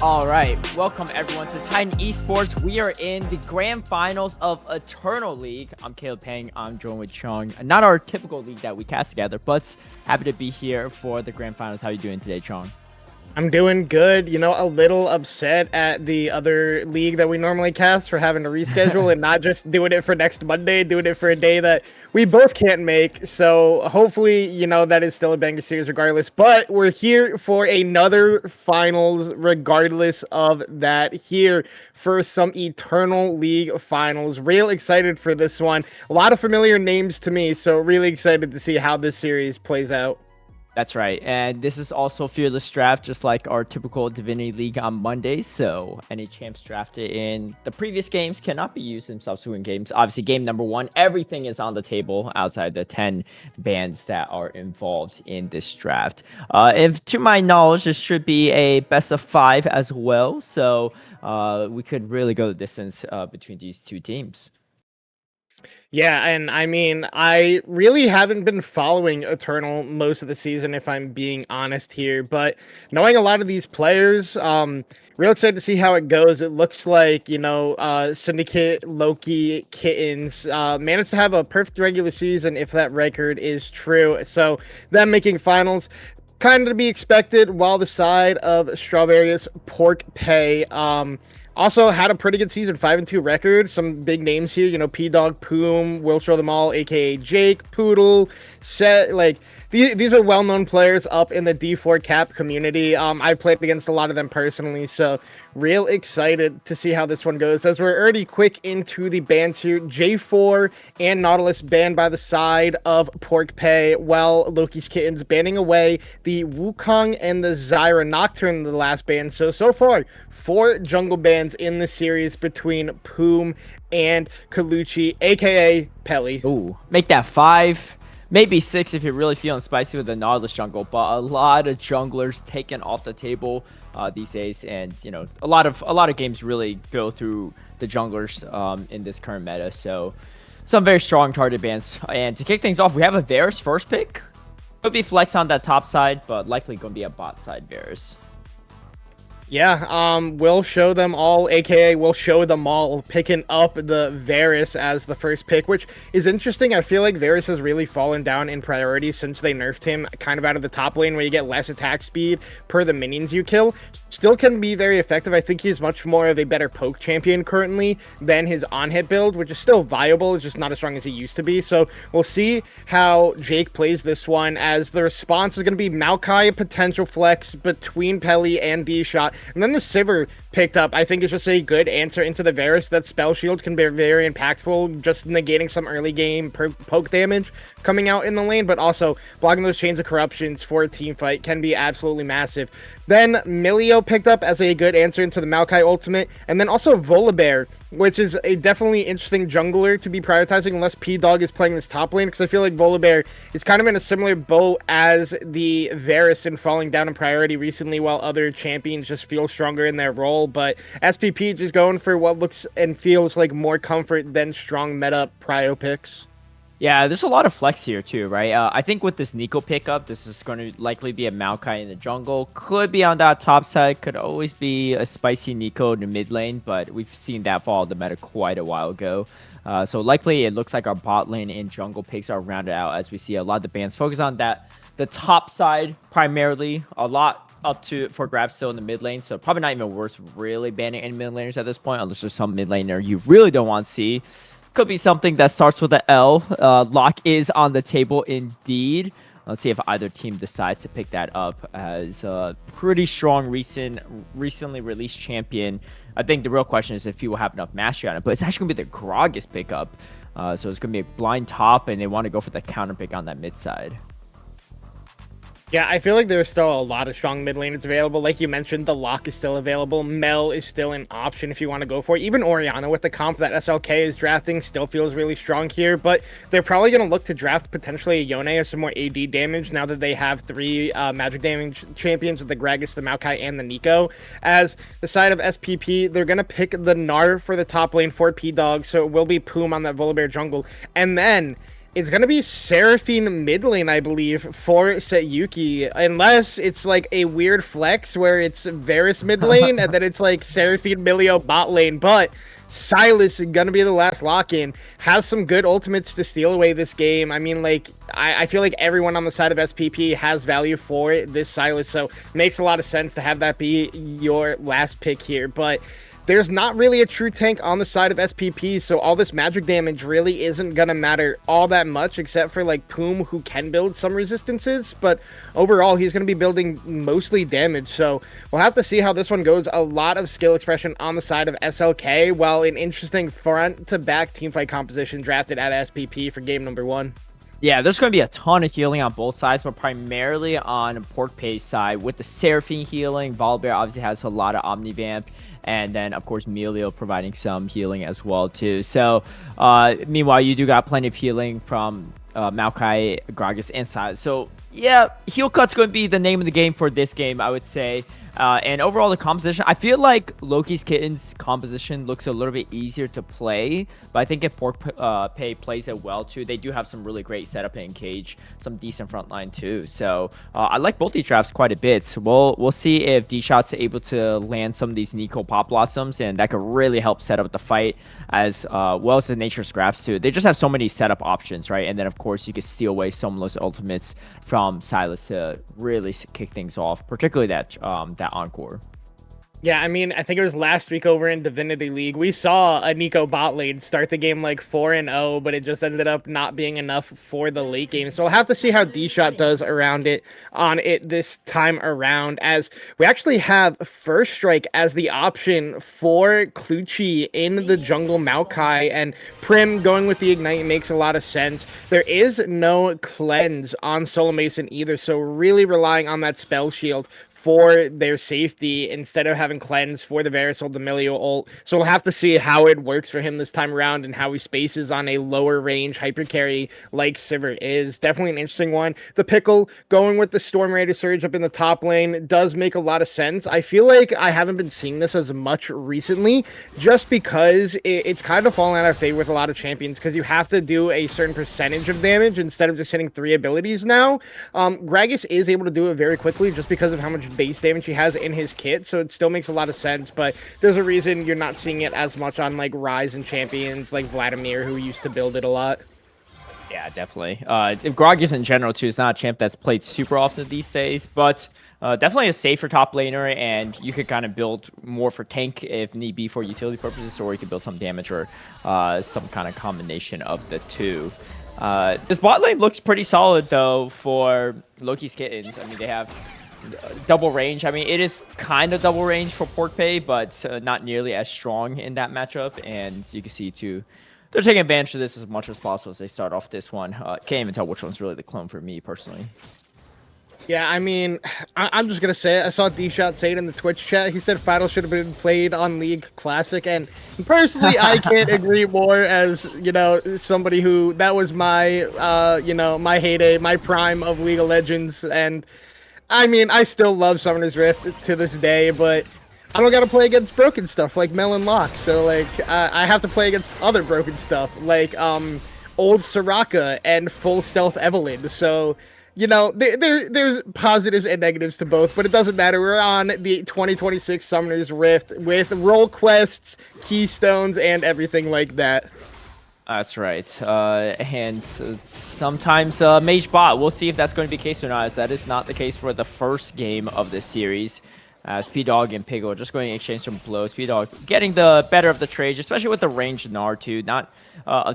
All right, welcome everyone to Titan Esports. We are in the grand finals of Eternal League. I'm Caleb Pang. I'm joined with Chung. Not our typical league that we cast together, but happy to be here for the grand finals. How are you doing today, Chung? I'm doing good. A little upset at the other league that we normally cast for having to reschedule and not just doing it for next Monday, doing it for a day that we both can't make. So hopefully, that is still a banger series regardless. But we're here for another finals regardless of that. Here for some Eternal League finals. Real excited for this one. A lot of familiar names to me, so really excited to see how this series plays out. That's right. And this is also Fearless Draft, just like our typical Divinity League on Mondays. So any champs drafted in the previous games cannot be used in subsequent games. Obviously, game number one, everything is on the table outside the 10 bands that are involved in this draft. If to my knowledge, this should be a best of 5 as well. So we could really go the distance between these two teams. Yeah, and I mean, I really haven't been following Eternal most of the season, if I'm being honest here. But knowing a lot of these players, real excited to see how it goes. It looks like, Syndicate, Loki, Kittens managed to have a perfect regular season if that record is true. So them making finals, kind of to be expected, while the side of Strawberious, Pork Pay, also had a pretty good season, 5-2 record. Some big names here, P-Dog, Poom, Will Show Them All, aka Jake, Poodle, Set. Like these are well-known players up in the D4 cap community. I've played against a lot of them personally, so real excited to see how this one goes. As we're already quick into the bans here, J4 and Nautilus banned by the side of Pork Pay, while Loki's Kittens banning away the Wukong and the Zyra Nocturne, the last ban. So far, 4 jungle bans in the series between Poom and Kaluchi, aka Pelly. Ooh, make that 5. Maybe 6 if you're really feeling spicy with the Nautilus jungle, but a lot of junglers taken off the table these days, and a lot of games really go through the junglers in this current meta. So some very strong target bans. And to kick things off, we have a Varus first pick. Could be flex on that top side, but likely going to be a bot side Varus. Yeah, we'll show them all, aka we'll show them all, picking up the Varus as the first pick, which is interesting. I feel like Varus has really fallen down in priority since they nerfed him kind of out of the top lane, where you get less attack speed per the minions you kill. Still can be very effective. I think he's much more of a better poke champion currently than his on-hit build, which is still viable. It's just not as strong as he used to be. So we'll see how Jake plays this one, as the response is going to be Maokai, potential flex between Pelly and D-Shot. And then the Sivir picked up, I think, is just a good answer into the Varus. That Spell Shield can be very impactful, just negating some early game poke damage coming out in the lane, but also blocking those chains of corruptions for a team fight can be absolutely massive. Then Milio picked up as a good answer into the Maokai ultimate, and then also Volibear, which is a definitely interesting jungler to be prioritizing unless P-Dog is playing this top lane, because I feel like Volibear is kind of in a similar boat as the Varus in falling down in priority recently, while other champions just feel stronger in their role. But SPP just going for what looks and feels like more comfort than strong meta prio picks. Yeah, there's a lot of flex here too, right? I think with this Nico pickup, this is going to likely be a Maokai in the jungle. Could be on that top side. Could always be a spicy Nico in the mid lane, but we've seen that fall the meta quite a while ago. So likely it looks like our bot lane and jungle picks are rounded out, as we see a lot of the bans focus on that. The top side primarily, a lot up to for grabs still in the mid lane, so probably not even worth really banning any mid laners at this point, unless there's some mid laner you really don't want to see. Could be something that starts with an L. Lock is on the table indeed. Let's see if either team decides to pick that up as a pretty strong recently released champion. I think the real question is if people have enough mastery on it, but it's actually going to be the Gragas pickup. So it's going to be a blind top, and they want to go for the counter pick on that mid side. Yeah, I feel like there's still a lot of strong mid laners available. Like you mentioned, the Lock is still available. Mel is still an option if you want to go for it. Even Orianna with the comp that SLK is drafting still feels really strong here. But they're probably going to look to draft potentially a Yone or some more AD damage now that they have 3 magic damage champions with the Gragas, the Maokai, and the Nico. As the side of SPP, they're going to pick the Gnar for the top lane for P-Dog. So it will be Poom on that Volibear jungle. And then It's gonna be Seraphine mid lane, I believe, for Seyuki, unless it's like a weird flex where it's Varus mid lane and then it's like Seraphine Milio bot lane. But Silas is gonna be the last lock-in. Has some good ultimates to steal away this game. I mean, like, I feel like everyone on the side of SPP has value for this Silas, so it makes a lot of sense to have that be your last pick here. But there's not really a true tank on the side of SPP, so all this magic damage really isn't gonna matter all that much, except for like Poom, who can build some resistances, but overall he's gonna be building mostly damage, so we'll have to see how this one goes. A lot of skill expression on the side of SLK, while an interesting front-to-back teamfight composition drafted at SPP for game number 1. Yeah, there's going to be a ton of healing on both sides, but primarily on Pork Pay's side with the Seraphine healing. Volibear obviously has a lot of Omnivamp, and then, of course, Melio providing some healing as well, too. So, meanwhile, you do got plenty of healing from Maokai, Gragas, and Silas. So, yeah, heal cut's going to be the name of the game for this game, I would say. And overall, the composition, I feel like Loki's Kittens composition looks a little bit easier to play, but I think if Pork Pay plays it well too, they do have some really great setup and cage, some decent frontline too. So I like both these drafts quite a bit. So we'll see if D-Shot's able to land some of these Nico Pop Blossoms, and that could really help set up the fight as well as the Nature Scraps too. They just have so many setup options, right? And then of course you can steal away some of those ultimates from Silas to really kick things off, particularly that Encore. Yeah, I mean, I think it was last week over in Divinity League. We saw a Nico bot lane start the game like 4-0, but it just ended up not being enough for the late game. So we'll have to see how D-Shot does around it on it this time around, as we actually have First Strike as the option for Clutchy in the jungle Maokai, and Prim going with the Ignite makes a lot of sense. There is no cleanse on Solo Mason either, so really relying on that spell shield for their safety instead of having cleanse for the Varus ult, the Milio ult. So we'll have to see how it works for him this time around and how he spaces on a lower range hyper carry like Sivir is. Definitely an interesting one. The Pickle going with the Storm Raider Surge up in the top lane does make a lot of sense. I feel like I haven't been seeing this as much recently just because it's kind of fallen out of favor with a lot of champions, because you have to do a certain percentage of damage instead of just hitting 3 abilities now. Gragas is able to do it very quickly just because of how much base damage he has in his kit, so it still makes a lot of sense, but there's a reason you're not seeing it as much on like Rise and champions like Vladimir, who used to build it a lot. Yeah, definitely. Gragas in general too is not a champ that's played super often these days, but definitely a safer top laner, and you could kind of build more for tank if need be for utility purposes, or you could build some damage or some kind of combination of the two. This bot lane looks pretty solid though for Loki's Kittens. I mean, they have double range. I mean, it is kind of double range for Pork Pay, but not nearly as strong in that matchup. And you can see too, they're taking advantage of this as much as possible as they start off this one. Can't even tell which one's really the clone for me personally. Yeah, I mean, I'm just going to say it. I saw D-Shot say it in the Twitch chat. He said Final should have been played on League Classic. And personally, I can't agree more, as, you know, somebody who, that was my, you know, my heyday, my prime of League of Legends. And I mean, I still love Summoner's Rift to this day, but I don't got to play against broken stuff like Melon Lock. So, like, I have to play against other broken stuff like old Soraka and full stealth Evelyn. So, you know, there's positives and negatives to both, but it doesn't matter. We're on the 2026 Summoner's Rift with role quests, keystones, and everything like that. That's right. And sometimes Mage Bot. We'll see if that's going to be the case or not, as that is not the case for the first game of this series. As P-Dog and Piggle are just going to exchange some blows. P-Dog getting the better of the trade, especially with the ranged Gnar too. Not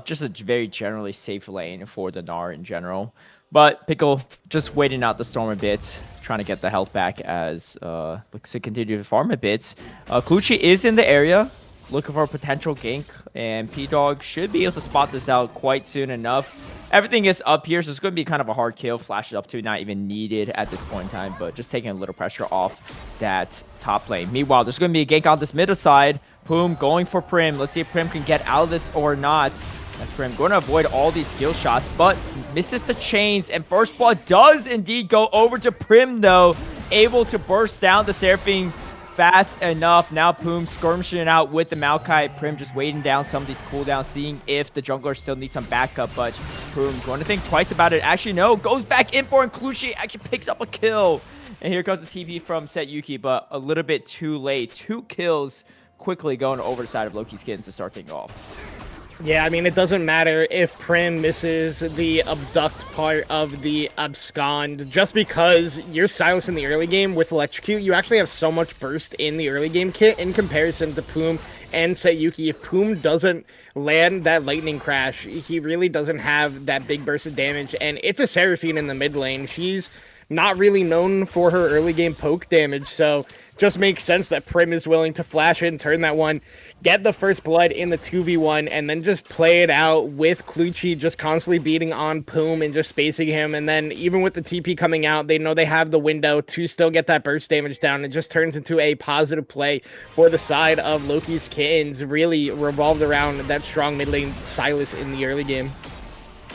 just a very generally safe lane for the Gnar in general. But Pickle just waiting out the storm a bit, trying to get the health back as looks to continue to farm a bit. Clutchy is in the area, looking for a potential gank, and P-Dog should be able to spot this out quite soon enough. Everything is up here, so it's going to be kind of a hard kill. Flash it up to, not even needed at this point in time, but just taking a little pressure off that top lane. Meanwhile, there's going to be a gank on this middle side. Poom going for Prim. Let's see if Prim can get out of this or not. That's Prim going to avoid all these skill shots, but misses the chains, and First Blood does indeed go over to Prim, though. Able to burst down the Seraphine fast enough. Now Poom skirmishing out with the Maokai. Prim just waiting down some of these cooldowns, seeing if the jungler still needs some backup, but Poom going to think twice about it. Actually, no, goes back in for, and Clutchy actually picks up a kill. And here comes the TP from Setsuyuki, but a little bit too late. 2 kills quickly going over the side of Loki's Kittens to start things off. Yeah, I mean, it doesn't matter if Prim misses the abduct part of the abscond. Just because you're silenced in the early game with Electrocute, you actually have so much burst in the early game kit in comparison to Poom and Setsuyuki. If Poom doesn't land that lightning crash, he really doesn't have that big burst of damage. And it's a Seraphine in the mid lane. She's not really known for her early game poke damage, so just makes sense that Prim is willing to flash in, turn that one, get the first blood in the 2v1, and then just play it out with Clutchy just constantly beating on Poom and just spacing him. And then even with the TP coming out, they know they have the window to still get that burst damage down. It just turns into a positive play for the side of Loki's Kittens, really revolved around that strong mid lane Sylas in the early game.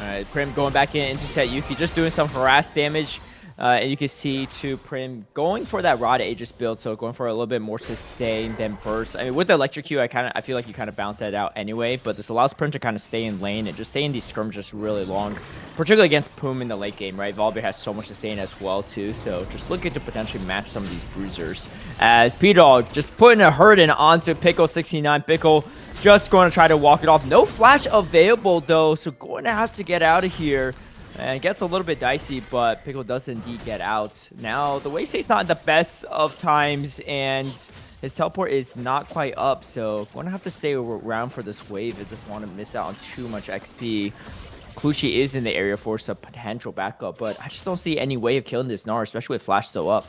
All right, Prim going back into Setsuyuki, just doing some harass damage. And you can see to Prim going for that Rod Aegis build, so going for a little bit more sustain than burst. I mean, with the Electrocute, I feel like you kind of bounce that out anyway, but this allows Prim to kind of stay in lane and just stay in these skirmishes really long, particularly against Poom in the late game, right? Volbeat has so much sustain as well, too, so just looking to potentially match some of these bruisers. As P-Dog just putting a hurting onto Pickle69. Pickle just going to try to walk it off. No flash available, though, so going to have to get out of here. And it gets a little bit dicey, but Pickle does indeed get out. Now, the wave state's not in the best of times, and his teleport is not quite up, so going to have to stay around for this wave if doesn't want to miss out on too much XP. Clutchy is in the area for some potential backup, but I just don't see any way of killing this Gnar, especially with Flash still up.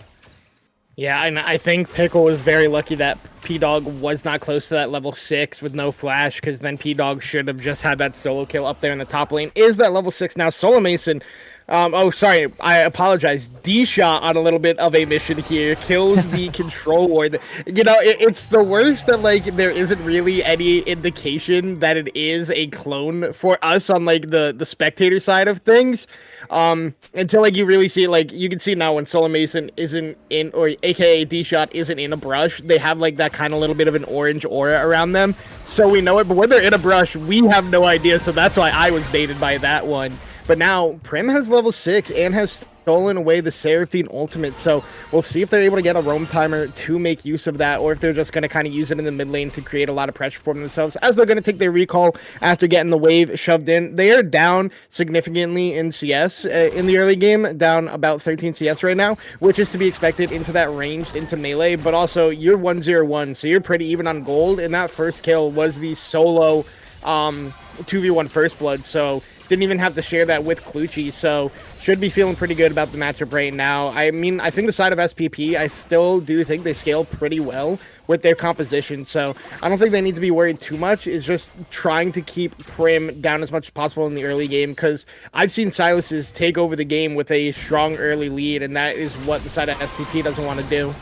Yeah, and I think Pickle was very lucky that P-Dog was not close to that level 6 with no flash, because then P-Dog should have just had that solo kill up there in the top lane. Is that level 6 now? Solo Mason, oh, sorry, I apologize. D-Shot on a little bit of a mission here, kills the control ward. You know, it's the worst that, like, there isn't really any indication that it is a clone for us on, like, the spectator side of things. Until, like, you really see it, like, you can see now when Solo Mason isn't in, or aka D-Shot isn't in a brush, they have, like, that kind of little bit of an orange aura around them, so we know it, but when they're in a brush, we have no idea, so that's why I was baited by that one. But now, Prim has level 6 and has stolen away the Seraphine ultimate, so we'll see if they're able to get a roam timer to make use of that, or if they're just going to kind of use it in the mid lane to create a lot of pressure for themselves, as they're going to take their recall after getting the wave shoved in. They are down significantly in CS in the early game, down about 13 CS right now, which is to be expected into that ranged into melee, but also you're 1-0-1, so you're pretty even on gold, and that first kill was the solo 2v1 first blood, so didn't even have to share that with Clutchy, so should be feeling pretty good about the matchup right now. I mean, I think the side of SPP, I still do think they scale pretty well with their composition, so I don't think they need to be worried too much. It's just trying to keep Prim down as much as possible in the early game, because I've seen Sylas's take over the game with a strong early lead, and that is what the side of SPP doesn't want to do.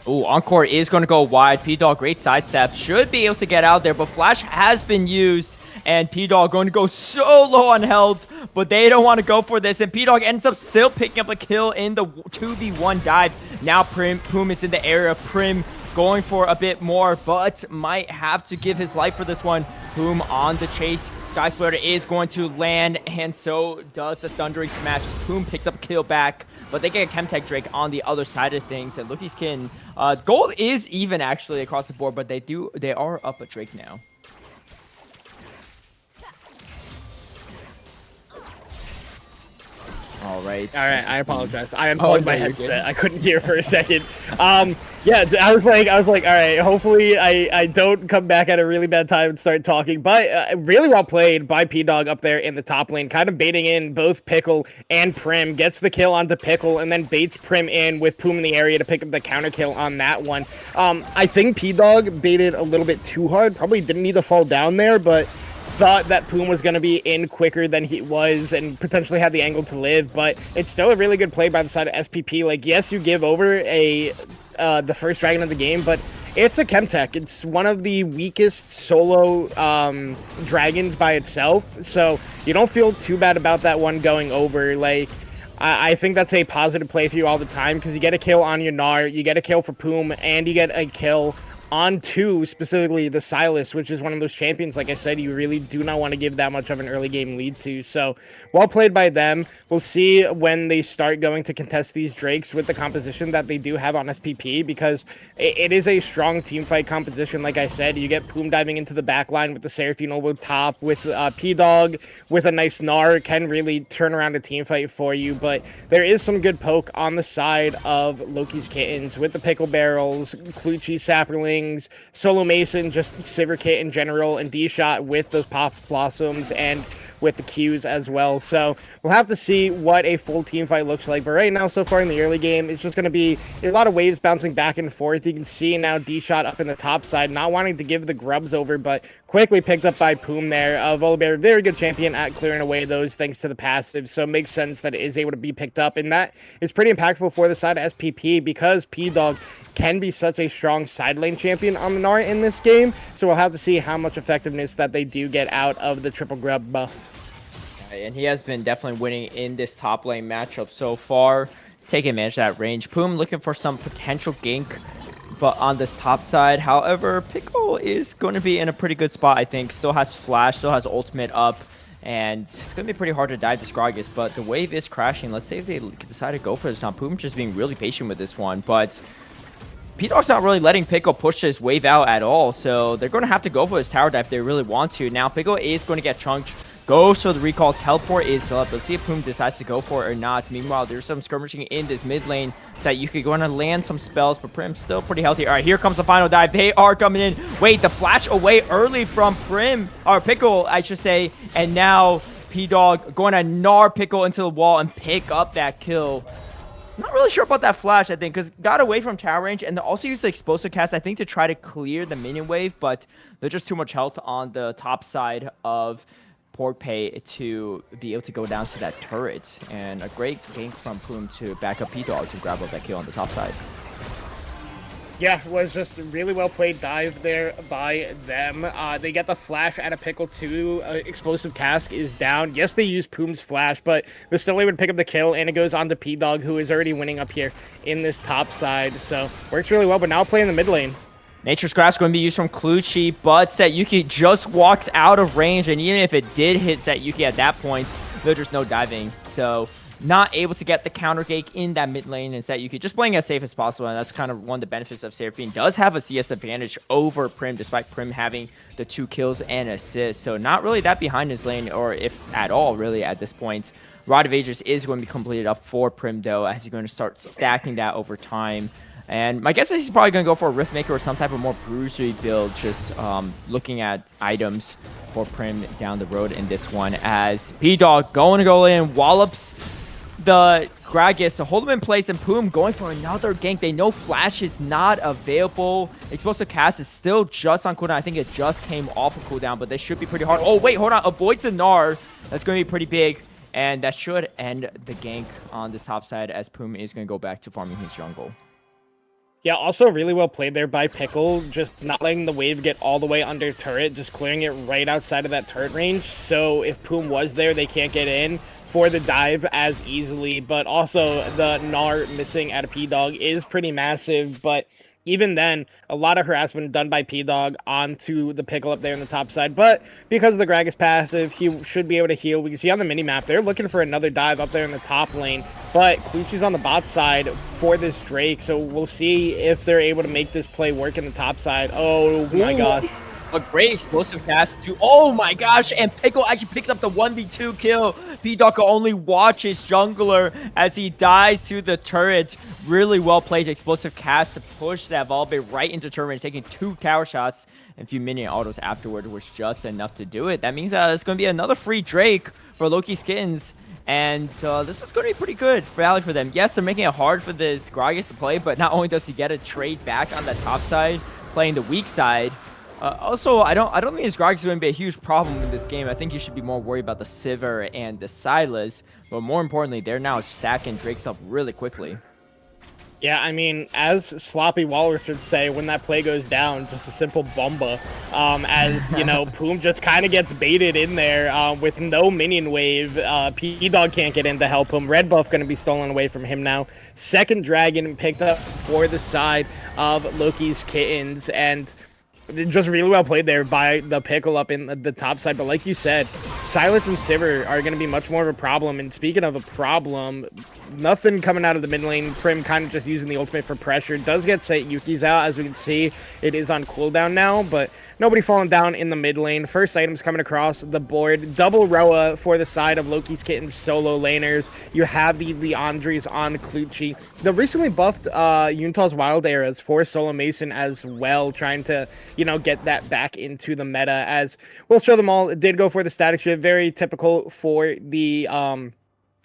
Ooh, Encore is going to go wide. P-Dog, great sidestep. Should be able to get out there, but Flash has been used. And P-Dog going to go so low on health, but they don't want to go for this. And P-Dog ends up still picking up a kill in the 2v1 dive. Now Poom is in the area. Prim going for a bit more, but might have to give his life for this one. Poom on the chase. Sky Splitter is going to land, and so does the Thundering Smash. Poom picks up a kill back, but they get a Chemtech Drake on the other side of things. And Loki's Kin, gold is even actually across the board, but they are up a Drake now. All right, I apologize. I unplugged my headset. Good. I couldn't hear for a second. Yeah, I was like, all right, hopefully I don't come back at a really bad time and start talking. But really well played by P-Dog up there in the top lane, kind of baiting in both Pickle and Prim. Gets the kill onto Pickle and then baits Prim in with Poom in the area to pick up the counter kill on that one. I think P-Dog baited a little bit too hard. Probably didn't need to fall down there, but thought that Poom was going to be in quicker than he was and potentially had the angle to live, but it's still a really good play by the side of SPP. Like, yes, you give over the first dragon of the game, but it's a Chemtech. It's one of the weakest solo dragons by itself, so you don't feel too bad about that one going over. Like, I think that's a positive play for you all the time because you get a kill on your Gnar, you get a kill for Poom, and you get a kill on two, specifically the Silas, which is one of those champions, like I said, you really do not want to give that much of an early game lead to. So, well played by them. We'll see when they start going to contest these Drakes with the composition that they do have on SPP, because it is a strong teamfight composition. Like I said, you get Poom diving into the backline with the Seraphine over top, with P-Dog, with a nice Gnar, can really turn around a teamfight for you. But there is some good poke on the side of Loki's Kittens with the Pickle Barrels, Clutchy Sapperling, Solo Mason, just Sivir Kit in general, and D-Shot with those Pop Blossoms and with the Qs as well. So we'll have to see what a full team fight looks like. But right now, so far in the early game, it's just going to be a lot of waves bouncing back and forth. You can see now D-Shot up in the top side, not wanting to give the grubs over, but quickly picked up by Poom there. Volibear, very good champion at clearing away those thanks to the passive. So it makes sense that it is able to be picked up. And that is pretty impactful for the side of SPP because P-Dog can be such a strong side lane champion on the Gnar in this game. So we'll have to see how much effectiveness that they do get out of the triple grub buff. And he has been definitely winning in this top lane matchup so far, taking advantage of that range. Poom looking for some potential gank, but on this top side. However, Pickle is going to be in a pretty good spot, I think. Still has flash, still has ultimate up, and it's going to be pretty hard to dive this Gragas, but the wave is crashing. Let's say if they decide to go for this now. Poom just being really patient with this one, but P-Dog's not really letting Pickle push this wave out at all, so they're going to have to go for this tower dive if they really want to. Now, Pickle is going to get chunked. Goes for the recall. Teleport is still up. Let's see if Poom decides to go for it or not. Meanwhile, there's some skirmishing in this mid lane so that you could go on and land some spells, but Prim's still pretty healthy. All right, here comes the final dive. They are coming in. Wait, the flash away early from Prim, or Pickle, I should say. And now P-Dog going to Gnar Pickle into the wall and pick up that kill. Not really sure about that flash, I think, because got away from tower range, and they also used the explosive cast, I think, to try to clear the minion wave, but there's just too much health on the top side of Port Pay to be able to go down to that turret. And a great gank from Poom to back up P-Dog to grab up that kill on the top side. Yeah, it was just a really well played dive there by them. They get the flash out of Pickle too. Explosive Cask is down. Yes, they use Poom's flash, but they're still able to pick up the kill, and it goes on to P-Dog, who is already winning up here in this top side. So works really well, but now playing the mid lane. Nature's Grasp going to be used from Clutchy, but Sayuki just walks out of range, and even if it did hit Sayuki at that point, there's just no diving. So not able to get the counter gank in that mid lane, and Sayuki just playing as safe as possible, and that's kind of one of the benefits of Seraphine. Does have a CS advantage over Prim, despite Prim having the 2 kills and assists. So not really that behind his lane, or if at all, really, at this point. Rod of Ages is going to be completed up for Prim, though, as he's going to start stacking that over time. And my guess is he's probably going to go for a Riftmaker or some type of more bruisery build, just looking at items for Prim down the road in this one, as P-Dog going to go in, wallops the Gragas to hold him in place, and Poom going for another gank. They know Flash is not available. Explosive Cast is still just on cooldown. I think it just came off of cooldown, but they should be pretty hard. Oh, wait, hold on. Avoids the Gnar. That's going to be pretty big, and that should end the gank on this top side, as Poom is going to go back to farming his jungle. Yeah, also really well played there by Pickle, just not letting the wave get all the way under turret, just clearing it right outside of that turret range. So if Poom was there, they can't get in for the dive as easily. But also the Gnar missing at a P-Dog is pretty massive, but even then, a lot of harassment done by P-Dog onto the Pickle up there on the top side. But because of the Gragas passive, he should be able to heal. We can see on the mini-map, they're looking for another dive up there in the top lane. But Clutchy's on the bot side for this Drake, so we'll see if they're able to make this play work in the top side. Oh my gosh. A great explosive cast to, oh my gosh, and Pickle actually picks up the 1v2 kill. P-Dog can only watch his jungler as he dies to the turret. Really well played explosive cast to push that Volbe right into turret range, taking 2 tower shots and a few minion autos afterward was just enough to do it. That means it's going to be another free Drake for Loki's Kittens. And so this is going to be pretty good rally for them. Yes, they're making it hard for this Gragas to play, but not only does he get a trade back on the top side, playing the weak side, also, I don't think his Gragas is going to be a huge problem in this game. I think you should be more worried about the Sivir and the Silas. But more importantly, they're now stacking Drakes up really quickly. Yeah, I mean, as Sloppy Walrus would say, when that play goes down, just a simple bomba. As, you know, Poom just kind of gets baited in there with no minion wave. P-Dog can't get in to help him. Red buff going to be stolen away from him now. Second dragon picked up for the side of Loki's Kittens, and just really well played there by the Pickle up in the top side. But like you said, Silas and Sivir are going to be much more of a problem. And speaking of a problem, nothing coming out of the mid lane. Prim kind of just using the ultimate for pressure. Does get Yuki's out, as we can see. It is on cooldown now, but nobody falling down in the mid lane. First items coming across the board. Double Roa for the side of Loki's Kittens solo laners. You have the Andres on Clutchy. The recently buffed Yuntal's Wild Arrows for Solo Mason as well, trying to, you know, get that back into the meta. As we'll show them all, it did go for the static shift. Very typical for the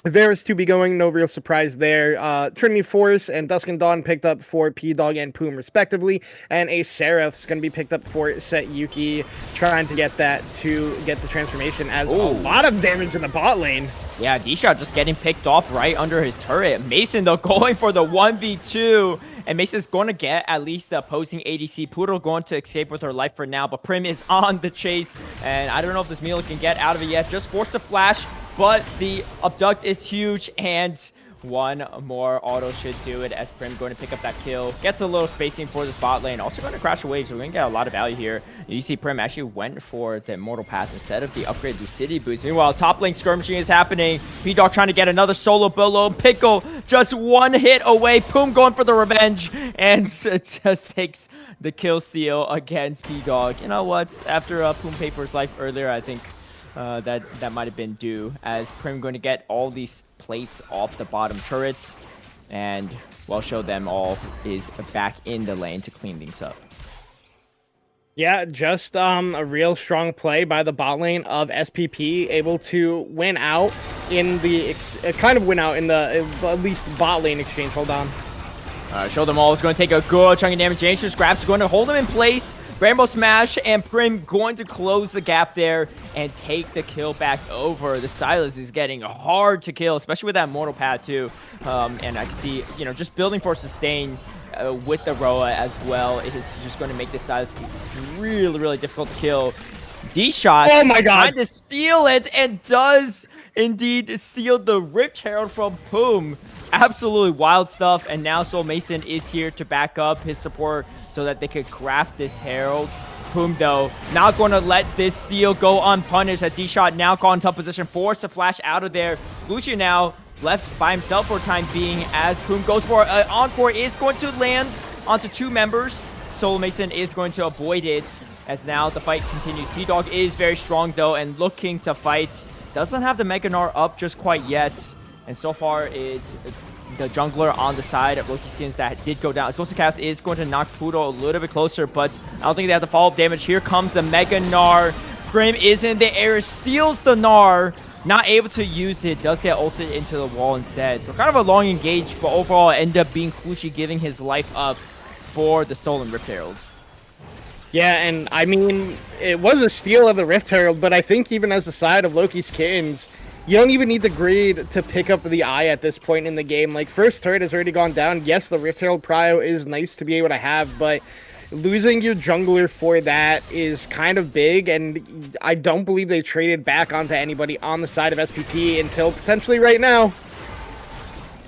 Varus to be going, no real surprise there. Trinity Force and Dusk and Dawn picked up for P-Dog and Poom respectively, and a Seraph's going to be picked up for Set Yuki, trying to get that to get the transformation, as a lot of damage in the bot lane. Yeah, D-Shot just getting picked off right under his turret. Mason, though, going for the 1v2. And Mason's going to get at least the opposing ADC. Poodle going to escape with her life for now. But Prim is on the chase. And I don't know if this Mila can get out of it yet. Just forced a flash. But the abduct is huge. And one more auto should do it, as Prim going to pick up that kill. Gets a little spacing for this bot lane. Also going to crash a wave, so we're going to get a lot of value here. You see Prim actually went for the Immortal Path instead of the upgrade Lucidity boost. Meanwhile, top lane skirmishing is happening. P-Dog trying to get another solo below. Pickle just one hit away. Poom going for the revenge, and it just takes the kill steal against P-Dog. You know what? After Poom paid for his life earlier, I think that might have been due, as Prim going to get all these plates off the bottom turrets, and we'll show them all is back in the lane to clean things up. Yeah, just a real strong play by the bot lane of SPP, able to win out in the at least bot lane exchange. Hold on. Show them all is going to take a good chunk of damage. Ancient Scraps is going to hold him in place. Rainbow Smash and Prim going to close the gap there and take the kill back over. The Silas is getting hard to kill, especially with that Mortal Path too. And I can see, you know, just building for sustain with the Roa as well. It is just going to make the Silas really, really difficult to kill. D-Shot, oh my god, trying to steal it, and does indeed steal the Rift Herald from Poom. Absolutely wild stuff, and now Soul Mason is here to back up his support so that they could craft this Herald. Poom, though, not going to let this steal go unpunished, as D-Shot now got in tough position, forced to flash out of there. Lucio now left by himself for the time being, as Poom goes for an Encore, is going to land onto two members. Soul Mason is going to avoid it, as now the fight continues. P-Dog is very strong, though, and looking to fight. Doesn't have the Mega Gnar up just quite yet. And so far, it's the jungler on the side of Loki Skins that did go down. Explosive Cast is going to knock Poodle a little bit closer, but I don't think they have the follow-up damage. Here comes the Mega Gnar. Prim is in the air, steals the Gnar. Not able to use it, does get ulted into the wall instead. So kind of a long engage, but overall end up being Klushi giving his life up for the stolen Rift Heralds. Yeah, and I mean, it was a steal of the Rift Herald, but I think even as the side of Loki's Kittens, you don't even need the greed to pick up the eye at this point in the game. Like, first turret has already gone down. Yes, the Rift Herald prio is nice to be able to have, but losing your jungler for that is kind of big, and I don't believe they traded back onto anybody on the side of SPP until potentially right now.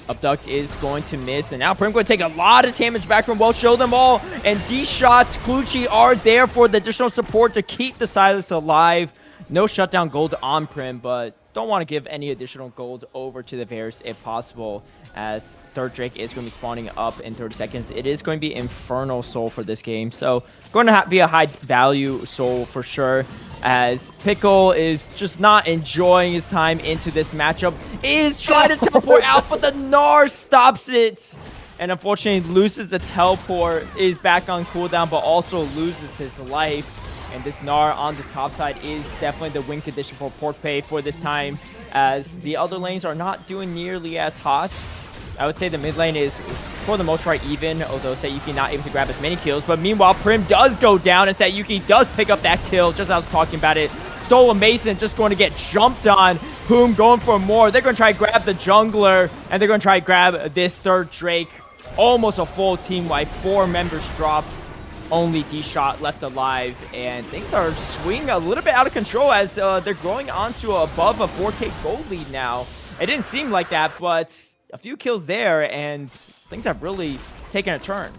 Abduct is going to miss, and now Prim going to take a lot of damage back from Well. Show them all, and D-Shots, Kluchi are there for the additional support to keep the Silas alive. No shutdown gold on Prim, but don't want to give any additional gold over to the Varus if possible, as third Drake is going to be spawning up in 30 seconds. It is going to be Infernal Soul for this game, so going to be a high value soul for sure, as Pickle is just not enjoying his time into this matchup. Is trying to teleport out, but the Gnar stops it, and unfortunately loses the teleport, is back on cooldown, but also loses his life. And this Gnar on the top side is definitely the win condition for Porkpay for this time, as the other lanes are not doing nearly as hot. I would say the mid lane is, for the most part, even, although Sayuki not able to grab as many kills. But meanwhile, Prim does go down, and Sayuki does pick up that kill, just as I was talking about it. Solar Mason just going to get jumped on. Poom going for more. They're going to try to grab the jungler, and they're going to try to grab this third Drake. almost a full team wipe. 4 members drop. Only D-Shot left alive, and things are swinging a little bit out of control as they're growing onto above a 4K gold lead now. It didn't seem like that, but a few kills there, and things have really taken a turn.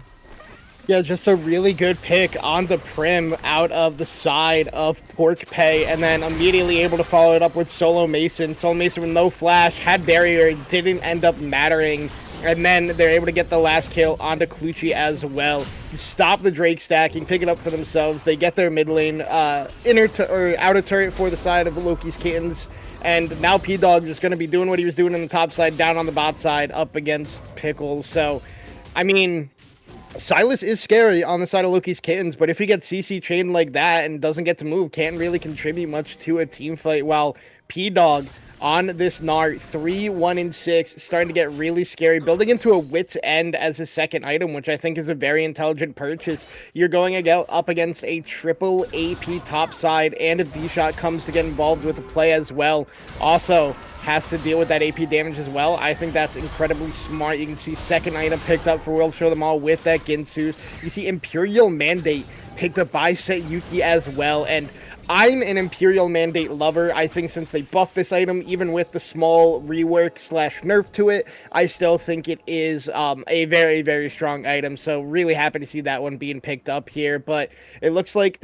Yeah, just a really good pick on the Prim out of the side of Pork Pay, and then immediately able to follow it up with Solo Mason. Solo Mason with no flash, had barrier, didn't end up mattering, and then they're able to get the last kill onto Clutchy as well. Stop the Drake stacking, pick it up for themselves. They get their mid lane, outer turret for the side of Loki's Kittens, and now P-Dog just going to be doing what he was doing on the top side, down on the bot side, up against Pickles. So, I mean, Silas is scary on the side of Loki's Kittens, but if he gets CC chained like that and doesn't get to move, can't really contribute much to a team fight, while P-Dog on this Gnar, 3-1-6, starting to get really scary, building into a Wit's End as his second item, which I think is a very intelligent purchase. You're going up against a triple AP top side, and if D-Shot comes to get involved with the play as well, also has to deal with that AP damage as well. I think that's incredibly smart. You can see second item picked up for World Show Them All with that Ginsu. You see Imperial Mandate picked up by Set Yuki as well, and I'm an Imperial Mandate lover. I think since they buffed this item, even with the small rework / nerf to it, I still think it is a very, very strong item. So really happy to see that one being picked up here. But it looks like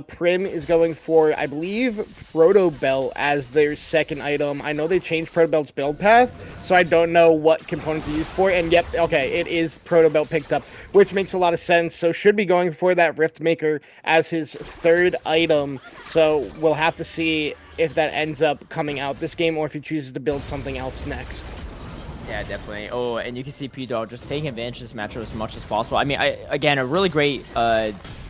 Prim is going for, I believe, Proto Belt as their second item. I know they changed Proto Belt's build path, so I don't know what components are used for. And yep, okay, it is Proto Belt picked up, which makes a lot of sense. So should be going for that Rift Maker as his third item. So we'll have to see if that ends up coming out this game or if he chooses to build something else next. Yeah, definitely. Oh, and you can see P-Dog just taking advantage of this matchup as much as possible. I mean, again, a really great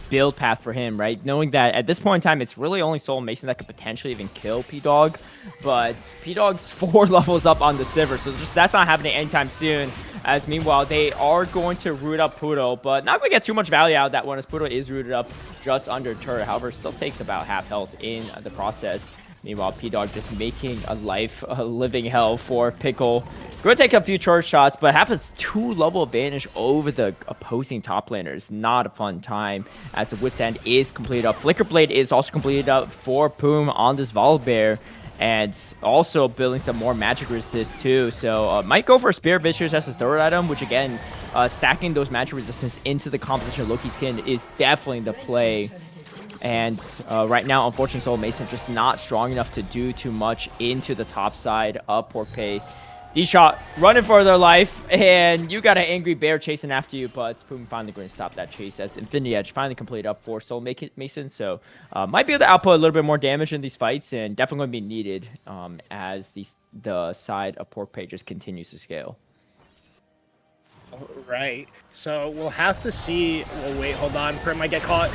build path for him, right? Knowing that at this point in time, it's really only Soul Mason that could potentially even kill P-Dog, but P-Dog's 4 levels up on the Sivir, so just that's not happening anytime soon. As meanwhile, they are going to root up Poodle, but not going to get too much value out of that one as Poodle is rooted up just under turret. However, still takes about half health in the process. Meanwhile, P-Dog just making a living hell for Pickle. Going to take a few charge shots, but have its 2-level advantage over the opposing top laners. Not a fun time as the Wit's End is completed up. Flicker Blade is also completed up for Poom on this Volibear. And also building some more magic resist too. So might go for Spirit Vicious as a third item, which again, stacking those magic resistance into the composition of Loki's skin is definitely the play. And right now, unfortunately, Soul Mason just not strong enough to do too much into the top side of Pork Pay. D-Shot running for their life, and you got an angry bear chasing after you, but Poom finally going to stop that chase as Infinity Edge finally completed up for Soul Mason. So might be able to output a little bit more damage in these fights, and definitely going to be needed as the side of Pork Pay just continues to scale. Right. So we'll have to see. Well, wait, hold on. Prim might get caught.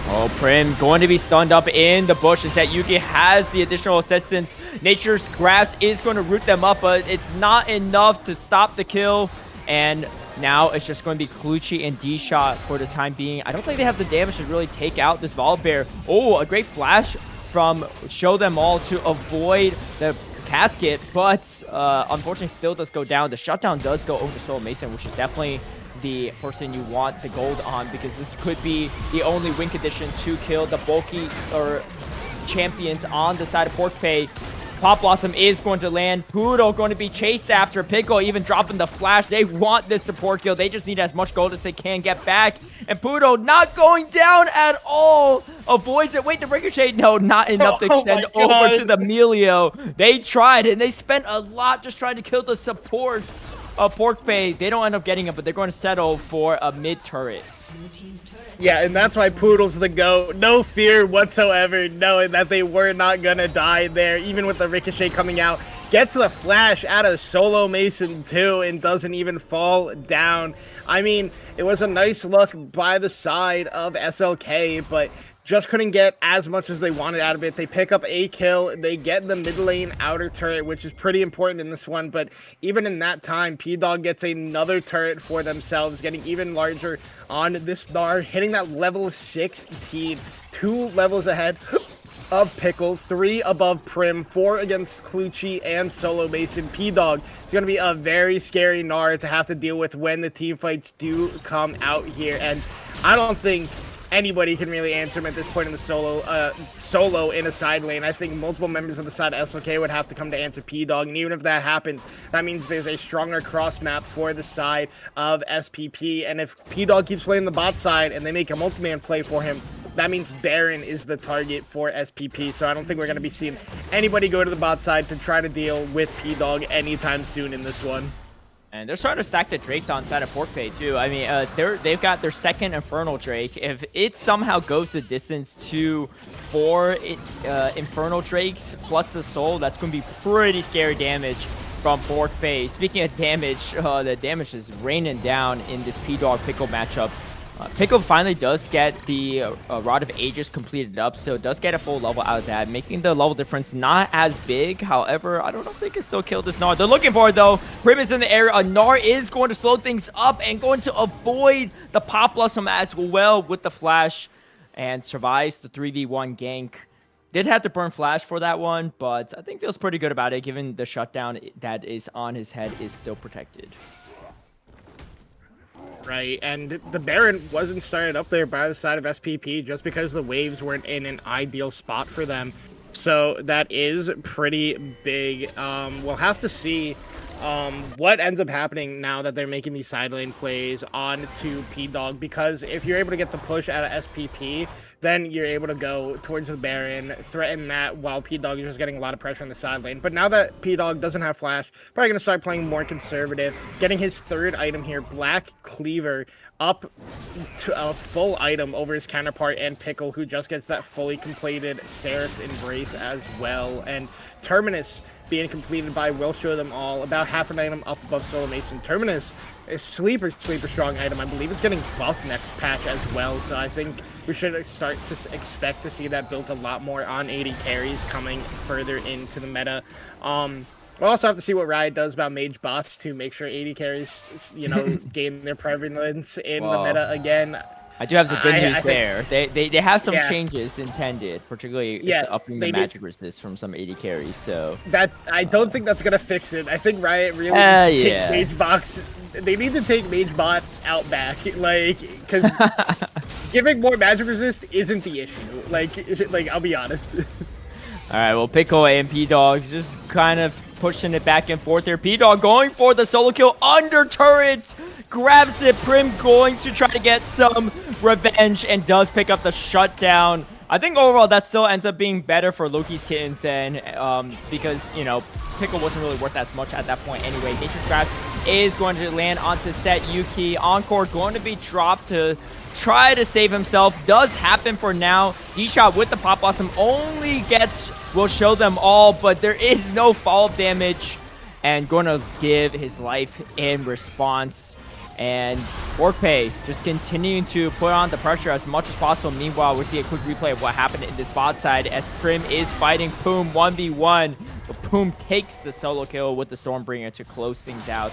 Oh, Prim going to be stunned up in the bush. Is that Yuki has the additional assistance. Nature's Grasp is going to root them up, but it's not enough to stop the kill. And now it's just going to be Clutchy and D-Shot for the time being. I don't think they have the damage to really take out this Volibear. Oh, a great flash from Show Them All to avoid the casket, but unfortunately still does go down. The shutdown does go over to Soul Mason, which is definitely the person you want the gold on, because this could be the only win condition to kill the bulky or champions on the side of Pork Pay. Pop Blossom is going to land. Poodle going to be chased after. Pickle even dropping the flash. They want this support kill. They just need as much gold as they can get back. And Poodle not going down at all. Avoids it. Wait, the Ricochet. No, not enough to extend over to the Melio. They tried, and they spent a lot just trying to kill the supports of Pork Pay. They don't end up getting it, but they're going to settle for a mid turret. Yeah, and that's why Poodle's the GOAT. No fear whatsoever, knowing that they were not gonna die there, even with the Ricochet coming out. Gets the flash out of Solo Mason too, and doesn't even fall down. I mean, it was a nice look by the side of SLK, but just couldn't get as much as they wanted out of it. They pick up a kill. They get the mid lane outer turret, which is pretty important in this one. But even in that time, P-Dog gets another turret for themselves, getting even larger on this Gnar, hitting that level 16, 2 levels ahead of Pickle, 3 above Prim, 4 against Clutchy and Solo Mason. P-Dog, it's going to be a very scary Gnar to have to deal with when the team fights do come out here. And I don't think anybody can really answer him at this point in the solo in a side lane. I think multiple members of the side of SLK would have to come to answer P-Dog, and even if that happens, that means there's a stronger cross map for the side of SPP. And if P-Dog keeps playing the bot side and they make a multi-man play for him, that means Baron is the target for SPP, so I don't think we're going to be seeing anybody go to the bot side to try to deal with P-Dog anytime soon in this one. And they're starting to stack the Drakes on side of Porkpay too. I mean, they've got their second Infernal Drake. If it somehow goes the distance to 4 Infernal Drakes plus the Soul, that's going to be pretty scary damage from Porkpay. Speaking of damage, the damage is raining down in this P-Dog Pickle matchup. Pickle finally does get the Rod of Ages completed up, so it does get a full level out of that, making the level difference not as big. However, I don't know if they can still kill this Gnar. They're looking for it, though. Prim is in the area. Gnar is going to slow things up and going to avoid the Pop Blossom as well with the Flash and survives the 3v1 gank. Did have to burn Flash for that one, but I think feels pretty good about it, given the shutdown that is on his head is still protected. Right, and the Baron wasn't started up there by the side of SPP just because the waves weren't in an ideal spot for them. So that is pretty big. We'll have to see what ends up happening now that they're making these side lane plays on to P-Dog, because if you're able to get the push out of SPP, then you're able to go towards the Baron, threaten that while P-Dog is just getting a lot of pressure on the side lane. But now that P-Dog doesn't have Flash, probably going to start playing more conservative, getting his third item here, Black Cleaver, up to a full item over his counterpart and Pickle, who just gets that fully completed Seraph's Embrace as well. And Terminus being completed by Will Show Them All, about half an item up above Solo Mason. Terminus is sleeper strong item. I believe it's getting buffed next patch as well, so I think we should start to expect to see that built a lot more on 80 carries coming further into the meta. We'll also have to see what Riot does about mage bots to make sure 80 carries, you know, gain their prevalence in the meta again. I do have some good news there. They have some changes intended, particularly upping the magic resist from some 80 carries. So that I don't think that's gonna fix it. I think Riot really needs to take mage box. They need to take mage bot out back, like, because giving more magic resist isn't the issue. Like I'll be honest. All right, well, Pickle and P-Dog just kind of pushing it back and forth here. P-Dog going for the solo kill under turret. Grabs it. Prim going to try to get some revenge and does pick up the shutdown. I think overall that still ends up being better for Loki's Kittens then, because, you know, Pickle wasn't really worth as much at that point anyway. Nature's Grasp is going to land onto Set Yuki. Encore going to be dropped to try to save himself. Does happen for now. D-Shot with the Pop Blossom only gets, will show them all, but there is no follow-up damage, and going to give his life in response. And Porkpay just continuing to put on the pressure as much as possible. Meanwhile, we see a quick replay of what happened in this bot side as Prim is fighting Poom 1v1. But Poom takes the solo kill with the Stormbringer to close things out.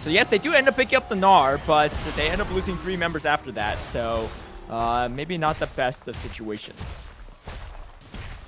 So yes, they do end up picking up the Gnar, but they end up losing 3 members after that. So maybe not the best of situations.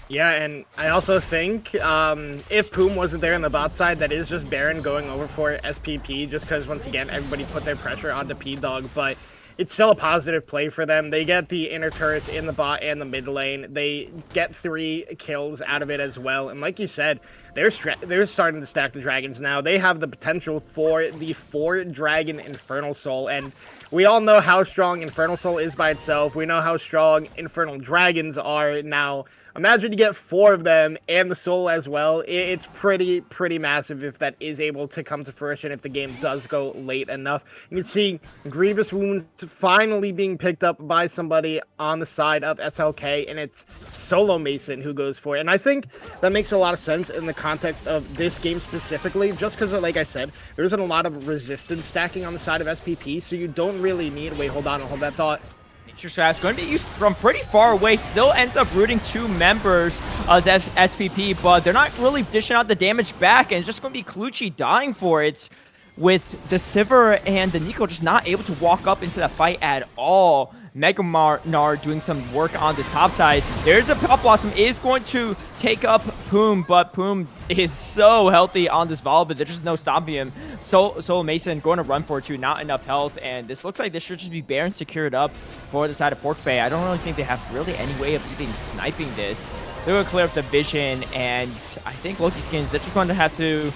Yeah, and I also think if Poom wasn't there on the bot side, that is just Baron going over for SPP, just because, once again, everybody put their pressure onto P-Dog, but it's still a positive play for them. They get the inner turrets in the bot and the mid lane. They get 3 kills out of it as well, and like you said, they're starting to stack the dragons now. They have the potential for the 4-dragon Infernal Soul, and we all know how strong Infernal Soul is by itself. We know how strong Infernal Dragons are now. Imagine you get 4 of them and the soul as well. It's pretty massive if that is able to come to fruition, if the game does go late enough. You can see Grievous Wounds finally being picked up by somebody on the side of SLK, and it's Solo Mason who goes for it. And I think that makes a lot of sense in the context of this game specifically, just because, like I said, there isn't a lot of resistance stacking on the side of SPP, so you don't really need... Wait, hold on, hold that thought. Nature's going to be used from pretty far away. Still ends up rooting 2 members as SPP, but they're not really dishing out the damage back, and it's just going to be Clutchy dying for it, with the Sivir and the Nico just not able to walk up into that fight at all. Mega Nar doing some work on this top side. There's a Pop Blossom is going to take up Poom, but Poom is so healthy on this Vol, but there's just no stopping him. Solo Mason going to run for it too, not enough health, and this looks like this should just be Baron secured up for the side of Pork Bay. I don't really think they have really any way of even sniping this. They're going to clear up the vision, and I think Loki Skins, they're just going to have to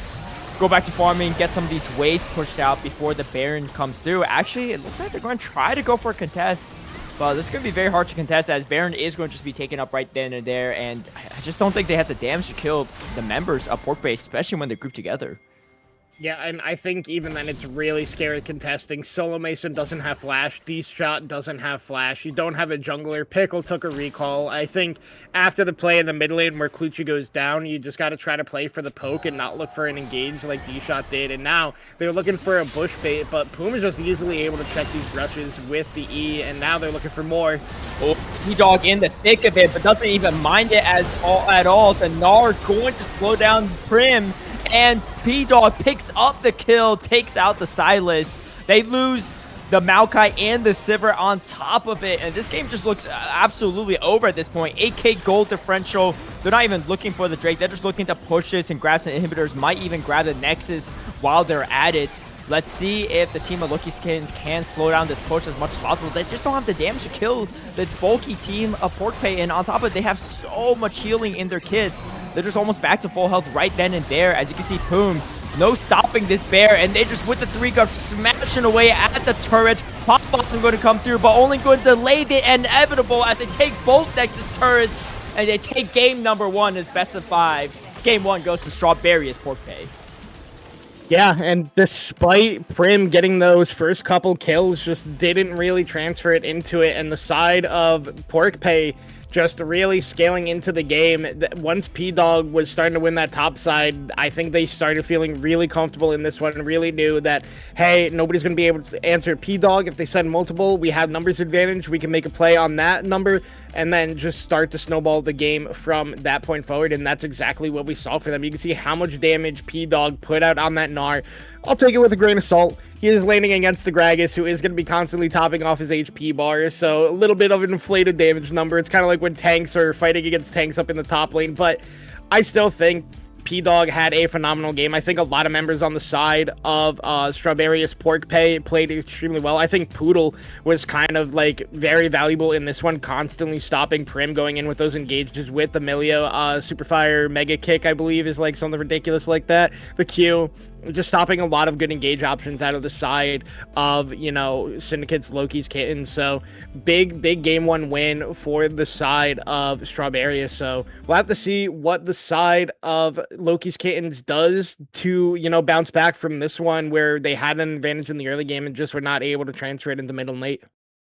go back to farming, get some of these waves pushed out before the Baron comes through. Actually, it looks like they're going to try to go for a contest, but this is going to be very hard to contest as Baron is going to just be taken up right then and there, and I just don't think they have the damage to kill the members of Pork Bay, especially when they're grouped together. Yeah, and I think even then it's really scary contesting. Solo Mason doesn't have flash. D-Shot doesn't have flash. You don't have a jungler. Pickle took a recall. I think after the play in the mid lane where Clutchy goes down, you just got to try to play for the poke and not look for an engage like D-Shot did. And now they're looking for a bush bait, but Puma is just easily able to check these rushes with the E, and now they're looking for more. Oh, P-Dog in the thick of it, but doesn't even mind it at all. The Gnar going to slow down Prim, and P-Dog picks up the kill, takes out the Silas. They lose the Maokai and the Sivir on top of it, and this game just looks absolutely over at this point. 8k gold differential. They're not even looking for the Drake. They're just looking to push this and grab some inhibitors. Might even grab the Nexus while they're at it. Let's see if the team of Loki Skins can slow down this push as much as possible. They just don't have the damage to kill the bulky team of Pork Bay, and on top of it, they have so much healing in their kit. They're just almost back to full health right then and there. As you can see, Poom, no stopping this bear, and they just, with the 3-guard, smashing away at the turret. Pop Blossom going to come through, but only going to delay the inevitable as they take both Nexus turrets, and they take game number 1 as best of 5. Game 1 goes to Strawberious Pork Bay. Yeah, and despite Prim getting those first couple kills, just didn't really transfer it into it, and the side of Pork Pay just really scaling into the game. Once P-Dog was starting to win that top side, I think they started feeling really comfortable in this one and really knew that, hey, nobody's going to be able to answer P-Dog. If they send multiple, we have numbers advantage. We can make a play on that number and then just start to snowball the game from that point forward, and that's exactly what we saw for them. You can see how much damage P-Dog put out on that Gnar. I'll take it with a grain of salt. He is landing against the Gragas, who is going to be constantly topping off his HP bar, so a little bit of an inflated damage number. It's kind of like when tanks are fighting against tanks up in the top lane, but I still think P-Dog had a phenomenal game. I think a lot of members on the side of Strawberious Pork Pay played extremely well. I think Poodle was kind of like very valuable in this one, constantly stopping Prim, going in with those engages with the Milio Superfire Mega Kick, I believe, is like something ridiculous like that. The Q, just stopping a lot of good engage options out of the side of, you know, Syndicate's Loki's Kittens. So big game 1 win for the side of Strawberious. So we'll have to see what the side of Loki's Kittens does to, you know, bounce back from this one where they had an advantage in the early game and just were not able to transfer it into middle and late.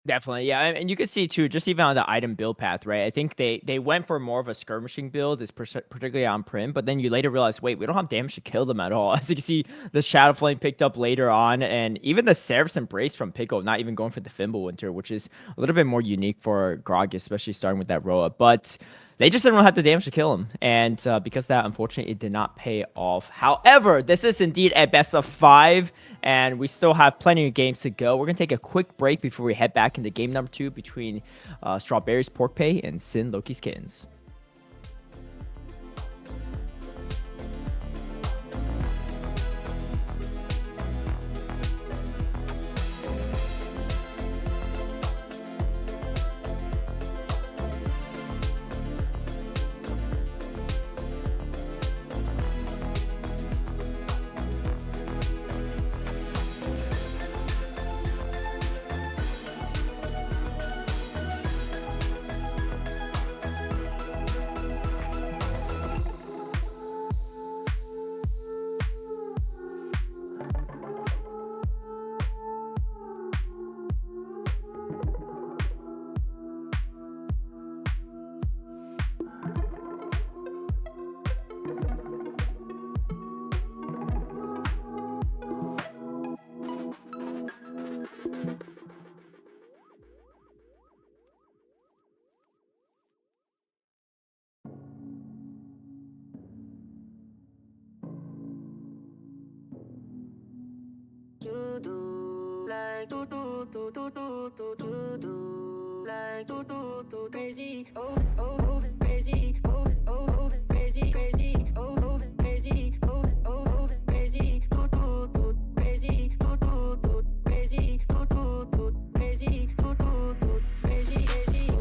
Definitely, yeah, and you can see too, just even on the item build path, right? I think they went for more of a skirmishing build, particularly on Prim, but then you later realize, wait, we don't have damage to kill them at all. As you can see, the Shadow Flame picked up later on, and even the Seraph's Embrace from Pickle, not even going for the Fimbulwinter, which is a little bit more unique for Grog, especially starting with that Roa, but they just didn't have the damage to kill him, and because of that, unfortunately, it did not pay off. However, this is indeed a best of 5, and we still have plenty of games to go. We're going to take a quick break before we head back into game number 2 between Strawberious Pork Pay and SYN Loki's Kittens. You do like do do do do do do you do like crazy, oh, crazy, oh, crazy, crazy, oh, crazy, oh, crazy, crazy, crazy, crazy, crazy,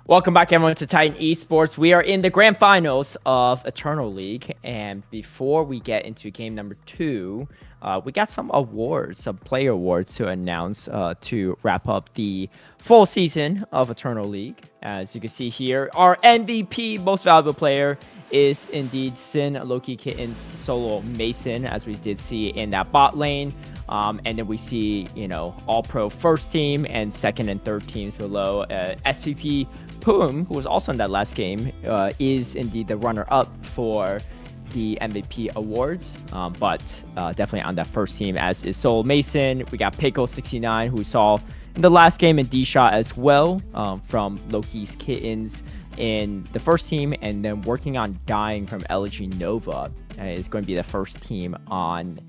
Welcome back, everyone, to Titan Esports. We are in the grand finals of Eternal League, and before we get into game number 2, we got some awards, some player awards to announce to wrap up the full season of Eternal League. As you can see here, our MVP, most valuable player, is indeed SYN, Loki, Kittens, Solo, Mason, as we did see in that bot lane. And then we see, all-pro first team and second and third teams below. SPP Poom, who was also in that last game, is indeed the runner-up for the MVP awards, but definitely on that first team, as is Soul Mason. We got Pickle69, who we saw in the last game, and D-Shot as well, from Loki's Kittens in the first team, and then working on Dying from LG Nova is going to be the first team on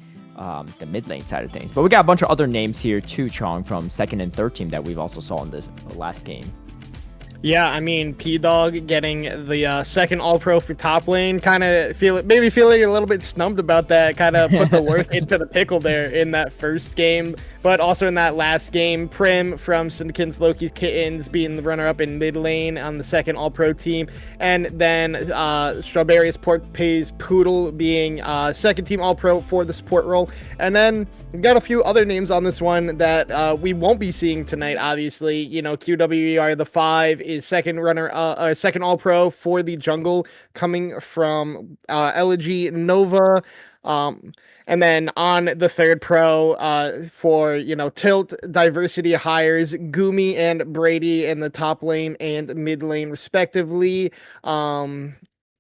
the mid lane side of things. But we got a bunch of other names here too, Chong, from second and third team that we've also saw in the last game. Yeah, I mean, P-Dog getting the second All-Pro for top lane, kind of maybe feeling a little bit snubbed about that, kind of put the work into the pickle there in that first game, but also in that last game, Prim from Syndicants, Loki's Kittens being the runner-up in mid lane on the second All-Pro team, and then Strawberious Pork Pays Poodle being second team All-Pro for the support role, and then we've got a few other names on this one that we won't be seeing tonight, obviously. QWER the 5 is second second All-Pro for the jungle, coming from LG Nova. And then on the third pro for, Tilt, Diversity hires Gumi and Brady in the top lane and mid lane, respectively.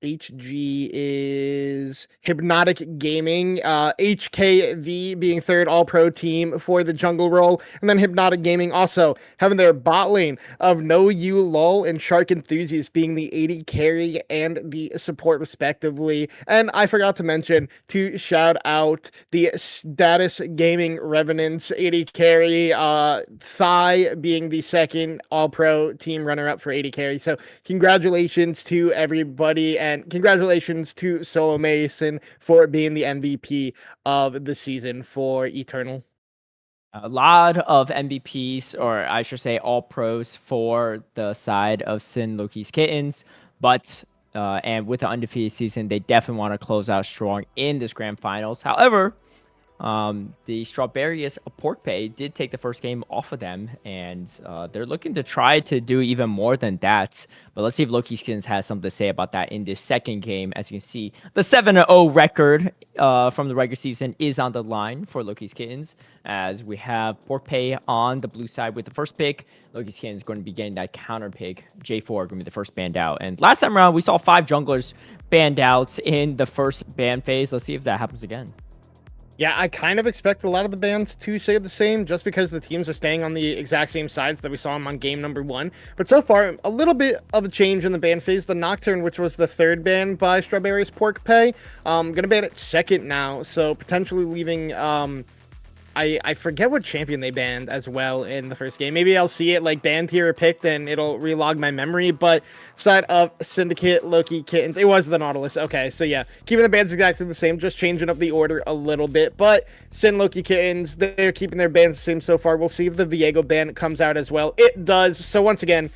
HG is Hypnotic Gaming, HKV being third all-pro team for the jungle role, and then Hypnotic Gaming also having their bot lane of No You Lol and Shark Enthusiast being the AD carry and the support respectively. And I forgot to mention to shout out the Status Gaming Revenants AD carry, Thigh being the second all-pro team runner-up for AD carry. So congratulations to everybody, and congratulations to Solo Mason for being the MVP of the season for Eternal. A lot of MVPs, or I should say all pros, for the side of SYN, Loki's Kittens, but and with the undefeated season, they definitely want to close out strong in this grand finals. However, the Strawberious Pork Pay did take the first game off of them, and they're looking to try to do even more than that. But let's see if Loki's Kittens has something to say about that in this second game. As you can see, the 7-0 record from the regular season is on the line for Loki's Kittens, as we have Pork Pay on the blue side with the first pick. Loki's Kittens going to be getting that counter pick. J4 going to be the first banned out. And last time around, we saw 5 junglers banned out in the first ban phase. Let's see if that happens again. Yeah, I kind of expect a lot of the bans to say the same, just because the teams are staying on the exact same sides that we saw them on game number 1. But so far, a little bit of a change in the ban phase. The Nocturne, which was the third ban by Strawberry's Pork Pay, gonna ban it second now, so potentially leaving I forget what champion they banned as well in the first game. Maybe I'll see it like banned here or picked and it'll relog my memory. But side of Syndicate, Loki, Kittens, it was the Nautilus. Okay, so yeah, keeping the bans exactly the same, just changing up the order a little bit. But SYN, Loki, Kittens, they're keeping their bans the same so far. We'll see if the Viego ban comes out as well. It does. So once again,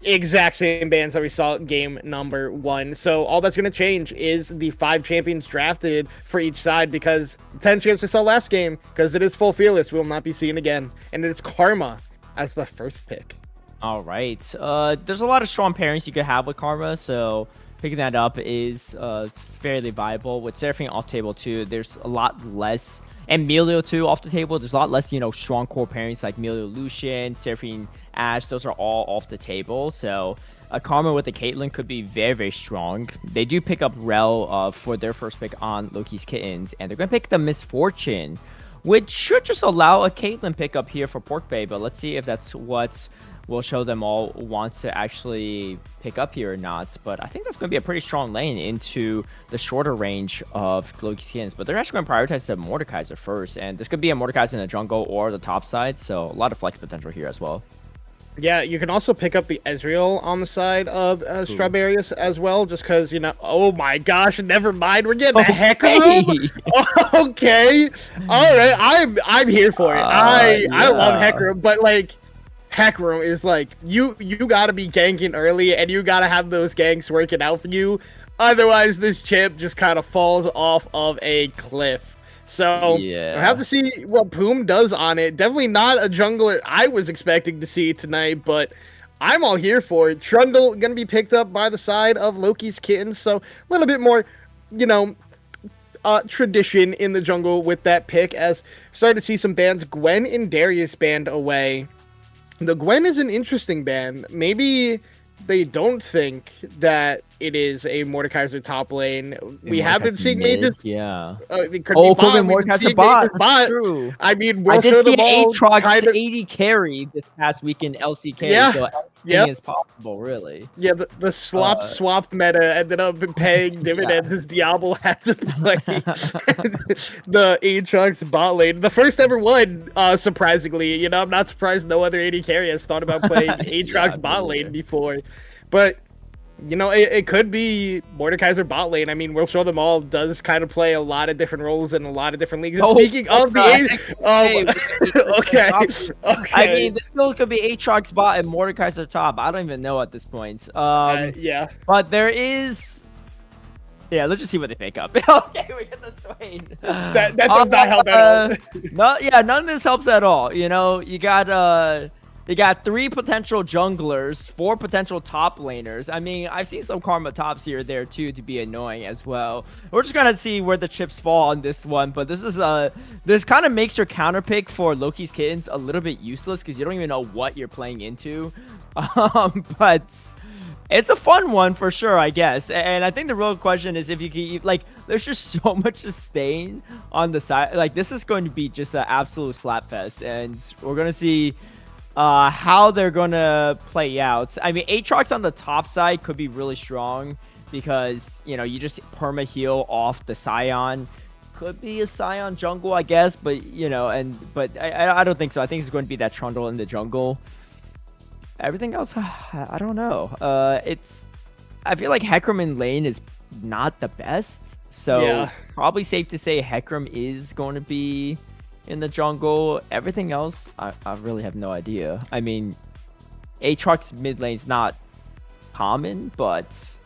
exact same bans that we saw in game number 1. So all that's going to change is the 5 champions drafted for each side, because 10 champs we saw last game, because it is full fearless, we will not be seen again. And it's Karma as the first pick. All right. There's a lot of strong pairings you could have with Karma, so picking that up is fairly viable. With Seraphine off table too, there's a lot less, and Melio too off the table, there's a lot less, strong core pairings like Melio Lucian, Seraphine Ash, those are all off the table. So a Karma with a Caitlyn could be very, very strong. They do pick up Rel for their first pick on Loki's Kittens, and they're going to pick the Misfortune, which should just allow a Caitlyn pickup here for Pork Bay. But let's see if that's what will show them all wants to actually pick up here or not. But I think that's going to be a pretty strong lane into the shorter range of Loki's Kittens. But they're actually going to prioritize the Mordekaiser first, and there's going to be a Mordekaiser in the jungle or the top side, so a lot of flex potential here as well. Yeah, you can also pick up the Ezreal on the side of Strawberious as well, just because, oh my gosh, never mind, we're getting a Hecarim? Okay, all right, I'm here for it. I love Hecarim, but, like, Hecarim is like, you gotta be ganking early, and you gotta have those ganks working out for you. Otherwise, this chip just kind of falls off of a cliff. So Yeah. I have to see what Poom does on it. Definitely not a jungler I was expecting to see tonight, but I'm all here for it. Trundle gonna be picked up by the side of Loki's Kittens, so a little bit more, you know, tradition in the jungle with that pick. As started to see some bans, Gwen and Darius banned away. The Gwen is an interesting ban. Maybe they don't think that it is a Mordekaiser top lane. We have been seeing mages. Yeah. It could Oh, be bot. Kobe We've been Mordekaiser seeing bot. mages That's true. I mean, I we'll did show see them all Aatrox kind of, 80 carry this past week in LCK, Yeah. so anything is possible, really. yeah, the swap meta ended up paying dividends as Diablo had to play the Aatrox bot lane. The first ever one, surprisingly. You know, I'm not surprised no other AD carry has thought about playing Aatrox bot lane before. But you know, it could be Mordekaiser bot lane. I mean, We'll Show Them All does kind of play a lot of different roles in a lot of different leagues. And speaking of the okay. I mean, this still could be Aatrox bot and Mordekaiser top. I don't even know at this point. Yeah. But there is. Yeah, let's just see what they pick up. Okay, we get the Swain. That does not help at all. No, yeah, none of this helps at all. You know, you got 3 potential junglers, 4 potential top laners. I mean, I've seen some Karma tops here or there too to be annoying as well. We're just gonna see where the chips fall on this one, but this kind of makes your counter pick for Loki's Kittens a little bit useless because you don't even know what you're playing into. But it's a fun one for sure, I guess. And I think the real question is if you can, like, there's just so much sustain on the side. Like, this is going to be just an absolute slap fest, and we're gonna see how they're gonna play out. I mean, Aatrox on the top side could be really strong because, you know, you just perma heal off the Scion. Could be a Scion jungle, I guess, but you know, but I don't think so. I think it's going to be that Trundle in the jungle. Everything else, I don't know. I feel like Hecarim in lane is not the best, so Yeah. probably safe to say Hecarim is going to be in the jungle. Everything else, I really have no idea. I mean, Aatrox mid lane's not common, but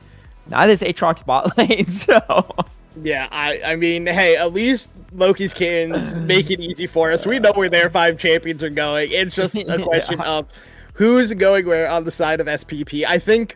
neither is Aatrox bot lane, so... Yeah, I mean, hey, at least Loki's Kittens make it easy for us. We know where their 5 champions are going. It's just a question of who's going where on the side of SPP. I think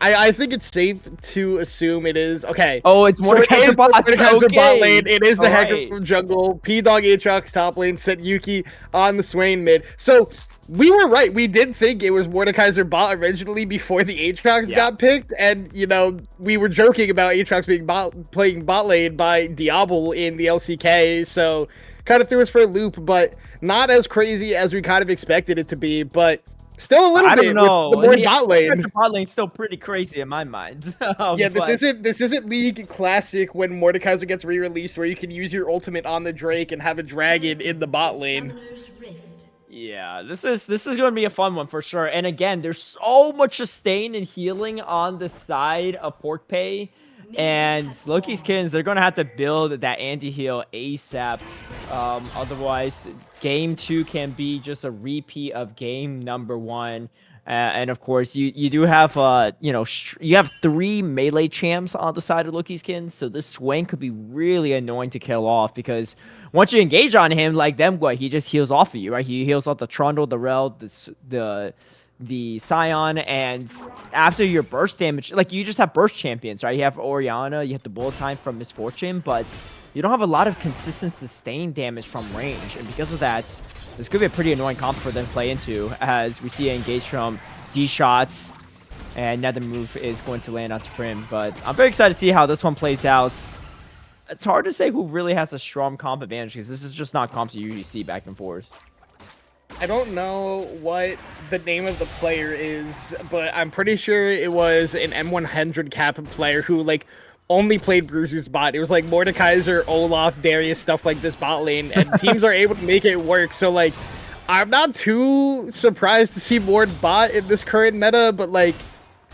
it's safe to assume it is okay. Oh, it's Mordekaiser bot. Mordekaiser bot lane. It is the All Hecarim right. jungle. P-Dog Aatrox top lane. Set Yuki on the Swain mid. So we were right. We did think it was Mordekaiser bot originally before the Aatrox got picked, and you know we were joking about Aatrox being playing bot lane by Diablo in the LCK. So kind of threw us for a loop, but not as crazy as we kind of expected it to be. But still a little I bit don't know. with the more bot lane. Mordekaiser bot lane's still pretty crazy in my mind. Yeah, this But- isn't League Classic when Mordekaiser gets re-released where you can use your ultimate on the Drake and have a dragon in the bot lane. Yeah, this is going to be a fun one for sure. And again, there's so much sustain and healing on the side of Pork Pay. And Loki's Kittens, they're going to have to build that anti-heal ASAP. Otherwise, game 2 can be just a repeat of game number 1. And of course, you do have, you know, you have 3 melee champs on the side of Loki's Kittens. So this Swain could be really annoying to kill off because once you engage on him, like then what? He just heals off of you, right? He heals off the Trundle, the Rel, the Scion, and after your burst damage, like you just have burst champions, right? You have Orianna, you have the bullet time from Misfortune, but you don't have a lot of consistent sustained damage from range, and because of that, this could be a pretty annoying comp for them to play into, as we see it engage from D-shots, and now the move is going to land onto Prim, but I'm very excited to see how this one plays out. It's hard to say who really has a strong comp advantage, because this is just not comps you usually see back and forth. I don't know what the name of the player is, but I'm pretty sure it was an M100 cap player who like only played Bruiser's bot. It was like Mordekaiser, Olaf, Darius, stuff like this bot lane, and teams are able to make it work. So like, I'm not too surprised to see more bot in this current meta, but like,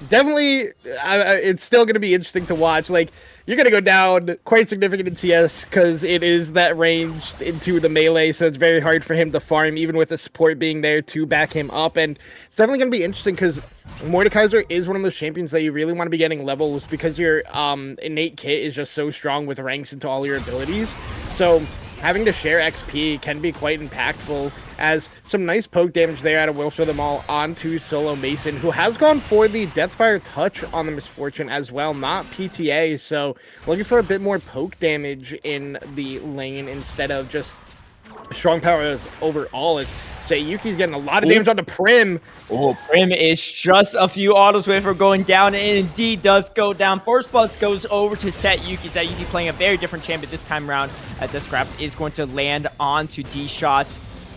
definitely, it's still going to be interesting to watch. Like, you're going to go down quite significant in TS because it is that range into the melee, so it's very hard for him to farm, even with the support being there to back him up. And it's definitely going to be interesting because Mordekaiser is one of those champions that you really want to be getting levels because your innate kit is just so strong with ranks into all your abilities. So having to share XP can be quite impactful, as some nice poke damage there out of Will Show Them All onto Solo Mason, who has gone for the Deathfire Touch on the Misfortune as well, not PTA, so looking for a bit more poke damage in the lane instead of just strong power overall. As Sayuki's getting a lot of damage on the Prim. Oh, Prim is just a few autos away from going down, and indeed does go down. First bus goes over to Sayuki. Sayuki playing a very different champion this time around, as the Scraps is going to land onto D-Shot.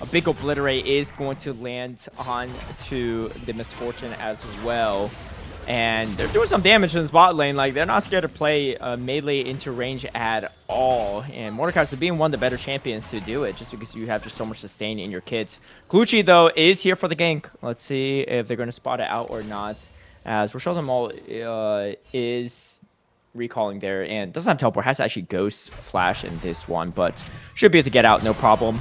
A big Obliterate is going to land onto the Misfortune as well. And they're doing some damage in this bot lane. Like, they're not scared to play melee into range at all. And Mordekaiser being one of the better champions to do it, just because you have just so much sustain in your kits. Clutchy, though, is here for the gank. Let's see if they're going to spot it out or not. As We'll Show Them All is recalling there and doesn't have teleport. Has to actually Ghost Flash in this one, but should be able to get out, no problem.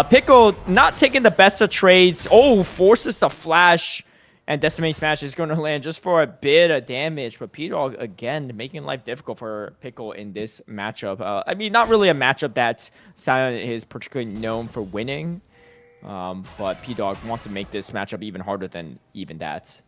Pickle not taking the best of trades. Oh, forces the flash. And Decimate Smash is going to land just for a bit of damage. But P-Dog, again, making life difficult for Pickle in this matchup. I mean, not really a matchup that Silent is particularly known for winning. But P-Dog wants to make this matchup even harder than even that.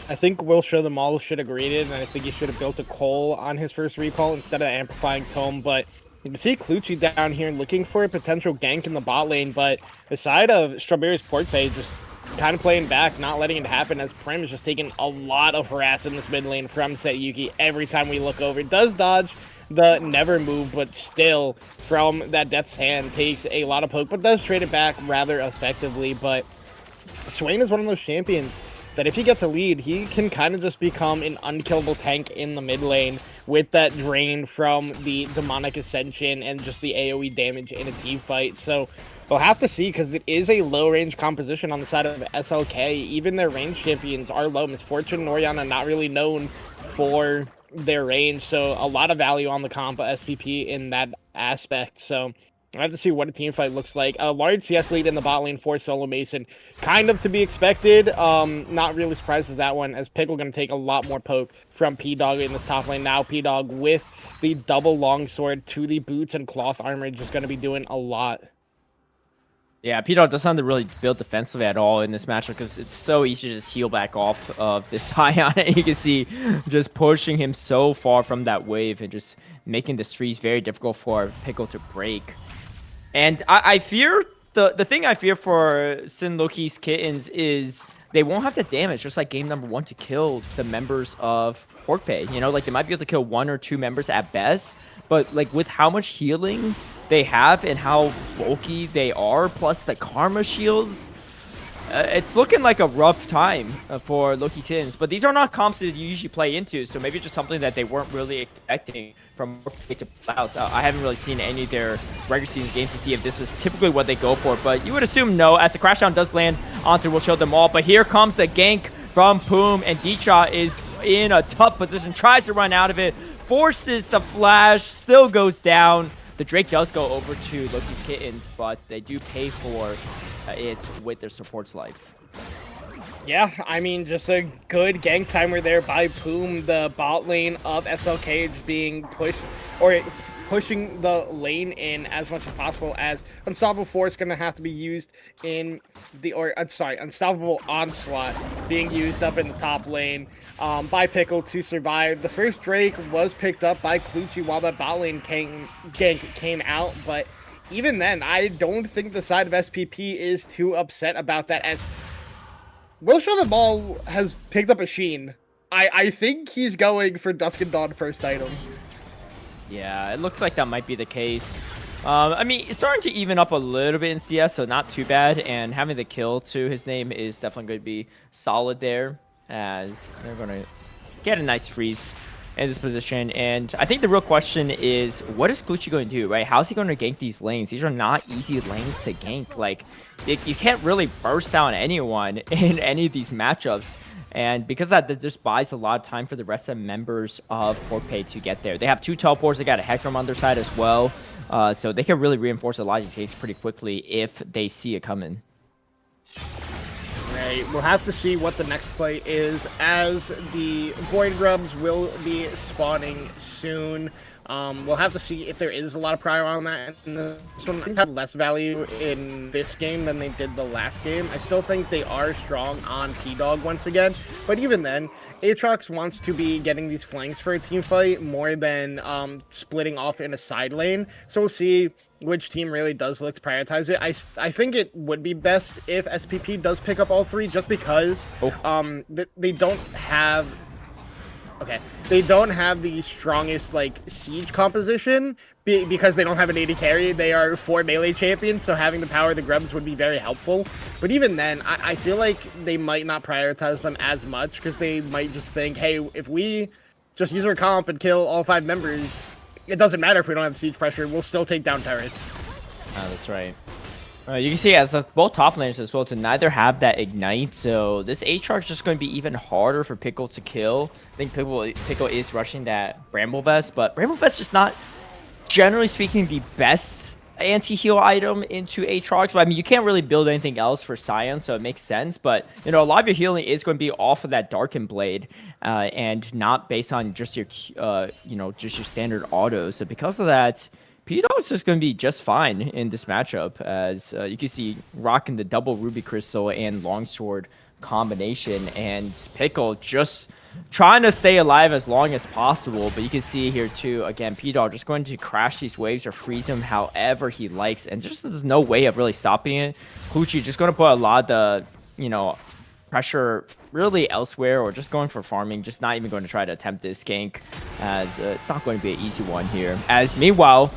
I think Will Show Them All should have graded, and I think he should have built a Cole on his first recall instead of Amplifying Tome. But you can see Clutchy down here looking for a potential gank in the bot lane. But the side of Strawberious Pork Pay just kind of playing back, not letting it happen, as Prim is just taking a lot of harass in this mid lane from Sayuki every time we look over. It does dodge the never move, but still from that Death's Hand takes a lot of poke, but does trade it back rather effectively. But Swain is one of those champions that if he gets a lead, he can kind of just become an unkillable tank in the mid lane with that drain from the Demonic Ascension and just the AoE damage in a team fight. So we'll have to see, because it is a low-range composition on the side of SLK. Even their range champions are low. Misfortune and Orianna not really known for their range, so a lot of value on the comp SPP in that aspect. So I have to see what a team fight looks like. A large CS lead in the bot lane for Solo Mason, kind of to be expected. Not really surprised with that one, as Pickle going to take a lot more poke from P-Dog in this top lane. Now P-Dog with the double longsword to the boots and cloth armor, just going to be doing a lot. Yeah, P-Dog doesn't have to really build defensively at all in this matchup because it's so easy to just heal back off of this Scion. You can see just pushing him so far from that wave and just making the trees very difficult for Pickle to break. And I fear, the thing I fear for SYN Loki's Kittens is they won't have the damage, just like game number 1, to kill the members of Pork Pay. You know, like they might be able to kill 1 or 2 members at best, but like with how much healing they have and how bulky they are, plus the karma shields, it's looking like a rough time for Loki Kittens. But these are not comps that you usually play into, so maybe just something that they weren't really expecting from to play out. I haven't really seen any of their regular season games to see if this is typically what they go for, but you would assume no, as the crashdown does land onto We'll Show Them All. But here comes the gank from Poom, and Dicha is in a tough position, tries to run out of it, forces the flash, still goes down. The Drake does go over to Loki's Kittens, but they do pay for it with their support's life. Yeah, I mean, just a good gank timer there by Poom. The bot lane of SLK is being pushed, or pushing the lane in as much as possible, as Unstoppable Force going to have to be used in the, Unstoppable Onslaught being used up in the top lane by Pickle to survive. The first Drake was picked up by Clutchy while that bot lane gank came out, but even then, I don't think the side of SPP is too upset about that, as Will Show Them All has picked up a Sheen. I think he's going for Dusk and Dawn first item. Yeah, it looks like that might be the case. I mean, it's starting to even up a little bit in CS, so not too bad. And having the kill to his name is definitely going to be solid there, as they're going to get a nice freeze in this position. And I think the real question is, what is Clutchy going to do, right? How's he going to gank these lanes? These are not easy lanes to gank. Like, you can't really burst down anyone in any of these matchups. And because of that just buys a lot of time for the rest of the members of PorkPay to get there. They have 2 teleports. They got a Hecarim on their side as well. So they can really reinforce a lot of these gates pretty quickly if they see it coming. Right, we'll have to see what the next play is, as the Void Grubs will be spawning soon. We'll have to see if there is a lot of prior on that. And this one have less value in this game than they did the last game. I still think they are strong on P-Dog once again, but even then, Aatrox wants to be getting these flanks for a team fight more than splitting off in a side lane. So we'll see which team really does look to prioritize it. I think it would be best if SPP does pick up all 3, just because they don't have... Okay, they don't have the strongest, like, siege composition because they don't have an AD carry. They are 4 melee champions, so having the power of the Grubs would be very helpful. But even then, I feel like they might not prioritize them as much because they might just think, hey, if we just use our comp and kill all 5 members, it doesn't matter if we don't have siege pressure. We'll still take down turrets. Oh, that's right. You can see as both top laners as well to neither have that ignite, so this Aatrox is just going to be even harder for Pickle to kill. I think Pickle is rushing that Bramble Vest, but Bramble Vest is just not, generally speaking, the best anti-heal item into Aatrox. But I mean, you can't really build anything else for Scion, so it makes sense. But you know, a lot of your healing is going to be off of that Darkened Blade, and not based on just your, just your standard autos. So because of that, P-Dog is just going to be just fine in this matchup, as you can see rocking the double Ruby Crystal and Longsword combination, and Pickle just trying to stay alive as long as possible. But you can see here too, again, P-Dog just going to crash these waves or freeze him however he likes, and just there's no way of really stopping it. Clutchy just going to put a lot of the, pressure really elsewhere, or just going for farming, just not even going to try to attempt this gank, as it's not going to be an easy one here. As meanwhile,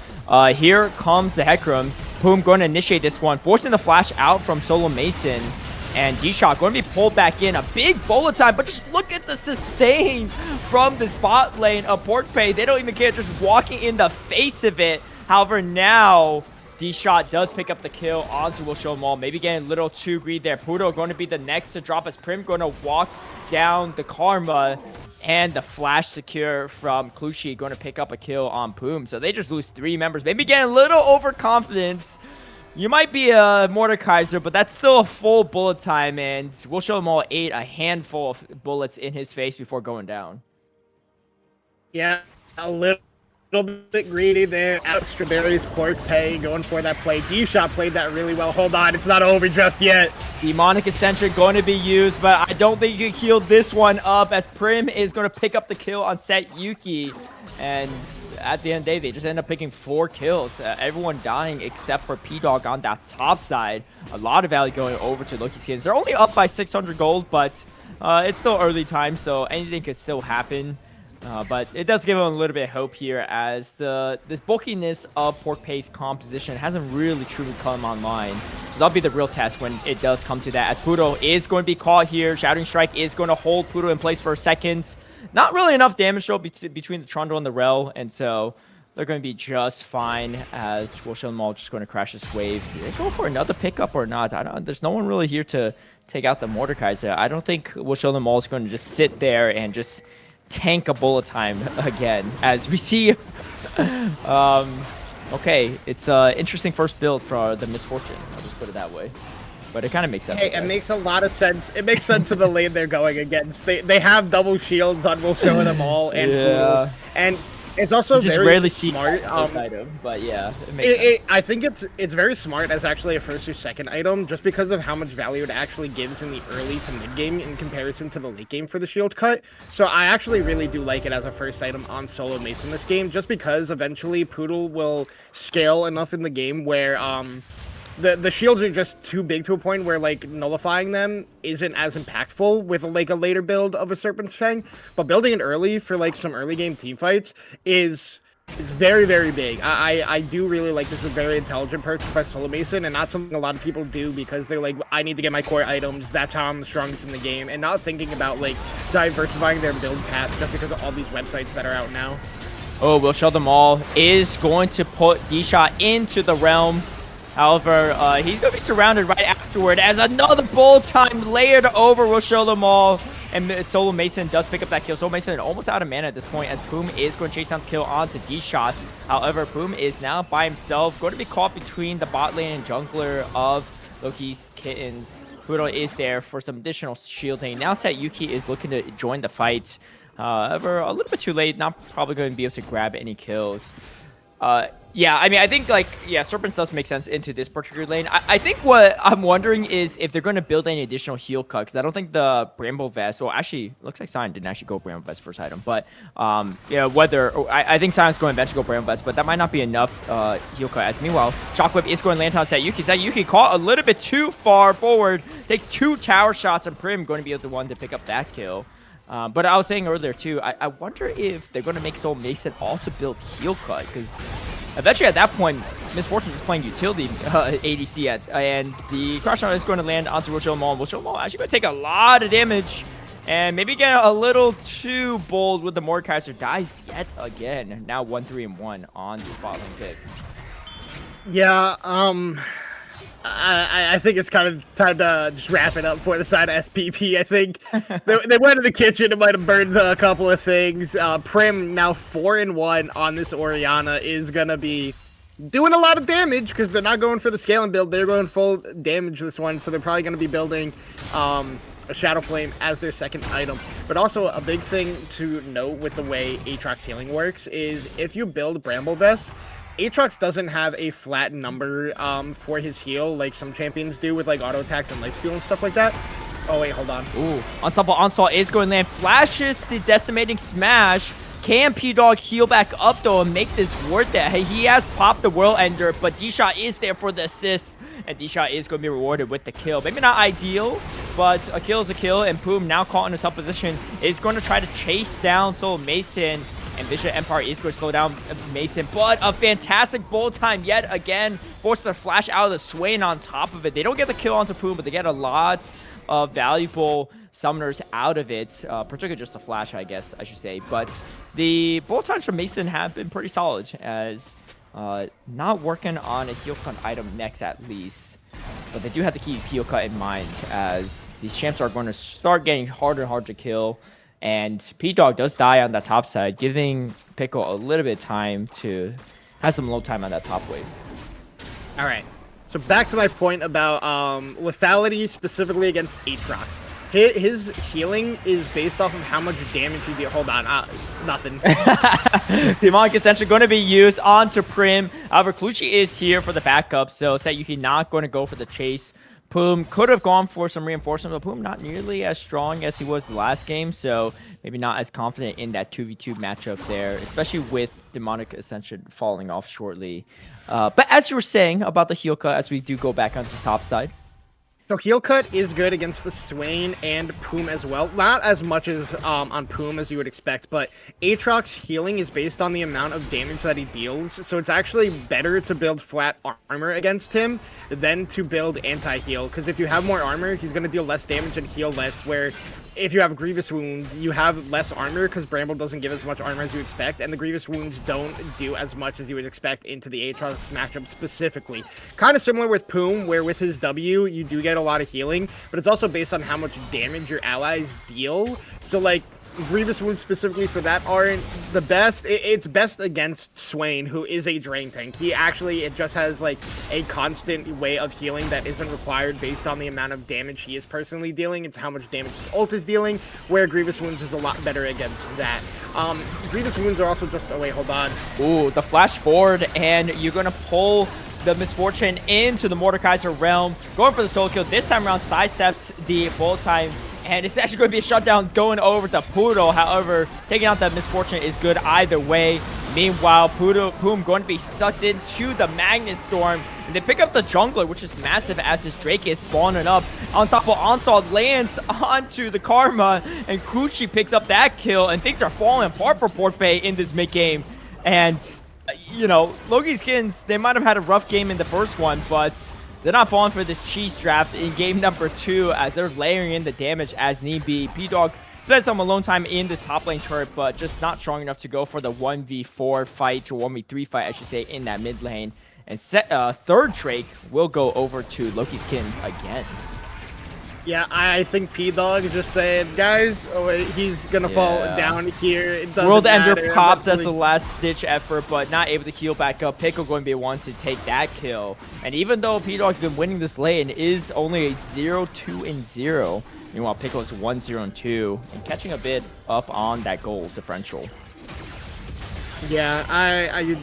here comes the Hecarim. Boom, going to initiate this one, forcing the flash out from Solo Mason, and D-Shot going to be pulled back in. A big bullet time, but just look at the sustain from this bot lane of PorkPay. They don't even care, just walking in the face of it. However, now D-Shot does pick up the kill onto Will Show 'em All. Maybe getting a little too greedy there. Pudo going to be the next to drop, as Prim going to walk down the Karma. And the flash secure from Clutchy going to pick up a kill on Poom. So they just lose 3 members. Maybe getting a little overconfidence. You might be a Mordekaiser, but that's still a full bullet time. And Will Show 'em All ate a handful of bullets in his face before going down. Yeah, a little bit greedy there. Out Strawberious, PorkPay going for that play. D-Shot played that really well. Hold on, it's not over just yet. Demonic Eccentric going to be used, but I don't think you can heal this one up, as Prim is going to pick up the kill on Set Yuki. And at the end of the day, they just end up picking 4 kills. Everyone dying except for P-Dog on that top side. A lot of value going over to Loki Skins. They're only up by 600 gold, but it's still early time, so anything could still happen. But it does give them a little bit of hope here, as the bulkiness of PorkPay's composition hasn't really truly come online. So that'll be the real test when it does come to that, as Pudo is going to be caught here. Shattering Strike is going to hold Pudo in place for a second. Not really enough damage though between the Trundle and the Rel, and so they're going to be just fine, as Will Show 'em All just going to crash this wave. Do they go for another pickup or not? There's no one really here to take out the Mordekaiser. I don't think Will Show 'em All is going to just sit there and just tank a bullet time again, as we see. Okay, it's an interesting first build for the Misfortune. I'll just put it that way. But it kind of makes sense. Hey, it makes a lot of sense. It makes sense to the lane they're going against. They have double shields on Will Show 'em All, and yeah. And it's also just very rarely smart. Item, but yeah, it makes sense. I think it's very smart as actually a first or second item, just because of how much value it actually gives in the early to mid game in comparison to the late game for the shield cut. So I actually really do like it as a first item on Solo Mason this game, just because eventually Poodle will scale enough in the game where the shields are just too big to a point where, like, nullifying them isn't as impactful with, like, a later build of a Serpent's Fang. But building it early for, like, some early game teamfights is very, very big. I do really like this. Is a very intelligent purchase by Solo Mason, and not something a lot of people do, because they're like, I need to get my core items, that's how I'm the strongest in the game, and not thinking about, like, diversifying their build paths just because of all these websites that are out now. Oh, Will Show 'em All is going to put D-Shot into the realm. However, he's going to be surrounded right afterward, as another bullet time layered over Will Show 'em All. and Solo Mason does pick up that kill. Solo Mason almost out of mana at this point as Boom is going to chase down the kill onto D-Shot. However, Boom is now by himself, going to be caught between the bot lane and jungler of Loki's Kittens. Poodle is there for some additional shielding. Now Sayuki is looking to join the fight. However, a little bit too late, not probably going to be able to grab any kills. Yeah, I mean, I think, like, yeah, Serpents does make sense into this particular lane. I think what I'm wondering is if they're going to build any additional heal cut, because I don't think the Bramble Vest, well, actually, looks like Sion didn't actually go Bramble Vest first item, but, yeah, I think Sion's going to eventually go Bramble Vest, but that might not be enough heal cut, as meanwhile, Shockwave is going to land on Sayuki. Sayuki caught a little bit too far forward, takes 2 tower shots, and Prim going to be the one to pick up that kill. But I was saying earlier, too, I wonder if they're going to make Soul Mason also build heal cut, because eventually at that point, Misfortune is playing utility ADC, and the Crash Shot is going to land onto Rochelle Mall. Rochelle Mall actually going to take a lot of damage, and maybe get a little too bold with the Mordekaiser. Dies yet again. Now 1-3-1 on the bot lane pick. Yeah, I think it's kind of time to just wrap it up for the side of SPP. I think they went to the kitchen and might have burned a couple of things. Prim, now 4-1 on this Orianna, is going to be doing a lot of damage because they're not going for the scaling build. They're going full damage this one, so they're probably going to be building a Shadow Flame as their second item. But also a big thing to note with the way Aatrox healing works is if you build Bramble Vest, Aatrox doesn't have a flat number for his heal like some champions do with like auto attacks and lifesteal and stuff like that. Oh wait, hold on. Ooh, Unstoppable Onslaught is going to land. Flashes the Decimating Smash. Can P-Dog heal back up though and make this worth it? Hey, he has popped the World Ender, but D-Shot is there for the assist. And D-Shot is going to be rewarded with the kill. Maybe not ideal, but a kill is a kill. And Poom, now caught in a tough position, is going to try to chase down Soul Mason. And Vision Empire is going to slow down Mason, but a fantastic bolt time yet again. Forces a flash out of the Swain on top of it. They don't get the kill onto Poom, but they get a lot of valuable summoners out of it. Particularly just the flash, I guess I should say. But the bolt times from Mason have been pretty solid, as not working on a heal cut item next at least. But they do have to keep heal cut in mind, as these champs are going to start getting harder and harder to kill. And P-Dog does die on that top side, giving Pickle a little bit of time to have some low time on that top wave. All right. So back to my point about lethality, specifically against Aatrox. His healing is based off of how much damage he deals. Hold on. Nothing. Demonic Ascension going to be used onto Prim. However, Clutchy is here for the backup, so Sayuki not going to go for the chase. Poom could have gone for some reinforcement, but Poom not nearly as strong as he was the last game, so maybe not as confident in that 2v2 matchup there, especially with Demonic Ascension falling off shortly. But as you were saying about the heal cut, as we do go back onto the top side. So heal cut is good against the Swain and Poom as well. Not as much as on Poom as you would expect, but Aatrox healing is based on the amount of damage that he deals. So it's actually better to build flat armor against him than to build anti-heal. Because if you have more armor, he's going to deal less damage and heal less, where if you have Grievous Wounds, you have less armor because Bramble doesn't give as much armor as you expect, and the Grievous Wounds don't do as much as you would expect into the Aatrox matchup specifically. Kind of similar with Poom, where with his W, you do get a lot of healing, but it's also based on how much damage your allies deal. So, like, Grievous Wounds specifically for that aren't the best. It's best against Swain, who is a drain tank. It just has like a constant way of healing that isn't required based on the amount of damage he is personally dealing. It's how much damage his ult is dealing, where Grievous Wounds is a lot better against that. Grievous Wounds are also just, oh wait, hold on. Ooh, the flash forward, and you're going to pull the Misfortune into the Mordekaiser realm. Going for the solo kill. This time around, sidesteps the bolt time. And it's actually going to be a shutdown going over to Poodle. However, taking out that Misfortune is good either way. Meanwhile, Poom going to be sucked into the Magnet Storm. And they pick up the jungler, which is massive as this Drake is spawning up. Unstoppable Onslaught lands onto the Karma. And Kuchi picks up that kill. And things are falling apart for Port Bay in this mid-game. And, you know, Loki's Kittens, they might have had a rough game in the first one, but they're not falling for this cheese draft in game number 2, as they're layering in the damage as need be. P-Dog spent some alone time in this top lane turret, but just not strong enough to go for the 1v4 fight, or 1v3 fight, I should say, in that mid lane. And third Drake will go over to Loki's Kittens again. Yeah, I think P-Dog is just saying, guys, oh wait, he's gonna fall down here. It doesn't World matter. Ender popped as a last-ditch effort, but not able to heal back up. Pickle going to be one to take that kill. And even though P-Dog's been winning this lane, is only a 0-2-0. Meanwhile, Pickle is 1-0-2 and catching a bit up on that goal differential. Yeah, I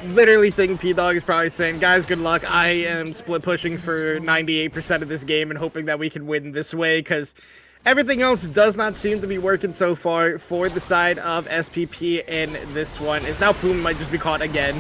literally think P-Dog is probably saying, guys, good luck. I am split pushing for 98% of this game and hoping that we can win this way, because everything else does not seem to be working so far for the side of SPP in this one. It's now Boom might just be caught again.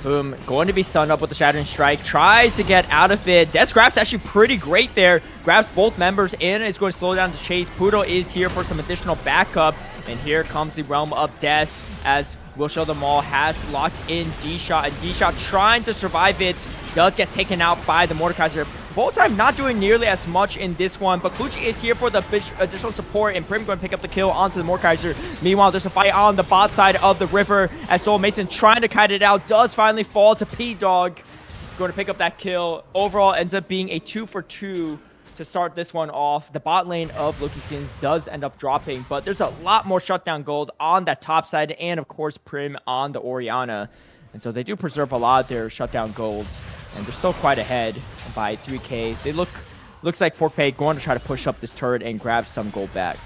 Boom, going to be stunned up with the Shattering Strike. Tries to get out of it. Death Grab's actually pretty great there. Grabs both members in. Is going to slow down the chase. Pudo is here for some additional backup. And here comes the Realm of Death as We'll Show Them All has locked in D-Shot. And D-Shot trying to survive it. Does get taken out by the Mordekaiser. Voltime not doing nearly as much in this one, but Kluchi is here for the additional support, and Prim going to pick up the kill onto the Mordekaiser. Meanwhile, there's a fight on the bot side of the river as Soul Mason trying to kite it out. Does finally fall to P-Dog. Going to pick up that kill. Overall, ends up being a 2-for-2 to start this one off. The bot lane of Loki Skins does end up dropping, but there's a lot more shutdown gold on that top side, and of course Prim on the Orianna. And so they do preserve a lot of their shutdown golds, and they're still quite ahead by 3k. They looks like PorkPay going to try to push up this turret and grab some gold back.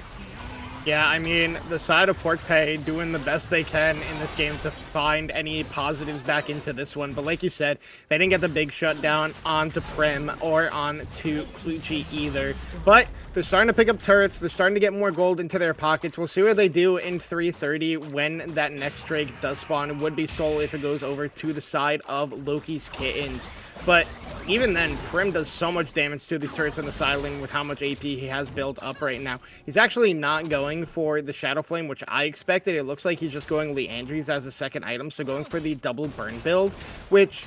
Yeah, I mean, the side of PorkPay doing the best they can in this game to find any positives back into this one. But like you said, they didn't get the big shutdown onto Prim or onto Kluchi either. But they're starting to pick up turrets. They're starting to get more gold into their pockets. We'll see what they do in 3:30 when that next Drake does spawn. It would be Soul if it goes over to the side of Loki's Kittens. But even then, Prim does so much damage to these turrets on the side lane with how much AP he has built up right now. He's actually not going for the Shadow Flame, which I expected. It looks like he's just going Leandries as a second item, so going for the double burn build, which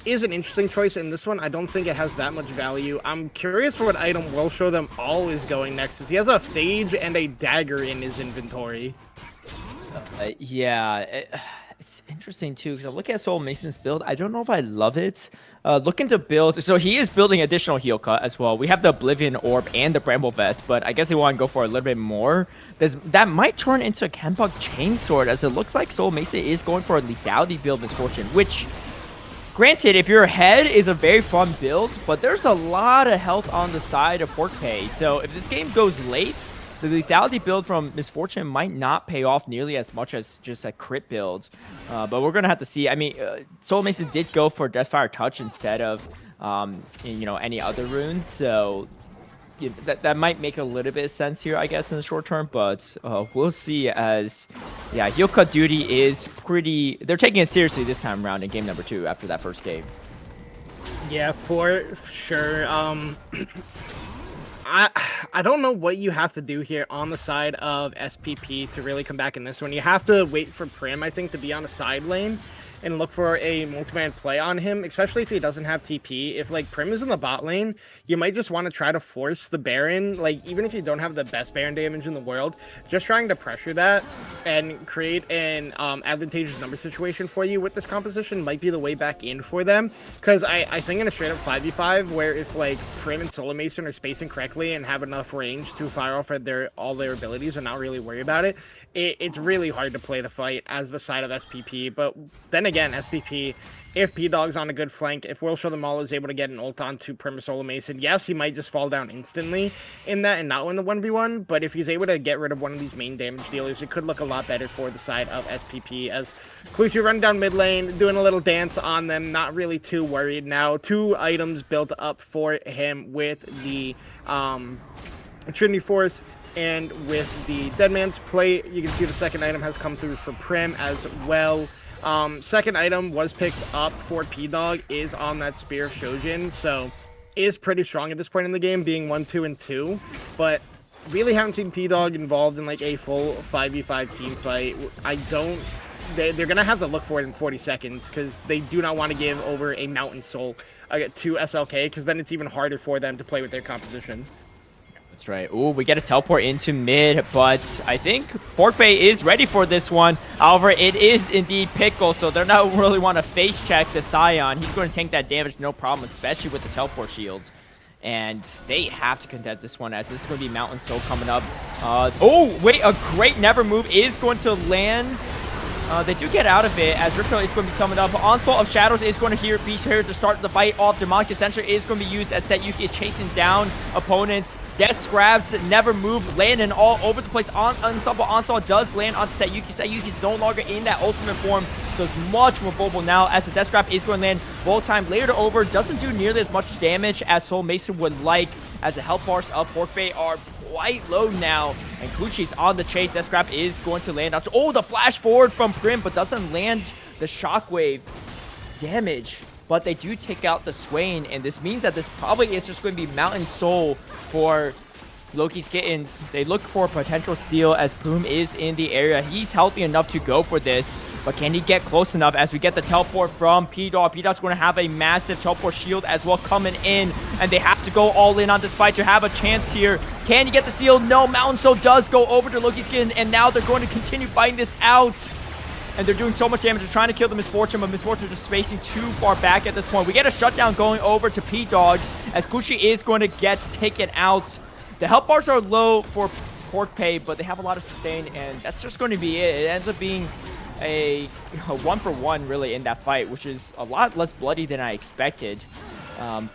is an interesting choice. In this one, I don't think it has that much value. I'm curious for what item Will Show Them All is going next, since he has a Phage and a Dagger in his inventory. It's interesting too, because I'm looking at Soul Mason's build. I don't know if I love it. Looking to build, so he is building additional heal cut as well. We have the Oblivion Orb and the Bramble Vest, but I guess they want to go for a little bit more. That might turn into a Kenpug Chainsword, as it looks like Soul Mason is going for a lethality build Misfortune, which, granted, if you're ahead, is a very fun build, but there's a lot of health on the side of PorkPay. So if this game goes late, the lethality build from Misfortune might not pay off nearly as much as just a crit build. But we're going to have to see. I mean, Soul Mason did go for Deathfire Touch instead of, any other runes. So that might make a little bit of sense here, I guess, in the short term. But we'll see as, heal cut duty is pretty... They're taking it seriously this time around in game number 2 after that first game. Yeah, for sure. I don't know what you have to do here on the side of SPP to really come back in this one. You have to wait for Prim, I think, to be on a side lane and look for a multi-man play on him, especially if he doesn't have TP. If, like, Prim is in the bot lane, you might just want to try to force the Baron, like, even if you don't have the best Baron damage in the world, just trying to pressure that and create an advantageous number situation for you with this composition might be the way back in for them. Because I think in a straight-up 5v5, where if, like, Prim and Solar Mason are spacing correctly and have enough range to fire off at all their abilities and not really worry about it, it's really hard to play the fight as the side of SPP. But then again, SPP, if P-Dog's on a good flank, if Will Show Them All is able to get an ult onto Prim Solar Mason, yes, he might just fall down instantly in that and not win the 1v1, but if he's able to get rid of one of these main damage dealers, it could look a lot better for the side of SPP, as Kluchi running down mid lane, doing a little dance on them, not really too worried now. 2 items built up for him with the Trinity Force and with the Dead Man's Plate. You can see the second item has come through for Prim as well. Second item was picked up for P-Dog, is on that Spear of Shojin, so is pretty strong at this point in the game, being 1, 2, and 2, but really haven't seen P-Dog involved in like a full 5v5 team fight. They're gonna have to look for it in 40 seconds, because they do not want to give over a Mountain Soul to SLK, because then it's even harder for them to play with their composition. That's right. Ooh, we get a teleport into mid, but I think PorkPay is ready for this one. However, it is indeed Pickle, so they're not really want to face check the Scion. He's going to tank that damage, no problem, especially with the teleport shield. And they have to contest this one, as this is going to be Mountain Soul coming up. Oh, wait, a great never move is going to land. They do get out of it, as Riptail is going to be summoned up. Onslaught of Shadows is going to be here to start the fight off. Demonic Ascension is going to be used as Seyuki is chasing down opponents. Death grabs, never move, landing all over the place. Unstoppable Onslaught does land onto Seyuki. Seyuki's no longer in that ultimate form, so it's much more vulnerable now, as the Death Grab is going to land. Volt Time layered over, doesn't do nearly as much damage as Soul Mason would like, as the health bars of Porkbay are quite low now, and Kuchi's on the chase. Death Grab is going to land out. Oh, the flash forward from Prim, but doesn't land the shockwave damage. But they do take out the Swain, and this means that this probably is just going to be Mountain Soul for Loki's Kittens. They look for a potential steal, as Poom is in the area. He's healthy enough to go for this, but can he get close enough, as we get the teleport from P-Dog? P-Dog's going to have a massive teleport shield as well coming in, and they have to go all in on this fight to have a chance here. Can he get the steal? No, Mountain Soul does go over to Loki's Kittens, and now they're going to continue fighting this out. And they're doing so much damage. They're trying to kill the Misfortune, but Misfortune is just spacing too far back at this point. We get a shutdown going over to P-Dog, as Kuchi is going to get taken out. The health bars are low for Porkpay, but they have a lot of sustain, and that's just going to be it. It ends up being a 1-for-1 really in that fight, which is a lot less bloody than I expected.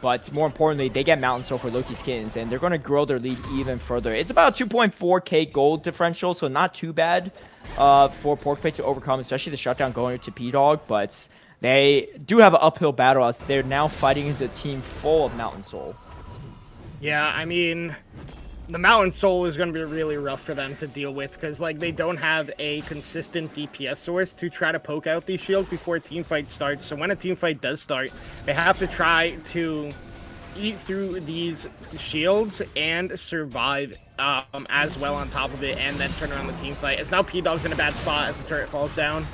But more importantly, they get Mountain Soul for Loki's Kittens, and they're going to grow their lead even further. It's about a 2.4k gold differential, so not too bad for Porkpay to overcome, especially the shutdown going to P-Dog, but they do have an uphill battle, as they're now fighting into a team full of Mountain Soul. Yeah, I mean, the Mountain Soul is going to be really rough for them to deal with, because like they don't have a consistent DPS source to try to poke out these shields before a team fight starts. So when a team fight does start, they have to try to eat through these shields and survive as well on top of it, and then turn around the team fight. As now P-Dog's in a bad spot as the turret falls down.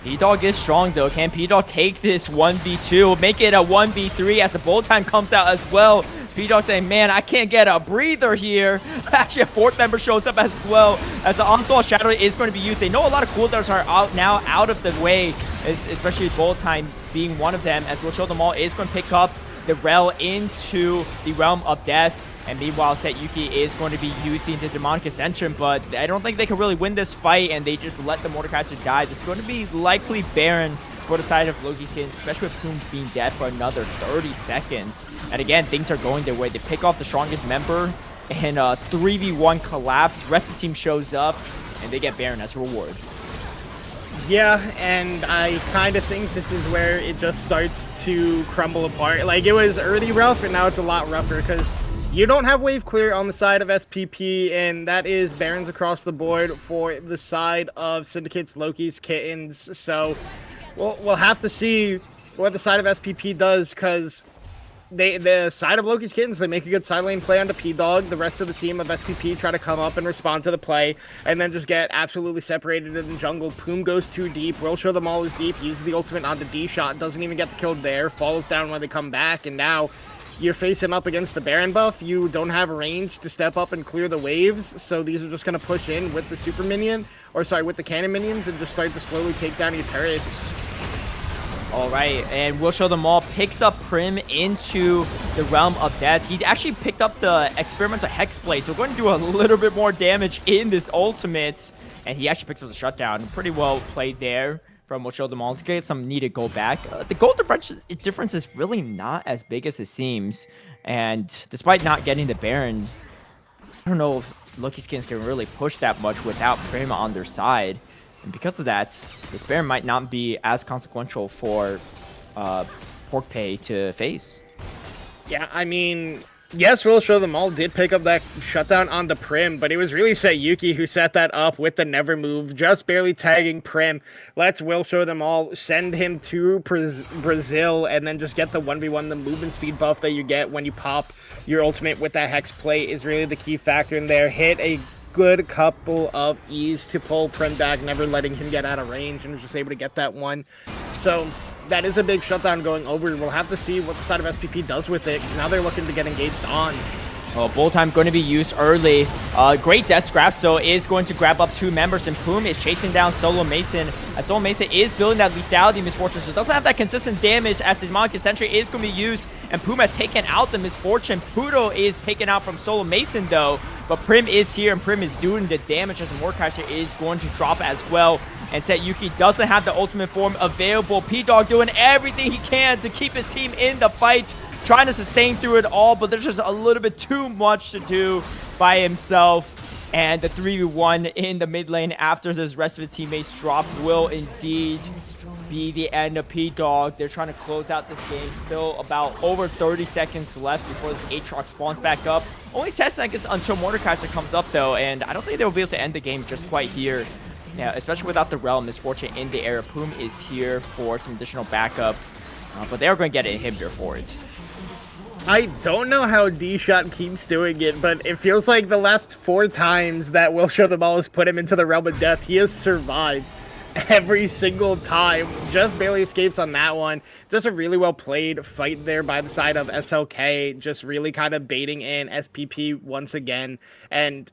P-Dog is strong though. Can P-Dog take this 1v2? Make it a 1v3 as the Bolt Time comes out as well. P-Dog saying, man, I can't get a breather here. Actually, a fourth member shows up as well, as the Onslaught Shadow is going to be used. They know a lot of cooldowns are out of the way, especially Bolt Time being one of them, as we'll show them all is going to pick up the Rel into the Realm of Death. And meanwhile, Seyuki is going to be using the Demonic Ascension, but I don't think they can really win this fight, and they just let the Mordekaiser die. This is going to be likely Baron for the side of Loki's Kittens, especially with Poom being dead for another 30 seconds. And again, things are going their way. They pick off the strongest member, and 3v1 collapse. Rest of the team shows up, and they get Baron as a reward. Yeah, and I kind of think this is where it just starts to crumble apart. Like, it was early rough, and now it's a lot rougher, because you don't have wave clear on the side of SPP, and that is Barons across the board for the side of Syndicate's Loki's Kittens. So we'll have to see what the side of SPP does, because the side of Loki's Kittens, they make a good side lane play onto P-Dog. The rest of the team of SPP try to come up and respond to the play, and then just get absolutely separated in the jungle. Poom goes too deep. We'll show them all is deep. Uses the ultimate on the D-Shot. Doesn't even get the kill there. Falls down when they come back, and now you're facing up against the Baron buff. You don't have range to step up and clear the waves, so these are just going to push in with the super minion, or sorry, with the cannon minions, and just start to slowly take down your turrets. All right, and we'll show them all. Picks up Prim into the Realm of Death. He actually picked up the Experimental Hexblade, so we're going to do a little bit more damage in this ultimate, and he actually picks up the shutdown. Pretty well played there from We'll Show Them All to get some needed gold back. The gold difference is really not as big as it seems, and despite not getting the Baron, I don't know if Loki's Kittens can really push that much without Prima on their side. And because of that, this Baron might not be as consequential for Porkpay to face. Yeah, I mean, yes, We'll Show Them All did pick up that shutdown on the Prim, but it was really Seyuki who set that up with the never move, just barely tagging Prim. Let's We'll Show Them All send him to Brazil, and then just get the 1v1. The movement speed buff that you get when you pop your ultimate with that Hex play is really the key factor in there. Hit a good couple of E's to pull Prim back, never letting him get out of range, and was just able to get that one. So that is a big shutdown going over. We'll have to see what the side of SPP does with it, because now they're looking to get engaged on. Oh, Bolt Time going to be used early. Great Death Scrap, so is going to grab up two members, and Poom is chasing down Solo Mason, as Solo Mason is building that lethality Misfortune, so it doesn't have that consistent damage, as the Demonic Sentry is going to be used, and Puma has taken out the Misfortune. Poodle is taken out from Solo Mason though, but Prim is here, and Prim is doing the damage as the Mordekaiser is going to drop as well. And Set Yuki doesn't have the ultimate form available. P-Dog doing everything he can to keep his team in the fight, trying to sustain through it all, but there's just a little bit too much to do by himself. And the 3v1 in the mid lane after his rest of the teammates drop will indeed be the end of P-Dog. They're trying to close out this game. Still about over 30 seconds left before this Aatrox spawns back up. Only 10 seconds until Mordekaiser comes up though, and I don't think they'll be able to end the game just quite here. Yeah, especially without the Realm Misfortune in the area. Poom is here for some additional backup, but they are going to get an inhibitor for it. I don't know how D-Shot keeps doing it, but it feels like the last 4 times that Will Show the Ball has put him into the Realm of Death, he has survived every single time. Just barely escapes on that one. Just a really well played fight there by the side of SLK, just really kind of baiting in SPP once again, and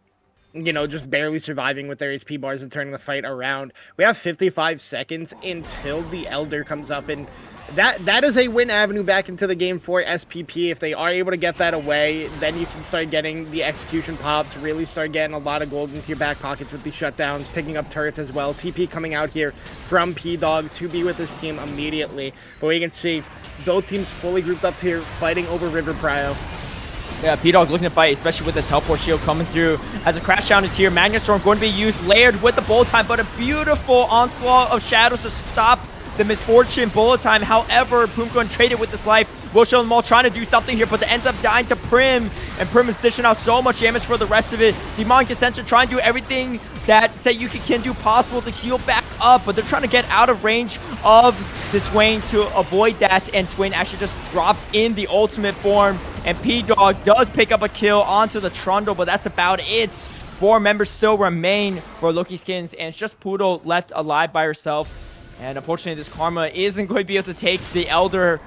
you know, just barely surviving with their HP bars and turning the fight around. We have 55 seconds until the Elder comes up, and that is a win avenue back into the game for SPP. If they are able to get that away, then you can start getting the execution pops, really start getting a lot of gold into your back pockets with these shutdowns, picking up turrets as well. TP coming out here from P-Dog to be with his team immediately. But we can see both teams fully grouped up here, fighting over River Prio. Yeah, P-Dog looking to fight, especially with the teleport shield coming through. As a crash down is here, Magnet Storm going to be used, layered with the bullet time, but a beautiful onslaught of shadows to stop the Misfortune bullet time. However, Poom going to trade it with this life. Will Show them all trying to do something here, but it ends up dying to Prim, and Prim is dishing out so much damage for the rest of it. Demonic Ascension trying to do everything that Sayuki can do possible to heal back up, but they're trying to get out of range of the Swain to avoid that, and Swain actually just drops in the ultimate form, and P-Dog does pick up a kill onto the Trundle, but that's about it. 4 members still remain for Loki Skins, and it's just Poodle left alive by herself. And unfortunately, this Karma isn't going to be able to take the Elder.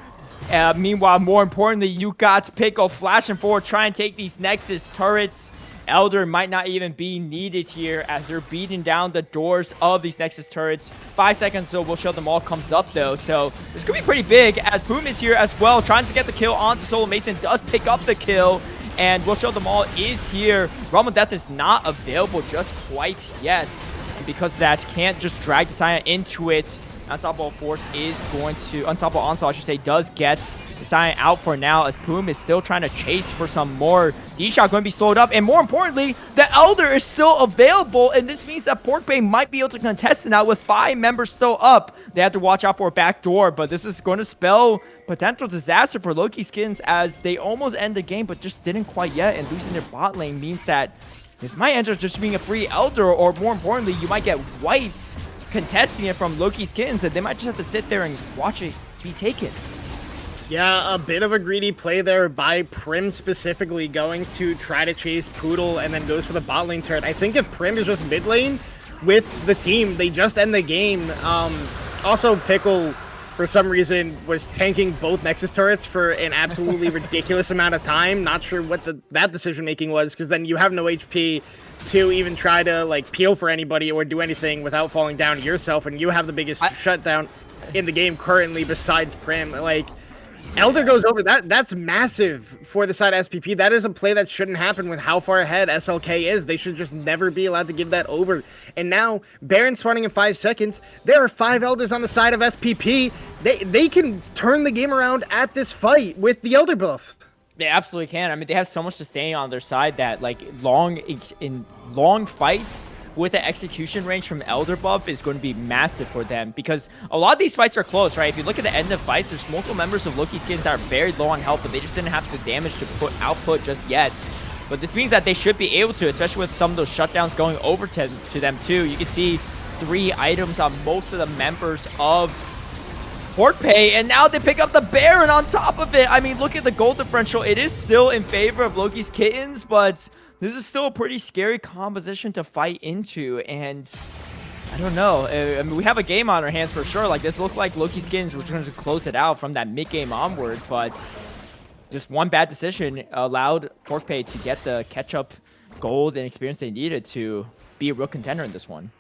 Meanwhile, more importantly, you got Pickle flashing forward, trying to take these Nexus turrets. Elder might not even be needed here as they're beating down the doors of these Nexus turrets. 5 seconds till Will Show them all comes up though, so this could be pretty big as Boom is here as well, trying to get the kill onto Solo Mason, does pick up the kill, and Will Show them all is here. Realm of Death is not available just quite yet, and because of that, can't just drag the Scion into it. Unstoppable Force is going to, Unstoppable Onslaught I should say, does get the Scion out for now as Boom is still trying to chase for some more. D-Shot going to be slowed up, and more importantly, the Elder is still available, and this means that Pork Bay might be able to contest it now with 5 members still up. They have to watch out for a back door, but this is going to spell potential disaster for Loki Skins as they almost end the game, but just didn't quite yet, and losing their bot lane means that this might end up just being a free Elder, or more importantly, you might get Whites contesting it from Loki Skins, and they might just have to sit there and watch it be taken. Yeah, a bit of a greedy play there by Prim specifically, going to try to chase Poodle and then goes for the bot lane turret. I think if Prim is just mid lane with the team, they just end the game. Also, Pickle, for some reason, was tanking both Nexus turrets for an absolutely ridiculous amount of time. Not sure what that decision-making was, because then you have no HP to even try to like peel for anybody or do anything without falling down yourself, and you have the biggest shutdown in the game currently besides Prim. Like, Elder goes over, that's massive for the side of SPP. That is a play that shouldn't happen with how far ahead SLK is. They should just never be allowed to give that over. And now, Baron's spawning in 5 seconds. There are 5 Elders on the side of SPP. They can turn the game around at this fight with the Elder buff. They absolutely can. I mean, they have so much sustain on their side that, like, long fights with the execution range from Elder buff is going to be massive for them, because a lot of these fights are close, right? If you look at the end of fights, there's multiple members of Loki Skins that are very low on health, but they just didn't have the damage to output just yet. But this means that they should be able to, especially with some of those shutdowns going over to them too. You can see 3 items on most of the members of Port Pay, and now they pick up the Baron on top of it. I mean, look at the gold differential. It is still in favor of Loki's Kittens, but this is still a pretty scary composition to fight into, and I don't know. I mean, we have a game on our hands for sure. Like, this looked like Loki Skins were trying to close it out from that mid-game onward, but just one bad decision allowed Pork Pay to get the catch-up gold and experience they needed to be a real contender in this one.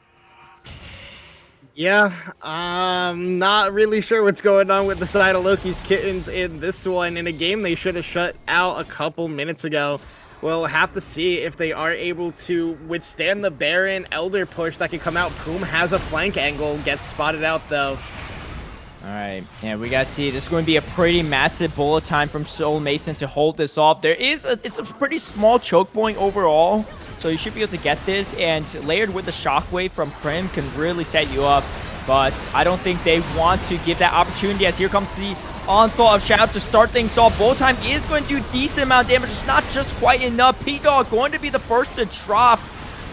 Yeah, I'm not really sure what's going on with the side of Loki's Kittens in this one. In a game they should have shut out a couple minutes ago. We'll have to see if they are able to withstand the Baron Elder push that can come out. Poom has a flank angle, gets spotted out though. All right, yeah, we gotta see. This is going to be a pretty massive bullet time from Soul Mason to hold this off. It's a pretty small choke point overall, so you should be able to get this. And layered with the shockwave from Prim can really set you up. But I don't think they want to give that opportunity, as here comes the onslaught of Shadow to start things off. Bullet time is going to do decent amount of damage. It's not just quite enough. P-Dog going to be the first to drop.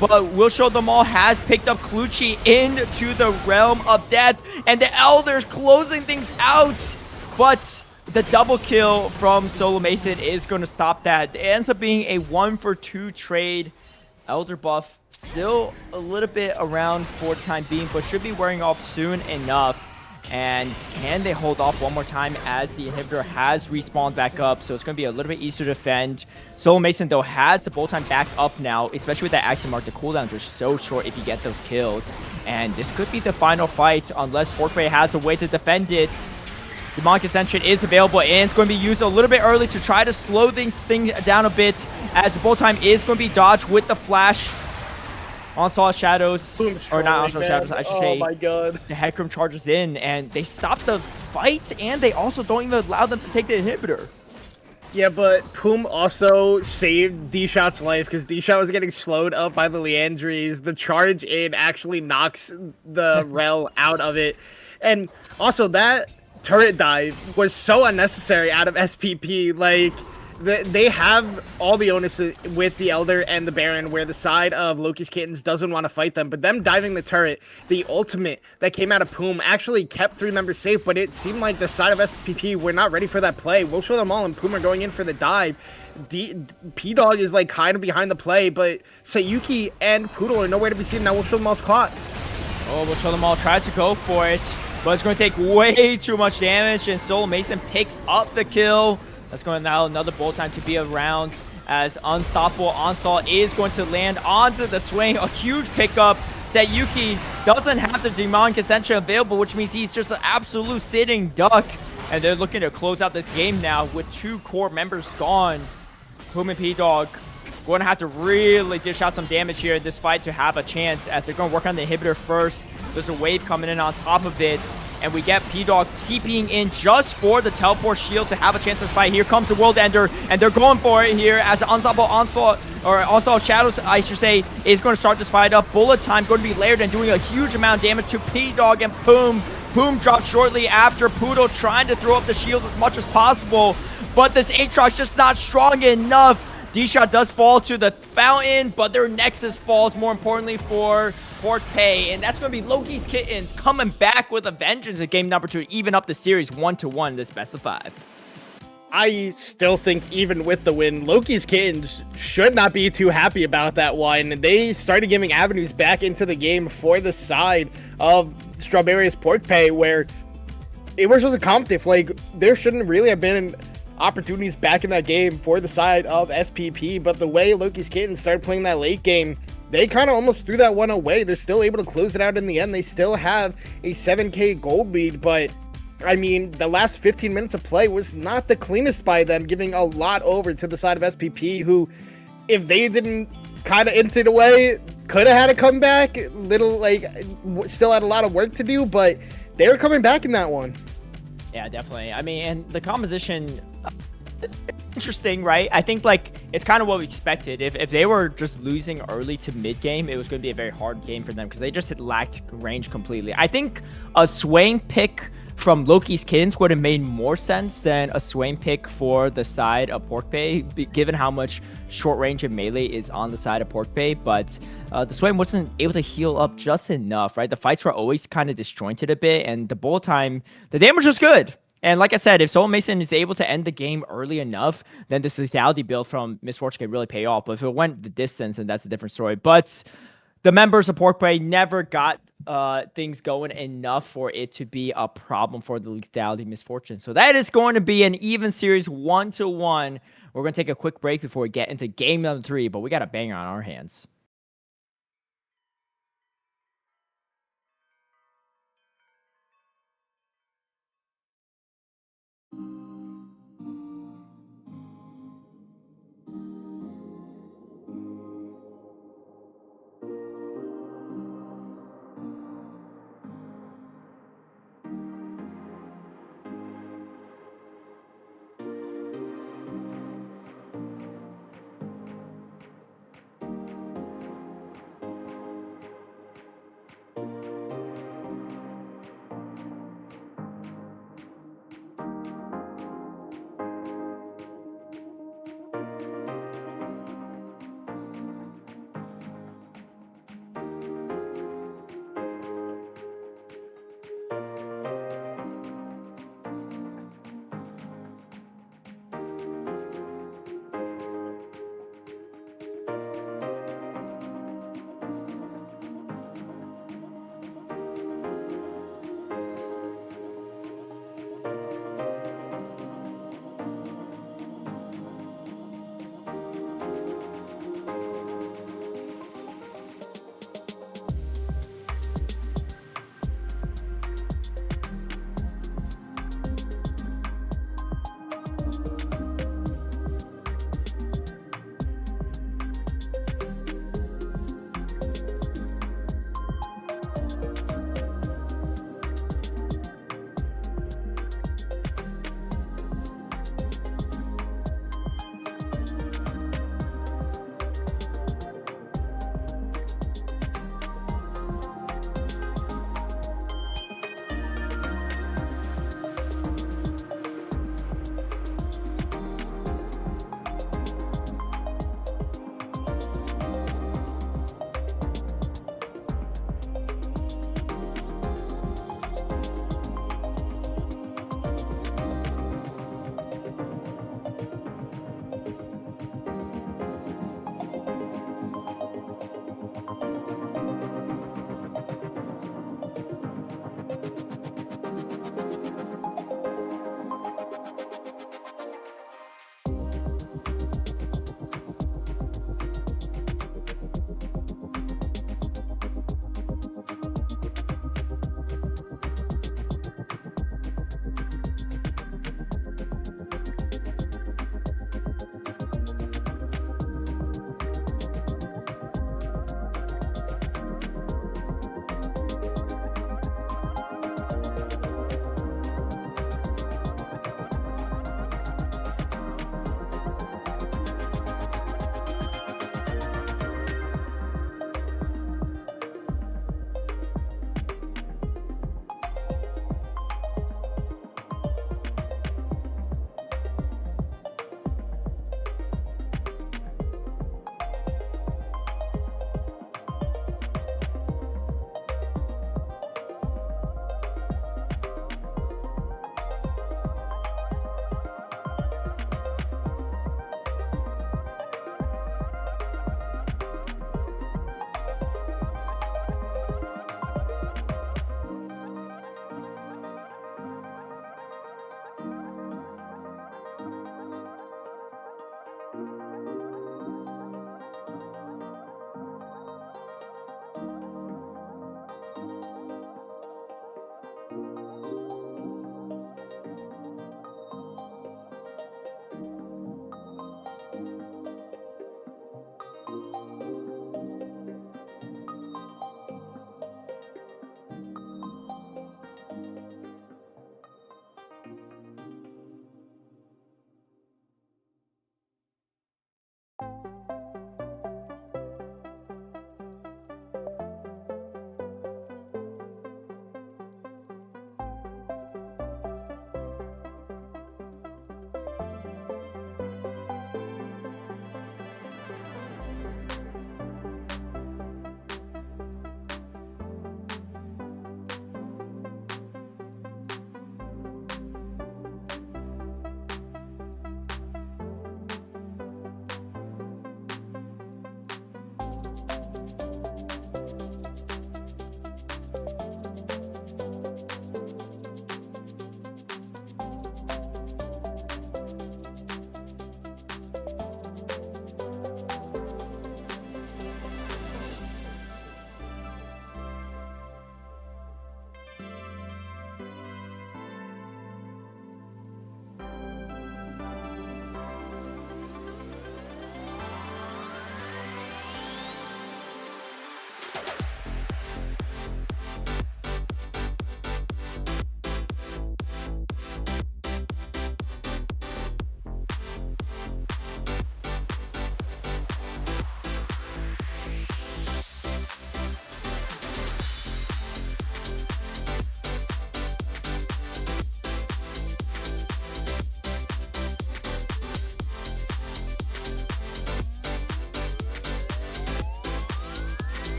But Will Show Them All has picked up Clutchy into the realm of death. And the Elders closing things out. But the double kill from Solo Mason is going to stop that. It ends up being a 1-for-2 trade. Elder buff still a little bit around for the time being, but should be wearing off soon enough. And can they hold off one more time as the inhibitor has respawned back up? So it's going to be a little bit easier to defend. Solo Mason, though, has the bolt time back up now, especially with that action mark. The cooldowns are so short if you get those kills. And this could be the final fight unless Porkbay has a way to defend it. Demonic Ascension is available, and it's going to be used a little bit early to try to slow things down a bit, as the bolt time is going to be dodged with the flash. Onslaught Shadows, or not Onslaught Shadows, I should say. Oh my god. The Headcrumb charges in, and they stop the fight, and they also don't even allow them to take the inhibitor. Yeah, but Poom also saved D-Shot's life because D-Shot was getting slowed up by the Leandries. The charge in actually knocks the Rel out of it. And also, that turret dive was so unnecessary out of SPP. Like, they have all the onus with the Elder and the Baron, where the side of Loki's Kittens doesn't want to fight them. But them diving the turret, the ultimate that came out of Poom, actually kept 3 members safe. But it seemed like the side of SPP were not ready for that play. We'll Show Them All and Poom are going in for the dive. P-Dog is like kind of behind the play, but Sayuki and Poodle are nowhere to be seen. Now We'll Show Them All's caught. Oh, We'll Show Them All tries to go for it, but it's going to take way too much damage, and Soul Mason picks up the kill. That's going to now another bolt time to be around, as Unstoppable Onslaught is going to land onto the swing. A huge pickup. Sayuki doesn't have the Demonic Ascension available, which means he's just an absolute sitting duck. And they're looking to close out this game now with 2 core members gone. Poom and P-Dog going to have to really dish out some damage here in this fight to have a chance, as they're going to work on the inhibitor first. There's a wave coming in on top of it. And we get P-Dog TPing in just for the teleport shield to have a chance to fight. Here comes the World Ender, and they're going for it here as the Unstoppable Onslaught, or Onslaught Shadows, I should say, is going to start this fight up. Bullet time going to be layered and doing a huge amount of damage to P-Dog and Poom. Poom dropped shortly after. Poodle trying to throw up the shields as much as possible, but this Aatrox just not strong enough. D-Shot does fall to the fountain, but their Nexus falls, more importantly, for Porkbay. And that's going to be Loki's Kittens coming back with a vengeance in game number 2 to even up the series 1-1 this best of 5. I still think even with the win, Loki's Kittens should not be too happy about that one. They started giving avenues back into the game for the side of Strawberious Porkbay, where it was just a competitive. Like, there shouldn't really have been opportunities back in that game for the side of SPP, but the way Loki's Kittens started playing that late game, they kind of almost threw that one away. They're still able to close it out in the end. They still have a 7k gold lead, but I mean, the last 15 minutes of play was not the cleanest by them, giving a lot over to the side of SPP, who, if they didn't kind of int it away, could have had a comeback. Still had a lot of work to do, but they were coming back in that one. Yeah, definitely. I mean, and the composition, interesting, right? I think, like, it's kind of what we expected. If they were just losing early to mid game, it was going to be a very hard game for them because they just had lacked range completely. I think a Swain pick from Loki's Kittens would have made more sense than a Swain pick for the side of Porkbay, given how much short range and melee is on the side of Porkbay. But the Swain wasn't able to heal up just enough, right? The fights were always kind of disjointed a bit, and the bullet time, the damage was good. And like I said, if Soul Mason is able to end the game early enough, then this lethality build from Miss Fortune can really pay off. But if it went the distance, then that's a different story. But the members of Porkbay never got things going enough for it to be a problem for the lethality misfortune. So that is going to be an even series 1-1. We're going to take a quick break before we get into game number 3, but we got a banger on our hands.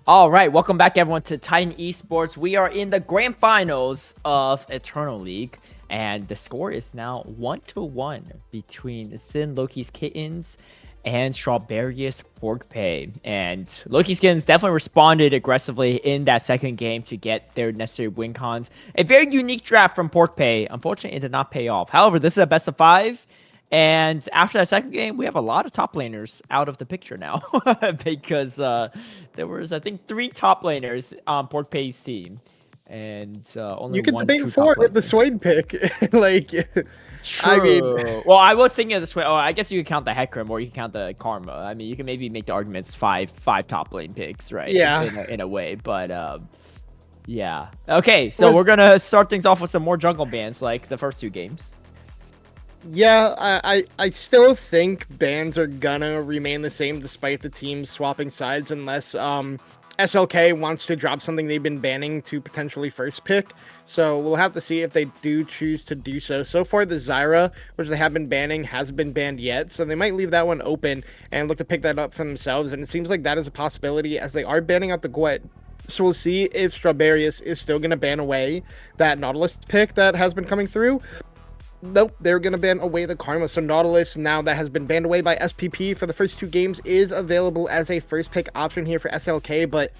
All right, welcome back everyone to Titan Esports. We are in the grand finals of Eternal League, and the score is now 1-1 between SYN Loki's Kittens and Strawberious Pork Pay. And Loki's Kittens definitely responded aggressively in that second game to get their necessary win cons. A very unique draft from Pork Pay. Unfortunately, it did not pay off. However, this is a best of 5. And after that second game, we have a lot of top laners out of the picture now because there was, I think, 3 top laners on Pork Pay's team, and only You could one debate true 4 top with the laner. Swain pick. Like, True. I mean, Well, I was thinking of this way. Oh, I guess you could count the Hecarim or you can count the Karma. I mean, you can maybe make the arguments five top lane picks, right? Yeah. In a way, but yeah. Okay, so we're gonna start things off with some more jungle bans like the first 2 games. yeah, I still think bans are gonna remain the same despite the teams swapping sides, unless SLK wants to drop something they've been banning to potentially first pick. So we'll have to see if they do choose to do so. So far, the Zyra, which they have been banning, hasn't been banned yet. So they might leave that one open and look to pick that up for themselves. And it seems like that is a possibility as they are banning out the Gwet. So we'll see if Strawberious is still going to ban away that Nautilus pick that has been coming through. Nope, they're going to ban away the Karma. So Nautilus, now that has been banned away by SPP for the first 2 games, is available as a first pick option here for SLK. But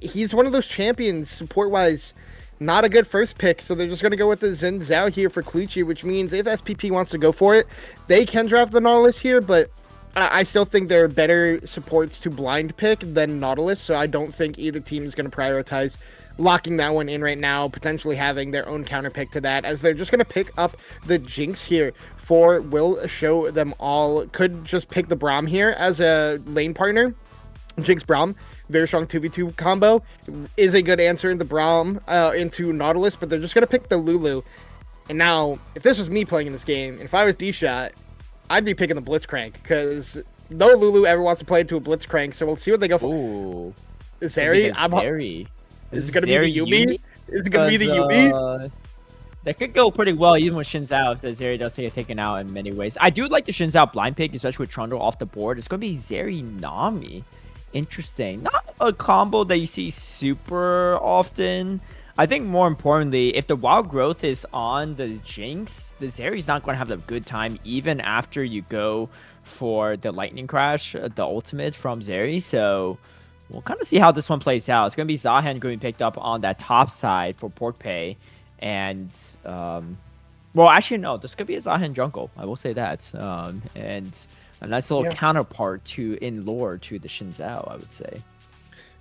he's one of those champions, support-wise, not a good first pick. So they're just going to go with the Xin Zhao here for Clutchy, which means if SPP wants to go for it, they can draft the Nautilus here. But I still think there are better supports to blind pick than Nautilus. So I don't think either team is going to prioritize locking that one in right now, potentially having their own counter pick to that, as they're just going to pick up the Jinx here for Will Show Them All. Could just pick the Braum here as a lane partner. Jinx Braum, very strong 2v2 combo, is a good answer in the Braum into Nautilus, but they're just going to pick the Lulu. And now, if this was me playing in this game, if I was D-Shot, I'd be picking the Blitzcrank, because no Lulu ever wants to play into a Blitzcrank, so we'll see what they go for. Ooh. Zeri? Is it going to be the Yuumi? Is it going to be the Yuumi? That could go pretty well, even with Xin Zhao, if the Zeri does get taken out in many ways. I do like the Xin Zhao blind pick, especially with Trundle off the board. It's going to be Zeri Nami. Interesting. Not a combo that you see super often. I think more importantly, if the wild growth is on the Jinx, the Zeri's not going to have a good time even after you go for the Lightning Crash, the ultimate from Zeri. So we'll kind of see how this one plays out. It's going to be Zahan going to be picked up on that top side for Pork Pay. And, well, actually, no. This could be a Zahan jungle. I will say that. And a nice little counterpart in lore to the Xin Zhao, I would say.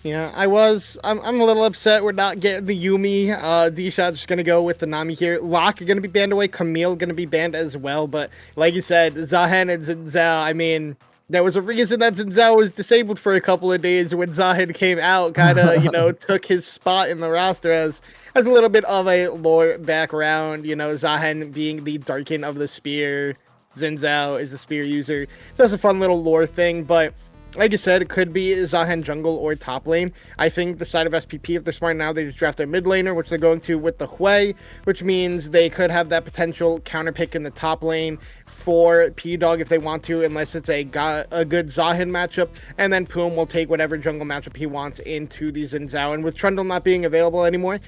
Yeah, I'm a little upset we're not getting the Yuumi. D-Shot's just going to go with the Nami here. Locke going to be banned away. Camille going to be banned as well. But like you said, Zahan and Xin Zhao, I mean, there was a reason that Xin Zhao was disabled for a couple of days when Zahan came out, kind of, took his spot in the roster as a little bit of a lore background. Zahan being the Darkin of the Spear. Xin Zhao is a Spear user. Just a fun little lore thing, but like you said, it could be Zahan jungle or top lane. I think the side of SPP, if they're smart now, they just draft their mid laner, which they're going to with the Hui, which means they could have that potential counter pick in the top lane for P-Dog if they want to, unless it's a good Zahan matchup, and then Poom will take whatever jungle matchup he wants into the Xin Zhao. And with Trundle not being available anymore,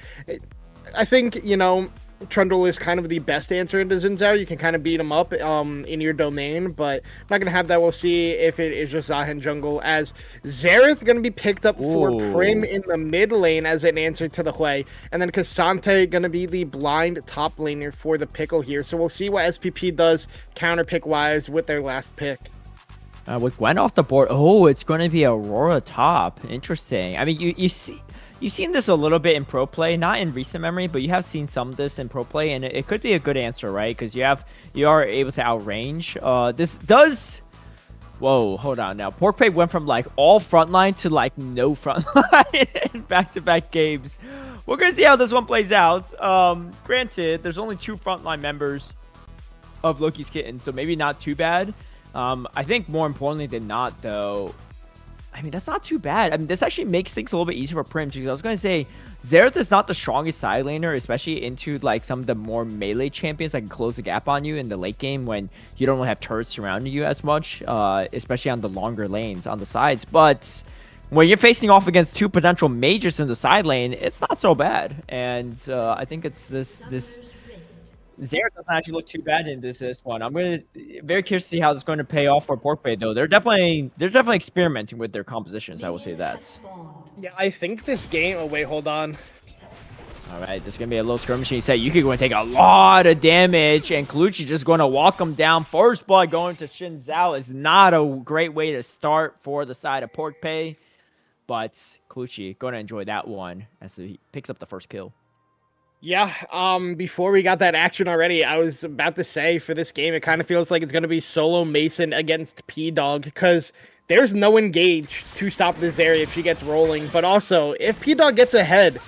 I think, Trundle is kind of the best answer into Xin Zhao. You can kind of beat him up in your domain, but I'm not going to have that. We'll see if it is just Zahan jungle, as Xerath going to be picked up for Prim in the mid lane as an answer to the Hui, and then Cassante going to be the blind top laner for the Pickle here. So we'll see what SPP does counter pick wise with their last pick. With Gwen off the board, it's going to be Aurora top. Interesting. I mean, you've seen this a little bit in pro play, not in recent memory, but you have seen some of this in pro play, and it could be a good answer, right? Because you are able to outrange. This does. Whoa, hold on now. Pork Pay went from like all frontline to like no frontline in back-to-back games. We're gonna see how this one plays out. Granted, there's only 2 frontline members of Loki's Kitten, so maybe not too bad. I think more importantly than not, though, I mean, that's not too bad. I mean, this actually makes things a little bit easier for Prim, because I was going to say, Xerath is not the strongest side laner, especially into, like, some of the more melee champions that can close the gap on you in the late game when you don't really have turrets surrounding you as much, especially on the longer lanes on the sides. But when you're facing off against two potential mages in the side lane, it's not so bad. And I think it's this Zera doesn't actually look too bad in this one. I'm very curious to see how this is going to pay off for Porkbay though. They're definitely experimenting with their compositions. I will say that. Yeah, I think this game. Oh wait, hold on. All right, there's going to be a little skirmishing set. Yuki going to take a lot of damage, and Kaluchi just going to walk him down. First blood going to Shin Zhao is not a great way to start for the side of Porkbay, but Kaluchi going to enjoy that one as he picks up the first kill. Yeah, before we got that action already, I was about to say for this game, it kind of feels like it's going to be solo Mason against P-Dog, because there's no engage to stop this area if she gets rolling, but also, if P-Dog gets ahead,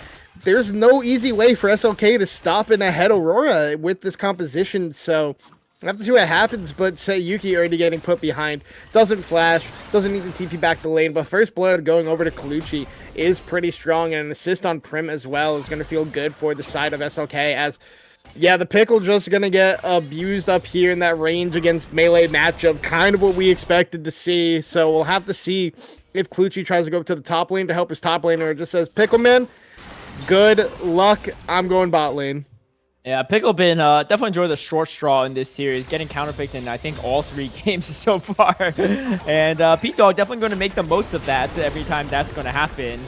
there's no easy way for SLK to stop an ahead Aurora with this composition, so I have to see what happens, but say Yuki already getting put behind. Doesn't flash, doesn't need to TP back the lane, but first blood going over to Kaluchi is pretty strong, and an assist on Prim as well is going to feel good for the side of SLK, as, yeah, the Pickle just going to get abused up here in that range against melee matchup, kind of what we expected to see, so we'll have to see if Kaluchi tries to go up to the top lane to help his top laner, or just says, Pickleman, good luck, I'm going bot lane. Yeah, Pickle been definitely enjoyed the short straw in this series, getting counterpicked in I think all 3 games so far, and Pete Dog definitely going to make the most of that every time that's going to happen,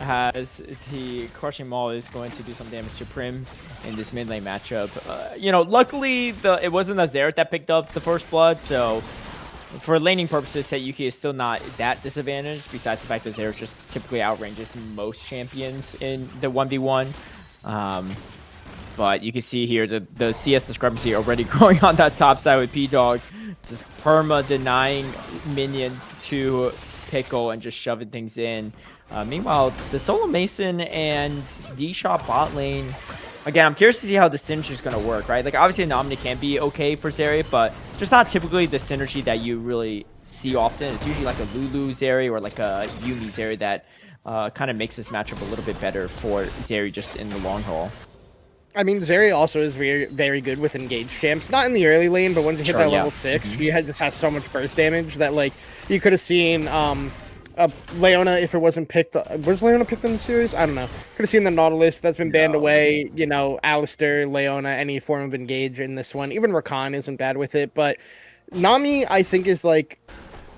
as the Crushing Maul is going to do some damage to Prim in this mid lane matchup. Luckily it wasn't a Xerath that picked up the first blood, so for laning purposes, Yuki is still not that disadvantaged, besides the fact that Xerath just typically outranges most champions in the 1v1. But you can see here the CS discrepancy already growing on that top side with P-Dog. Just perma denying minions to Pickle and just shoving things in. Meanwhile, the Solo Mason and D-Shot bot lane. Again, I'm curious to see how the synergy is going to work, right? Like, obviously, Nominee can be okay for Zeri, but just not typically the synergy that you really see often. It's usually like a Lulu Zeri or like a Yumi Zeri that kind of makes this matchup a little bit better for Zeri just in the long haul. I mean, Zeri also is very, very good with engaged champs. Not in the early lane, but once you hit that level 6, she just has so much burst damage that, like, you could have seen Leona if it wasn't picked. Was Leona picked in the series? I don't know. Could have seen the Nautilus that's been banned away. You know, Alistair, Leona, any form of engage in this one. Even Rakan isn't bad with it. But Nami, I think, is like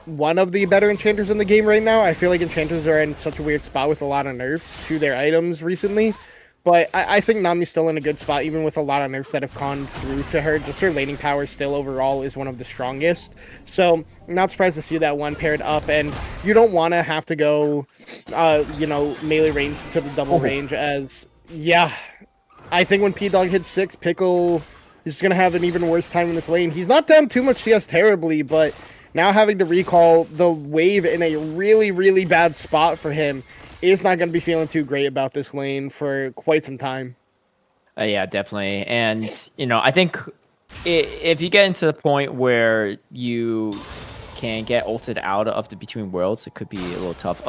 one of the better enchanters in the game right now. I feel like enchanters are in such a weird spot with a lot of nerfs to their items recently. But I think Nami's still in a good spot, even with a lot of nerfs that have gone through to her. Just her laning power still overall is one of the strongest. So I'm not surprised to see that one paired up. And you don't want to have to go, you know, melee range to the double range as, yeah. I think when P-Dog hits 6, Pickle is going to have an even worse time in this lane. He's not down too much CS terribly, but now having to recall the wave in a really, really bad spot for him is not going to be feeling too great about this lane for quite some time. Yeah, definitely. And, you know, I think if you get into the point where you can get ulted out of the Between Worlds, it could be a little tough.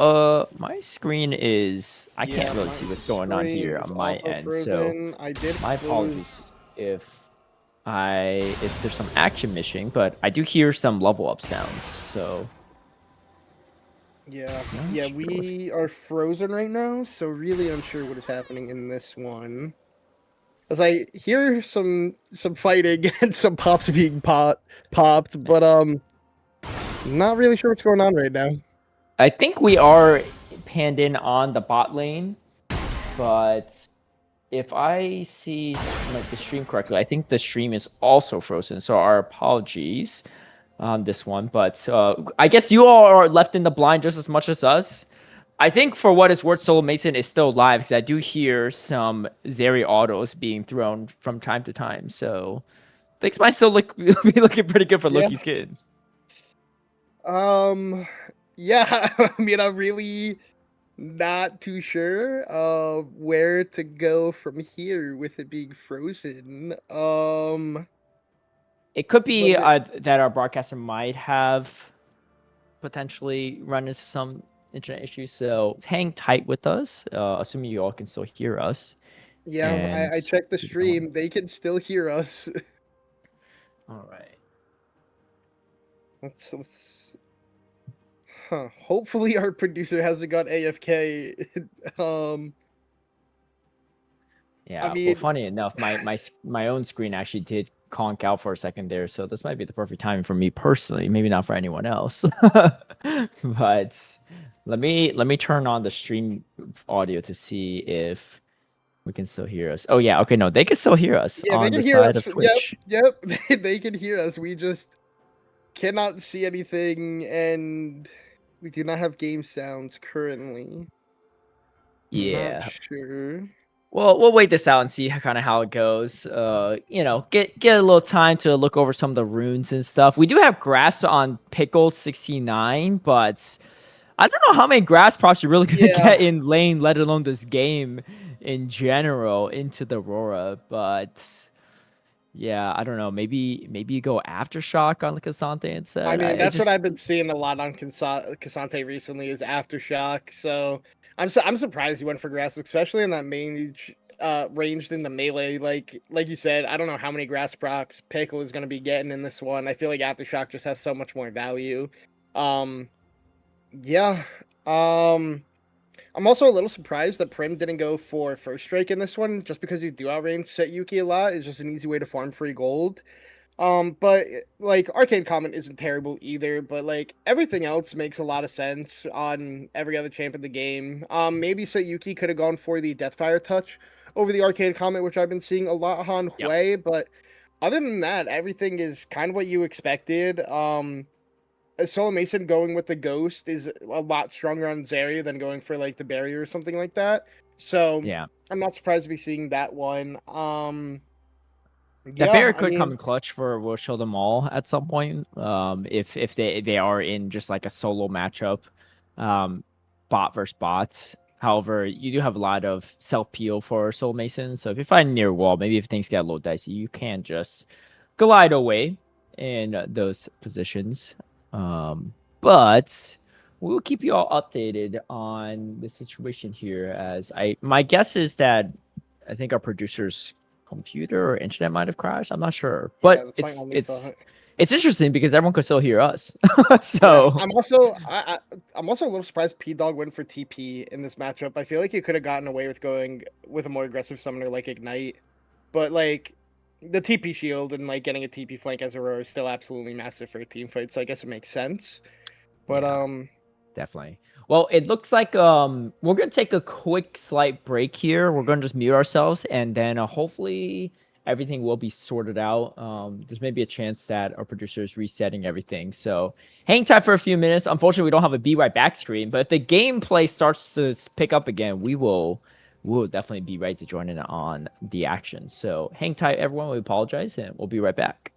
My screen is... I can't really see what's going on here on my end. Frozen. So my apologies if there's some action missing, but I do hear some level up sounds, so... Yeah, we are frozen right now, so really unsure what is happening in this one. As I hear some fighting and some pops being popped, but not really sure what's going on right now. I think we are panned in on the bot lane, but if I see like the stream correctly, I think the stream is also frozen, so our apologies on this one, but I guess you all are left in the blind just as much as us. I think for what it's worth, Solo Mason is still live because I do hear some Zeri autos being thrown from time to time, so things might still be looking pretty good for Loki's Kittens. Yeah, I mean, I'm really not too sure where to go from here with it being frozen. It could be that our broadcaster might have potentially run into some internet issues, so hang tight with us, assuming you all can still hear us. Yeah, I checked the stream. They can still hear us. All right. Let's Hopefully our producer hasn't got AFK. I Yeah, well, mean, funny enough, my own screen actually did conk out for a second there, so this might be the perfect timing for me personally, maybe not for anyone else. But let me turn on the stream audio to see if we can still hear us. Oh yeah, okay, no, they can still hear us yeah, they on can the hear side us. of Yep, Twitch. yep. They can hear us. We just cannot see anything, and we do not have game sounds currently. Not Yeah. sure. Well, we'll wait this out and see kind of how it goes. Get a little time to look over some of the runes and stuff. We do have grass on Pickle 69, but I don't know how many grass props you're really gonna Yeah. get in lane, let alone this game in general into the Aurora. But yeah, I don't know. Maybe you go aftershock on the Casante instead. I mean, It's that's what just I've been seeing a lot on Casante recently is Aftershock. So I'm surprised he went for grass, especially in that ranged in the melee. Like you said, I don't know how many grass procs Pickle is going to be getting in this one. I feel like Aftershock just has so much more value. Um, yeah. Um, I'm also a little surprised that Prim didn't go for First Strike in this one, just because you do outrange Set Yuki a lot. It's just an easy way to farm free gold. But like Arcane Comment isn't terrible either, but like everything else makes a lot of sense on every other champ in the game. Maybe Sayuki could have gone for the Deathfire touch over the Arcane Comment, which I've been seeing a lot on yeah, Hui, but other than that, everything is kind of what you expected. Solo Mason going with the Ghost is a lot stronger on Zarya than going for like the Barrier or something like that. So yeah. I'm not surprised to be seeing that one. That Yeah, bear I could come mean, in clutch for We'll Show Them All at some point. If they are in just like a solo matchup, um, bot versus bot. However, you do have a lot of self peel for Soul Mason. So if you find near wall, maybe if things get a little dicey, you can just glide away in those positions. But we'll keep you all updated on the situation here. As my guess is that I think our producers computer or internet might have crashed. I'm not sure, yeah, but that's my only thought. it's interesting because everyone could still hear us. Yeah, So I'm also a little surprised P Dog went for TP in this matchup. I feel like he could have gotten away with going with a more aggressive summoner like Ignite, but like the TP shield and like getting a TP flank as Aurora is still absolutely massive for a team fight. So I guess it makes sense. But yeah, definitely. Well, it looks like we're gonna take a quick slight break here. We're gonna just mute ourselves, and then hopefully everything will be sorted out. There's maybe a chance that our producer is resetting everything. So hang tight for a few minutes. Unfortunately, we don't have a be right back screen, but if the gameplay starts to pick up again, we will definitely be ready to join in on the action. So hang tight, everyone. We apologize, and we'll be right back.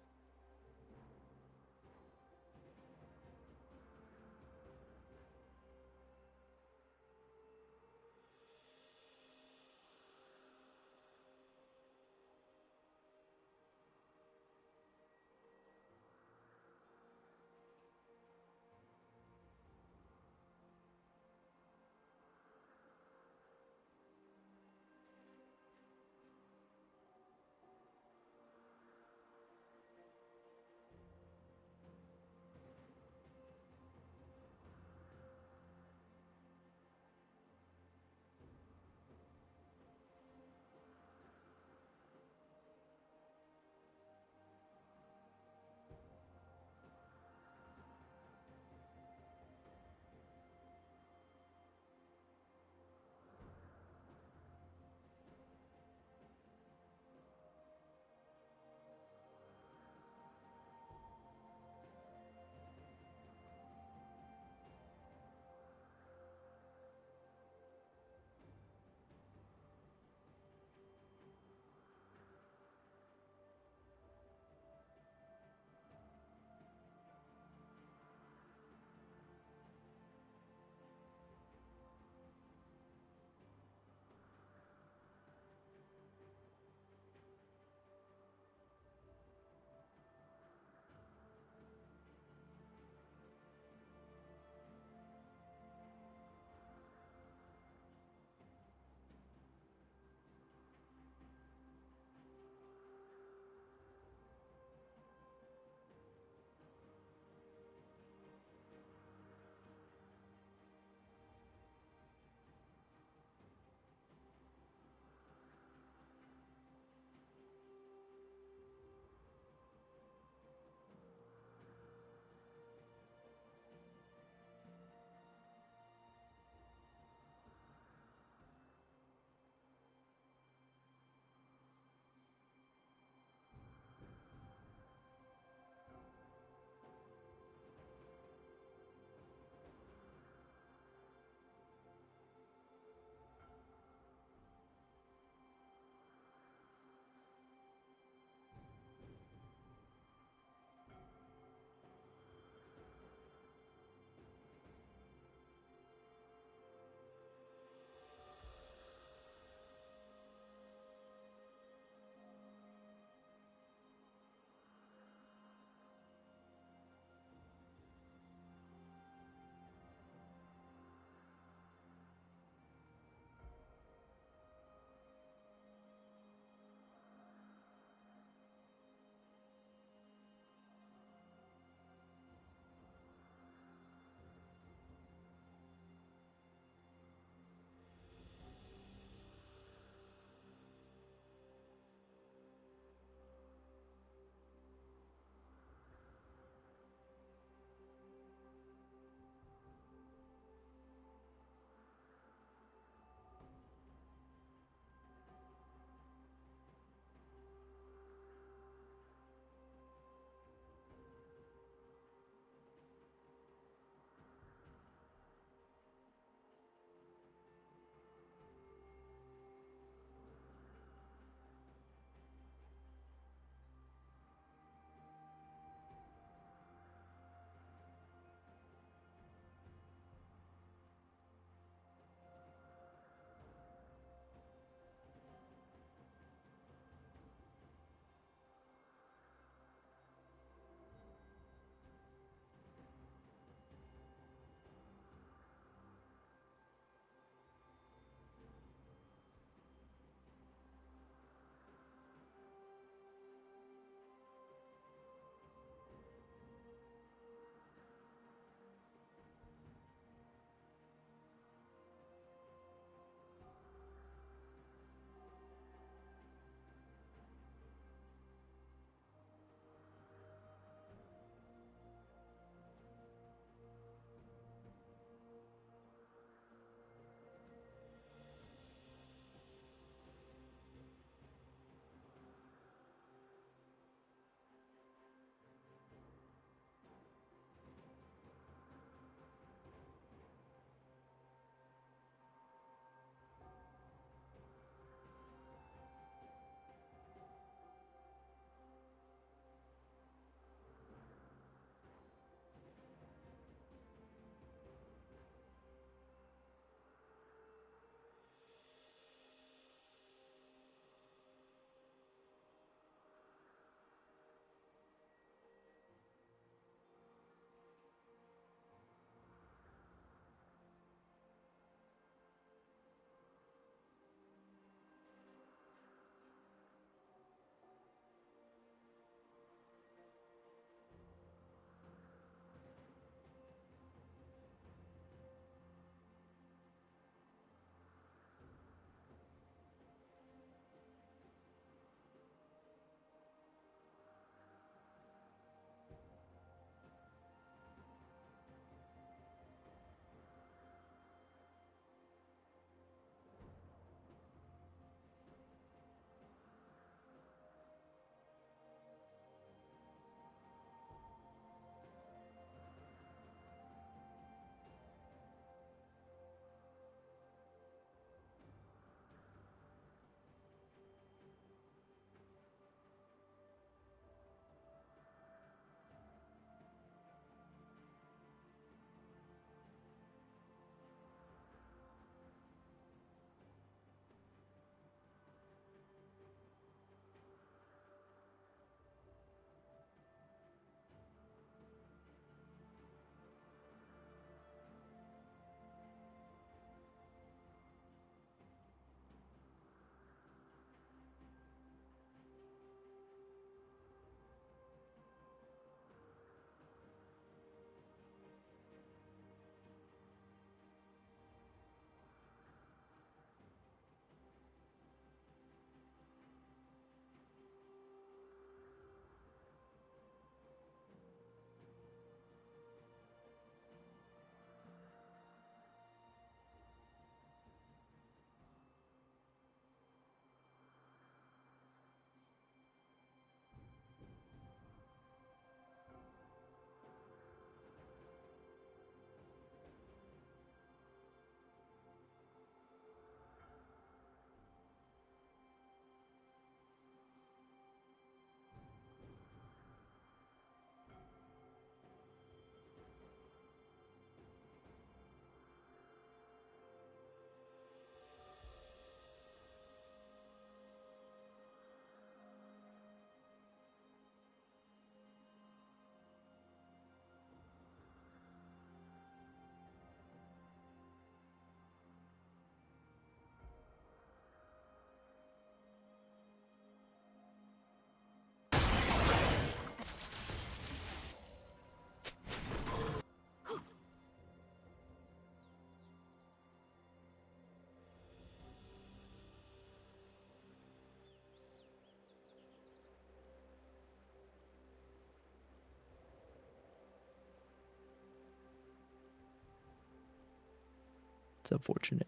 It's unfortunate.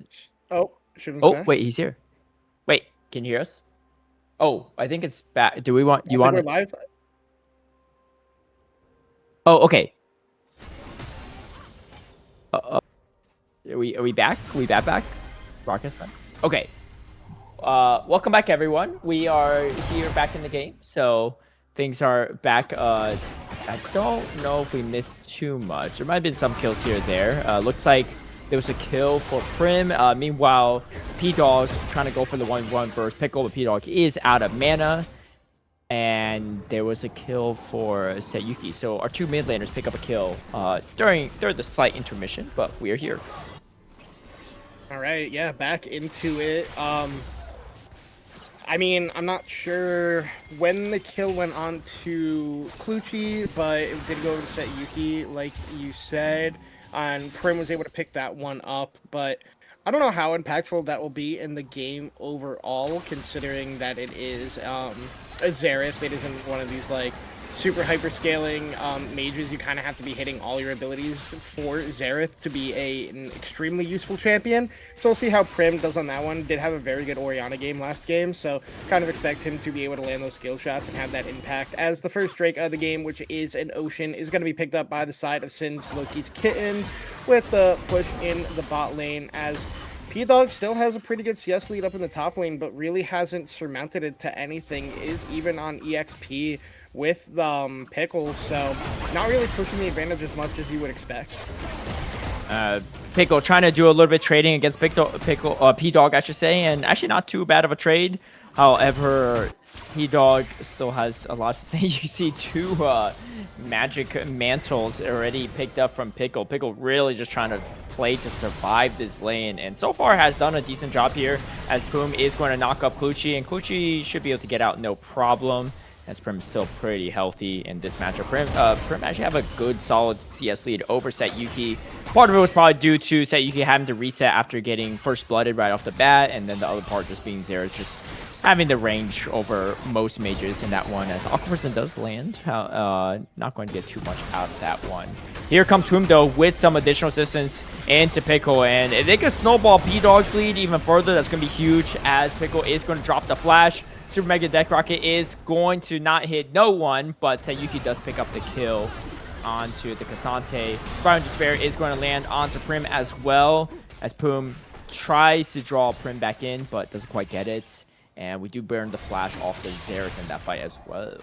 Oh, shouldn't Oh, back. wait, he's here. Wait, can you hear us? Oh, I think it's back. Do we want... I You think want we're to... live. Oh, okay. Are we back? Are we back? Broadcast back? Okay. Welcome back, everyone. We are here back in the game, so things are back. I don't know if we missed too much. There might have been some kills here or there. Looks like there was a kill for Prim. Meanwhile, P-Dog trying to go for the 1v1 versus Pickle, but P-Dog is out of mana. And there was a kill for Sayuki. So our two mid laners pick up a kill during the slight intermission, but we are here. All right, yeah, back into it. I mean, I'm not sure when the kill went on to Clutchy, but it did go over to Sayuki, like you said, and Prim was able to pick that one up, but I don't know how impactful that will be in the game overall, considering that it is a Xerath. It isn't one of these, like, super hyper-scaling mages. You kind of have to be hitting all your abilities for Xerath to be an extremely useful champion. So we'll see how Prim does on that one. Did have a very good Orianna game last game, so kind of expect him to be able to land those skill shots and have that impact. As the first Drake of the game, which is an Ocean, is going to be picked up by the side of SYN's Loki's Kittens with the push in the bot lane, as P-Dog still has a pretty good CS lead up in the top lane, but really hasn't surmounted it to anything, is even on EXP with Pickle, so not really pushing the advantage as much as you would expect. Pickle trying to do a little bit trading against P-Dog, I should say, and actually not too bad of a trade. However, P-Dog still has a lot to say. You see two magic mantles already picked up from Pickle. Pickle really just trying to play to survive this lane, and so far has done a decent job here, as Poom is going to knock up Clutchy, and Clutchy should be able to get out no problem, as Prim is still pretty healthy in this matchup. Prim actually have a good, solid CS lead over Sayuki. Part of it was probably due to Sayuki having to reset after getting first blooded right off the bat, and then the other part just being Xerath just having the range over most mages in that one, as Aqua Prison does land. Not going to get too much out of that one. Here comes Prim, though, with some additional assistance into Pickle, and if they can snowball P-Dog's lead even further, that's going to be huge, as Pickle is going to drop the flash. Super Mega Deck Rocket is going to not hit no one, but Sayuki does pick up the kill onto the Cassante. Spiral Despair is going to land onto Prim as well, as Poom tries to draw Prim back in, but doesn't quite get it. And we do burn the flash off the Xerath in that fight as well.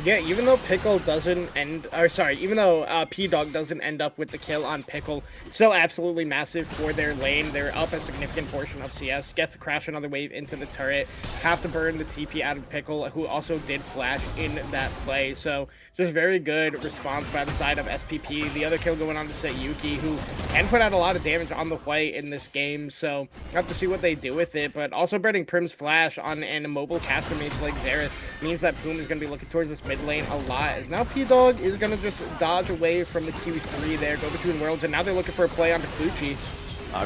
Yeah, even though Pickle doesn't even though P-Dog doesn't end up with the kill on Pickle, it's still absolutely massive for their lane. They're up a significant portion of CS, get to crash another wave into the turret, have to burn the TP out of Pickle, who also did flash in that play. So just very good response by the side of SPP. The other kill going on to Sayuki, who can put out a lot of damage on the way in this game, so have to see what they do with it. But also burning Prim's flash on an immobile caster mage like Xerath means that Poom is going to be looking towards this mid lane a lot, as now P-Dog is going to just dodge away from the Q3 there, go between worlds, and now they're looking for a play onto Clutchy.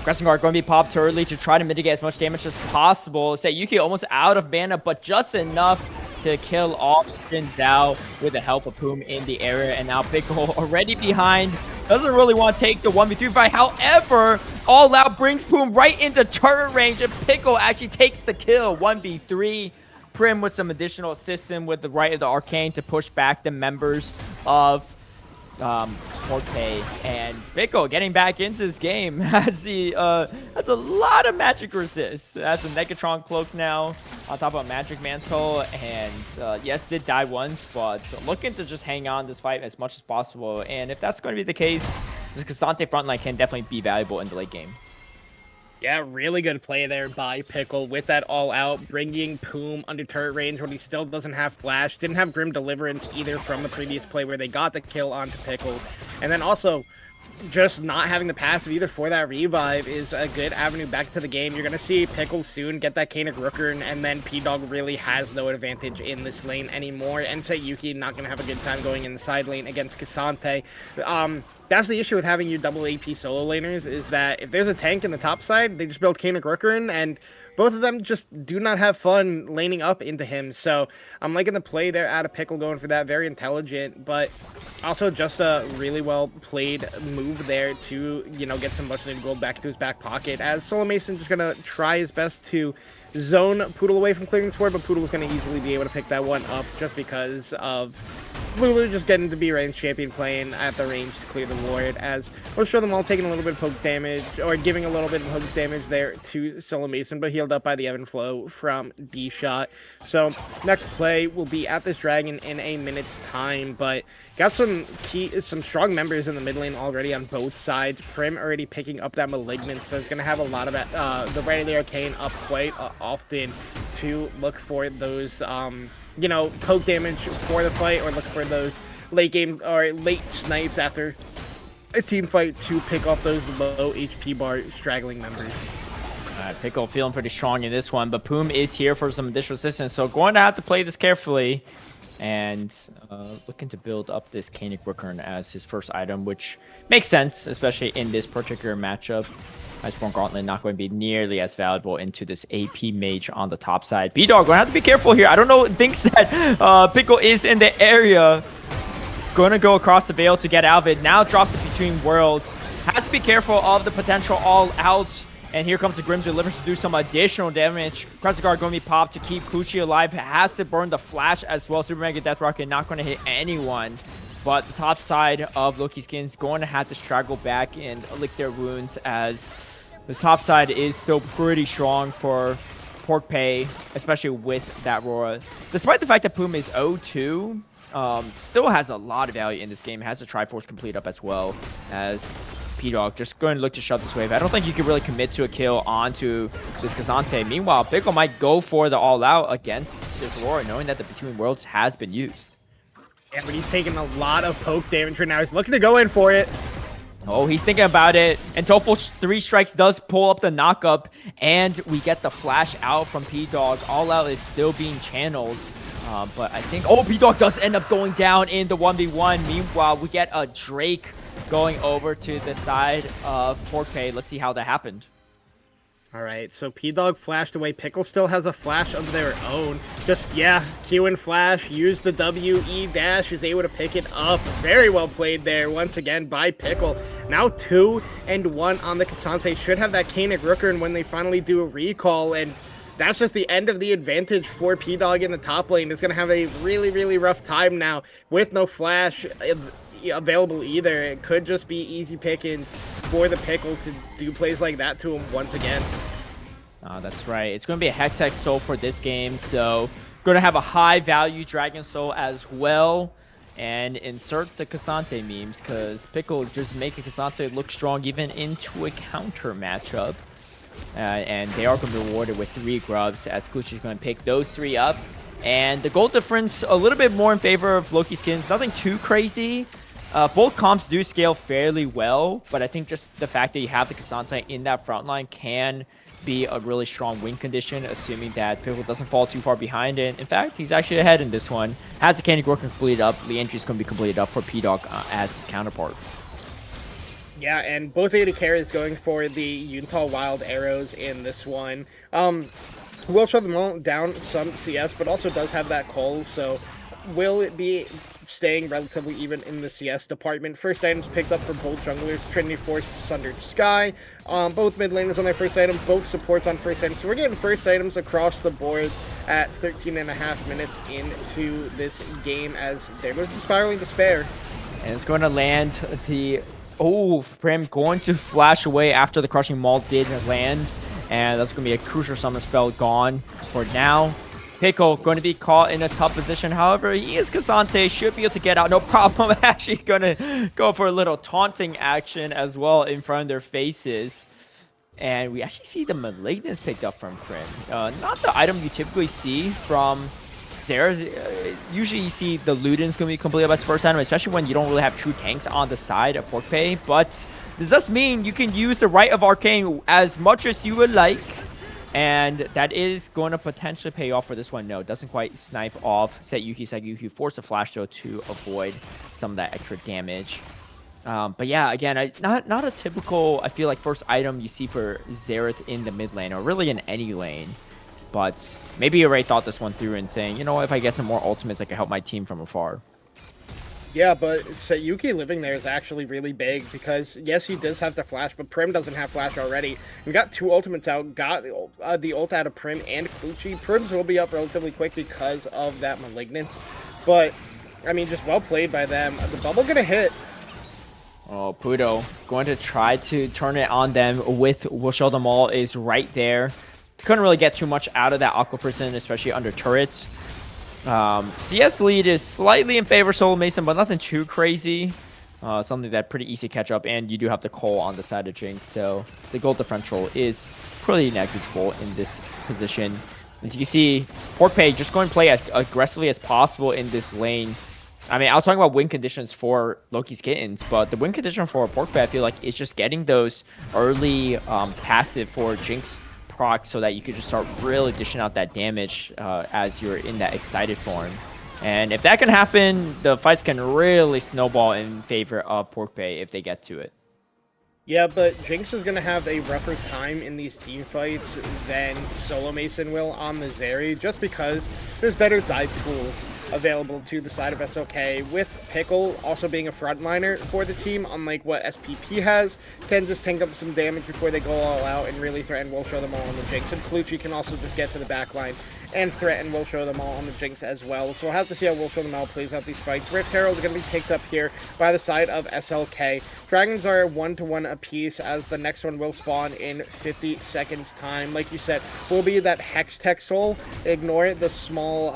Crescent Guard going to be popped early to try to mitigate as much damage as possible. Sayuki almost out of mana, but just enough to kill off Jin Zhao with the help of Poom in the area. And now Pickle already behind. Doesn't really want to take the 1v3 fight. However, All Out brings Poom right into turret range, and Pickle actually takes the kill. 1v3. Prim with some additional assistance with the right of the Arcane to push back the members of Forte, and Pickle getting back into this game has a lot of magic resist. That's a Negatron cloak now on top of a magic mantle, and yes, did die once, but looking to just hang on this fight as much as possible. And if that's going to be the case, this Cassante frontline can definitely be valuable in the late game. Yeah, really good play there by Pickle with that all out, bringing Poom under turret range when he still doesn't have flash. Didn't have Grim Deliverance either from the previous play where they got the kill onto Pickle. And then also, just not having the passive either for that revive is a good avenue back to the game. You're going to see Pickle soon get that Kainic Rooker, and then P-Dog really has no advantage in this lane anymore. And Sayuki not going to have a good time going in the side lane against Cassante. that's the issue with having your double AP solo laners, is that if there's a tank in the top side, they just build Kanik Rookerin, and both of them just do not have fun laning up into him. So I'm liking the play there out of Pickle going for that. Very intelligent, but also just a really well played move there to, you know, get some much needed gold back into his back pocket, as Solo Mason just gonna try his best to zone Poodle away from clearing the sword, but Poodle is going to easily be able to pick that one up just because of Lulu just getting to be range champion, playing at the range to clear the ward, as we'll show them all taking a little bit of poke damage, or giving a little bit of poke damage there to Solo Mason, but healed up by the Evan Flow from D-Shot. So next play will be at this dragon in a minute's time, but got some strong members in the mid lane already on both sides. Prim already picking up that Malignant, so it's going to have a lot of the Right of the Arcane up quite often to look for those, you know, poke damage for the fight, or look for those late game or late snipes after a team fight to pick off those low HP bar straggling members. Pickle feeling pretty strong in this one, but Poom is here for some additional assistance, so going to have to play this carefully. And looking to build up this Kanik Rookerin as his first item, which makes sense, especially in this particular matchup. Iceborne Gauntlet not going to be nearly as valuable into this AP mage on the top side. B-Dog going to have to be careful here. I don't know, thinks that Pickle is in the area. Going to go across the veil to get out of it. Now drops it between worlds. Has to be careful of the potential all-out. And here comes the Grim Deliverance to do some additional damage. Crescent Guard going to be popped to keep Kuchi alive. Has to burn the flash as well. Super Mega Death Rocket not going to hit anyone. But the top side of Loki Skins going to have to straggle back and lick their wounds, as the top side is still pretty strong for Pork Pay, especially with that Aurora. Despite the fact that Poom is 0-2, still has a lot of value in this game. Has a Triforce complete up as well, as P-Dog just going to look to shove this wave. I don't think you can really commit to a kill onto this Kazante. Meanwhile, Pickle might go for the all-out against this Aurora, knowing that the Between Worlds has been used. Yeah, but he's taking a lot of poke damage right now. He's looking to go in for it. Oh, he's thinking about it. And Toful 3 strikes does pull up the knockup, and we get the flash out from P-Dog. All-out is still being channeled. But I think... Oh, P-Dog does end up going down in the 1v1. Meanwhile, we get a Drake going over to the side of Pork Pay. Let's see how that happened. All right, so P-Dog flashed away. Pickle still has a flash of their own. Just, yeah, Q and flash, use the W-E dash, is able to pick it up. Very well played there, once again, by Pickle. Now 2-1 on the K'Sante. Should have that Kanik Rookerin when they finally do a recall, and that's just the end of the advantage for P-Dog in the top lane. It's going to have a really, really rough time now with no flash available either. It could just be easy pickings for the Pickle to do plays like that to him once again. That's right. It's going to be a Hextech Soul for this game, so going to have a high value Dragon Soul as well. And insert the K'Sante memes, because Pickle just make a K'Sante look strong even into a counter matchup. And they are going to be rewarded with 3 grubs, as Kuchi is going to pick those 3 up. And the gold difference a little bit more in favor of Loki Skins. Nothing too crazy. Both comps do scale fairly well, but I think just the fact that you have the K'Sante in that front line can be a really strong win condition, assuming that Pickle doesn't fall too far behind. And in fact, he's actually ahead in this one. Has the Kanik Rookerin completed up. The entry is going to be completed up for P-Dog as his counterpart. Yeah, and both AD carries going for the Yuntal Wild Arrows in this one. Will shut them all down some CS, but also does have that Cole, so will it be staying relatively even in the CS department? First items picked up for both junglers, Trinity Force, Sundered Sky. Both mid laners on their first item, both supports on first items. So we're getting first items across the board at 13.5 minutes into this game, as there goes the Spiraling Despair. And it's going to land the... Oh, Prim going to flash away after the Crushing Maul did land. And that's going to be a crucial summon spell gone for now. Pickle going to be caught in a tough position. However, he is K'Sante, should be able to get out. No problem. Actually going to go for a little taunting action as well in front of their faces. And we actually see the Malignance picked up from Prim. Not the item you typically see from Zera. Usually you see the Luden's going to be completed by his first item, especially when you don't really have true tanks on the side of Pork Pay. But this does mean you can use the Rite of Arcane as much as you would like. And that is going to potentially pay off for this one. No, it doesn't quite snipe off Set Yuki. Set Yuki forced a flash though to avoid some of that extra damage. But yeah, again, not a typical, I feel like, first item you see for Xerath in the mid lane, or really in any lane. But maybe you already thought this one through and saying, you know what, if I get some more ultimates, I can help my team from afar. Yeah, but Sayuki living there is actually really big because, yes, he does have the flash, but Prim doesn't have flash already. We got 2 ultimates out, got the ult out of Prim and Clutchy. Prim's will be up relatively quick because of that Malignant. But, I mean, just well played by them. The bubble gonna hit. Oh, Pudo going to try to turn it on them with We'll Show Them All is right there. Couldn't really get too much out of that Aqua Prison, especially under turrets. CS lead is slightly in favor of Solar Mason, but nothing too crazy. Something that pretty easy to catch up, and you do have the Cole on the side of Jinx, so the gold differential is pretty negligible in this position. As you can see, Porkpay just going to play as aggressively as possible in this lane. I mean, I was talking about win conditions for Loki's Kittens, but the win condition for Porkpay, I feel like, is just getting those early passive for Jinx proc so that you could just start really dishing out that damage as you're in that excited form. And if that can happen, the fights can really snowball in favor of Porkpay if they get to it. Yeah, but Jinx is going to have a rougher time in these team fights than Solo Mason will on the Zeri, just because there's better dive tools available to the side of SLK, with Pickle also being a frontliner for the team, unlike what SPP has, can just tank up some damage before they go all out and really threaten We'll Show Them All on the Jinx. And Clutchy can also just get to the back line and threaten We'll Show Them All on the Jinx as well. So we'll have to see how We'll Show Them All plays out these fights. Rift Herald is going to be picked up here by the side of SLK. Dragons are 1-to-1 apiece, as the next one will spawn in 50 seconds time. Like you said, will be that Hex Tech Soul. Ignore the small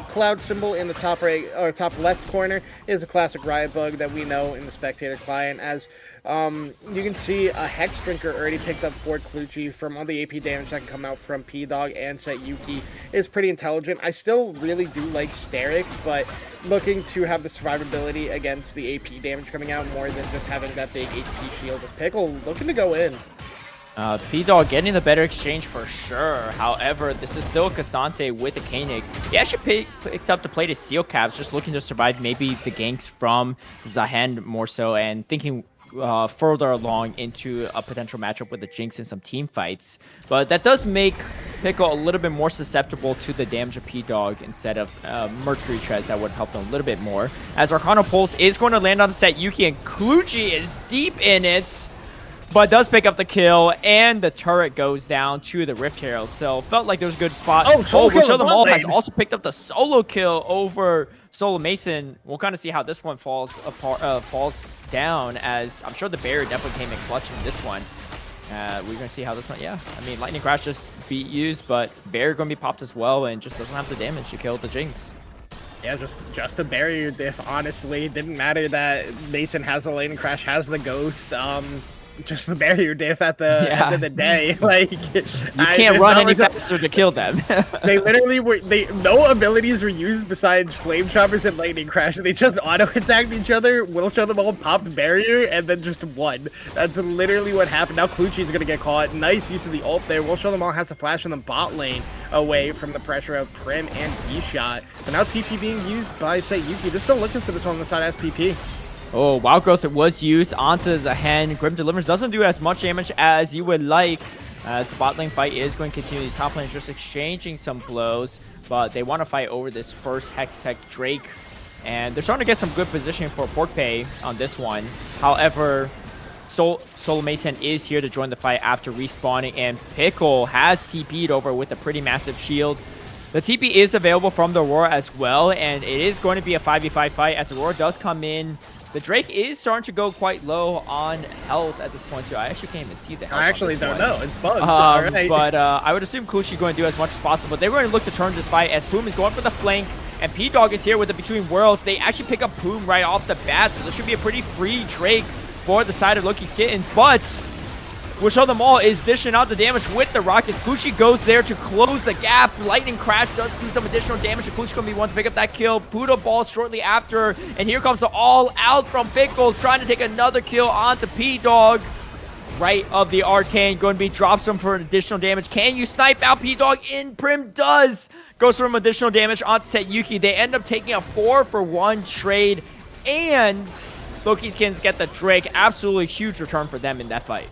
cloud symbol in the top right or top left corner is a classic Riot bug that we know in the spectator client, as you can see a Hex Drinker already picked up for Clutchy. From all the AP damage that can come out from P-Dog and Sayuki is pretty intelligent. I still really do like Sterix, but looking to have the survivability against the AP damage coming out more than just having that big HP shield with Pickle, looking to go in. P-Dog getting the better exchange for sure. However, this is still Cassante with the Koenig. He actually picked up the plate of Steel Caps, just looking to survive maybe the ganks from Zahan more so, and thinking further along into a potential matchup with the Jinx in some team fights. But that does make Pickle a little bit more susceptible to the damage of P-Dog instead of Mercury Treads that would help them a little bit more. As Arcana Pulse is going to land on the set, Yuki, and Clutchy is deep in it, but does pick up the kill, and the turret goes down to the Rift Herald. So felt like there was a good spot. We'll Show Them All has also picked up the solo kill over Solo Mason. We'll kind of see how this one falls down, as I'm sure the barrier definitely came in clutch in this one. We're going to see how this one, yeah. I mean, Lightning Crash just beat used, but barrier going to be popped as well, and just doesn't have the damage to kill the Jinx. Yeah, just a barrier diff, honestly. Didn't matter that Mason has the Lightning Crash, has the Ghost. Just the barrier diff at the end of the day. Like, you can't run any faster to kill them. They literally were, no abilities were used besides Flame Choppers and Lightning Crash. They just auto-attacked each other, Will Show Them All, popped barrier, and then just won. That's literally what happened. Now Clutchy's gonna get caught. Nice use of the ult there. Will Show Them All has to flash in the bot lane away from the pressure of Prim and B-Shot. But now TP being used by Sayuki. They're still looking for this one on the side of SPP. Oh, Wild Growth was used onto Zahan. Grim Deliverance doesn't do as much damage as you would like, as the bot lane fight is going to continue. These top lanes just exchanging some blows, but they want to fight over this first Hex Tech Drake, and they're starting to get some good positioning for Porkpay on this one. However, Solo Mason is here to join the fight after respawning, and Pickle has TP'd over with a pretty massive shield. The TP is available from the Aurora as well, and it is going to be a 5v5 fight as Aurora does come in. The Drake is starting to go quite low on health at this point, too. I actually can't even see the health. I actually don't know. It's bugged. Right. But I would assume Clutchy is going to do as much as possible. But they're going to look to turn this fight as Poom is going for the flank, and P-Dog is here with the Between Worlds. They actually pick up Poom right off the bat, so this should be a pretty free Drake for the side of Loki's Kittens. But We'll Show Them All is dishing out the damage with the rockets. Clutchy goes there to close the gap. Lightning Crash does do some additional damage, and Clutchy going to be one to pick up that kill. Poodle balls shortly after, and here comes the all out from Pickle, trying to take another kill onto P-Dog. Right of the Arcane, going to be drops him for additional damage. Can you snipe out P-Dog? In Prim does. Goes for some additional damage onto Sayuki. They end up taking a 4-for-1 trade, and Loki's Kittens get the Drake. Absolutely huge return for them in that fight.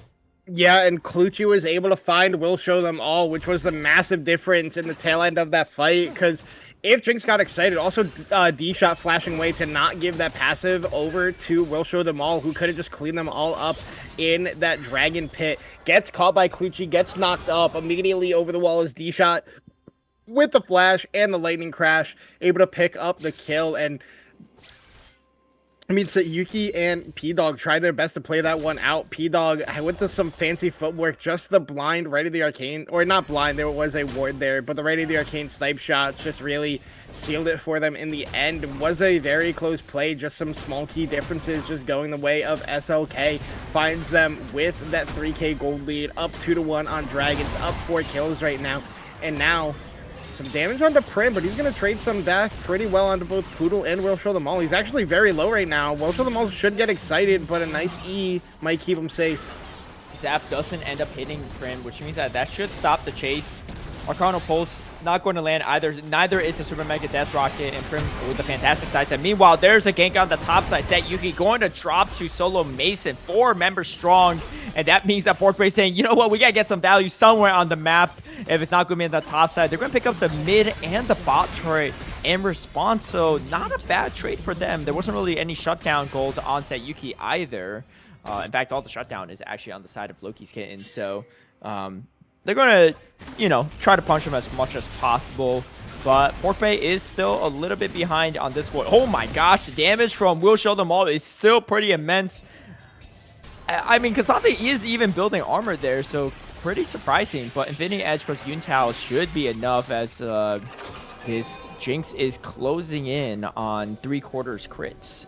Yeah, and Clutchy was able to find Will Show Them All, which was the massive difference in the tail end of that fight, because if Jinx got excited, also D-Shot flashing away to not give that passive over to Will Show Them All, who could have just cleaned them all up in that Dragon Pit. Gets caught by Clutchy, gets knocked up, immediately over the wall is D-Shot with the flash and the lightning crash, able to pick up the kill. And I mean, Sayuki and P-Dog tried their best to play that one out. P-Dog with some fancy footwork, just the blind right of the arcane, or not blind, there was a ward there, but the right of the arcane snipe shots just really sealed it for them in the end. It was a very close play, just some small key differences just going the way of SLK. Finds them with that 3k gold lead, up 2-1 on Dragons, up 4 kills right now. And now some damage onto Prim, but he's going to trade some back pretty well onto both Poodle and Will Show Them All. He's actually very low right now. Will Show Them All should get excited, but a nice E might keep him safe. Zap doesn't end up hitting Prim, which means that should stop the chase. Arcano Pulse not going to land either. Neither is the Super Mega Death Rocket, and Prim with a fantastic side set. Meanwhile, there's a gank on the top side. Sayuki going to drop to solo Mason, 4 members strong, and that means that Pork Bay saying, you know what, we got to get some value somewhere on the map. If it's not going to be on the top side, they're going to pick up the mid and the bot turret in response, so not a bad trade for them. There wasn't really any shutdown gold on Sayuki either. In fact, all the shutdown is actually on the side of Loki's Kitten, so they're going to, you know, try to punch him as much as possible. But Pork Bay is still a little bit behind on this one. Oh my gosh, the damage from Will Show Them All is still pretty immense. I mean, Kasante is even building armor there, so pretty surprising. But Infinity Edge plus Yuntao should be enough, as his Jinx is closing in on 3/4 crits.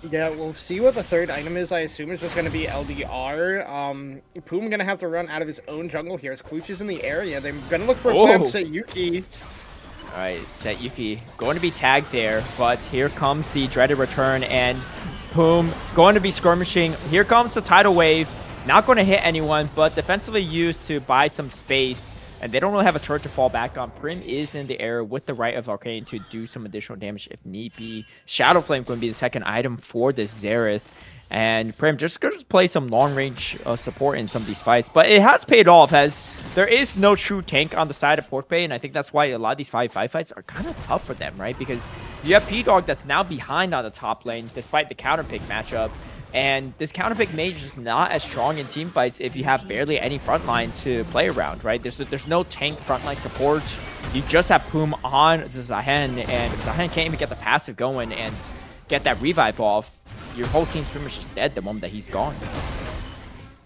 Yeah, we'll see what the third item is. I assume it's just going to be LDR. Poom going to have to run out of his own jungle here. As Clutch is in the area, they're going to look for a plan Sayuki. All right, Sayuki going to be tagged there, but here comes the dreaded return, and Poom going to be skirmishing. Here comes the tidal wave. Not going to hit anyone, but defensively used to buy some space. And they don't really have a turret to fall back on. Prim is in the air with the right of Arcane to do some additional damage if need be. Shadow Flame going to be the second item for this Xerath. And Prim just going to play some long-range support in some of these fights. But it has paid off, as there is no true tank on the side of Pork Bay. And I think that's why a lot of these 5v5 fights are kind of tough for them, right? Because you have P-Dog that's now behind on the top lane, despite the counter pick matchup. And this counterpick mage is not as strong in team fights if you have barely any frontline to play around, right? There's no tank frontline support. You just have Poom on the Zahen, and if Zahen can't even get the passive going and get that revive off, your whole team's pretty much just dead the moment that he's gone.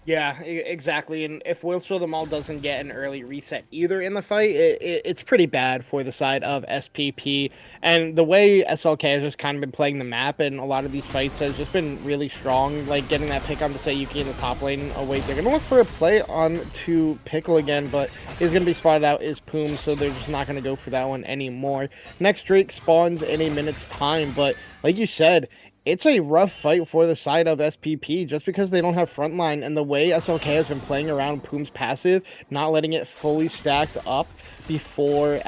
Yeah, exactly. And if Will Show Them All doesn't get an early reset either in the fight, it's pretty bad for the side of SPP. And the way SLK has just kind of been playing the map in a lot of these fights has just been really strong. Like getting that pick on to Sayuki in the top lane. Oh wait, they're going to look for a play on to Pickle again, but is going to be spotted out is Poom, so they're just not going to go for that one anymore. Next Drake spawns in a minute's time, but like you said, it's a rough fight for the side of SPP just because they don't have frontline, and the way SLK has been playing around Poom's passive, not letting it fully stacked up before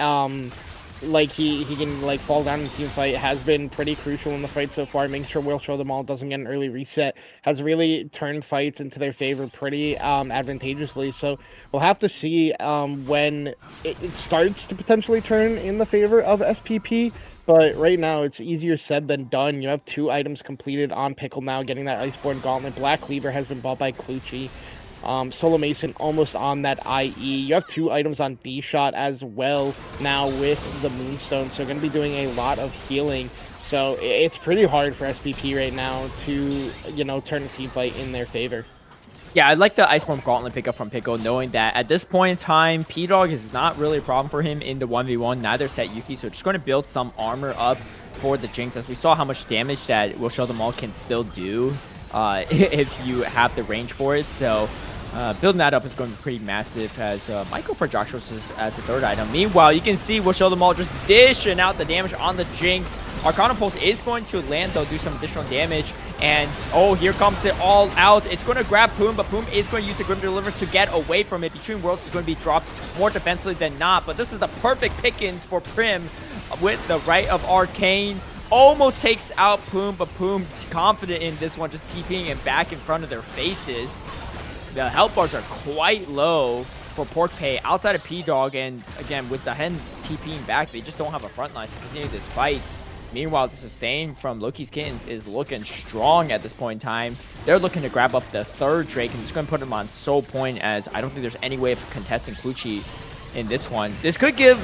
like he can like fall down in the team fight has been pretty crucial in the fight so far. Making sure Will Show Them All doesn't get an early reset has really turned fights into their favor pretty advantageously. So we'll have to see when it starts to potentially turn in the favor of SPP. But right now, it's easier said than done. You have 2 items completed on Pickle now, getting that Iceborne Gauntlet. Black Cleaver has been bought by Clutchy. Solo Mason almost on that IE. You have 2 items on D-Shot as well now with the Moonstone. So going to be doing a lot of healing. So it's pretty hard for SPP right now to, you know, turn the team fight in their favor. Yeah, I like the Iceborne Gauntlet pickup from Pickle, knowing that at this point in time, P-Dog is not really a problem for him in the 1v1, neither Sayuki, so just going to build some armor up for the Jinx, as we saw how much damage that Will Show Them All can still do if you have the range for it. So building that up is going to be pretty massive, as Michael for Joshua as the third item. Meanwhile, you can see Will Show Them All just dishing out the damage on the Jinx. Arcana Pulse is going to land, though, do some additional damage. And, oh, here comes it all out. It's going to grab Poom, but Poom is going to use the Grim Deliverance to get away from it. Between Worlds is going to be dropped more defensively than not. But this is the perfect pickings for Prim with the right of Arcane. almost takes out Poom, but Poom confident in this one, just TPing him back in front of their faces. The health bars are quite low for PorkPay outside of P-Dog, and again, with Zahen TPing back, they just don't have a front line to continue this fight. Meanwhile, the sustain from Loki's Kittens is looking strong at this point in time. They're looking to grab up the third Drake, and just going to put him on soul point, as I don't think there's any way of contesting Clutchy in this one. This could give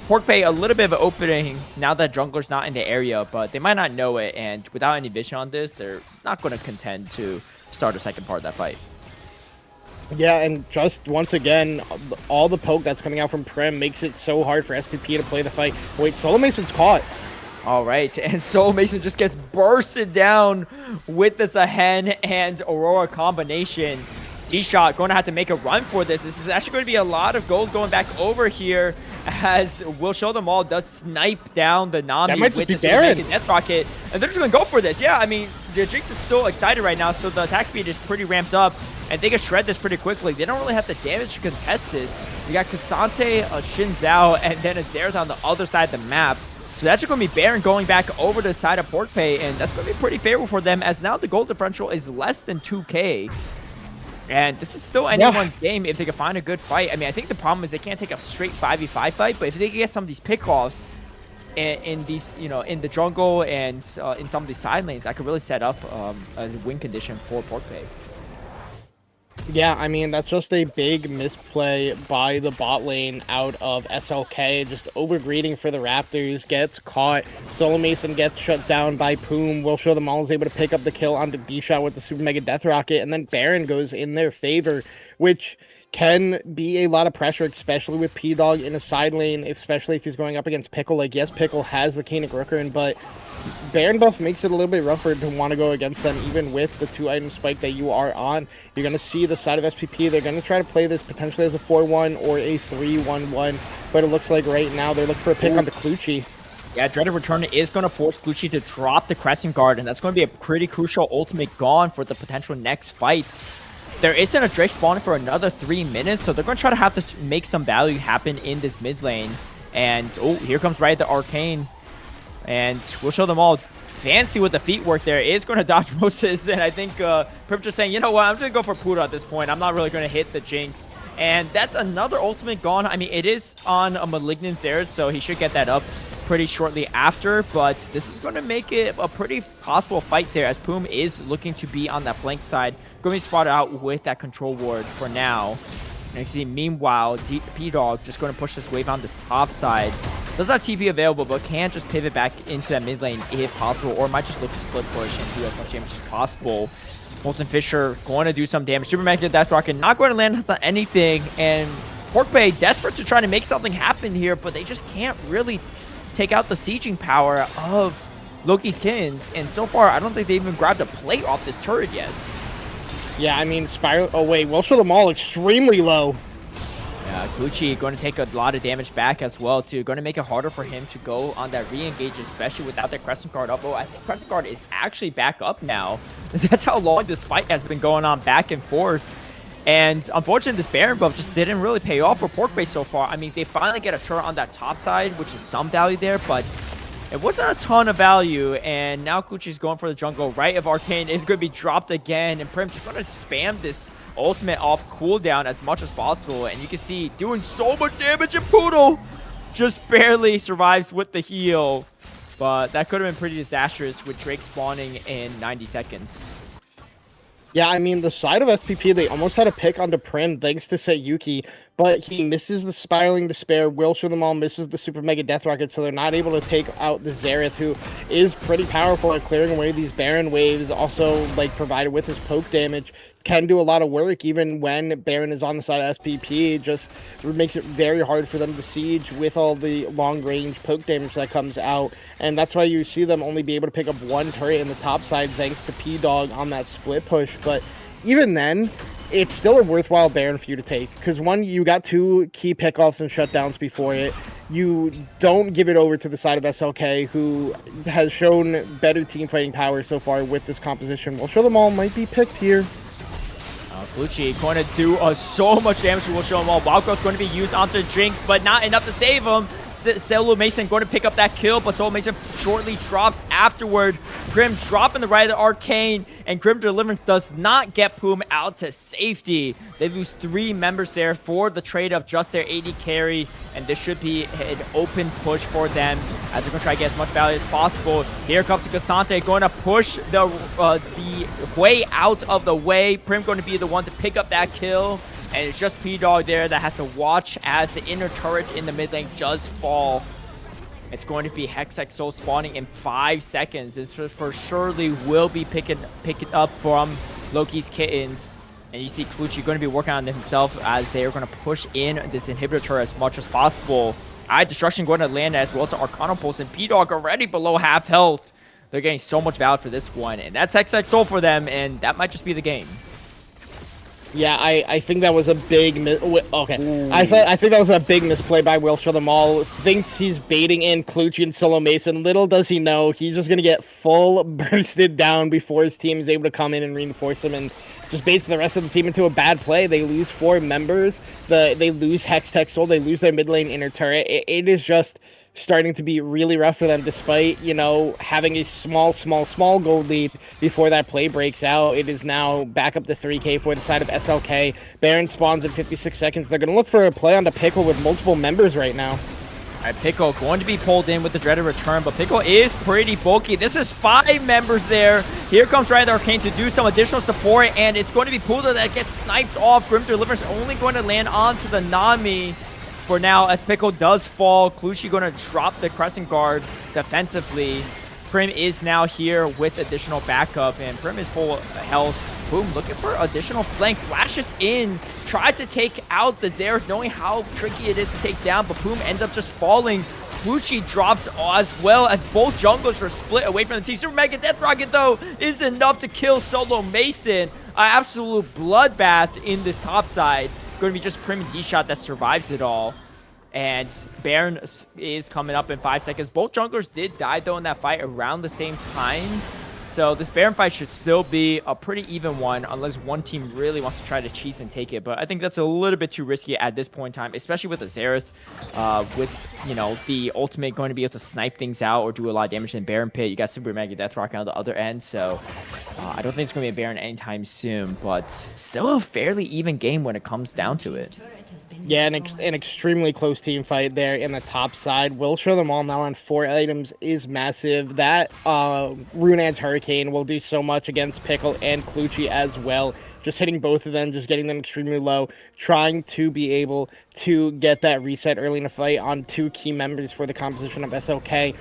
PorkPay a little bit of an opening now that jungler's not in the area, but they might not know it, and without any vision on this, they're not going to contend to start a second part of that fight. Yeah, and just once again, all the poke that's coming out from Prim makes it so hard for SPP to play the fight. Wait, Solo Mason's caught. All right, and Soul Mason just gets bursted down with the Zahen and Aurora combination. D-Shot going to have to make a run for this. This is actually going to be a lot of gold going back over here, as We'll Show Them All does snipe down the Nami with the Death Rocket. And they're just going to go for this. Yeah, I mean, the Jinx is still excited right now, so the attack speed is pretty ramped up, and they can shred this pretty quickly. They don't really have the damage to contest this. You got Cassante, Xin Zhao, and then a Xerath on the other side of the map. So that's going to be Baron going back over to the side of PorkPay, and that's going to be pretty favorable for them, as now the gold differential is less than 2k. And this is still anyone's game if they can find a good fight. I mean, I think the problem is they can't take a straight 5v5 fight, but if they can get some of these pickoffs in these, you know, in the jungle and in some of these side lanes, that could really set up a win condition for PorkPay. Yeah, I mean, that's just a big misplay by the bot lane out of SLK. Just overgreeding for the Raptors, gets caught. Solo Mason gets shut down by Poom. We'll Show Them All is able to pick up the kill onto D-Shot with the Super Mega Death Rocket, and then Baron goes in their favor, which can be a lot of pressure, especially with P-Dog in a side lane, especially if he's going up against Pickle. Like, yes, Pickle has the Koenig Rookerin, but Baron buff makes it a little bit rougher to want to go against them, even with the 2-item spike that you are on. You're going to see the side of SPP. They're going to try to play this potentially as a 4-1 or a 3-1-1, but it looks like right now they're looking for a pick on the Clutchy. Yeah, Dreaded Return is going to force Clutchy to drop the Crescent Guard, and that's going to be a pretty crucial ultimate gone for the potential next fight. There isn't a Drake spawning for another 3 minutes, so they're going to try to have to make some value happen in this mid lane. And, oh, here comes right the Arcane. And We'll Show Them All. Fancy with the feet work there. Is going to dodge Moses, and I think Prim just saying, you know what, I'm just going to go for Puda at this point. I'm not really going to hit the Jinx. And that's another ultimate gone. I mean, it is on a Malignant Xerath, so he should get that up pretty shortly after, but this is going to make it a pretty possible fight there, as Poom is looking to be on that flank side. Going to be spotted out with that control ward for now. And you see, meanwhile, P-Dog just going to push this wave on this top side. Does have TP available, but can just pivot back into that mid lane if possible, or might just look to split push and do as much damage as possible. Molten Fisher going to do some damage. Super Mega Death Rocket not going to land on anything, and PorkPay desperate to try to make something happen here, but they just can't really take out the sieging power of Loki's Kittens, and so far I don't think they even grabbed a plate off this turret yet. Yeah, I mean, Spiral... Oh, wait, We'll Show Them All extremely low. Yeah, Gucci going to take a lot of damage back as well, too. Going to make it harder for him to go on that re-engage, especially without that Crescent Guard up. Oh, I think Crescent Guard is actually back up now. That's how long this fight has been going on back and forth. And unfortunately, this Baron buff just didn't really pay off for PorkPay so far. I mean, they finally get a turret on that top side, which is some value there, but it wasn't a ton of value. And now Clutchy's going for the jungle. Right of Arcane is going to be dropped again, and Prim just going to spam this ultimate off cooldown as much as possible. And you can see doing so much damage, and Poodle just barely survives with the heal. But that could have been pretty disastrous with Drake spawning in 90 seconds. Yeah, I mean, the side of SPP, they almost had a pick onto Prim thanks to Sayuki, but he misses the Spiraling Despair. We'll Show Them All misses the Super Mega Death Rocket, so they're not able to take out the Xerath, who is pretty powerful at clearing away these Baron waves. Also, like, provided with his poke damage, can do a lot of work even when Baron is on the side of SPP. Just makes it very hard for them to siege with all the long-range poke damage that comes out. And that's why you see them only be able to pick up one turret in the top side thanks to P-Dog on that split push. But even then, it's still a worthwhile Baron for you to take. Because one, you got 2 key pickoffs and shutdowns before it. You don't give it over to the side of SLK, who has shown better team fighting power so far with this composition. We'll Show Them All might be picked here. Clutchy going to do so much damage. We'll Show Them All. Wild Growth going to be used onto Jinx, but not enough to save him. Solo Mason going to pick up that kill, but Solo Mason shortly drops afterward. Prim dropping the right of the Arcane, and Grim Deliverance does not get Poom out to safety. They lose 3 members there for the trade of just their AD carry, and this should be an open push for them as they're going to try to get as much value as possible. Here comes Cassante going to push the way out of the way. Prim going to be the one to pick up that kill. And it's just P-Dog there that has to watch as the inner turret in the mid lane does fall. It's going to be Hextech Soul spawning in 5 seconds. This for surely will be picking up from Loki's Kittens. And you see Clutchy going to be working on himself as they're going to push in this inhibitor turret as much as possible. Eye Destruction going to land as well as Arcana Pulse, and P-Dog already below half health. They're getting so much value for this one, and that's Hextech Soul for them, and that might just be the game. Yeah, I think that was a big I think that was a big misplay by Will Show Them All. Thinks he's baiting in Clutchy and Solo Mason. Little does he know, he's just gonna get full bursted down before his team is able to come in and reinforce him, and just baits the rest of the team into a bad play. They lose 4 members. They lose Hextech Soul. They lose their mid lane inner turret. It is just starting to be really rough for them, despite, you know, having a small gold lead before that play breaks out. It is now back up to 3K for the side of SLK. Baron spawns in 56 seconds. They're going to look for a play on the Pickle with multiple members right now. All right, Pickle going to be pulled in with the dreaded return, but Pickle is pretty bulky. This is 5 members there. Here comes Riot Arcane to do some additional support, and it's going to be Puda that gets sniped off. Grim Deliverance only going to land onto the Nami for now, as Pickle does fall. Clutchy going to drop the Crescent Guard defensively. Prim is now here with additional backup, and Prim is full health. Boom, looking for additional flank. Flashes in, tries to take out the Xerath, knowing how tricky it is to take down, but Boom ends up just falling. Clutchy drops as well, as both junglers are split away from the team. Super Mega Death Rocket, though, is enough to kill Solo Mason. An absolute bloodbath in this top side. Going to be just Prim and D-Shot that survives it all. And Baron is coming up in 5 seconds. Both junglers did die, though, in that fight around the same time. So this Baron fight should still be a pretty even one, unless one team really wants to try to cheese and take it. But I think that's a little bit too risky at this point in time, especially with the Xerath, with, you know, the ultimate going to be able to snipe things out or do a lot of damage in Baron Pit. You got Super Mega Death Rocket on the other end, so I don't think it's going to be a Baron anytime soon, but still a fairly even game when it comes down to it. Yeah, an extremely close team fight there in the top side. Will Show Them All now on 4 items is massive. That Runaan's Hurricane will do so much against Pickle and Clutchy as well. Just hitting both of them, just getting them extremely low, trying to be able to get that reset early in the fight on 2 key members for the composition of SLK.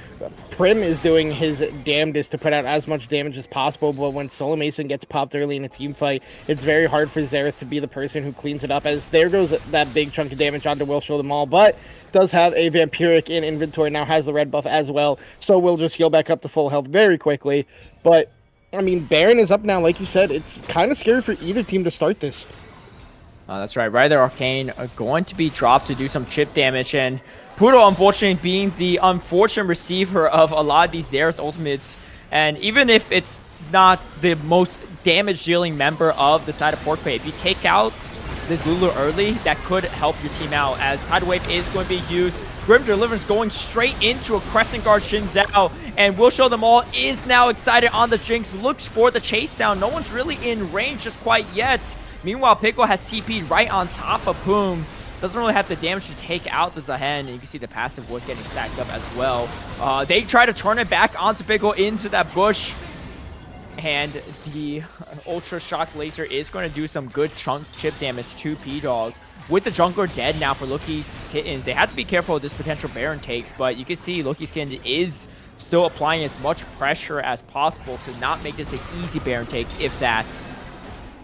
Prim is doing his damnedest to put out as much damage as possible, but when Solo Mason gets popped early in a team fight, it's very hard for Xerath to be the person who cleans it up, as there goes that big chunk of damage onto Will Show Them All, but does have a Vampiric in inventory, now has the red buff as well, so we'll just heal back up to full health very quickly. But I mean, Baron is up now, like you said. It's kind of scary for either team to start this. That's right. Rider Arcane are going to be dropped to do some chip damage, and Poodle, unfortunately, being the unfortunate receiver of a lot of these Xerath ultimates. And even if it's not the most damage-dealing member of the side of Pork Pay, if you take out this Lulu early, that could help your team out, as Tidal Wave is going to be used. Grim Deliverance going straight into a Crescent Guard Xin Zhao, and Will Show Them All is now excited on the Jinx, looks for the chase down. No one's really in range just quite yet. Meanwhile, Pickle has TP'd right on top of Poom. Doesn't really have the damage to take out the Zahen, and you can see the passive was getting stacked up as well. They try to turn it back onto Pickle into that bush, and the Ultra Shock Laser is going to do some good chunk chip damage to P-Dog. With the jungler dead now for Loki's Kittens, they have to be careful with this potential Baron take, but you can see Loki's Kittens is still applying as much pressure as possible to not make this an easy Baron take, if that.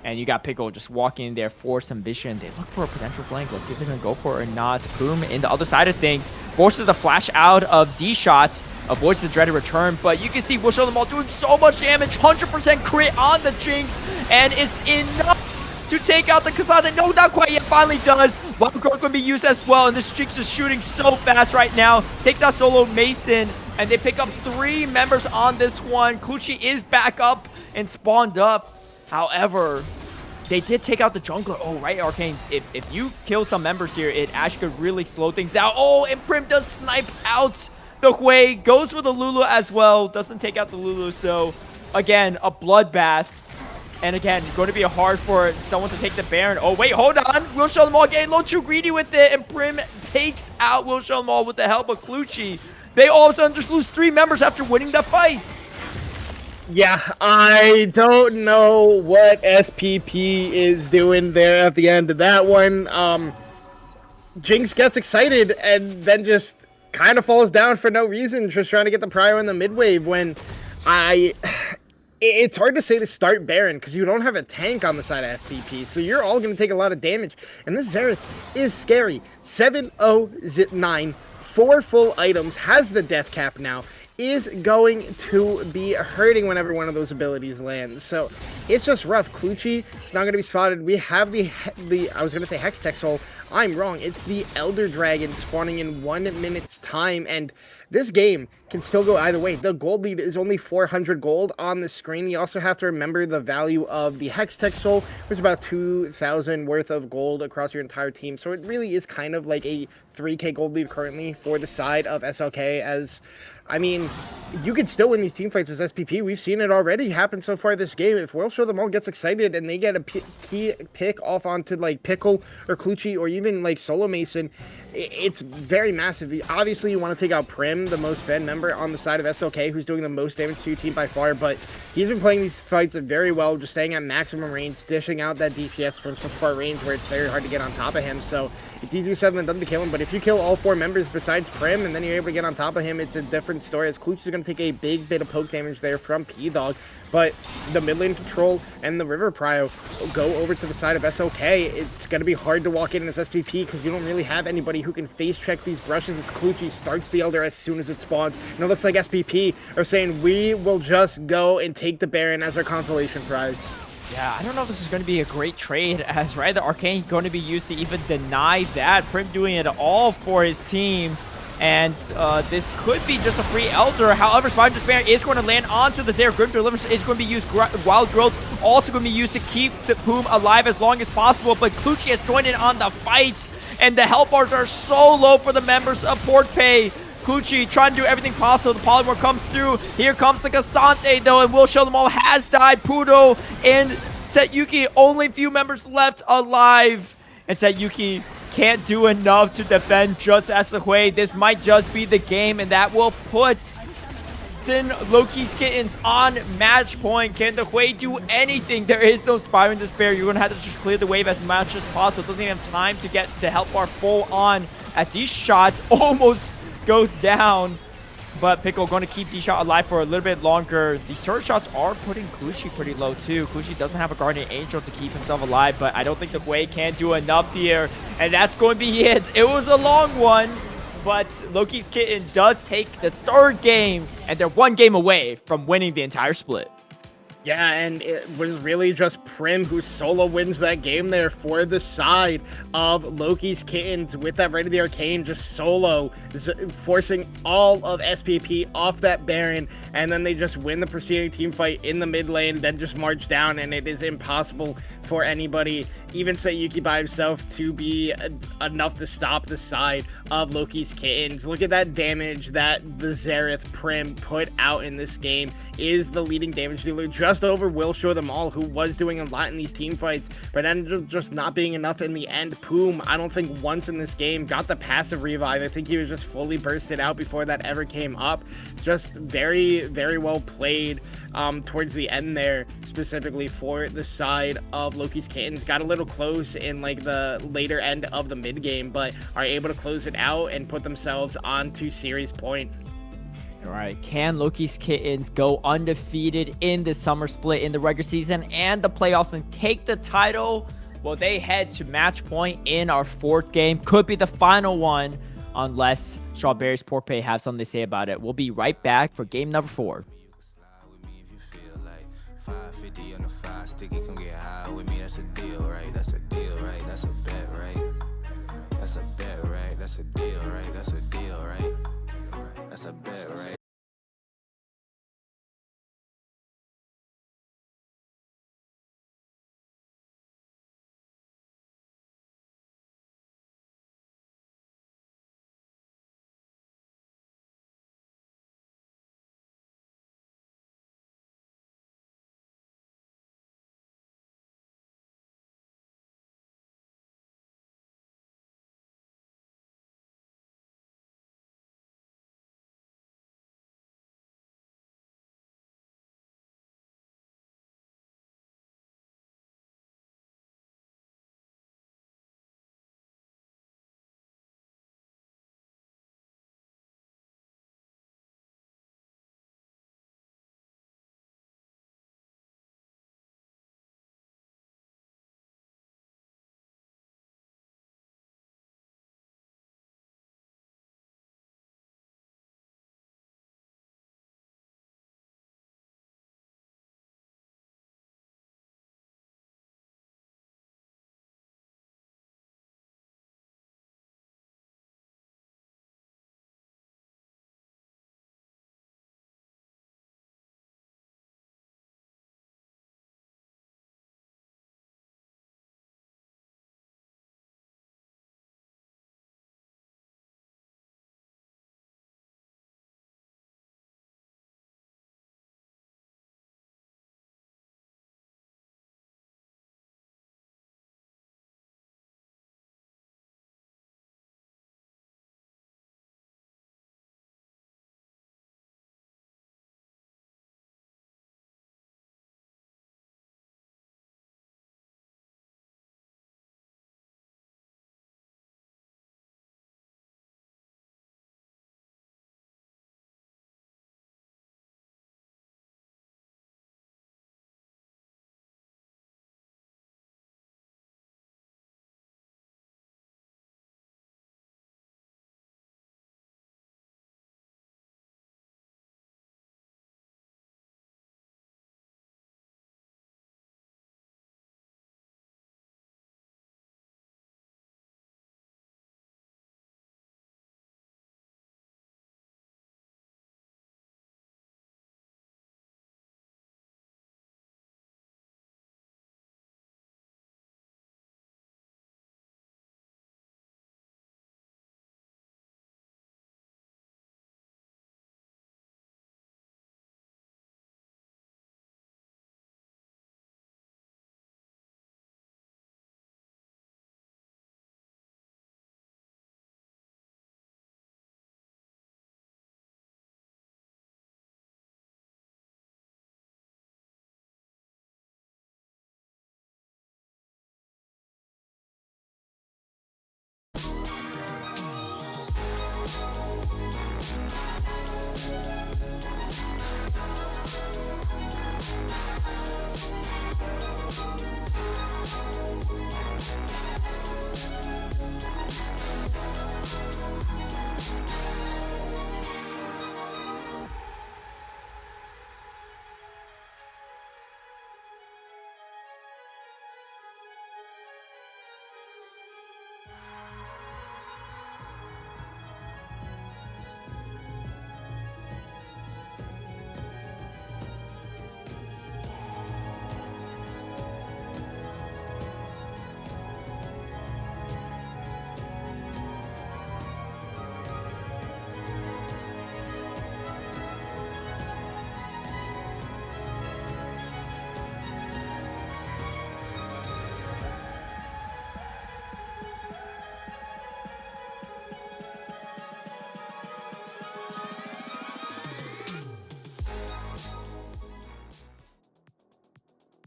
And you got Pickle just walking in there for some vision. They look for a potential flank. Let's see if they're going to go for it or not. Boom, in the other side of things, forces the flash out of D-Shot, avoids the dreaded return, but you can see Will Show Them All doing so much damage, 100% crit on the Jinx, and it's enough to take out the Cassandra. No, not quite yet. Finally does. Wild Growth going to be used as well, and this Jinx is shooting so fast right now. Takes out Solo Mason, and they pick up 3 members on this one. Clutchy is back up and spawned up. However, they did take out the jungler. Oh, right, Arcane. If you kill some members here, it actually could really slow things down. Oh, and Prim does snipe out the Hui. Goes for the Lulu as well. Doesn't take out the Lulu. So, again, a bloodbath. And again, going to be hard for someone to take the Baron. Oh, wait, hold on. Will Show Them All getting a little too greedy with it. And Prim takes out Will Show Them All with the help of Clutchy. They all of a sudden just lose 3 members after winning the fight. Yeah, I don't know what SPP is doing there at the end of that one. Jinx gets excited and then just kind of falls down for no reason, just trying to get the prio in the mid wave when it's hard to say to start Baron because you don't have a tank on the side of SPP, so you're all going to take a lot of damage. And this Xerath is scary. 7-0-9, 4 full items, has the death cap now, is going to be hurting whenever one of those abilities lands. So it's just rough. Clutchy is not going to be spotted. We have the I was going to say Hextech Soul. I'm wrong. It's the Elder Dragon spawning in 1 minute's time, and this game can still go either way. The gold lead is only 400 gold on the screen. You also have to remember the value of the Hextech Soul, which is about 2,000 worth of gold across your entire team. So it really is kind of like a 3k gold lead currently for the side of SLK, as I mean, you could still win these team fights as SPP. We've seen it already happen so far this game. If Will Show Them All gets excited and they get a key pick off onto like Pickle or Clutchy or even like Solo Mason, it's very massive. Obviously, you want to take out Prim, the most fed member on the side of SLK, who's doing the most damage to your team by far, but he's been playing these fights very well, just staying at maximum range, dishing out that DPS from so far range where it's very hard to get on top of him. So it's easier said than done to kill him, but if you kill all 4 members besides Prim and then you're able to get on top of him, it's a different story, as Clutch is going to take a big bit of poke damage there from P-Dog, but the mid lane control and the River Prio go over to the side of SLK. It's going to be hard to walk in as SPP because you don't really have anybody who can face check these brushes as Clutchy starts the Elder as soon as it spawns. And it looks like SPP are saying we will just go and take the Baron as our consolation prize. Yeah, I don't know if this is going to be a great trade, as right, the Arcane going to be used to even deny that. Prim doing it all for his team, and this could be just a free Elder. However, Spider Despair is going to land onto the Xerath. Grim Deliverance is going to be used. Wild Growth also going to be used to keep the Poom alive as long as possible, but Clutchy has joined in on the fight, and the health bars are so low for the members of Port Pay. Clutchy trying to do everything possible. The Polymorph comes through. Here comes the Cassante, though, and Will Show Them All has died. Pudo and Setyuki, only few members left alive. And Setyuki can't do enough to defend just as the Hui. This might just be the game, and that will put SYN Loki's Kittens on match point. Can the Hui do anything? There is no Spire Despair. You're going to have to just clear the wave as much as possible. Doesn't even have time to get the health bar full on at these shots. Almost goes down, but Pickle going to keep D-Shot alive for a little bit longer. These turret shots are putting Clutchy pretty low too. Clutchy doesn't have a Guardian Angel to keep himself alive, but I don't think the Hui can do enough here, and that's going to be it. It was a long one, but Loki's Kitten does take the 3rd game, and they're 1 game away from winning the entire split. Yeah, and it was really just Prim who solo wins that game there for the side of Loki's Kittens with that Raid of the Arcane, just solo, forcing all of SPP off that Baron, and then they just win the preceding team fight in the mid lane, then just march down, and it is impossible for anybody, even Setyuki by himself, to be enough to stop the side of Loki's Kittens. Look at that damage that the Xerath Prim put out in this game. Is the leading damage dealer, just over Will Show Them All, who was doing a lot in these team fights, but ended up just not being enough in the end. Poom, I don't think once in this game got the passive revive. I think he was just fully bursted out before that ever came up. Just very, very well played towards the end there, specifically for the side of Loki's Kittens. Got a little close in like the later end of the mid game, but are able to close it out and put themselves onto series point. All right, can Loki's Kittens go undefeated in the summer split in the regular season and the playoffs and take the title? Well, they head to match point in our 4th game. Could be the final one unless Strawberious Porpay have something to say about it. We'll be right back for game number 4. 550 on the 5 sticky, come get high with me. That's a deal, right? That's a deal, right? That's a bet, right? That's a bet, right? That's a deal, right? That's a deal, right? That's a bet, right?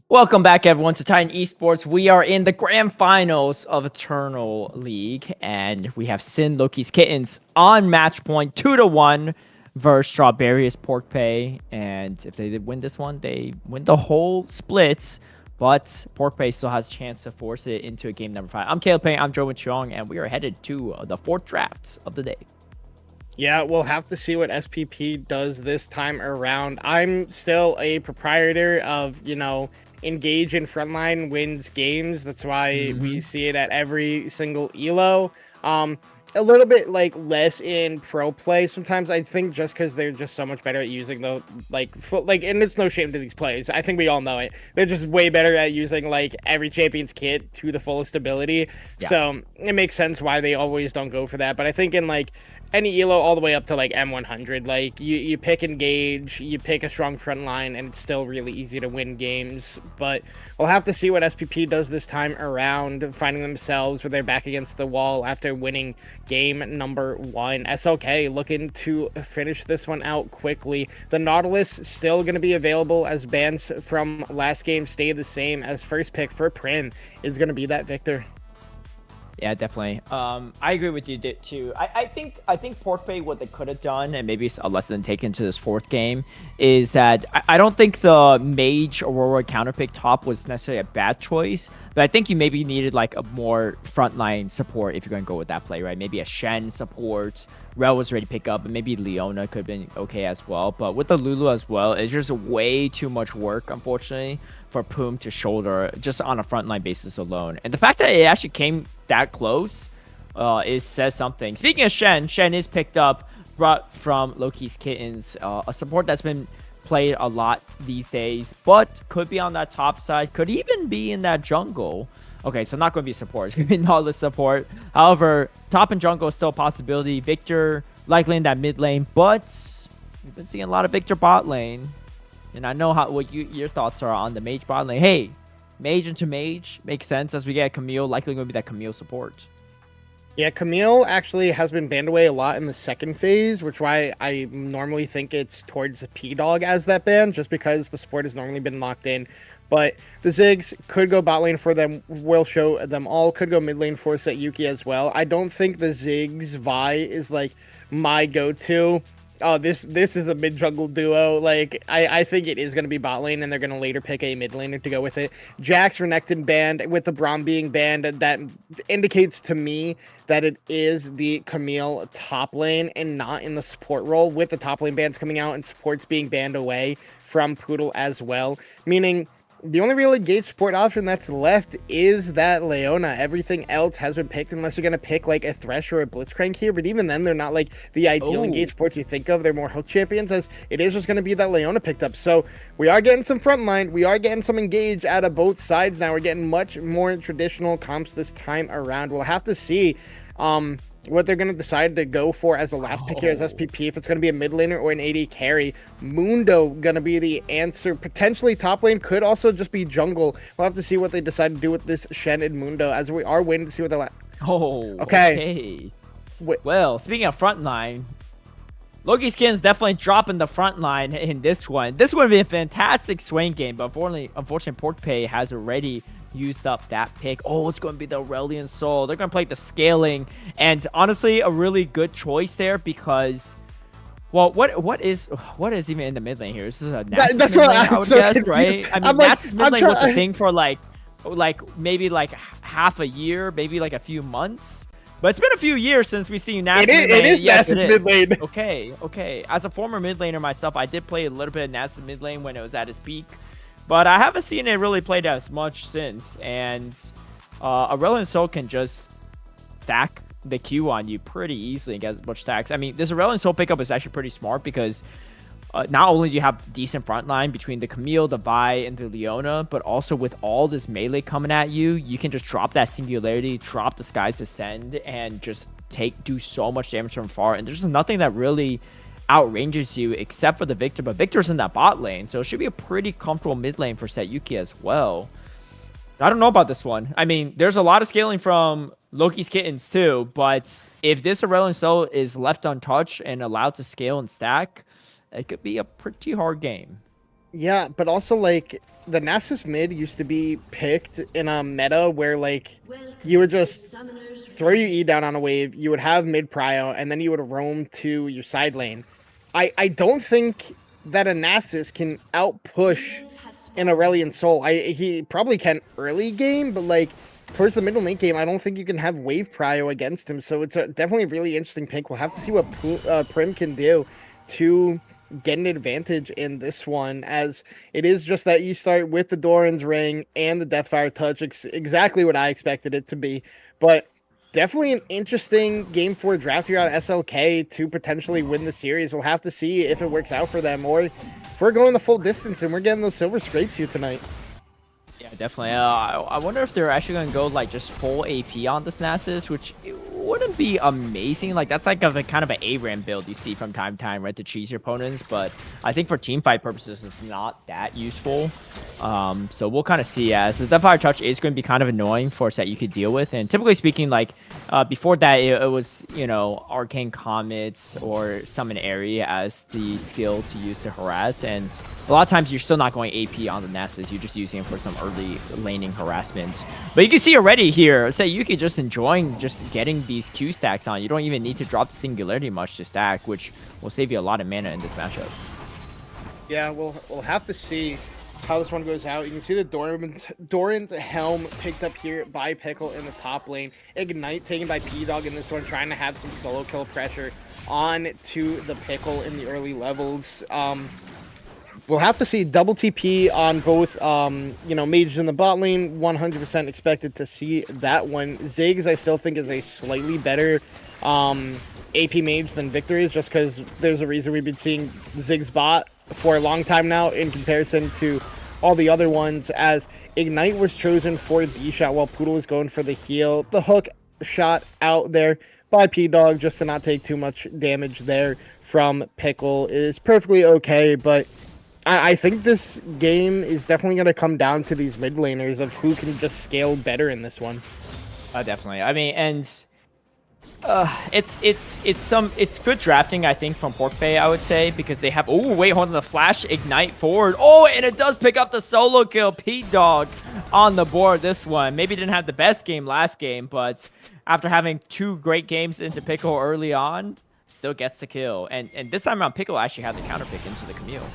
Welcome back, everyone, to Titan Esports. We are in the grand finals of Eternal League, and we have SYN, Loki's Kittens on match point 2-1 versus Strawberious Pork Pay. And if they win this one, they win the whole split. But Pork Pay still has a chance to force it into a game number 5. I'm Caleb Payne, I'm Joe Chong, and we are headed to the 4th draft of the day. Yeah, we'll have to see what SPP does this time around. I'm still a proprietor of, engage in frontline wins games. That's why we see it at every single elo. A little bit less in pro play sometimes, I think, just because they're just so much better at using the and it's no shame to these players. I think we all know it. They're just way better at using every champion's kit to the fullest ability. Yeah. So it makes sense why they always don't go for that. But I think in any elo all the way up to M100, you pick engage, you pick a strong front line, and it's still really easy to win games. But we'll have to see what SPP does this time around, finding themselves with their back against the wall after winning game number 1. SLK looking to finish this one out quickly. The Nautilus still going to be available as bans from last game stay the same, as first pick for Prim is going to be that Victor. Yeah, definitely. I agree with you too. I think Pork Pay, what they could have done, and maybe it's a lesson taken to this 4th game, is that I don't think the Mage Aurora counterpick top was necessarily a bad choice, but I think you maybe needed a more frontline support if you're going to go with that play, right? Maybe a Shen support. Rel was ready to pick up, and maybe Leona could have been okay as well. But with the Lulu as well, it's just way too much work, unfortunately, for Poom to shoulder just on a frontline basis alone. And the fact that it actually came that close says something. Speaking of Shen is picked up, brought from Loki's Kittens, a support that's been played a lot these days, but could be on that top side, could even be in that jungle. Okay, so not going to be support. It's going to be Nautilus support. However, top and jungle is still a possibility. Victor likely in that mid lane, but we've been seeing a lot of Victor bot lane. And I know what your thoughts are on the mage bot lane. Hey, mage into mage makes sense as we get Camille. Likely going to be that Camille support. Yeah, Camille actually has been banned away a lot in the second phase, which why I normally think it's towards P-Dog as that ban, just because the support has normally been locked in. But the Ziggs could go bot lane for them, will show them all, could go mid lane for Sayuki as well. I don't think the Ziggs Vi is my go-to. Oh, this is a mid-jungle duo. I think it is going to be bot lane, and they're going to later pick a mid laner to go with it. Jax Renekton banned, with the Braum being banned, that indicates to me that it is the Camille top lane and not in the support role, with the top lane bans coming out and supports being banned away from Poodle as well. Meaning, the only real engaged support option that's left is that Leona. Everything else has been picked, unless you're going to pick a Thresh or a Blitzcrank here. But even then, they're not the ideal engaged supports you think of. They're more hook champions, as it is just going to be that Leona picked up. So we are getting some frontline. We are getting some engage out of both sides now. We're getting much more traditional comps this time around. We'll have to see what they're going to decide to go for as a last pick here as SPP, if it's going to be a mid laner or an AD carry. Mundo going to be the answer. Potentially top lane, could also just be jungle. We'll have to see what they decide to do with this Shen and Mundo, as we are waiting to see what they'll... Okay. Well, speaking of frontline, Loki's Kittens definitely dropping the front line in this one. This would be a fantastic Swain game, but unfortunately, Pork Pay has already used up that pick. Oh, it's going to be the Aurelion Soul. They're going to play the scaling, and honestly, a really good choice there because, well, what is even in the mid lane here? This is a Nasus mid lane, I would guess, right? I mean, Nasus mid lane was a thing for maybe half a year, maybe a few months. But it's been a few years since we've seen Nasus mid lane. It is Nasus mid lane. Okay. As a former mid laner myself, I did play a little bit of Nasus mid lane when it was at its peak. But I haven't seen it really played as much since. And Aurelion Soul can just stack the Q on you pretty easily and get as much stacks. I mean, this Aurelion Soul pickup is actually pretty smart because not only do you have decent frontline between the Camille, the Vi, and the Leona, but also with all this melee coming at you, you can just drop that Singularity, drop the Sky's Ascend, and just do so much damage from far. And there's nothing that really outranges you except for the Victor, but Victor's in that bot lane, so it should be a pretty comfortable mid lane for Sayuki as well. I don't know about this one. I mean, there's a lot of scaling from Loki's Kittens too, but if this Aurelion Soul is left untouched and allowed to scale and stack, it could be a pretty hard game. Yeah, but also like the Nasus mid used to be picked in a meta where like you would just throw your E down on a wave, you would have mid prio, and then you would roam to your side lane. I don't think that a Nasus can outpush an Aurelion Soul. He probably can early game, but like towards the middle late game, I don't think you can have wave prio against him. So it's definitely a really interesting pick. We'll have to see what Prim can do to get an advantage in this one, as it is just that you start with the Doran's Ring and the Deathfire Touch, exactly what I expected it to be. But definitely an interesting game 4 draft here out of SLK to potentially win the series. We'll have to see if it works out for them, or if we're going the full distance and we're getting those silver scrapes here tonight. Yeah, definitely. I wonder if they're actually going to go like just full AP on this Nasus, which wouldn't be amazing. Like that's like a kind of an ARAM build you see from time to time, right, to cheese your opponents. But I think for team fight purposes, it's not that useful. So we'll kind of see. As the Deathfire Touch is going to be kind of annoying for a set you could deal with. And typically speaking, like before that, it was, you know, Arcane Comets or Summon Area as the skill to use to harass. And a lot of times you're still not going AP on the Nasus. You're just using it for some early laning harassment. But you can see already here, say Yuki just enjoying just getting these Q stacks on. You don't even need to drop the Singularity much to stack, which will save you a lot of mana in this matchup. Yeah, we'll have to see how this one goes out. You can see the Doran's Helm picked up here by Pickle in the top lane. Ignite taken by P-Dog in this one, trying to have some solo kill pressure on to the Pickle in the early levels. We'll have to see double TP on both, you know, mages in the bot lane. 100% expected to see that one. Ziggs, I still think, is a slightly better AP mage than Victor is, just because there's a reason we've been seeing Ziggs bot for a long time now in comparison to all the other ones, as Ignite was chosen for D-Shot while Poodle was going for the heal. The hook shot out there by P-Dog just to not take too much damage there from Pickle is perfectly okay, but I think this game is definitely going to come down to these mid laners of who can just scale better in this one. Definitely. I mean, and it's good drafting, I think, from PorkBay, I would say, because they have, oh wait, hold on, the flash ignite forward. Oh, and it does pick up the solo kill. P-Dog on the board this one. Maybe didn't have the best game last game, but after having 2 great games into Pickle early on, still gets the kill. And this time around, Pickle actually had the counter pick into the Camille.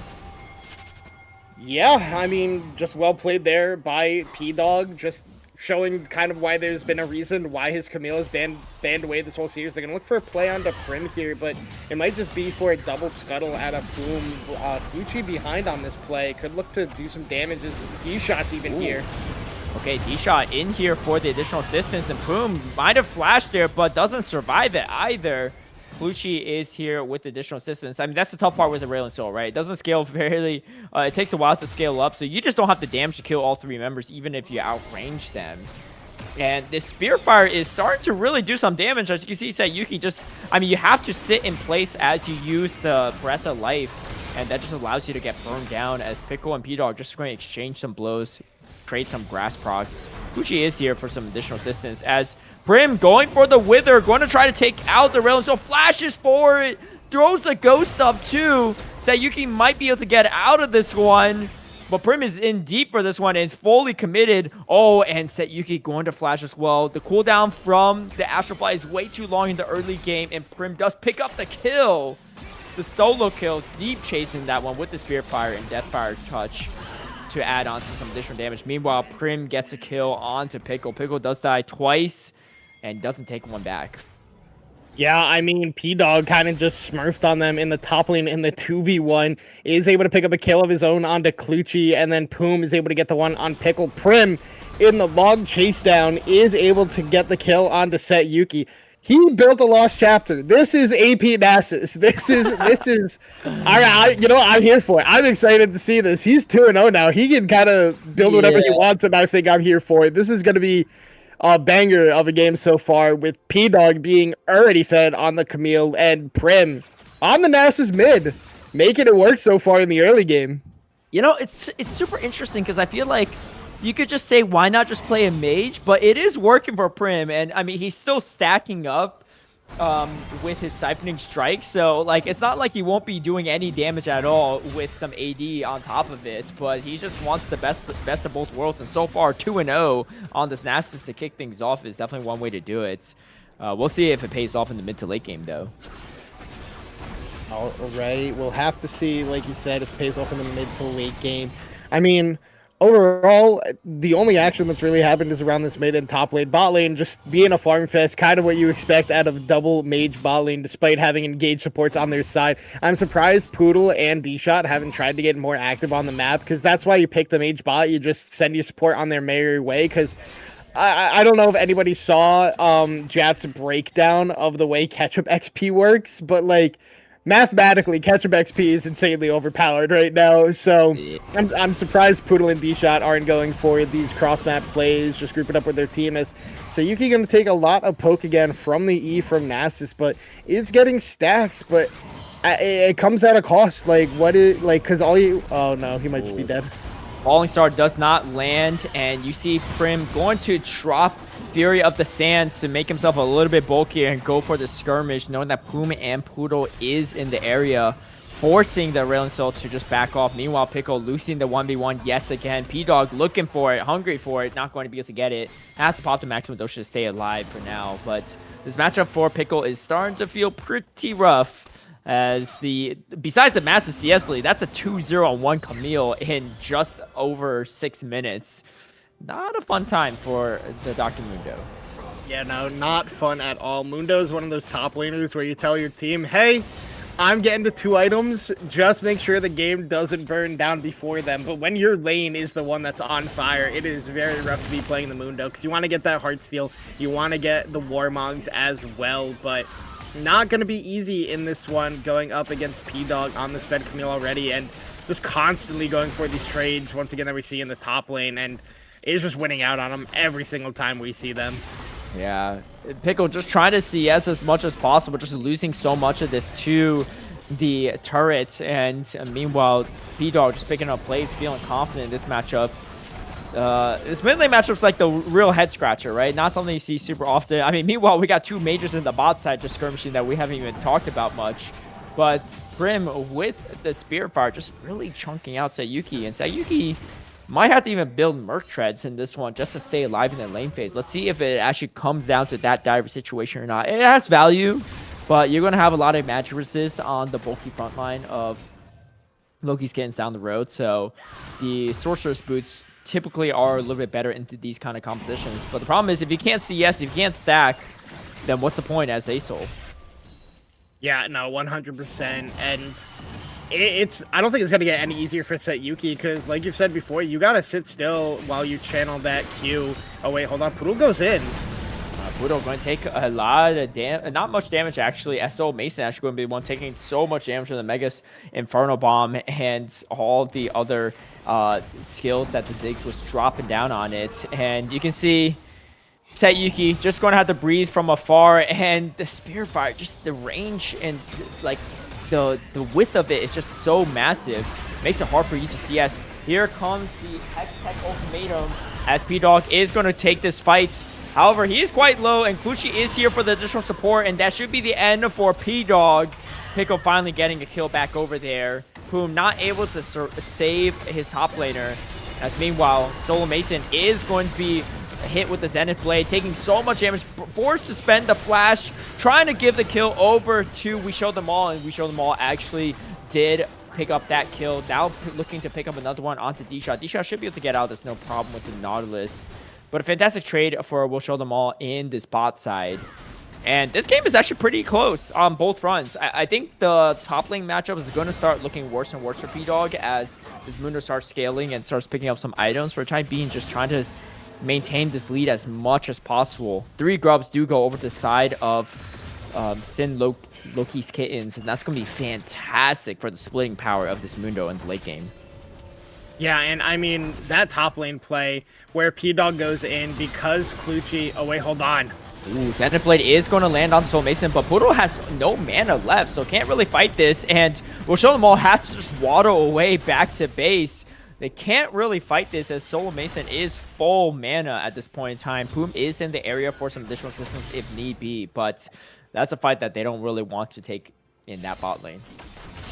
Yeah, I mean, just well played there by P-Dog, just showing kind of why there's been a reason why his Camille is banned away this whole series. They're going to look for a play on the Prim here, but it might just be for a double scuttle at a boom. Fuchi behind on this play. Could look to do some damages. D-Shot's even here. Okay, D-Shot in here for the additional assistance, and boom, might have flashed there, but doesn't survive it either. Lucci is here with additional assistance. I mean, that's the tough part with the Rail and Soul, right? It doesn't scale fairly. It takes a while to scale up, so you just don't have the damage to kill all 3 members, even if you outrange them. And this Spear Fire is starting to really do some damage. As you can see, Sayuki just, I mean, you have to sit in place as you use the Breath of Life, and that just allows you to get burned down, as Pickle and P-Dog are just going to exchange some blows, trade some grass procs. Gucci is here for some additional assistance, as Prim going for the Wither, going to try to take out the Rail, and so flashes forward, throws the Ghost up too. Sayuki might be able to get out of this one, but Prim is in deep for this one and is fully committed. Oh, and Sayuki going to flash as well. The cooldown from the Astral Fly is way too long in the early game, and Prim does pick up the kill. The solo kill, deep chasing that one with the Spirit Fire and Deathfire Touch to add on to some additional damage. Meanwhile, Prim gets a kill onto Pickle. Pickle does die twice and doesn't take one back. Yeah, I mean, P-Dog kind of just smurfed on them in the top lane in the 2v1, is able to pick up a kill of his own onto Clutchy, and then Poom is able to get the one on Pickle. Prim, in the log chase down, is able to get the kill onto Sayuki. He built a lost chapter. This is AP Nasus. This is, you know, I'm here for it. I'm excited to see this. He's 2-0 now. He can kind of build whatever he wants, and I think I'm here for it. This is going to be a banger of a game so far, with P-Dog being already fed on the Camille and Prim on the Nasus mid, making it work so far in the early game. You know, it's super interesting because I feel like you could just say, why not just play a mage? But it is working for Prim, and I mean, he's still stacking up with his siphoning strike. So like it's not like he won't be doing any damage at all with some AD on top of it, but he just wants the best of both worlds. And so far 2-0 on this Nasus to kick things off is definitely one way to do it. We'll see if it pays off in the mid to late game though. All right, we'll have to see, like you said, if it pays off in the mid to late game. I mean, overall, the only action that's really happened is around this mid and top lane. Bot lane just being a farm fest, kind of what you expect out of double mage bot lane, despite having engaged supports on their side. I'm surprised Poodle and D-Shot haven't tried to get more active on the map, because that's why you pick the mage bot. You just send your support on their merry way, because I don't know if anybody saw Jat's breakdown of the way Ketchup XP works, but like, mathematically, Ketchup XP is insanely overpowered right now, so I'm surprised Poodle and D-Shot aren't going for these cross-map plays, just grouping up with their team. As Sayuki going to take a lot of poke again from the E from Nasus, but is getting stacks, but it comes at a cost. Like, what is, like, because all you... Oh, no, he might just be dead. Falling Star does not land, and you see Prim going to drop Fury of the Sands to make himself a little bit bulkier and go for the skirmish, knowing that Puma and Poodle is in the area, forcing the Railing Soul to just back off. Meanwhile, Pickle losing the 1v1 yet again. P-Dog looking for it, hungry for it, not going to be able to get it. Has to pop the maximum dose to stay alive for now, but this matchup for Pickle is starting to feel pretty rough. As besides the massive CS lead, that's a 2-0-1 Camille in just over 6 minutes. Not a fun time for the Dr. Mundo. Yeah, no, not fun at all. Mundo is one of those top laners where you tell your team, hey, I'm getting to 2 items, just make sure the game doesn't burn down before them. But when your lane is the one that's on fire, it is very rough to be playing the Mundo, because you want to get that Heartsteel, you want to get the Warmogs as well, but not going to be easy in this one, going up against P-Dog on this Fed Camille already, and just constantly going for these trades, once again, that we see in the top lane, and is just winning out on them every single time we see them. Yeah, Pickle just trying to CS as much as possible, just losing so much of this to the turret, and meanwhile, P-Dog just picking up plays, feeling confident in this matchup. This mid lane matchup's like the real head scratcher, right? Not something you see super often. I mean, meanwhile, we got 2 majors in the bot side just skirmishing that we haven't even talked about much. But Prim with the Spirit Fire just really chunking out Sayuki, and Sayuki might have to even build Merc Treads in this one just to stay alive in the lane phase. Let's see if it actually comes down to that dire situation or not. It has value, but you're going to have a lot of magic resist on the bulky front line of Loki's Kittens down the road. So the Sorcerer's Boots typically are a little bit better into these kind of compositions. But the problem is, if you can't CS, if you can't stack, then what's the point as A-Soul? Yeah, no, 100%. And I don't think it's going to get any easier for Sayuki, because like you've said before, you got to sit still while you channel that Q. Oh, wait, hold on. Poodle goes in. Poodle going to take a lot of damage, not much damage actually. SO Mason actually going to be the one taking so much damage from the Megas Inferno Bomb and all the other skills that the Ziggs was dropping down on it. And you can see Sayuki just going to have to breathe from afar, and the Spirit Fire, just the range and like the width of it is just so massive. Makes it hard for you to CS. Here comes the Tech Ultimatum as P-Dog is going to take this fight. However, he is quite low, and Kluchi is here for the additional support, and that should be the end for P-Dog. Pickle finally getting a kill back over there. Poom not able to save his top laner. As meanwhile, Solo Mason is going to be hit with the Zenith Blade, taking so much damage, forced to spend the flash, trying to give the kill over to We Show Them All, and We Show Them All actually did pick up that kill. Now looking to pick up another one onto D-Shot. D-Shot should be able to get out. There's no problem with the Nautilus. But a fantastic trade for We'll Show Them All in this bot side. And this game is actually pretty close on both fronts. I think the top lane matchup is going to start looking worse and worse for P-Dog as this Mundo starts scaling and starts picking up some items. For the time being, just trying to maintain this lead as much as possible. 3 grubs do go over to the side of SYN Loki's Kittens, and that's going to be fantastic for the splitting power of this Mundo in the late game. Yeah, and I mean, that top lane play where P-Dog goes in because Kluchi... Oh, wait, hold on. Ooh, Zenith Blade is going to land on Soul Mason, but Poodle has no mana left, so can't really fight this, and We'll Show Them All has to just waddle away back to base. They can't really fight this as Solo Mason is full mana at this point in time. Poom is in the area for some additional assistance if need be, but that's a fight that they don't really want to take in that bot lane.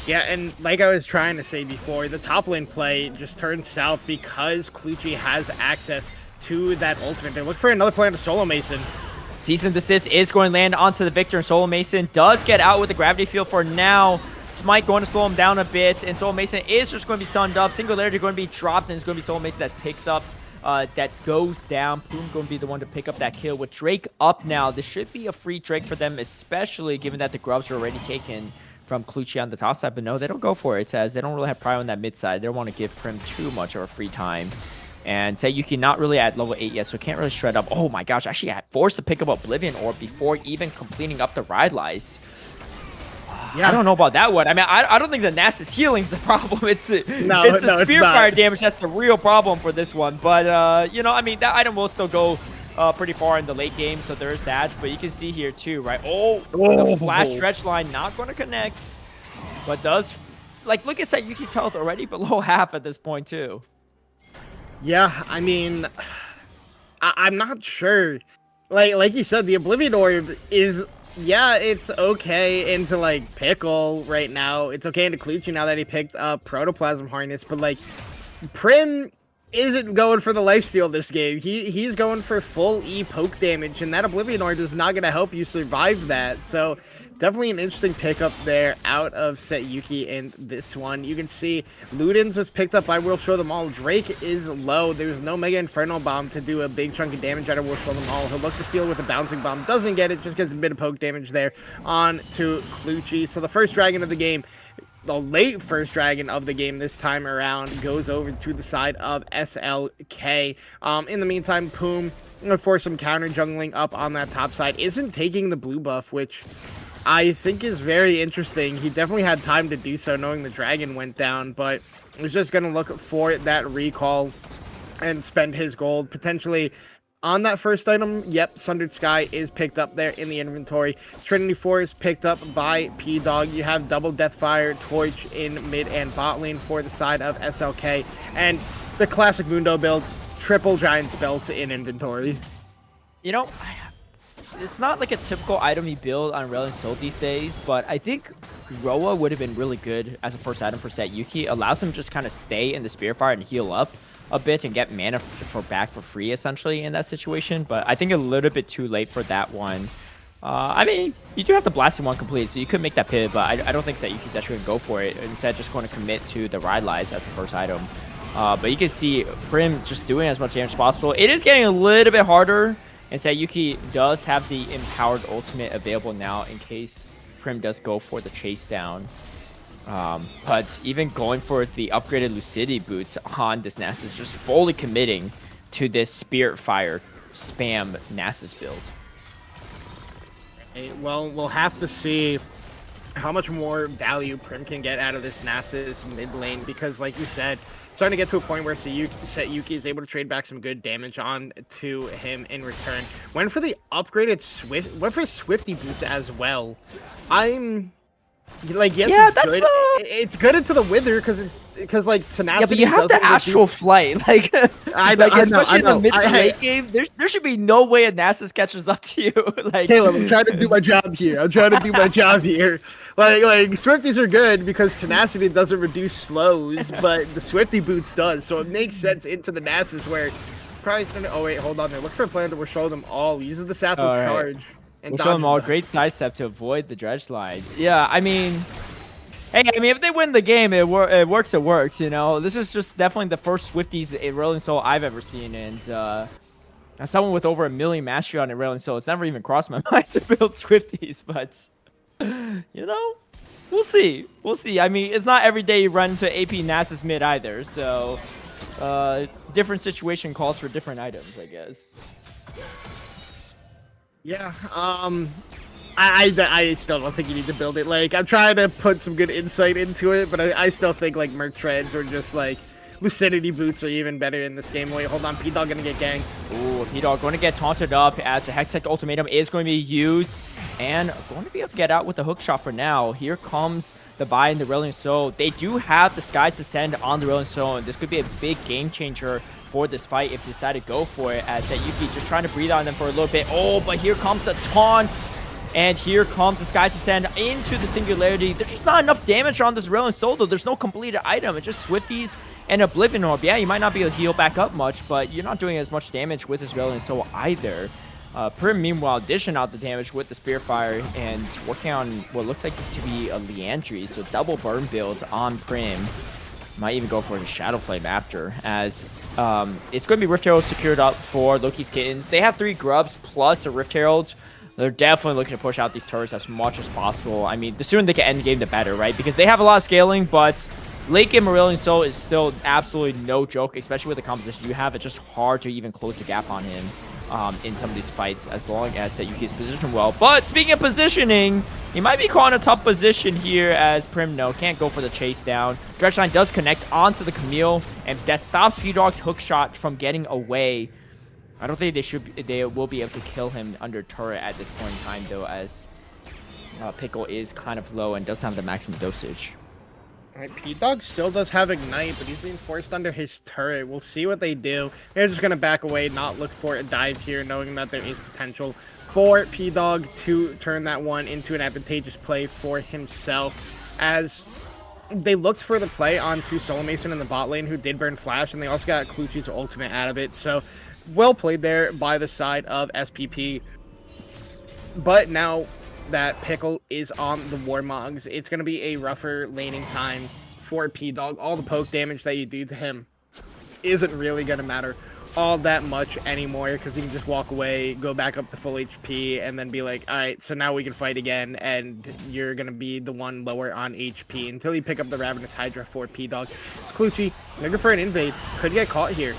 Yeah, and like I was trying to say before, the top lane play just turned south because Clutchy has access to that ultimate. They look for another play on the Solo Mason. Cease and desist is going to land onto the Victor, and Solo Mason does get out with the gravity field for now. Smite going to slow him down a bit, and Solo Mason is just going to be sunned up. Singularity going to be dropped, and it's going to be Solo Mason that picks up, that goes down. Poom going to be the one to pick up that kill. With Drake up now, this should be a free Drake for them, especially given that the grubs are already taken from Clutchy on the top side. But no, they don't go for it. It says they don't really have prio on that mid side. They don't want to give Prim too much of a free time. And Sayuki not really at level 8 yet, so can't really shred up. Oh my gosh, actually forced to pick up Oblivion Orb before even completing up the Ride Lies. Yeah. I don't know about that one. I mean, I don't think the Nasus healing is the problem. It's the Spear Fire damage that's the real problem for this one. But, you know, I mean, that item will still go pretty far in the late game, so there's that. But you can see here too, right? Oh, the flash stretch line not going to connect, but does, like, look at Sayuki's health already below half at this point too. Yeah, I mean, I'm not sure. Like you said, the Oblivion Orb is, yeah, it's okay into, like, Pickle right now. It's okay into Clutchy now that he picked up Protoplasm Harness, but, like, Prim isn't going for the lifesteal this game. He's going for full E poke damage, and that Oblivion Orb is not going to help you survive that. So definitely an interesting pickup there out of Sayuki in this one. You can see Ludens was picked up by Will Show Them All. Drake is low. There's no Mega Inferno Bomb to do a big chunk of damage out of Will Show Them All. He'll look to steal with a Bouncing Bomb. Doesn't get it, just gets a bit of poke damage there on to Clutchy. So the first dragon of the game, the late first dragon of the game this time around, goes over to the side of SLK. In the meantime, Poom, for some counter jungling up on that top side, isn't taking the blue buff, which I think is very interesting. He definitely had time to do so, knowing the dragon went down, but was just going to look for that recall and spend his gold, potentially on that first item. Yep, Sundered Sky is picked up there in the inventory. Trinity Force picked up by P-Dog. You have double Deathfire Torch in mid and bot lane for the side of SLK. And the classic Mundo build, triple Giant's Belt in inventory. You know, it's not like a typical item you build on Rel and Soul these days, but I think Roa would have been really good as a first item for Sayuki. Allows him to just kind of stay in the Spear Fire and heal up a bit and get mana back for free, essentially, in that situation. But I think a little bit too late for that one. I mean, you do have the Blasting one complete, so you could make that pivot, but I don't think Sayuki's actually going to go for it. Instead, just going to commit to the Ride Lies as the first item. But you can see Prim just doing as much damage as possible. It is getting a little bit harder, and Sayuki does have the Empowered Ultimate available now in case Prim does go for the chase down. But even going for the upgraded Lucidity boots on this Nasus, just fully committing to this Spirit Fire spam Nasus build. Well, we'll have to see how much more value Prim can get out of this Nasus mid lane, because like you said, it's starting to get to a point where Sayuki is able to trade back some good damage on to him in return. Went for the upgraded Swifty boots as well. I'm like, yes, yeah, it's good. It's good into the Wither because like Tenacity. Yeah, but you have the Astral Flight, like, especially in the mid to late game. There should be no way a Nasus catches up to you. Like, Caleb, I'm trying to do my job here. Like Swifties are good because Tenacity doesn't reduce slows, but the Swifty boots does, so it makes sense into the Nasus where probably. Oh wait, hold on there. Look for a plan that will show them all. Uses the Satchel Charge. We'll show them all great sidestep to avoid the dredge line. Yeah, I mean, hey, if they win the game, it works, you know? This is just definitely the first Swifties in Rolling Soul I've ever seen, and as someone with over 1 million mastery on Rolling Soul, it's never even crossed my mind to build Swifties, but, you know, we'll see. We'll see. I mean, it's not every day you run into AP Nasus mid either, so different situation calls for different items, I guess. Yeah, I still don't think you need to build it. Like, I'm trying to put some good insight into it, but I still think, like, Merc Treads or just, like, Lucidity Boots are even better in this game. Wait, hold on, P-Dog gonna get ganked. Ooh, P-Dog going to get taunted up as the Hextech Ultimatum is going to be used, and going to be able to get out with the hook shot for now. Here comes the buy in the Reliant Soul. They do have the Skies Descend on the Reliant Soul, and this could be a big game changer for this fight if they decide to go for it, as Sayuki just trying to breathe on them for a little bit. Oh, but here comes the taunt And here comes the Sky's Ascend into the Singularity. There's just not enough damage on this Railing Soul, though. There's no completed item. It's just Swifties and Oblivion Orb. Yeah, you might not be able to heal back up much, but you're not doing as much damage with this Railing Soul either. Prim, meanwhile, dishing out the damage with the Spear Fire and working on what looks like to be a Leandry. So double burn build on Prim. Might even go for the Shadow Flame after, as it's going to be Rift Herald secured up for Loki's Kittens. They have 3 Grubs plus a Rift Herald. They're definitely looking to push out these turrets as much as possible. I mean, the sooner they can end the game, the better, right? Because they have a lot of scaling, but late game Aurelion Sol is still absolutely no joke, especially with the composition you have. It's just hard to even close the gap on him in some of these fights, as long as Sayuki is positioned well. But speaking of positioning, he might be caught in a tough position here, as Prim can't go for the chase down. Dredgeline does connect onto the Camille, and that stops P-Dog's hook shot from getting away. I don't think they will be able to kill him under turret at this point in time, though, as Pickle is kind of low and doesn't have the maximum dosage. Alright, P-Dog still does have Ignite, but he's being forced under his turret. We'll see what they do. They're just going to back away, not look for a dive here, knowing that there is potential for P-Dog to turn that one into an advantageous play for himself, as they looked for the play onto Soul Mason in the bot lane, who did burn Flash, and they also got Clutch's ultimate out of it. So, well played there by the side of SPP. But now that Pickle is on the Warmogs, it's going to be a rougher laning time for P-Dog. All the poke damage that you do to him isn't really going to matter all that much anymore, because he can just walk away, go back up to full HP, and then be like, alright, so now we can fight again, and you're going to be the one lower on HP until you pick up the Ravenous Hydra for P-Dog. It's Clutchy, looking for an invade, could get caught here.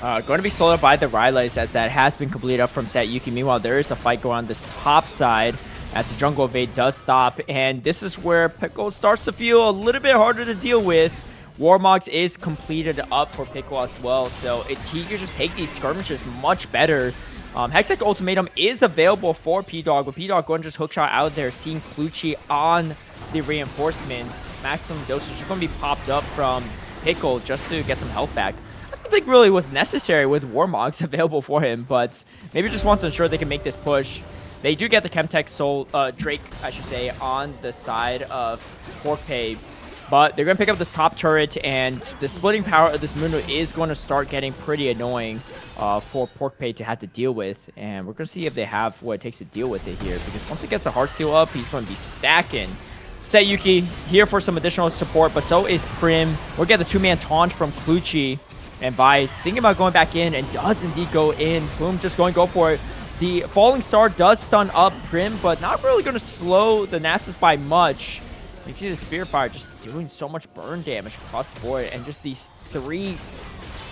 Going to be slowed up by the Rylays, as that has been completed up from Sayuki. Meanwhile, there is a fight going on this top side, as the jungle evade does stop, and this is where Pickle starts to feel a little bit harder to deal with. Warmogs is completed up for Pickle as well, so he can just take these skirmishes much better. Hextech Ultimatum is available for P-Dog, but P-Dog going to just hookshot out there, seeing Clutchy on the reinforcements. Maximum dosage is going to be popped up from Pickle just to get some health back. I don't think really was necessary with Warmogs available for him, but maybe just wants to ensure they can make this push. They do get the Chemtech Soul, Drake, I should say, on the side of Porkpay, but they're going to pick up this top turret, and the splitting power of this Mundo is going to start getting pretty annoying for Porkpay to have to deal with, and we're going to see if they have what it takes to deal with it here, because once he gets the Heart Seal up, he's going to be stacking. Sayuki here for some additional support, but so is Prim. We'll get the 2-man taunt from Clutchy, and by thinking about going back in, and does indeed go in, Boom just going to go for it. The Falling Star does stun up Prim, but not really going to slow the Nasus by much. You can see the Spear Fire just doing so much burn damage across the board, and just these 3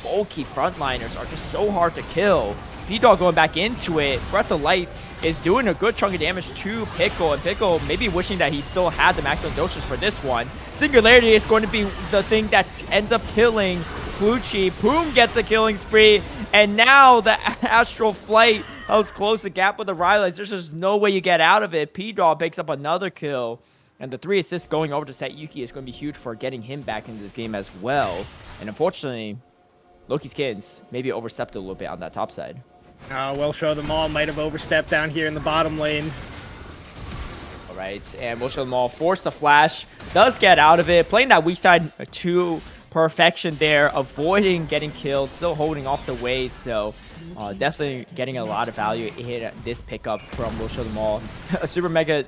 bulky frontliners are just so hard to kill. P-Dog going back into it. Breath of Light is doing a good chunk of damage to Pickle, and Pickle maybe wishing that he still had the maximum dosage for this one. Singularity is going to be the thing that ends up killing Clutchy. Poom gets a killing spree, and now the Astral Flight helps close the gap with the Rylays. There's just no way you get out of it. P-Dog picks up another kill, and the 3 assists going over to Sayuki is going to be huge for getting him back into this game as well. And unfortunately, Loki's Kids maybe overstepped a little bit on that top side. We'll show them all. Might have overstepped down here in the bottom lane. All right, and we'll show them all. Force the flash. Does get out of it. Playing that weak side to perfection there. Avoiding getting killed. Still holding off the weight. So definitely getting a lot of value in this pickup from We'll Show Them All. A super mega...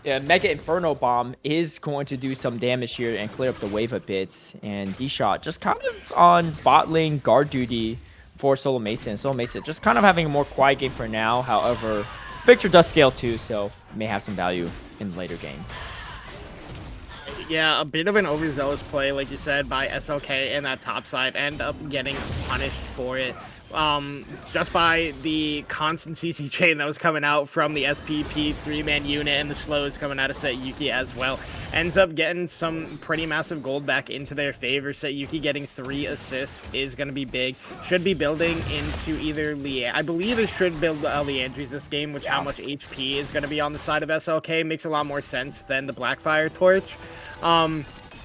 Mega Inferno Bomb is going to do some damage here and clear up the wave a bit. And D-Shot just kind of on bot lane guard duty for Solo Mason. Solo Mason just kind of having a more quiet game for now. However, Victor does scale too, so may have some value in the later game. Yeah, a bit of an overzealous play, like you said, by SLK and that top side. End up getting punished for it. Just by the constant CC chain that was coming out from the SPP 3-man unit and the slows coming out of Sayuki as well. Ends up getting some pretty massive gold back into their favor. Sayuki getting 3 assists is going to be big. Should be building into either I believe it should build Leandry's this game, which how much HP is going to be on the side of SLK makes a lot more sense than the Blackfire Torch.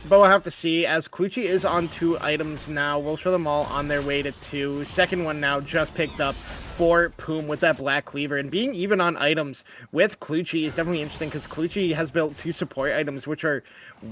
but we'll have to see, as Clutchy is on 2 items now. We'll show them all on their way to 2. Second one now just picked up for Poom with that Black Cleaver, and being even on items with Clutchy is definitely interesting because Clutchy has built 2 support items, which are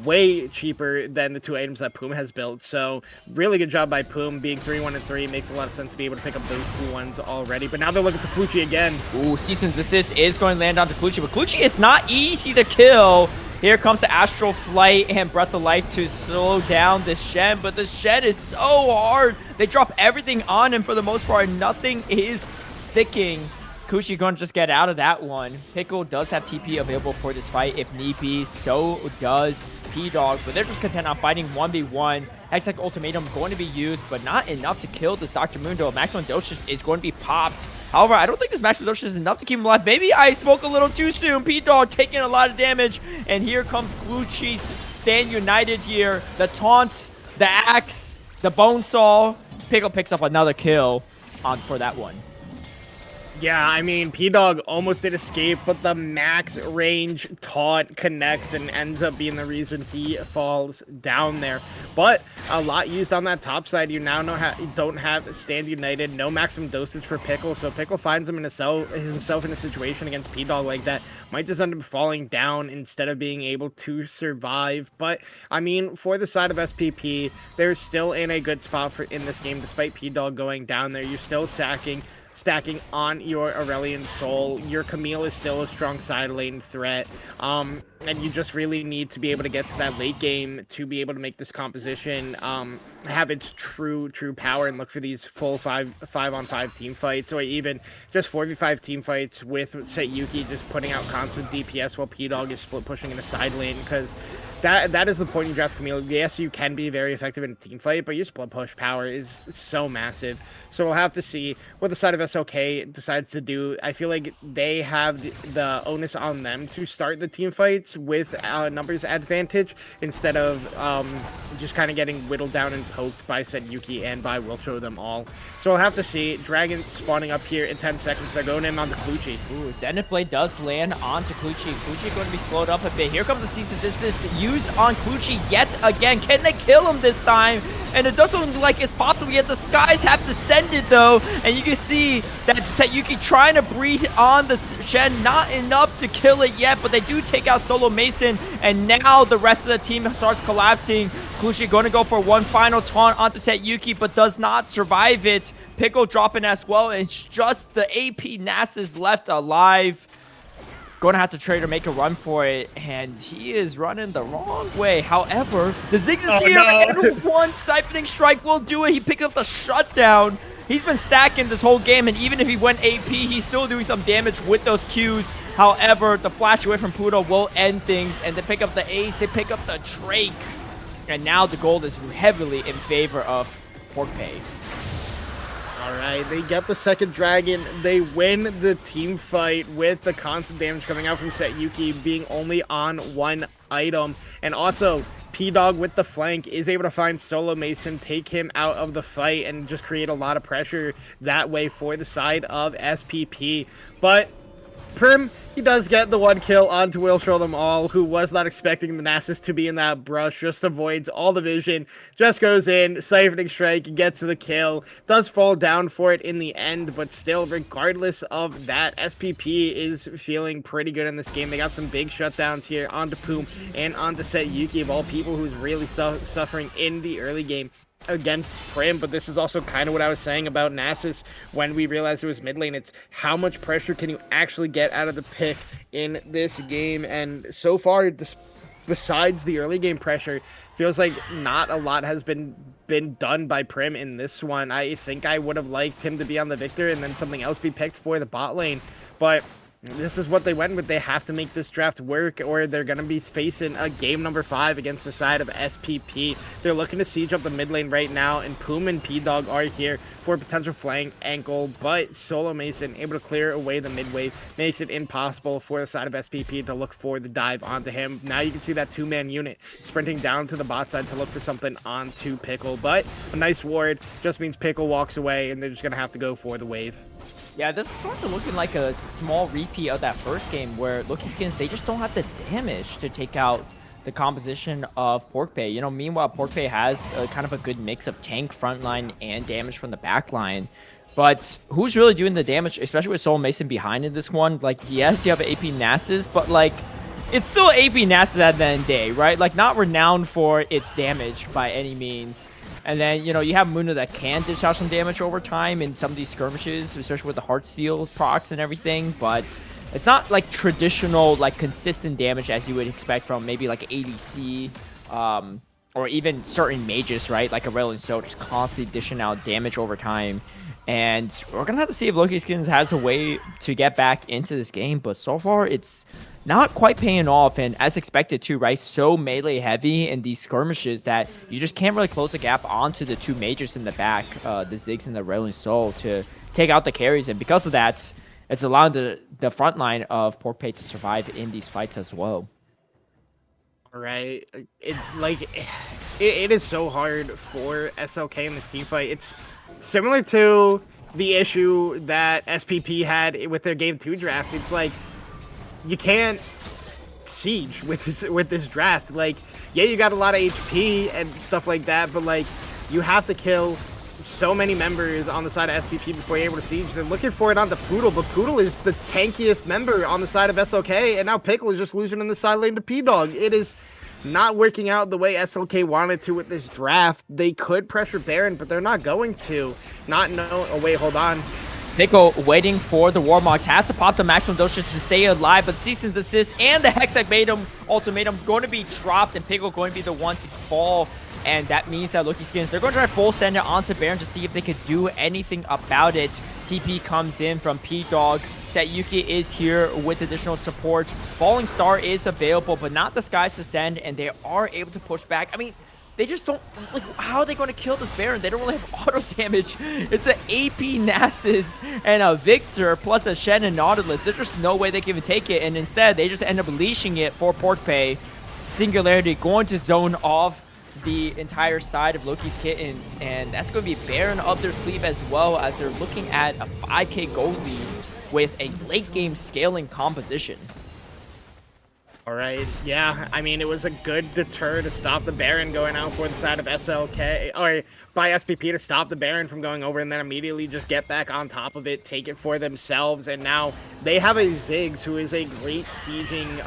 way cheaper than the 2 items that Poom has built. So really good job by Poom. Being 3-1 and 3 makes a lot of sense to be able to pick up those 2 ones already. But now they're looking for Clutchy again. Ooh, Season's Assist is going to land onto Clutchy, but Clutchy is not easy to kill. Here comes the Astral Flight and Breath of Life to slow down the Shen, but the Shen is so hard. They drop everything on him for the most part. Nothing is sticking. Kushi going to just get out of that one. Pickle does have TP available for this fight if need be. So does P-Dog, but they're just content on fighting 1v1. Hextech Ultimatum going to be used, but not enough to kill this Dr. Mundo. Maximum Dosage is going to be popped. However, I don't think this Maximum Dosage is enough to keep him alive. Maybe I spoke a little too soon. P-Dog taking a lot of damage, and here comes Clutchy stand united here. The taunt, the axe, the bone saw. Pickle picks up another kill for that one. Yeah, I mean, P-Dog almost did escape, but the max range taunt connects and ends up being the reason he falls down there. But a lot used on that top side. You now don't have Stand United, no maximum dosage for Pickle, so Pickle finds himself in a situation against P-Dog like that. Might just end up falling down instead of being able to survive. But, I mean, for the side of SPP, they're still in a good spot in this game, despite P-Dog going down there. You're still stacking on your Aurelion Soul. Your Camille is still a strong side lane threat. And you just really need to be able to get to that late game to be able to make this composition have its true power and look for these full 5-on-5 team fights, or even just 4v5 team fights with Sayuki just putting out constant DPS while P-Dog is split pushing in a side lane, because that is the point you draft Camille. Yes, you can be very effective in a team fight, but your split push power is so massive. So we'll have to see what the side of SLK decides to do. I feel like they have the onus on them to start the team fights with numbers advantage instead of just kind of getting whittled down and poked by Sayuki and by Will Show Them All. So we'll have to see. Dragon spawning up here in 10 seconds. They're going in on the Clutchy. Ooh, Zenith Blade does land onto Clutchy. Clutchy going to be slowed up a bit. Here comes the Cease and Desist used on Clutchy yet again. Can they kill him this time? And it doesn't look like it's possible yet. The skies have descended though, and you can see that Sayuki trying to breathe on the Shen. Not enough to kill it yet, but they do take out Solo Mason, and now the rest of the team starts collapsing. Clutchy going to go for one final taunt onto Sayuki, but does not survive it. Pickle dropping as well, and it's just the AP Nasus left alive. Going to have to trade or make a run for it, and he is running the wrong way. However, the Ziggs is here, and one Siphoning Strike will do it. He picks up the shutdown. He's been stacking this whole game, and even if he went AP, he's still doing some damage with those Qs. However, the flash away from Pluto will end things, and they pick up the Ace, they pick up the Drake. And now the gold is heavily in favor of Porkpay. Alright, they get the second dragon. They win the team fight with the constant damage coming out from Sayuki being only on one item. And also, P-Dog with the flank is able to find Solo Mason, take him out of the fight, and just create a lot of pressure that way for the side of SPP. But Prim, he does get the one kill onto Will Show Them All, who was not expecting the Nasus to be in that brush, just avoids all the vision, just goes in, Siphoning Strike, gets the kill, does fall down for it in the end, but still, regardless of that, SPP is feeling pretty good in this game. They got some big shutdowns here onto Poom and onto Sayuki, of all people, who's really suffering in the early game against Prim. But this is also kind of what I was saying about Nasus when we realized it was mid lane. It's how much pressure can you actually get out of the pick in this game, and so far, besides the early game pressure, feels like not a lot has been done by Prim in this one. I think I would have liked him to be on the Victor and then something else be picked for the bot lane, but this is what they went with. They have to make this draft work, or they're going to be facing a game number 5 against the side of SPP. They're looking to siege up the mid lane right now, and Poom and P-Dog are here for a potential flank ankle, but Solo Mason able to clear away the mid wave makes it impossible for the side of SPP to look for the dive onto him. Now you can see that 2-man unit sprinting down to the bot side to look for something onto Pickle, but a nice ward just means Pickle walks away, and they're just going to have to go for the wave. Yeah, this is sort of looking like a small repeat of that first game where Loki skins, they just don't have the damage to take out the composition of Porkpay. You know, meanwhile, Porkpay has kind of a good mix of tank frontline and damage from the backline. But who's really doing the damage, especially with Soul Mason behind in this one? Like, yes, you have AP Nasus, but like, it's still AP Nasus at the end of the day, right? Like, not renowned for its damage by any means. And then, you know, you have Mundo that can dish out some damage over time in some of these skirmishes, especially with the Heartsteel procs and everything, but it's not like traditional, like consistent damage as you would expect from maybe like ADC, or even certain mages, right? Like Aurelion Sol just constantly dishing out damage over time. And we're gonna have to see if Loki Skins has a way to get back into this game, but so far it's not quite paying off, and as expected too, right? So melee heavy in these skirmishes that you just can't really close the gap onto the two mages in the back, the Ziggs and the Aurelion Sol, to take out the carries, and because of that, it's allowing the front line of Porkpay to survive in these fights as well. Right, it is so hard for SLK in this team fight. It's similar to the issue that SPP had with their Game 2 draft. It's like, you can't siege with this draft. Like, yeah, you got a lot of HP and stuff like that, but like, you have to kill so many members on the side of SPP before you're able to siege. They're looking for it on the Poodle, but Poodle is the tankiest member on the side of SLK, and now Pickle is just losing in the side lane to P-Dog. It is not working out the way SLK wanted to with this draft. They could pressure Baron, but they're not going to. Oh wait, hold on. Pickle waiting for the Warmogs, has to pop the maximum dosage to stay alive, but cease and desist and the Hexagmatum ultimatum going to be dropped, and Pickle going to be the one to fall. And that means that Loki Skins, they're going to try full send it onto Baron to see if they could do anything about it. TP comes in from P-Dog. Sayuki is here with additional support. Falling Star is available, but not the Skies to send, and they are able to push back. I mean, they just don't, like, how are they going to kill this Baron? They don't really have auto damage. It's an AP Nasus and a Victor plus a Shen and Nautilus. There's just no way they can even take it, and instead they just end up leashing it for Porkpay. Singularity going to zone off the entire side of Loki's Kittens, and that's going to be Baron up their sleeve as well, as they're looking at a 5k gold lead with a late game scaling composition. All right, yeah, I mean, it was a good deter to stop the Baron going out for the side of SLK, or by SPP to stop the Baron from going over, and then immediately just get back on top of it, take it for themselves, and now they have a Ziggs who is a great sieging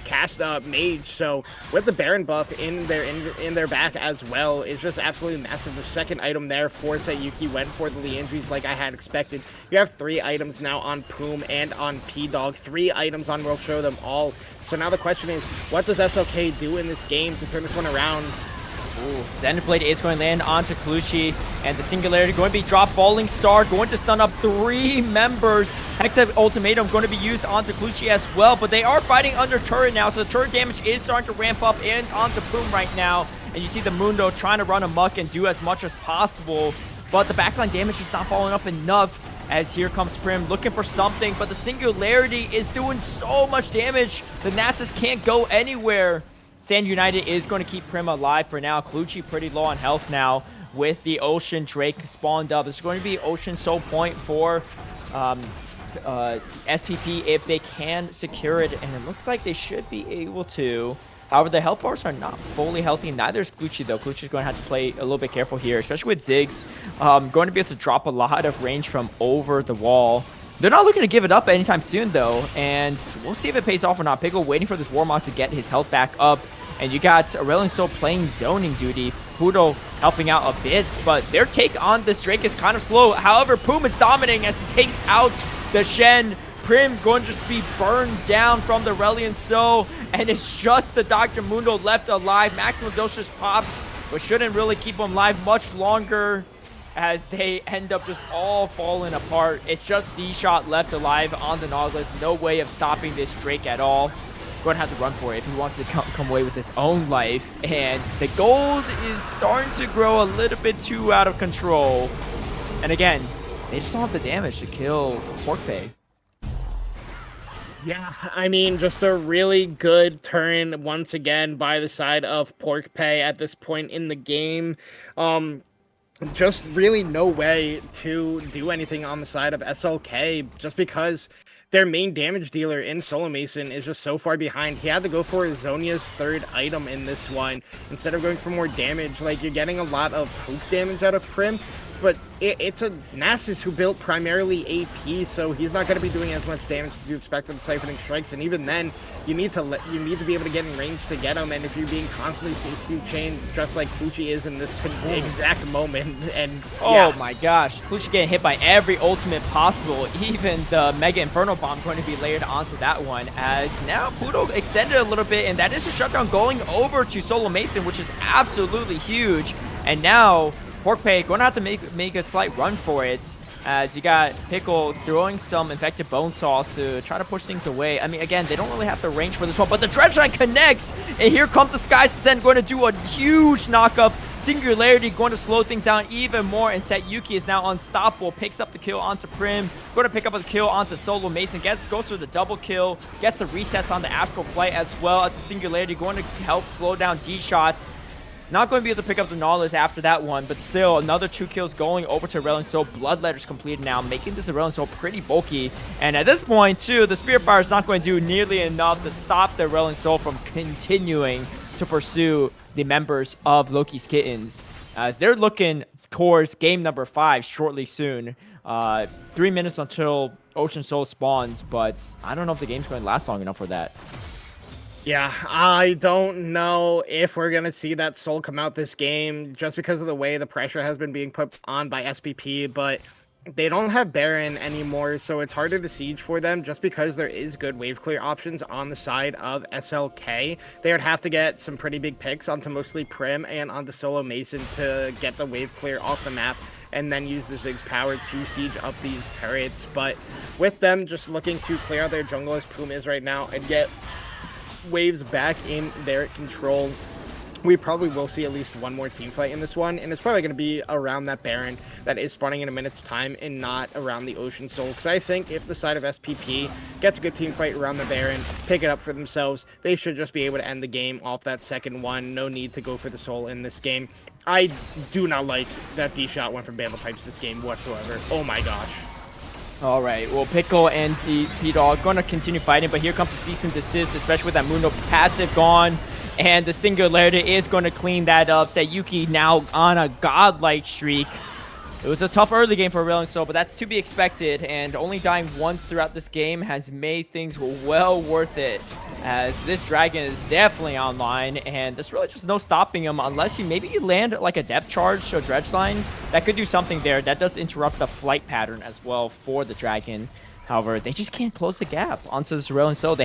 cast mage, so with the Baron buff in their back as well is just absolutely massive. The second item there for Sayuki went for the Liandry's like I had expected. You have 3 items now on Poom and on P-Dog, 3 items on We'll Show Them All. So now the question is, what does SLK do in this game to turn this one around? Ooh, Xenoblade is going to land onto Clutchy, and the Singularity going to be dropped. Falling Star going to stun up 3 members. Hexa Ultimatum going to be used onto Clutchy as well, but they are fighting under turret now, so the turret damage is starting to ramp up and onto Poom right now. And you see the Mundo trying to run amok and do as much as possible, but the backline damage is not following up enough, as here comes Prim looking for something, but the Singularity is doing so much damage. The Nasus can't go anywhere. Sand United is going to keep Prim alive for now. Clutchy pretty low on health now with the Ocean Drake spawned up. It's going to be Ocean Soul Point for SPP if they can secure it, and it looks like they should be able to. However, the health bars are not fully healthy. Neither is Clutchy, though. Clutchy's going to have to play a little bit careful here, especially with Ziggs. Going to be able to drop a lot of range from over the wall. They're not looking to give it up anytime soon, though, and we'll see if it pays off or not. Pickle waiting for this Warmox to get his health back up, and you got Aurelion still playing zoning duty. Poodle helping out a bit, but their take on this Drake is kind of slow. However, Poom is dominating as he takes out the Shen. Prim going to just be burned down from the Aurelion Sol, and it's just the Dr. Mundo left alive. Maximum dose just popped, but shouldn't really keep him alive much longer, as they end up just all falling apart. It's just D-Shot left alive on the Nautilus. No way of stopping this Drake at all. Going to have to run for it if he wants to come away with his own life. And the gold is starting to grow a little bit too out of control. And again, they just don't have the damage to kill Porkpay. Yeah, I mean, just a really good turn once again by the side of Porkpay at this point in the game. Just really no way to do anything on the side of SLK, just because their main damage dealer in Solo Mason is just so far behind. He had to go for Zonia's third item in this one instead of going for more damage. Like, you're getting a lot of poke damage out of Prim, but it's a Nasus who built primarily AP, so he's not going to be doing as much damage as you expect with the Siphoning Strikes, and even then, you need to be able to get in range to get him, and if you're being constantly CC chained, just like Clutchy is in this exact moment, and yeah. Oh my gosh, Clutchy getting hit by every ultimate possible, even the Mega Inferno Bomb going to be layered onto that one, as now Pluto extended a little bit, and that is a shutdown going over to Solo Mason, which is absolutely huge, and now Porkpay going to have to make a slight run for it, as you got Pickle throwing some infected bone saws to try to push things away. I mean, again, they don't really have the range for this one, but the Dredgeline connects, and here comes the Sky Descent going to do a huge knock-up. Singularity going to slow things down even more, and Set Yuki is now unstoppable. Picks up the kill onto Prim, going to pick up a kill onto Solo Mason, goes for the double kill, gets the recess on the Astral Flight as well as the Singularity going to help slow down D-Shots. Not going to be able to pick up the Nautilus after that one, but still another 2 kills going over to Aurelion Sol. Bloodletter's completed now, making this Aurelion Sol pretty bulky. And at this point, too, the Spirit Fire is not going to do nearly enough to stop the Aurelion Sol from continuing to pursue the members of Loki's Kittens, as they're looking towards game number 5 shortly soon. 3 minutes until Ocean Soul spawns, but I don't know if the game's going to last long enough for that. Yeah, I don't know if we're going to see that Soul come out this game just because of the way the pressure has been being put on by SPP, but they don't have Baron anymore, so it's harder to siege for them just because there is good wave clear options on the side of SLK. They would have to get some pretty big picks onto mostly Prim and onto Solo Mason to get the wave clear off the map and then use the Ziggs power to siege up these turrets. But with them just looking to clear out their jungle as Poom is right now and get waves back in their control, we probably will see at least one more team fight in this one, and it's probably going to be around that Baron that is spawning in a minute's time and not around the Ocean Soul, because I think if the side of SPP gets a good team fight around the Baron, pick it up for themselves, they should just be able to end the game off that second one. No need to go for the Soul in this game. I do not like that D-Shot went from Bamboo Pipes this game whatsoever. Oh my gosh. All right, well, Pickle and the P-Dog going to continue fighting, but here comes the cease and desist, especially with that Mundo passive gone, and the Singularity is going to clean that up. Sayuki now on a godlike streak. It was a tough early game for Aurelion Sol, but that's to be expected, and only dying once throughout this game has made things well worth it, as this Dragon is definitely online, and there's really just no stopping him unless you land like a depth charge to a Dredgeline. That could do something there. That does interrupt the flight pattern as well for the Dragon. However, they just can't close the gap onto this Aurelion Sol.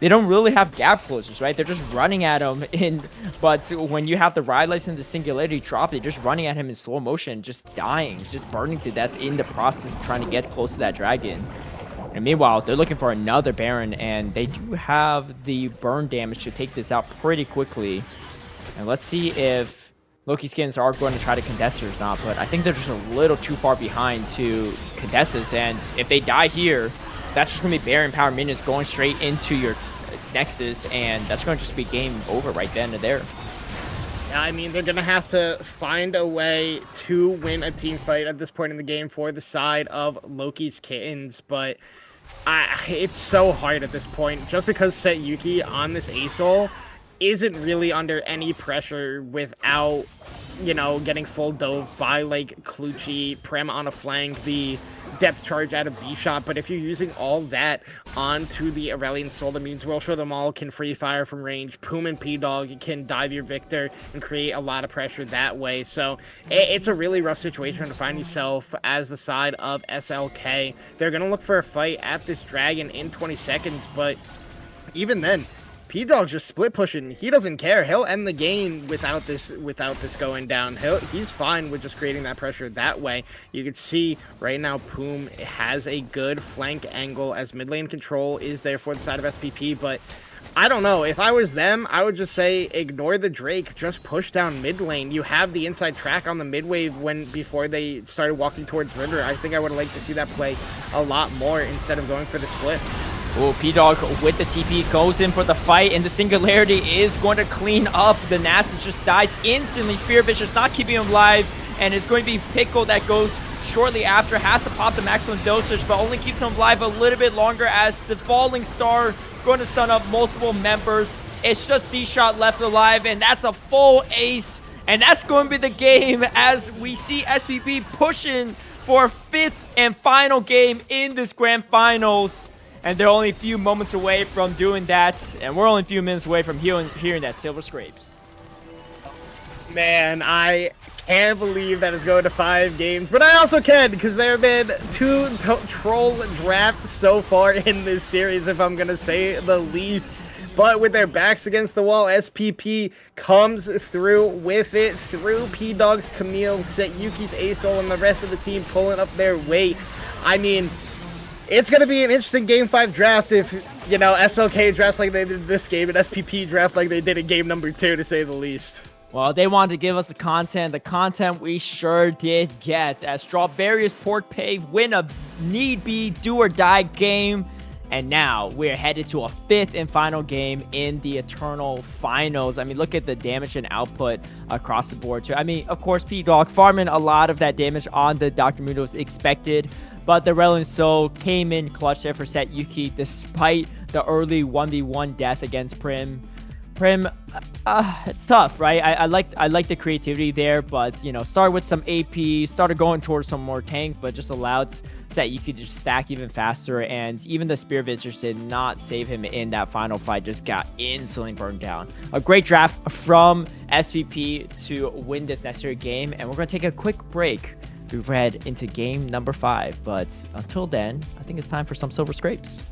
They don't really have gap closers, right? They're just running at him but when you have the Rylai's and the Singularity drop, they're just running at him in slow motion, just dying, just burning to death in the process of trying to get close to that Dragon. And meanwhile, they're looking for another Baron, and they do have the burn damage to take this out pretty quickly. And let's see if Loki's Kittens are going to try to contest or not, but I think they're just a little too far behind to contest this, and if they die here, that's just going to be Baron power minions going straight into your Nexus, and that's going to just be game over right then and there. Yeah, I mean, they're going to have to find a way to win a team fight at this point in the game for the side of Loki's Kittens, but it's so hard at this point, just because Set Yuki on this ASOL isn't really under any pressure without, getting full dove by, like, Clutchy, Prem on a flank, the depth charge out of D-Shot, but if you're using all that onto the Aurelion Sol, that means Will Show Them All can free fire from range, Poom and P-Dog can dive your Victor and create a lot of pressure that way, so it's a really rough situation to find yourself as the side of SLK. They're going to look for a fight at this Dragon in 20 seconds, but even then, P-Dog's just split pushing. He doesn't care. He'll end the game without this going down. He's fine with just creating that pressure that way. You can see right now Poom has a good flank angle as mid lane control is there for the side of SPP, but I don't know. If I was them, I would just say ignore the Drake. Just push down mid lane. You have the inside track on the mid wave before they started walking towards river. I think I would have liked to see that play a lot more instead of going for the split. Oh, P-Dog with the TP goes in for the fight, and the Singularity is going to clean up. The Nasus just dies instantly. Spear Vicious not keeping him alive, and it's going to be Pickle that goes shortly after, has to pop the maximum dosage, but only keeps him alive a little bit longer as the falling star going to stun up multiple members. It's just D-Shot left alive, and that's a full ace. And that's going to be the game as we see SPP pushing for a 5th and final game in this grand finals. And they're only a few moments away from doing that. And we're only a few minutes away from hearing that Silver Scrapes. Man, I can't believe that it's going to 5 games, but I also can, because there have been 2 troll drafts so far in this series, if I'm going to say the least. But with their backs against the wall, SPP comes through with it, through P-Dog's Camille, Yuki's Asol, and the rest of the team pulling up their weight. I mean, it's going to be an interesting Game 5 draft if, you know, SLK drafts like they did this game and SPP draft like they did in game number 2, to say the least. Well, they wanted to give us the content we sure did get, as Strawberious Pork Pave win a need-be, do-or-die game. And now we're headed to a 5th and final game in the Eternal Finals. I mean, look at the damage and output across the board, too. I mean, of course, P-Dog farming a lot of that damage on the Dr. Mundo was expected, but the Relevant Soul came in clutch there for Set Yuki despite the early 1v1 death against Prim. It's tough, right? I like the creativity there, but, you know, start with some AP, started going towards some more tank, but just allowed Set Yuki to just stack even faster, and even the Spear Visitors did not save him in that final fight, just got instantly burned down. A great draft from SVP to win this necessary game, and we're going to take a quick break before we head into game number 5, but until then, I think it's time for some Silver Scrapes.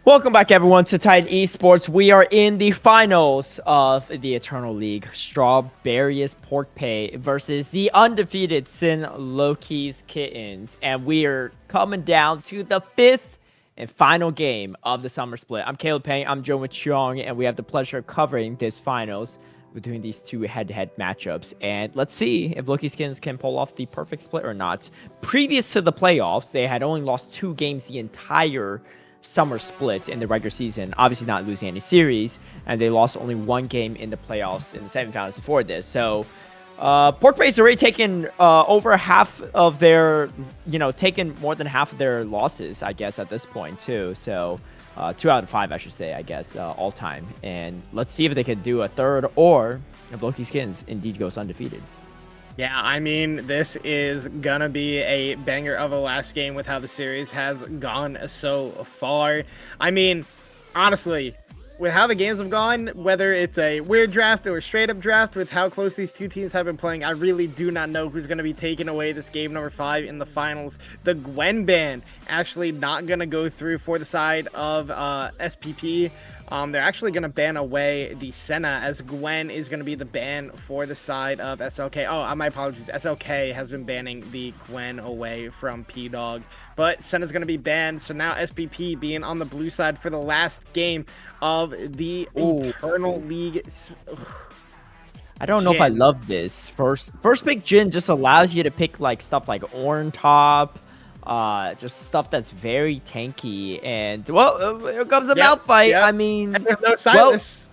Welcome back, everyone, to Titan Esports. We are in the finals of the Eternal League. Strawberious Pork Pay versus the undefeated SYN Loki's Kittens. And we are coming down to the fifth and final game of the summer split. I'm Caleb Payne. I'm joined with Xiong, and we have the pleasure of covering this finals between these two head-to-head matchups. And let's see if Loki's Kittens can pull off the perfect split or not. Previous to the playoffs, they had only lost 2 games the entire summer split in the regular season, obviously not losing any series, and they lost only 1 game in the playoffs in the semifinals before this. So Pork Pay's already taken over half of their, taken more than half of their losses, I guess, at this point too. So 2 out of 5, I should say, I guess, all time. And let's see if they can do a third, or if Loki's Kittens indeed goes undefeated. Yeah, I mean, this is gonna be a banger of a last game with how the series has gone so far. I mean, honestly, with how the games have gone, whether it's a weird draft or a straight up draft, with how close these two teams have been playing, I really do not know who's going to be taking away this game number 5 in the finals. The Gwen ban actually not going to go through for the side of SPP. They're actually going to ban away the Senna, as Gwen is going to be the ban for the side of SLK. Oh, my apologies. SLK has been banning the Gwen away from P-Dog. But Senna's going to be banned. So now SPP being on the blue side for the last game of the Eternal League. I don't know if I love this. First pick Jin just allows you to pick like stuff like Orn Top. Just stuff that's very tanky, and well, here comes the mouth fight. I mean, and there's no Silas.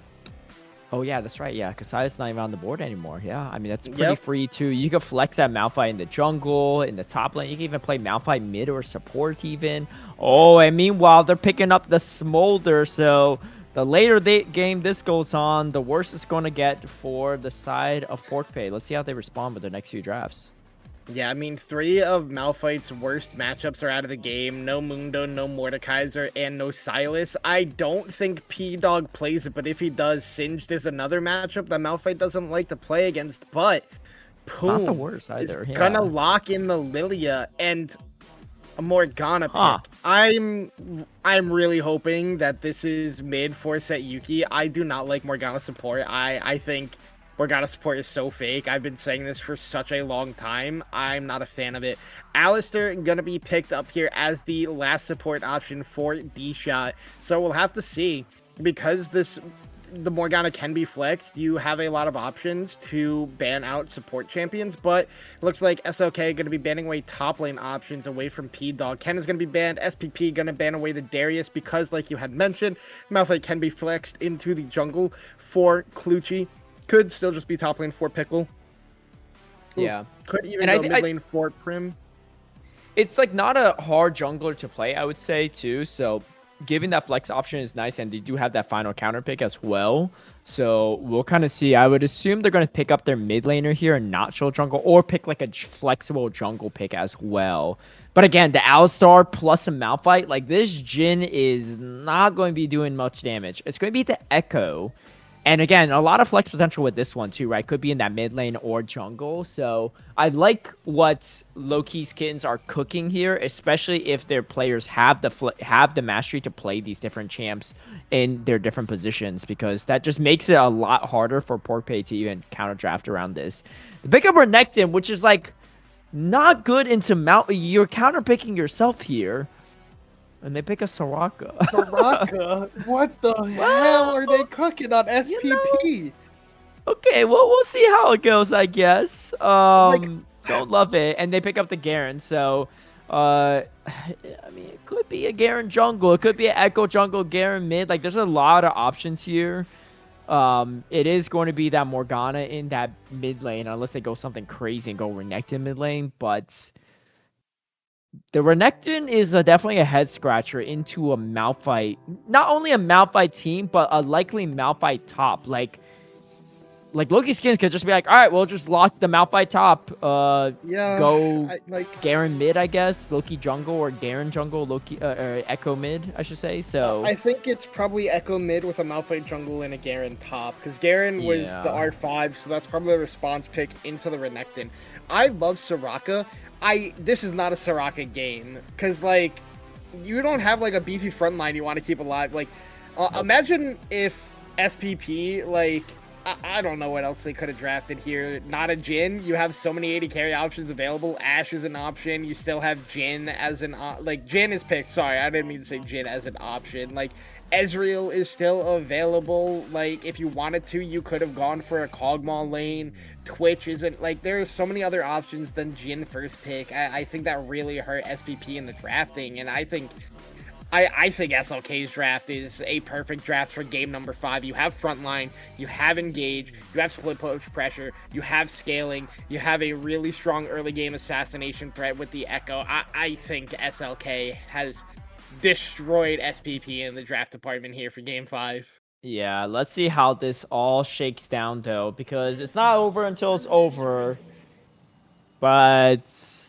Oh yeah, that's right. Yeah, Kasai's not even on the board anymore. Yeah, I mean that's pretty Yep. free too. You can flex that Malphite in the jungle, in the top lane. You can even play Malphite mid or support even. Oh, and meanwhile they're picking up the Smolder. So the later game this goes on, the worse it's going to get for the side of PorkPay. Let's see how they respond with their next few drafts. Yeah, I mean, 3 of Malphite's worst matchups are out of the game. No Mundo, no Mordekaiser, and no Silas. I don't think P-Dog plays it, but if he does, Singed is another matchup that Malphite doesn't like to play against, but Not the Poom worst either. is Yeah. gonna lock in the Lilia and a Morgana pick. Huh. I'm really hoping that this is mid for Set Yuki. I do not like Morgana support. I think Morgana support is so fake. I've been saying this for such a long time. I'm not a fan of it. Alistair gonna be picked up here as the last support option for D-Shot. So we'll have to see, because the Morgana can be flexed. You have a lot of options to ban out support champions, but it looks like SLK going to be banning away top lane options away from P-Dog. Ken is going to be banned. SPP going to ban away the Darius because, like you had mentioned, Malphite can be flexed into the jungle for Clutchy. Could still just be top lane for Pickle. Yeah. Could even And go mid lane for Prim. It's like not a hard jungler to play, I would say too. So giving that flex option is nice, and they do have that final counter pick as well. So we'll kind of see. I would assume they're going to pick up their mid laner here and not show jungle, or pick like a flexible jungle pick as well. But again, the Alistar plus a Malphite, like this Jhin is not going to be doing much damage. It's going to be the Echo. And again, a lot of flex potential with this one too, right? Could be in that mid lane or jungle. So I like what Loki's Kittens are cooking here, especially if their players have the mastery to play these different champs in their different positions, because that just makes it a lot harder for PorkPay to even counter draft around this. The pick up Renekton, which is like not good into mount. You're counter picking yourself here. And they pick a Soraka. Soraka? What the hell are they cooking on SPP? Okay, well, we'll see how it goes, I guess. Don't love it. And they pick up the Garen, so... I mean, it could be a Garen jungle. It could be an Echo jungle, Garen mid. Like, there's a lot of options here. It is going to be that Morgana in that mid lane, unless they go something crazy and go Renekton mid lane, but... The Renekton is definitely a head scratcher into a Malphite. Not only a Malphite team, but a likely Malphite top. Like Loki's Skins could just be like, all right, we'll just lock the Malphite top. Yeah. Go Garen mid, I guess. Loki jungle or Garen jungle. Loki Echo mid, I should say. So I think it's probably Echo mid with a Malphite jungle and a Garen top, because Garen was the R5, so that's probably the response pick into the Renekton. I love Soraka. This is not a Soraka game, because like you don't have like a beefy front line you want to keep alive. Like imagine if SPP, like I don't know what else they could have drafted here. Not a Jhin. You have so many AD carry options available. Ashe is an option. You still have Jhin as an like Jhin is picked. Sorry, I didn't mean to say Jhin as an option. Like Ezreal is still available. Like if you wanted to, you could have gone for a Kog'Maw lane. Twitch isn't, like, there's so many other options than Jhin first pick. I think that really hurt SPP in the drafting, and I think SLK's draft is a perfect draft for game number 5. You have frontline, you have engage, you have split push pressure, you have scaling, you have a really strong early game assassination threat with the Echo. I think SLK has destroyed SPP in the draft department here for game 5. yeah, let's see how this all shakes down, though, because it's not over until it's over. But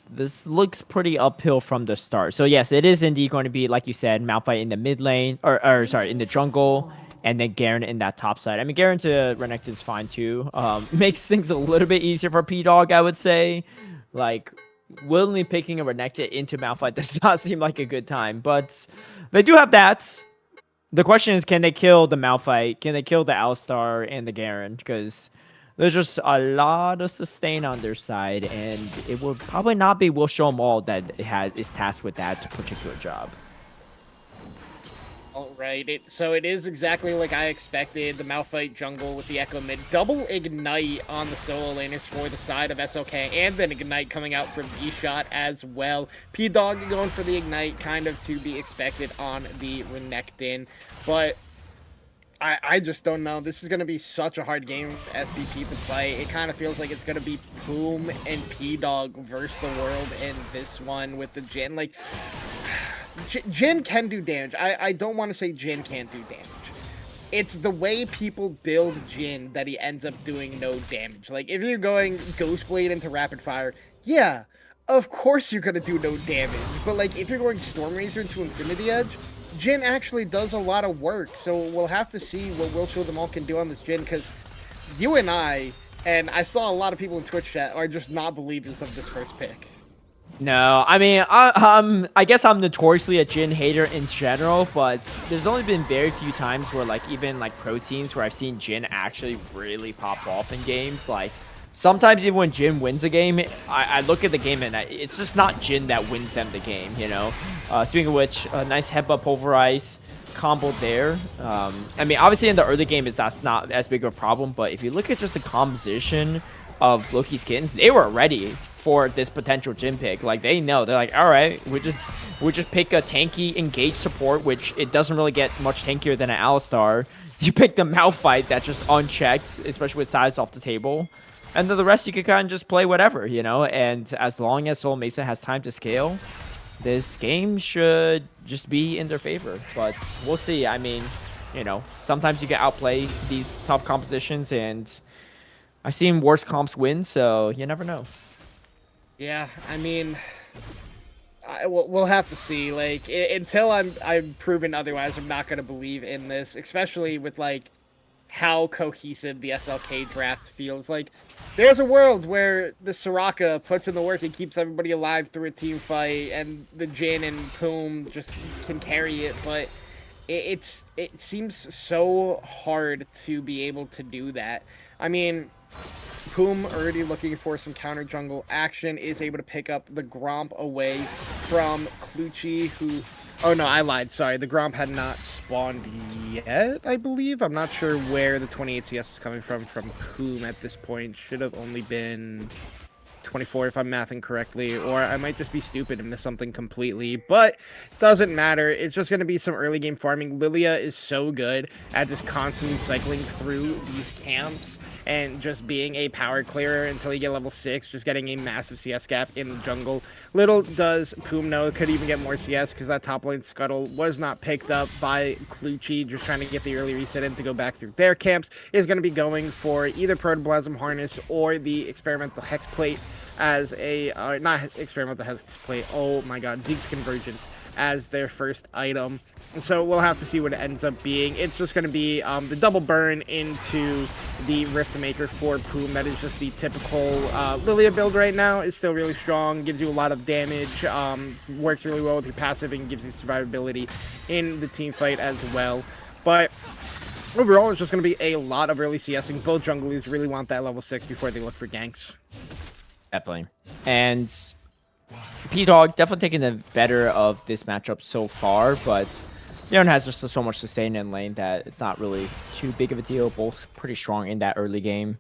this looks pretty uphill from the start. So, yes, it is indeed going to be, like you said, Malphite in the mid lane, or sorry, in the jungle, and then Garen in that top side. I mean, Garen to Renekton is fine, too. Makes things a little bit easier for P-Dog, I would say. Like, willingly picking a Renekton into Malphite does not seem like a good time. But they do have that. The question is, can they kill the Malphite? Can they kill the Alistar and the Garen? Because there's just a lot of sustain on their side, and it will probably not be Will Show 'em All that is tasked with that particular job. All right, so it is exactly like I expected. The Malphite jungle with the Echo mid. Double Ignite on the solo laners for the side of SLK, and then Ignite coming out from D-Shot as well. P-Dog going for the Ignite, kind of to be expected on the Renekton. But I just don't know. This is going to be such a hard game for SBP to play. It kind of feels like it's going to be Poom and P-Dog versus the world in this one with the Jin. Like, Jin can do damage. I don't want to say Jin can't do damage. It's the way people build Jin that he ends up doing no damage. Like, if you're going Ghostblade into Rapid Fire, yeah, of course you're going to do no damage. But, like, if you're going Storm Razor into Infinity Edge, Jin actually does a lot of work. So we'll have to see what Will Show Them All can do on this Jin, because you and I saw a lot of people in Twitch chat, are just not believers of this first pick. No, I mean, I guess I'm notoriously a Jin hater in general, but there's only been very few times where, like, even like pro teams where I've seen Jin actually really pop off in games. Like, sometimes even when Jin wins a game, I look at the game and it's just not Jin that wins them the game, you know? Speaking of which, a nice headbutt pulverize combo there. I mean, obviously in the early game, that's not as big of a problem, but if you look at just the composition of Loki's Kittens, they were ready for this potential Jin pick. Like, they know, they're like, all right, we just pick a tanky engage support, which it doesn't really get much tankier than an Alistar. You pick the Malphite that just unchecked, especially with size off the table, and then the rest you can kind of just play whatever, you know. And as long as Soul Mesa has time to scale, this game should just be in their favor. But we'll see. I mean, you know, sometimes you can outplay these tough compositions, and I've seen worse comps win, so you never know. Yeah, I mean, we'll have to see. Like, until I'm proven otherwise, I'm not gonna believe in this, especially with like how cohesive the SLK draft feels. Like, there's a world where the Soraka puts in the work and keeps everybody alive through a team fight, and the Jin and Poom just can carry it, but it seems so hard to be able to do that. I mean, Poom, already looking for some counter jungle action, is able to pick up the Gromp away from Clutchy, who... Oh, no, I lied. Sorry, the Gromp had not spawned yet, I believe. I'm not sure where the 28 CS is coming from Poom at this point. Should have only been 24 if I'm mathing correctly, or I might just be stupid and miss something completely, but doesn't matter. It's just going to be some early game farming. Lilia is so good at just constantly cycling through these camps and just being a power clearer until you get level 6, just getting a massive CS gap in the jungle. Little does Poom know, could even get more CS because that top lane scuttle was not picked up by Clutchy, just trying to get the early reset in to go back through their camps. Is going to be going for either Protoplasm Harness or the Experimental Hex Plate as a, not Experimental Hex Plate, oh my god, Zeke's Convergence as their first item. So we'll have to see what it ends up being. It's just going to be the double burn into the Rift Maker for Poom. That is just the typical Lilia build right now. It's still really strong, gives you a lot of damage, works really well with your passive, and gives you survivability in the team fight as well. But overall, it's just going to be a lot of early CSing. Both junglers really want that level 6 before they look for ganks. Definitely. And P-Dog definitely taking the better of this matchup so far, but Leon has just so much sustain in lane that it's not really too big of a deal. Both pretty strong in that early game.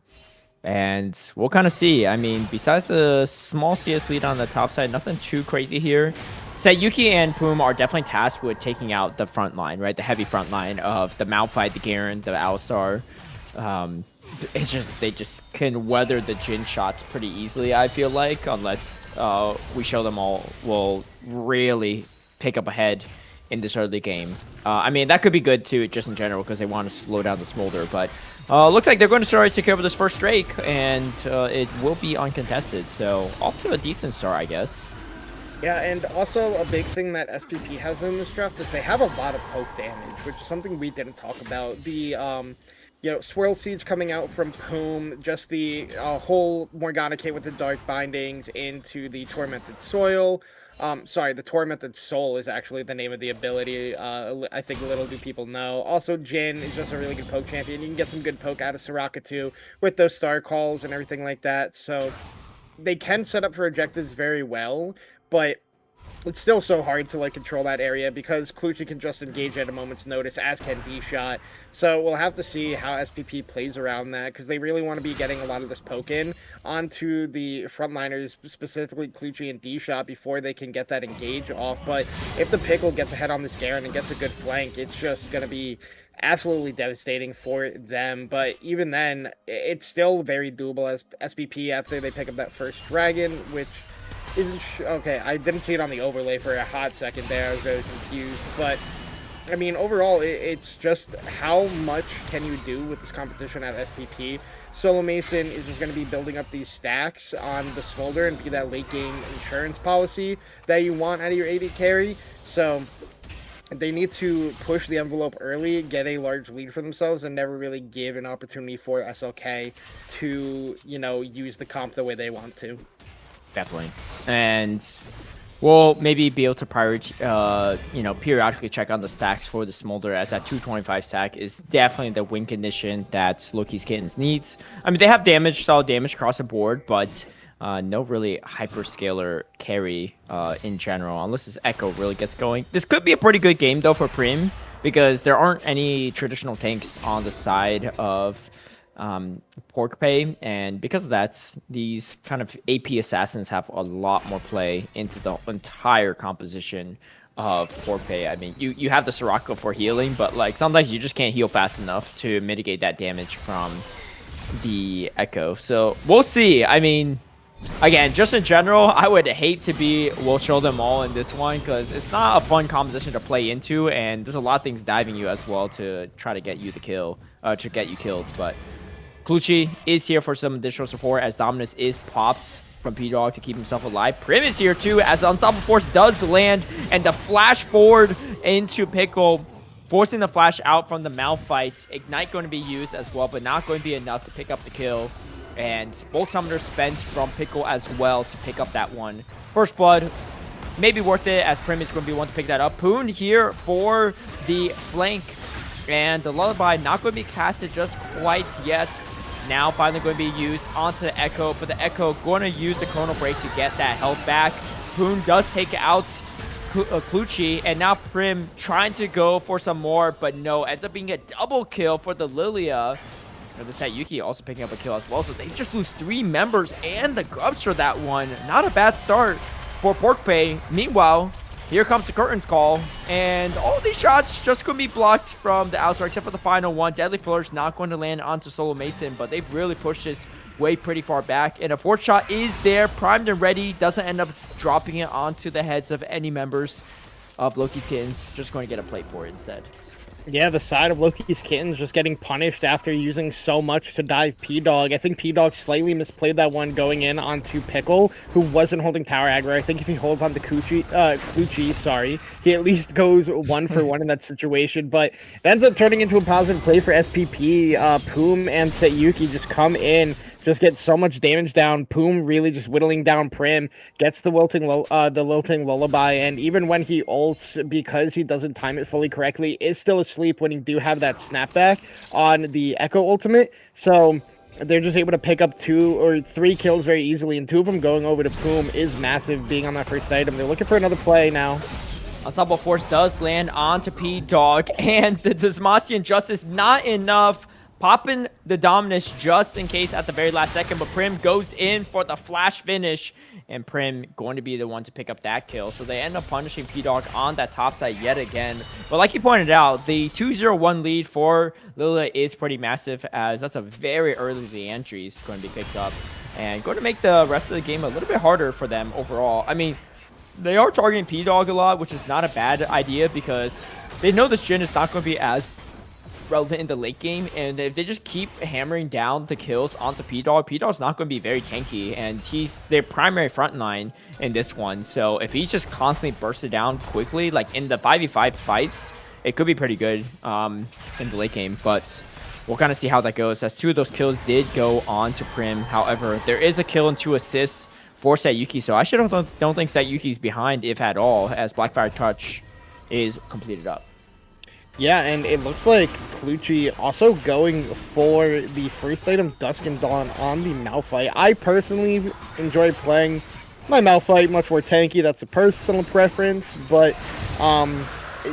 And we'll kind of see. I mean, besides a small CS lead on the top side, nothing too crazy here. Yuki and Poom are definitely tasked with taking out the front line, right? The heavy front line of the Malphite, the Garen, the Alistar. It's just, they just can weather the Jin shots pretty easily, I feel like, unless we show them all will really pick up ahead in this early game. I mean, that could be good too, just in general, because they want to slow down the Smolder, but looks like they're going to start to secure with this first Drake, and it will be uncontested, so off to a decent start, I guess. Yeah, and also a big thing that SPP has in this draft is they have a lot of poke damage, which is something we didn't talk about. The you know, Swirl Seeds coming out from Poom, just the whole Morgana kit with the Dark Bindings into the Tormented Soil. Sorry, the Tormented Soul is actually the name of the ability. I think little do people know. Also, Jin is just a really good poke champion. You can get some good poke out of Soraka too, with those Star Calls and everything like that. So they can set up for objectives very well, but it's still so hard to like control that area because Clutchy can just engage at a moment's notice, as can D-Shot. So we'll have to see how SPP plays around that, because they really want to be getting a lot of this poke in onto the frontliners, specifically Clutchy and D-Shot, before they can get that engage off. But if the Pickle gets ahead on this Garen and gets a good flank, it's just going to be absolutely devastating for them. But even then, it's still very doable as SPP after they pick up that first dragon, which is okay. I didn't see it on the overlay for a hot second there. I was very confused, but I mean, overall, it's just how much can you do with this competition at SPP. Solo Mason is just going to be building up these stacks on the Smolder and be that late game insurance policy that you want out of your AD carry. So they need to push the envelope early, get a large lead for themselves, and never really give an opportunity for SLK to, you know, use the comp the way they want to. Definitely. And we'll maybe be able to periodically check on the stacks for the Smolder, as that 225 stack is definitely the win condition that Loki's Kittens needs. I mean, they have solid damage across the board, but no really hyperscaler carry in general, unless this Echo really gets going. This could be a pretty good game, though, for Prim, because there aren't any traditional tanks on the side of Pork Pay, and because of that, these kind of AP assassins have a lot more play into the entire composition of Pork Pay. I mean, you have the Sirocco for healing, but like sometimes you just can't heal fast enough to mitigate that damage from the Echo. So we'll see. I mean, again, just in general, I would hate to be we'll show them all in this one, because it's not a fun composition to play into, and there's a lot of things diving you as well to try to get you the kill, to get you killed. But Clutchy is here for some additional support, as Dominus is popped from P-Dog to keep himself alive. Prim is here too, as the Unstoppable Force does land, and the flash forward into Pickle, forcing the flash out from the Malphite. Ignite going to be used as well, but not going to be enough to pick up the kill. And Bolt Summoner spent from Pickle as well to pick up that one. First Blood, maybe worth it, as Prim is going to be one to pick that up. Poon here for the flank, and the Lullaby not going to be casted just quite yet. Now finally going to be used onto the Echo, but the Echo going to use the Chrono Break to get that health back. Poon does take out Clutchy, and now Prim trying to go for some more, but no, ends up being a double kill for the Lilia. And the Sayuki also picking up a kill as well, so they just lose 3 members and the Grubs for that one. Not a bad start for Pork Pay. Meanwhile, here comes the Curtains Call, and all these shots just going to be blocked from the outside, except for the final one. Deadly Flourish not going to land onto Solo Mason, but they've really pushed this way pretty far back. And a 4th shot is there, primed and ready. Doesn't end up dropping it onto the heads of any members of Loki's Kittens. Just going to get a plate for it instead. Yeah, the side of Loki's Kittens just getting punished after using so much to dive P-Dog. I think P-Dog slightly misplayed that one going in onto Pickle, who wasn't holding tower aggro. I think if he holds on to Clutchy, he at least goes 1 for 1 in that situation. But it ends up turning into a positive play for SPP. Poom and Sayuki just come in, just get so much damage down. Poom really just whittling down Prim, gets the Lilting Lullaby, and even when he ults, because he doesn't time it fully correctly, is still asleep when you do have that snapback on the Echo ultimate. So they're just able to pick up 2 or 3 kills very easily, and 2 of them going over to Poom is massive, being on that first item. They're looking for another play now. Unstoppable Force does land onto P-Dog, and the Dysmosian Justice not enough. Popping the Dominus just in case at the very last second, but Prim goes in for the flash finish, and Prim going to be the one to pick up that kill. So they end up punishing P-Dog on that top side yet again. But like you pointed out, the 2-0-1 lead for Lilia is pretty massive, as that's a very early entry is going to be picked up, and going to make the rest of the game a little bit harder for them overall. I mean, they are targeting P-Dog a lot, which is not a bad idea, because they know this Jhin is not going to be as relevant in the late game, and if they just keep hammering down the kills onto P-Dog, P-Dog's not going to be very tanky, and he's their primary front line in this one. So if he's just constantly bursted down quickly, like in the 5v5 fights, it could be pretty good in the late game. But we'll kind of see how that goes, as 2 of those kills did go on to Prim. However, there is a kill and 2 assists for Sayuki, so I actually don't think Sayuki's behind, if at all, as Blackfire Touch is completed up. Yeah, and it looks like Clutchy also going for the first item, Dusk and Dawn, on the Malphite. I personally enjoy playing my Malphite much more tanky. That's a personal preference, but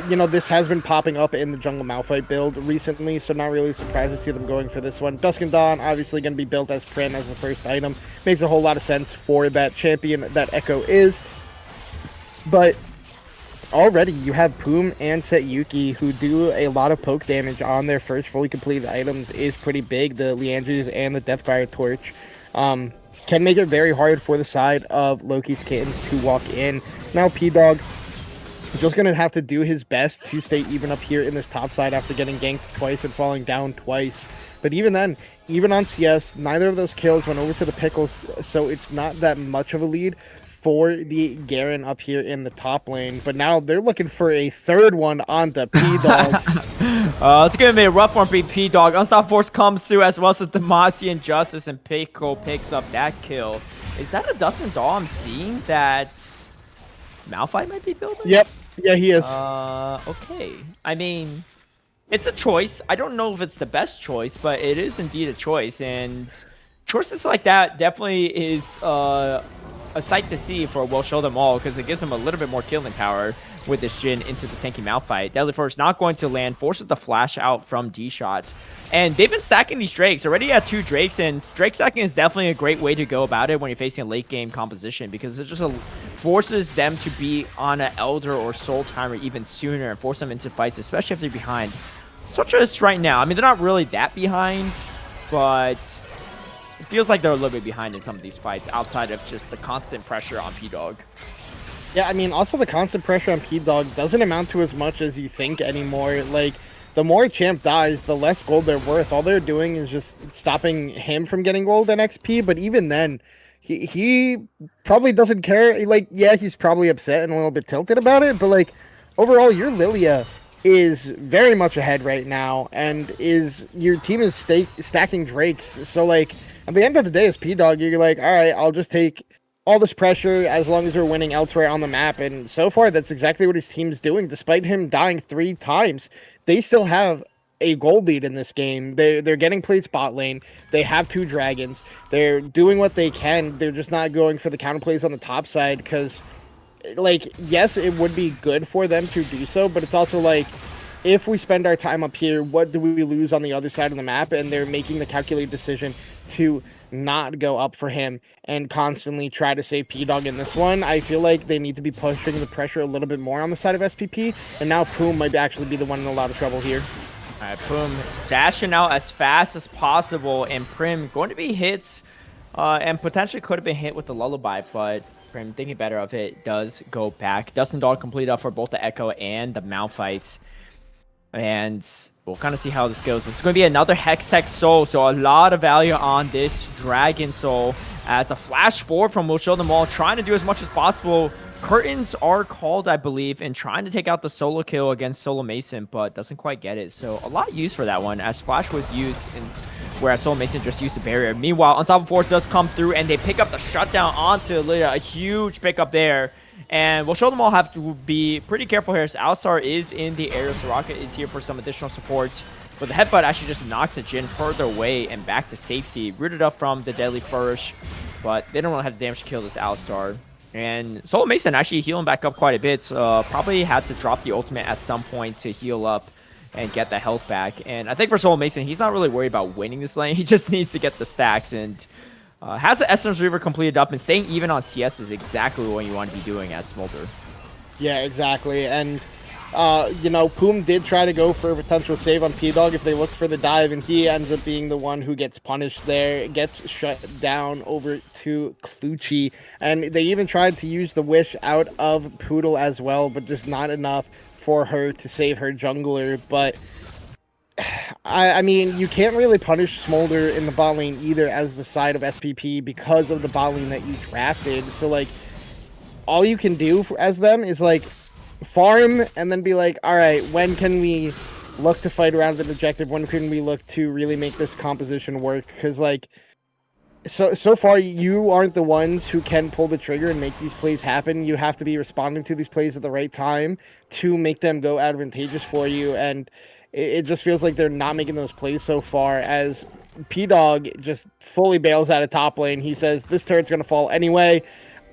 you know, this has been popping up in the jungle Malphite build recently, so not really surprised to see them going for this one. Dusk and Dawn obviously going to be built as Prim as the first item. Makes a whole lot of sense for that champion that Echo is, but already you have Poom and Setsuyuki who do a lot of poke damage on their first fully completed items is pretty big. The Leandries and the Deathfire Torch can make it very hard for the side of Loki's Kittens to walk in. Now P-Dog just going to have to do his best to stay even up here in this top side after getting ganked twice and falling down twice. But even then, even on CS, neither of those kills went over to the Pickles, so it's not that much of a lead for the Garen up here in the top lane. But now they're looking for a third one onto P-Dog. It's going to be a rough one for P-Dog. Unstoppable Force comes through as well as the Demacian Justice, and Pickle picks up that kill. Is that a Dustin Dahl I'm seeing that Malphite might be building? Yep. Yeah, he is. Okay. I mean, it's a choice. I don't know if it's the best choice, but it is indeed a choice. And choices like that definitely is a sight to see for Will Show Them All, because it gives him a little bit more killing power with this Jhin into the tanky Malphite. Deadly Force not going to land, forces the flash out from D-Shot. And they've been stacking these Drakes. Already at 2 Drakes, and Drake stacking is definitely a great way to go about it when you're facing a late game composition, because it just forces them to be on an Elder or Soul Timer even sooner and force them into fights, especially if they're behind. Such as right now. I mean, they're not really that behind, but it feels like they're a little bit behind in some of these fights outside of just the constant pressure on P-Dog. Yeah, I mean, also the constant pressure on P-Dog doesn't amount to as much as you think anymore. Like, the more Champ dies, the less gold they're worth. All they're doing is just stopping him from getting gold and XP, but even then, he probably doesn't care. Like, yeah, he's probably upset and a little bit tilted about it, but, like, overall, your Lilia is very much ahead right now, and your team is stacking Drakes. So, like, at the end of the day, as P-Dog, you're like, all right, I'll just take all this pressure as long as we're winning elsewhere on the map. And so far, that's exactly what his team's doing. Despite him dying 3 times, they still have a gold lead in this game. They're getting played spot lane. They have 2 dragons. They're doing what they can. They're just not going for the counterplays on the top side because, like, yes, it would be good for them to do so, but it's also like, if we spend our time up here, what do we lose on the other side of the map? And they're making the calculated decision to not go up for him and constantly try to save P-Dog in this one. I feel like they need to be pushing the pressure a little bit more on the side of SPP, and now Poom might actually be the one in a lot of trouble here. All right, Poom dashing out as fast as possible, and Prim going to be hit, and potentially could have been hit with the Lullaby, but Prim, thinking better of it, does go back. Dustin Dahl complete up for both the Echo and the Malphite. And we'll kind of see how this goes. This is going to be another Hex Soul, so a lot of value on this Dragon Soul. As a flash forward from Will Show Them All, trying to do as much as possible. Curtains are called, I believe, and trying to take out the solo kill against Solo Mason, but doesn't quite get it. So a lot used for that one, as Flash was used, whereas Solo Mason just used the barrier. Meanwhile, Unstoppable Force does come through, and they pick up the shutdown onto Lydia. A huge pickup there. And We'll Show Them All have to be pretty careful here. So Alistar is in the area. Soraka is here for some additional support. But the headbutt actually just knocks the Jhin further away and back to safety. Rooted up from the Deadly Flourish. But they don't really have the damage to kill this Alistar. And Solo Mason actually healing back up quite a bit. So probably had to drop the ultimate at some point to heal up and get the health back. And I think for Solo Mason, he's not really worried about winning this lane. He just needs to get the stacks and has the Essence Reaver completed up, and staying even on CS is exactly what you want to be doing as Smolder. Yeah, exactly. And, you know, Poom did try to go for a potential save on P-Dog if they looked for the dive, and he ends up being the one who gets punished there, gets shut down over to Clutchy. And they even tried to use the Wish out of Poodle as well, but just not enough for her to save her jungler. But I mean, you can't really punish Smolder in the bot lane either as the side of SPP because of the bot lane that you drafted. So, like, all you can do as them is, like, farm and then be like, all right, when can we look to fight around the objective? When can we look to really make this composition work? Because, like, so far, you aren't the ones who can pull the trigger and make these plays happen. You have to be responding to these plays at the right time to make them go advantageous for you. And it just feels like they're not making those plays so far, as P-Dog just fully bails out of top lane. He says, this turret's going to fall anyway.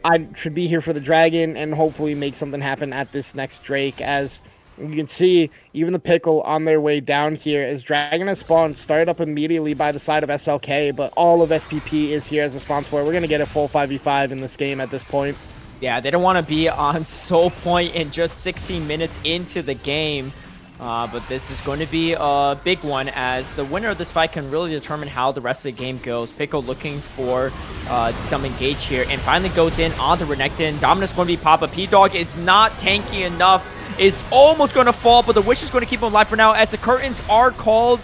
I should be here for the dragon and hopefully make something happen at this next Drake. As you can see, even the Pickle on their way down here, as Dragon has spawned, started up immediately by the side of SLK, but all of SPP is here as a spawn for it. We're going to get a full 5v5 in this game at this point. Yeah, they don't want to be on Soul Point in just 16 minutes into the game. But this is going to be a big one, as the winner of this fight can really determine how the rest of the game goes. Pickle looking for some engage here, and finally goes in on the Renekton. Dominus going to be Papa. P-Dog is not tanky enough, is almost going to fall, but the Wish is going to keep him alive for now, as the curtains are called.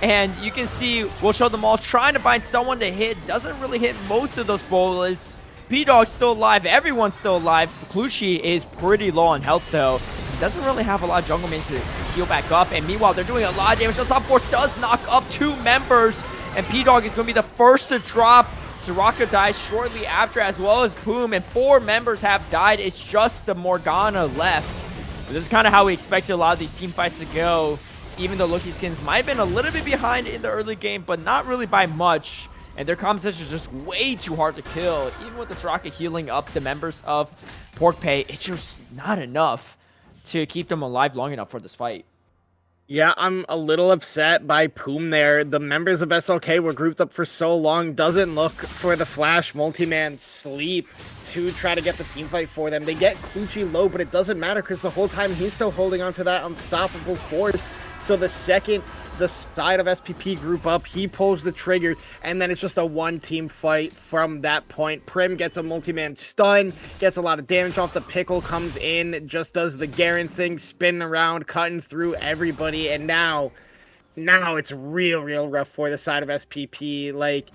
And you can see, we'll show them all, trying to find someone to hit. Doesn't really hit most of those bullets. P-Dog's still alive. Everyone's still alive. Clutchy is pretty low on health, though. He doesn't really have a lot of jungle minions to heal back up. And meanwhile, they're doing a lot of damage. Top Force does knock up 2 members. And P-Dog is going to be the first to drop. Soraka dies shortly after, as well as Boom. And 4 members have died. It's just the Morgana left. This is kind of how we expected a lot of these team fights to go. Even though Loki skins might have been a little bit behind in the early game, but not really by much. And their composition is just way too hard to kill. Even with the Soraka healing up the members of Pork Pay, it's just not enough to keep them alive long enough for this fight. Yeah, I'm a little upset by Poom there. The members of SLK were grouped up for so long. Doesn't look for the Flash multi-man sleep to try to get the team fight for them. They get Clutchy low, but it doesn't matter because the whole time he's still holding on to that unstoppable force. So the second the side of SPP group up, he pulls the trigger, and then it's just a one-team fight from that point. Prim gets a multi-man stun, gets a lot of damage off the Pickle, comes in, just does the Garen thing, spinning around, cutting through everybody, and now it's real rough for the side of SPP. Like,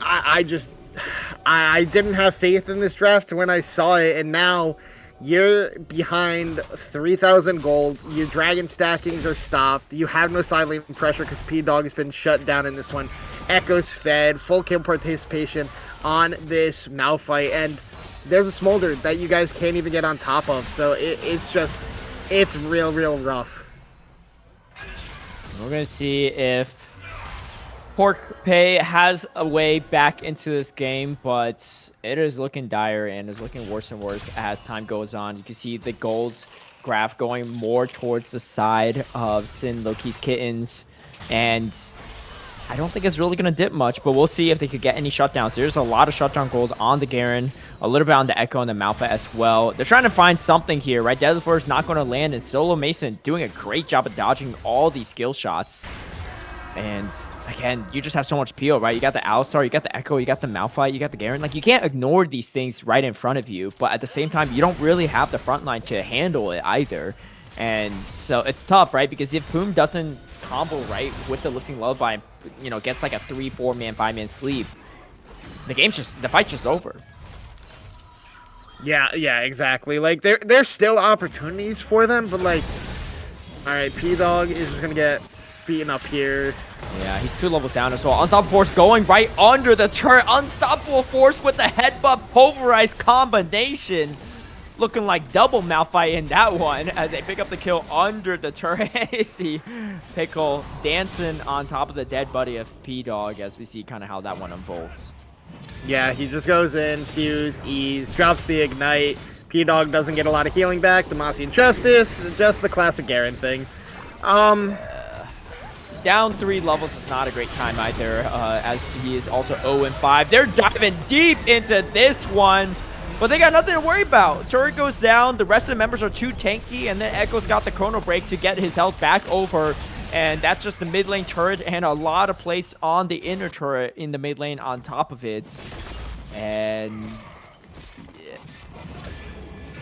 I didn't have faith in this draft when I saw it, and now you're behind 3,000 gold. Your dragon stackings are stopped. You have no side lane pressure because P-Dog has been shut down in this one. Echo's fed. Full kill participation on this Malphite. And there's a Smolder that you guys can't even get on top of. So it's real rough. We're going to see if Pork Pay has a way back into this game, but it is looking dire and is looking worse and worse as time goes on. You can see the gold graph going more towards the side of SYN, Loki's Kittens, and I don't think it's really going to dip much, but we'll see if they could get any shutdowns. There's a lot of shutdown gold on the Garen, a little bit on the Echo and the Malphite as well. They're trying to find something here, right? Deadly Flare is not going to land, and Solo Mason doing a great job of dodging all these skill shots. And again, you just have so much peel, right? You got the Alistar, you got the Echo, you got the Malphite, you got the Garen. Like, you can't ignore these things right in front of you, but at the same time, you don't really have the front line to handle it either. And so it's tough, right? Because if Boom doesn't combo right with the Lifting Lullaby, you know, gets like a 3, 4-man, 5-man sleep, the fight's just over. Yeah, exactly. Like, there's still opportunities for them, but like, all right, P-Dog is just gonna get beaten up here. Yeah, he's 2 levels down as well. Unstoppable Force going right under the turret. Unstoppable Force with the headbutt pulverized combination. Looking like double Malphite in that one as they pick up the kill under the turret. You see Pickle dancing on top of the dead buddy of P-Dog as we see kind of how that one unfolds. Yeah, he just goes in, fuse, ease, drops the ignite. P-Dog doesn't get a lot of healing back. Demacian Justice, just the classic Garen thing. Down 3 levels is not a great time either, as he is also 0-5. They're diving deep into this one, but they got nothing to worry about. Turret goes down, the rest of the members are too tanky, and then Echo's got the Chrono Break to get his health back over, and that's just the mid lane turret and a lot of plates on the inner turret in the mid lane on top of it. And yeah,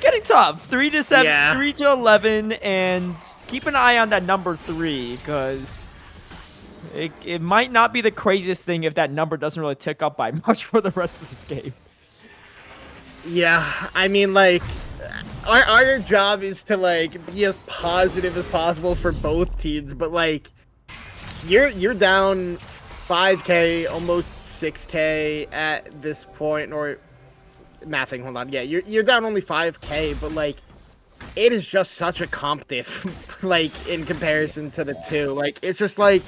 getting tough. 3-7, yeah. 3-11, and keep an eye on that number 3, because it might not be the craziest thing if that number doesn't really tick up by much for the rest of this game. Yeah, I mean, like, our job is to, like, be as positive as possible for both teams, but, like, you're down 5k, almost 6k at this point, or mathing, hold on. Yeah, you're down only 5k, but, like, it is just such a comp diff, like, in comparison to the two. Like, it's just like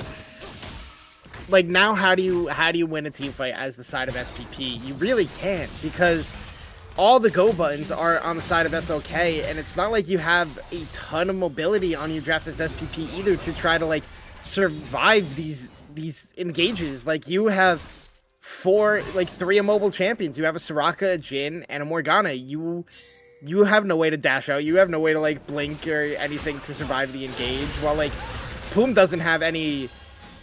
now how do you win a team fight as the side of SPP? You really can't, because all the go buttons are on the side of SLK, and it's not like you have a ton of mobility on your draft as SPP either to try to, like, survive these engages. Like, you have three immobile champions. You have a Soraka, a Jhin, and a Morgana. You have no way to dash out. You have no way to like blink or anything to survive the engage. While like Poom doesn't have any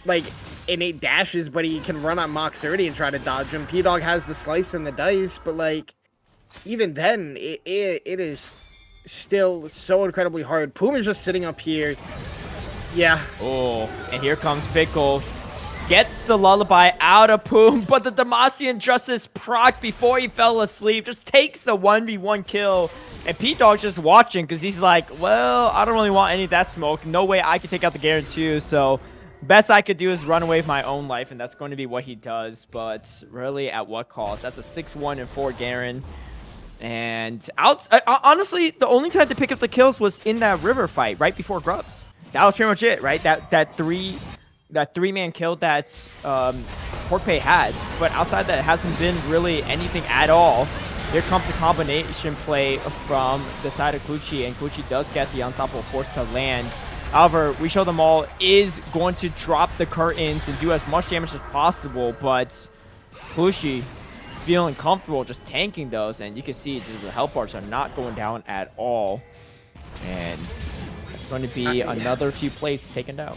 like innate dashes, but he can run on Mach 30 and try to dodge him. P-Dog has the slice and the dice, but like even then, it is still so incredibly hard. Poom is just sitting up here. Yeah. Oh, and here comes Pickle. Gets the lullaby out of Poom, but the Demacian Justice proc before he fell asleep just takes the 1v1 kill. And P-Dog's just watching because he's like, well, I don't really want any of that smoke. No way I can take out the Garen too. So best I could do is run away with my own life, and that's going to be what he does. But really, at what cost? That's a 6-1 and 4 Garen. And honestly, the only time to pick up the kills was in that river fight right before Grubs. That was pretty much it, right? That three-man kill that Porkpay had. But outside that, it hasn't been really anything at all. Here comes the combination play from the side of Kuchi, and Kuchi does get the unstoppable force to land. However, We Show Them All is going to drop the curtains and do as much damage as possible, but Kuchi feeling comfortable just tanking those, and you can see the health bars are not going down at all. And it's going to be another few plates taken down.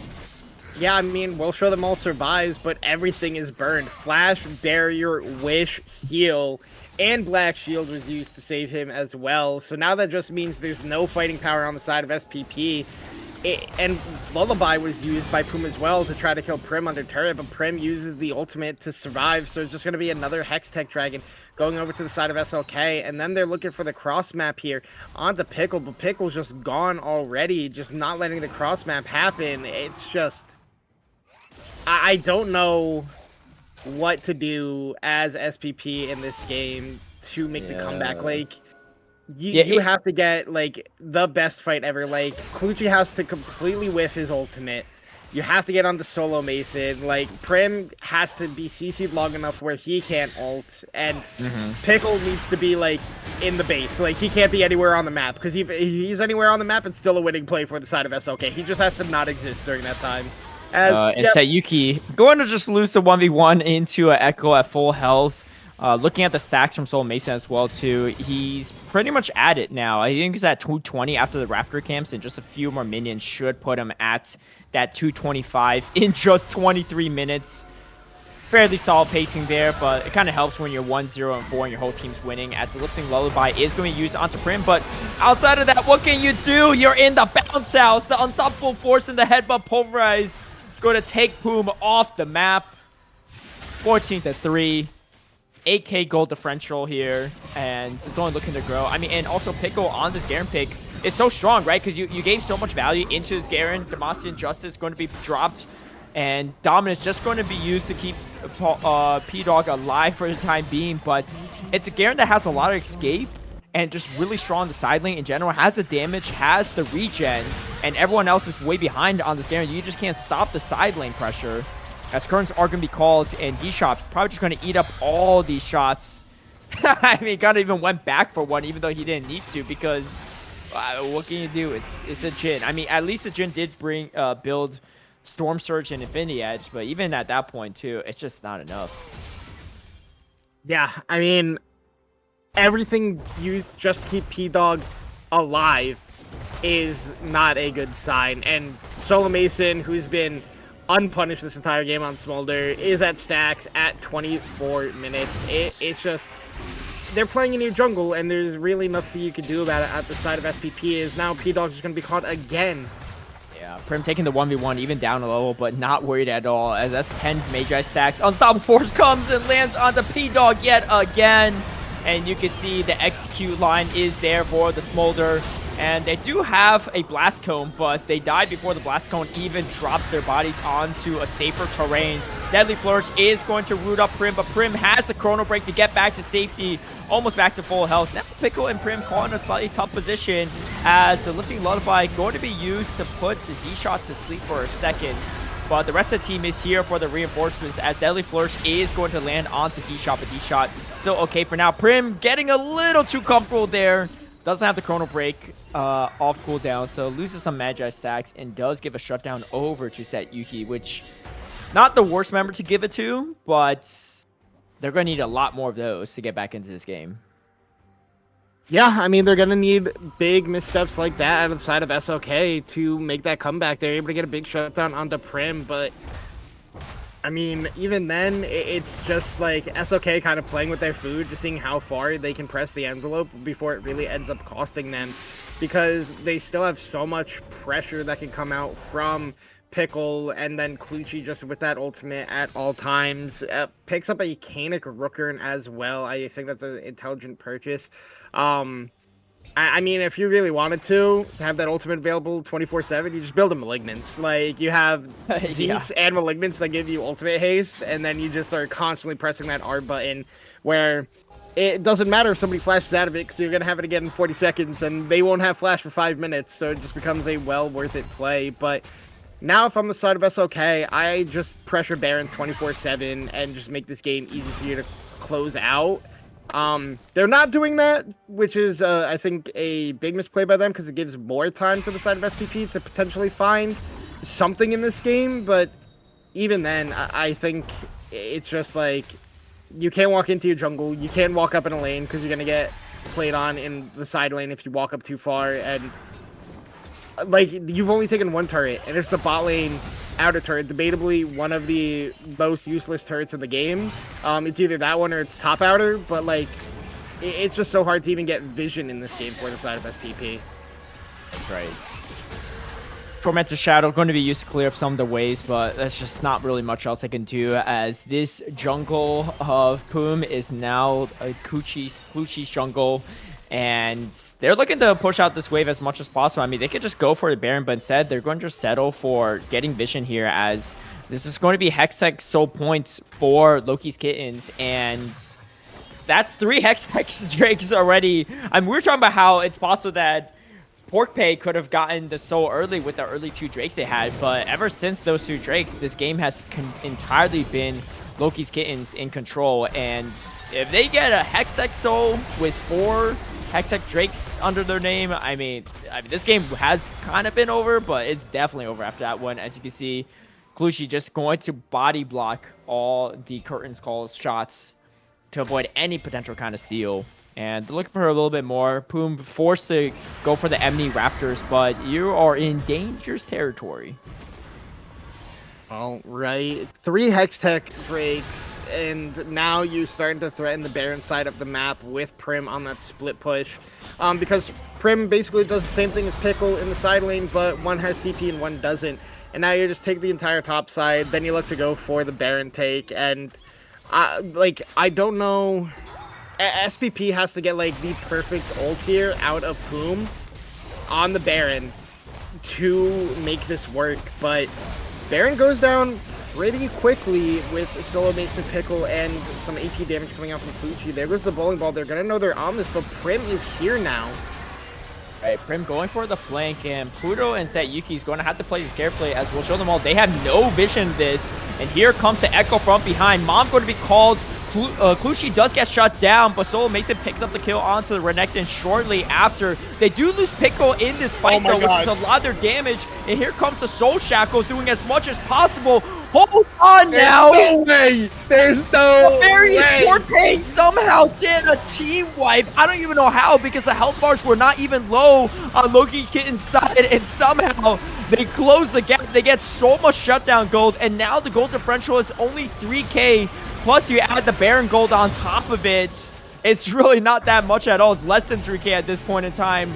Yeah, I mean, We'll Show Them All survives, but everything is burned. Flash, Barrier, Wish, Heal, and Black Shield was used to save him as well. So now that just means there's no fighting power on the side of SPP. And Lullaby was used by Poom as well to try to kill Prim under turret, but Prim uses the ultimate to survive, so it's just going to be another Hextech Dragon going over to the side of SLK, and then they're looking for the cross map here onto Pickle, but Pickle's just gone already, just not letting the cross map happen. It's just... I don't know what to do as SPP in this game to make the comeback. Like, you have to get, like, the best fight ever. Like, Kluchi has to completely whiff his ultimate. You have to get onto Solo Mason. Like, Prim has to be CC'd long enough where he can't ult. And Pickle needs to be, like, in the base. Like, he can't be anywhere on the map. Because if he's anywhere on the map, it's still a winning play for the side of SLK. He just has to not exist during that time. And Sayuki going to just lose the 1v1 into an Echo at full health. Looking at the stacks from Soul Mason as well, too, he's pretty much at it now. I think he's at 220 after the Raptor camps, and just a few more minions should put him at that 225 in just 23 minutes. Fairly solid pacing there, but it kind of helps when you're 1-0 and 4 and your whole team's winning, as the Lifting Lullaby is going to be used onto Prim. But outside of that, what can you do? You're in the bounce house. The unstoppable force in the headbutt pulverize going to take Poom off the map. 14-3. 8k gold differential here, and it's only looking to grow. I mean, and also Pickle on this Garen pick is so strong, right? Because you gave so much value into his Garen. Demacian Justice going to be dropped, and Dominance just going to be used to keep P-Dog alive for the time being. But it's a Garen that has a lot of escape and just really strong on the side lane in general, has the damage, has the regen, and everyone else is way behind on this Garen. You just can't stop the side lane pressure, as currents are going to be called, and D-Shop probably just going to eat up all these shots. I mean, kind of even went back for one, even though he didn't need to, because what can you do? It's a Jhin. I mean, at least the Jhin did build Storm Surge and Infinity Edge, but even at that point, too, it's just not enough. Yeah, I mean, everything used just to keep P-Dog alive is not a good sign, and Solo Mason, who's been unpunished this entire game on Smolder, is at stacks at 24 minutes. It's just, they're playing in your jungle, and there's really nothing you can do about it at the side of SPP. Is now P-Dog's just going to be caught again. Yeah, Prim taking the 1v1 even down a level, but not worried at all, as that's 10 Magi stacks. Unstoppable Force comes and lands onto P-Dog yet again, and you can see the execute line is there for the Smolder. And they do have a Blast Cone, but they died before the Blast Cone even drops their bodies onto a safer terrain. Deadly Flourish is going to root up Prim, but Prim has the Chrono Break to get back to safety, almost back to full health. Now Pickle and Prim caught in a slightly tough position, as the Lifting Lullaby going to be used to put the D-Shot to sleep for a second. But the rest of the team is here for the reinforcements, as Deadly Flourish is going to land onto D-Shot, but D-Shot still okay for now. Prim getting a little too comfortable there. Doesn't have the Chrono Break off cooldown, so loses some Magi stacks and does give a shutdown over to Sayuki, which not the worst member to give it to, but they're going to need a lot more of those to get back into this game. Yeah, I mean, they're going to need big missteps like that out of the side of SOK to make that comeback. They're able to get a big shutdown onto Prim, but I mean, even then, it's just like SOK kind of playing with their food, just seeing how far they can press the envelope before it really ends up costing them, because they still have so much pressure that can come out from Pickle, and then Clutchy just with that ultimate at all times. Picks up a Canic Rookern as well. I think that's an intelligent purchase. I mean, if you really wanted to have that ultimate available 24/7, you just build a Malignance. Like, you have Zeeks and Malignance that give you ultimate haste, and then you just are constantly pressing that R button, where it doesn't matter if somebody flashes out of it, because you're going to have it again in 40 seconds, and they won't have flash for 5 minutes, so it just becomes a well worth it play. But now, if I'm the side of SOK, I just pressure Baron 24/7 and just make this game easy for you to close out. They're not doing that, which is, I think, a big misplay by them, because it gives more time for the side of SPP to potentially find something in this game. But even then, I think it's just like, you can't walk into your jungle, you can't walk up in a lane, because you're going to get played on in the side lane if you walk up too far, and like, you've only taken one turret, and it's the bot lane outer turret, debatably one of the most useless turrets in the game. It's either that one or it's top outer, but like, it's just so hard to even get vision in this game for the side of SPP. That's right. Tormented Shadow going to be used to clear up some of the waves, but that's just not really much else I can do, as this jungle of Poom is now a Clutchy's jungle. And they're looking to push out this wave as much as possible. I mean, they could just go for the Baron, but instead they're going to just settle for getting vision here, as this is going to be Hextech soul points for Loki's Kittens. And that's 3 Hextech Drakes already. I mean, we were talking about how it's possible that PorkPay could have gotten the soul early with the early 2 Drakes they had. But ever since those 2 Drakes, this game has entirely been Loki's Kittens in control. And if they get a Hextech soul with 4 Hextech Drakes under their name, I mean, this game has kind of been over, but it's definitely over after that one. As you can see, Clutchy just going to body block all the Curtains Calls shots to avoid any potential kind of steal. And they're looking for a little bit more. Poom forced to go for the Emny Raptors, but you are in dangerous territory. All right, 3 Hextech Drakes, and now you're starting to threaten the Baron side of the map with Prim on that split push. Because Prim basically does the same thing as Pickle in the side lane, but one has TP and one doesn't. And now you just take the entire top side, then you look to go for the Baron take, and I don't know. SPP has to get like the perfect ult here out of Poom on the Baron to make this work, but Baron goes down pretty quickly with solo mates with Pickle and some AP damage coming out from Clutchy. There goes the bowling ball. They're going to know they're on this, but Prim is here now. Right, Prim going for the flank, and Pluto and Sayuki is going to have to play this carefully, as we'll show them all. They have no vision this, and here comes the Echo from behind. Mom going to be called. Clutchy does get shut down, but Solo Mason picks up the kill onto the Renekton shortly after. They do lose Pickle in this fight, though, which is a lot of their damage. And here comes the Soul Shackles doing as much as possible. Hold on now! There's no way! There's no Various way! Forte somehow did a team wipe. I don't even know how, because the health bars were not even low on Loki Kitten's side, and somehow they close the gap. They get so much shutdown gold, and now the gold differential is only 3k. Plus, you add the Baron gold on top of it. It's really not that much at all. It's less than 3k at this point in time.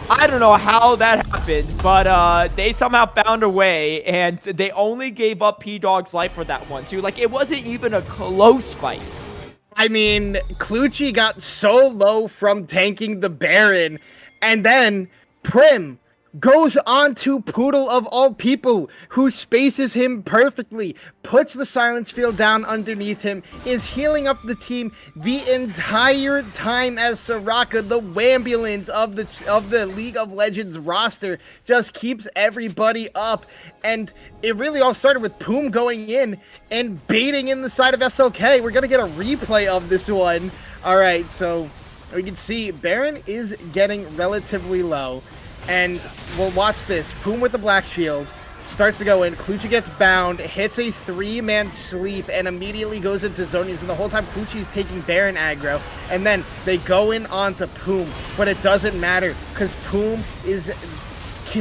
I don't know how that happened, but they somehow found a way, and they only gave up P-Dog's life for that one, too. Like, it wasn't even a close fight. I mean, Clutchy got so low from tanking the Baron, and then Prim goes on to Poodle of all people, who spaces him perfectly, puts the silence field down underneath him, is healing up the team the entire time, as Soraka, the Wambulance of the League of Legends roster, just keeps everybody up. And it really all started with Poom going in and baiting in the side of SLK. We're gonna get a replay of this one. All right, so we can see Baron is getting relatively low. And we'll watch this. Poom with the Black Shield. starts to go in. Clutchy gets bound, hits a 3-man sleep, and immediately goes into zonies. And the whole time, Clutchy's taking Baron aggro. And then they go in onto Poom, but it doesn't matter because Poom is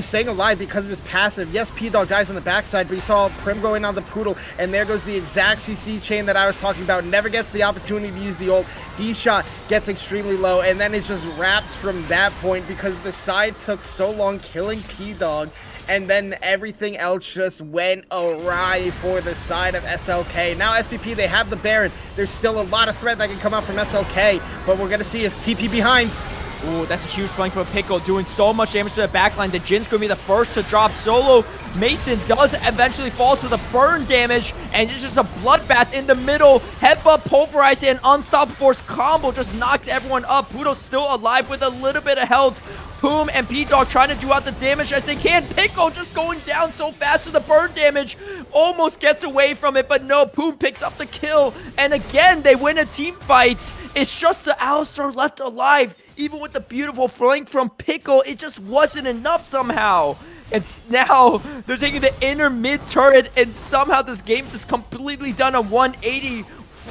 staying alive because of his passive. Yes, P-Dog dies on the backside, but you saw Prim going on the Poodle, and there goes the exact CC chain that I was talking about. Never gets the opportunity to use the ult. D-Shot gets extremely low, and then it's just wrapped from that point because the side took so long killing P-Dog, and then everything else just went awry for the side of SLK. Now SPP, they have the Baron. There's still a lot of threat that can come out from SLK, but we're going to see if TP behind. Ooh, that's a huge flank from Pickle, doing so much damage to the backline. The Jin's going to be the first to drop solo. Mason does eventually fall to the burn damage, and it's just a bloodbath in the middle. Headbutt, Pulverize, and Unstoppable Force combo just knocks everyone up. Pudo's still alive with a little bit of health. Poom and P-Dog trying to do out the damage as they can. Pickle just going down so fast with the burn damage. Almost gets away from it, but no, Poom picks up the kill. And again, they win a team fight. It's just the Alistar left alive. Even with the beautiful flank from Pickle, it just wasn't enough somehow. It's now they're taking the inner mid turret, and somehow this game just completely done a 180.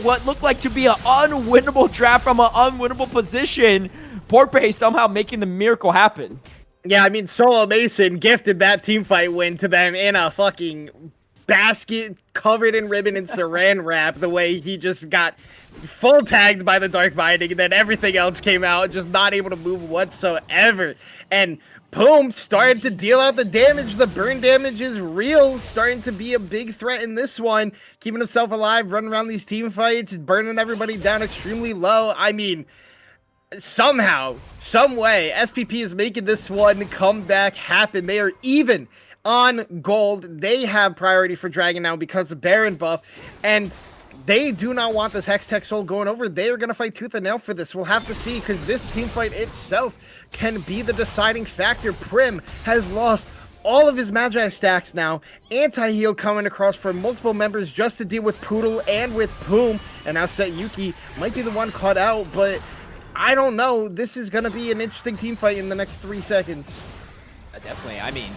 What looked like to be an unwinnable draft from an unwinnable position. Portbay somehow making the miracle happen. Yeah, I mean, Solo Mason gifted that team fight win to them in a fucking basket covered in ribbon and saran wrap, the way he just got full tagged by the Dark Binding, and then everything else came out, just not able to move whatsoever. And Poom started to deal out the damage. The burn damage is real, starting to be a big threat in this one. Keeping himself alive, running around these team fights, burning everybody down extremely low. I mean, somehow, some way, SPP is making this one comeback happen. They are even on gold. They have priority for Dragon now because of Baron buff, and they do not want this Hextech Soul going over. They are going to fight tooth and nail for this. We'll have to see, because this team fight itself can be the deciding factor. Prim has lost all of his Magi stacks now. Anti-heal coming across for multiple members just to deal with Poodle and with Poom. And now Set Yuki might be the one caught out, but I don't know. This is going to be an interesting team fight in the next 3 seconds. Definitely. I mean,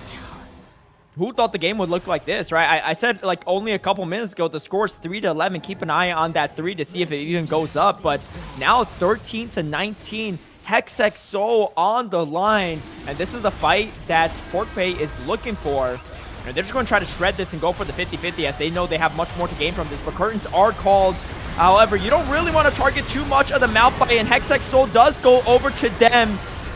who thought the game would look like this, right? I said like only a couple minutes ago, the score is 3-11. Keep an eye on that 3 to see if it even goes up. But now it's 13-19. Hextech Soul on the line. And this is the fight that Portbay is looking for. And they're just going to try to shred this and go for the 50-50 as they know they have much more to gain from this. But curtains are called. However, you don't really want to target too much of the Malphite, and Hextech Soul does go over to them.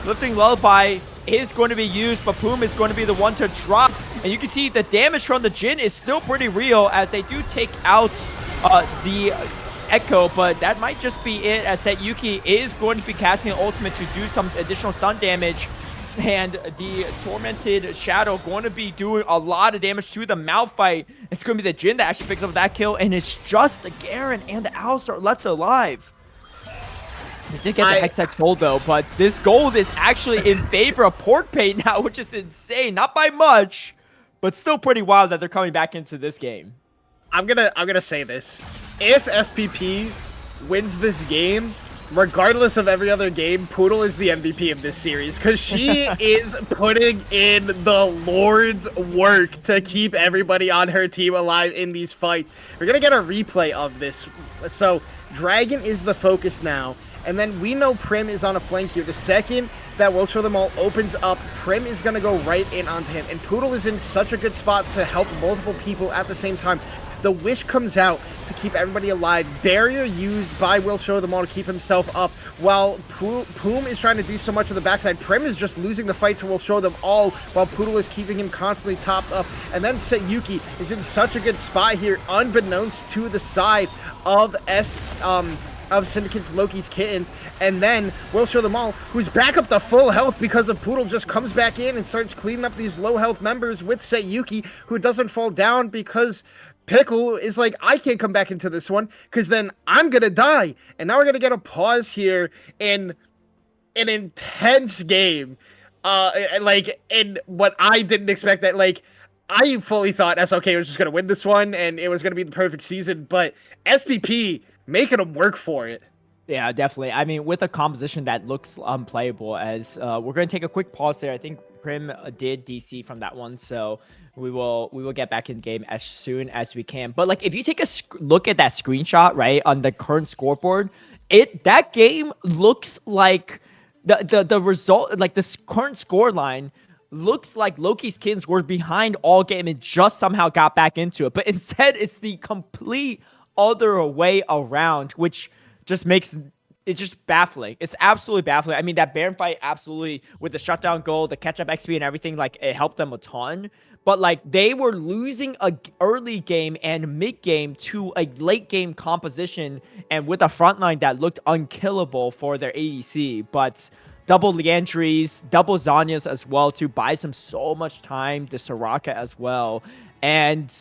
Lifting Lullaby is going to be used, but Poom is going to be the one to drop. And you can see the damage from the Jin is still pretty real as they do take out the Echo, but that might just be it as Set Yuki is going to be casting an ultimate to do some additional stun damage. And the Tormented Shadow going to be doing a lot of damage to the Malphite. It's going to be the Jin that actually picks up that kill, and it's just the Garen and the Alistar left alive. They did get the Hextech gold though, but this gold is actually in favor of Portbay now, which is insane. Not by much, but still pretty wild that they're coming back into this game. I'm gonna say this. If SPP wins this game, regardless of every other game, Poodle is the MVP of this series because she is putting in the Lord's work to keep everybody on her team alive in these fights. We're going to get a replay of this. So Dragon is the focus now, and then we know Prim is on a flank here. The second that Will Show Them All opens up, Prim is going to go right in onto him, and Poodle is in such a good spot to help multiple people at the same time. The Wish comes out to keep everybody alive. Barrier used by Will Show Them All to keep himself up, while Poom is trying to do so much on the backside. Prim is just losing the fight to Will Show Them All, while Poodle is keeping him constantly topped up. And then Set Yuki is in such a good spot here, unbeknownst to the side of Syndicate's Loki's Kittens. And then Will Show Them All, who's back up to full health because of Poodle, just comes back in and starts cleaning up these low health members with Set Yuki, who doesn't fall down because Pickle is like, I can't come back into this one because then I'm gonna die. And now we're gonna get a pause here in an intense game, like in what I didn't expect. That like I fully thought SLK was just gonna win this one and it was gonna be the perfect season, but SPP making them work for it. Yeah, definitely. I mean, with a composition that looks unplayable, as we're going to take a quick pause there. I think Prim did DC from that one, so we will get back in game as soon as we can. But like, if you take a look at that screenshot right on the current scoreboard, that game looks like the result, like the current score line looks like Loki's Kittens were behind all game and just somehow got back into it. But instead, it's the complete other way around, which just makes it's just baffling. It's absolutely baffling. I mean, that Baron fight absolutely with the shutdown goal, the catch up XP and everything, like it helped them a ton. But like they were losing a early game and mid game to a late game composition and with a front line that looked unkillable for their ADC. But double Leandries, double Zanyas as well to buy some so much time, the Soraka as well. And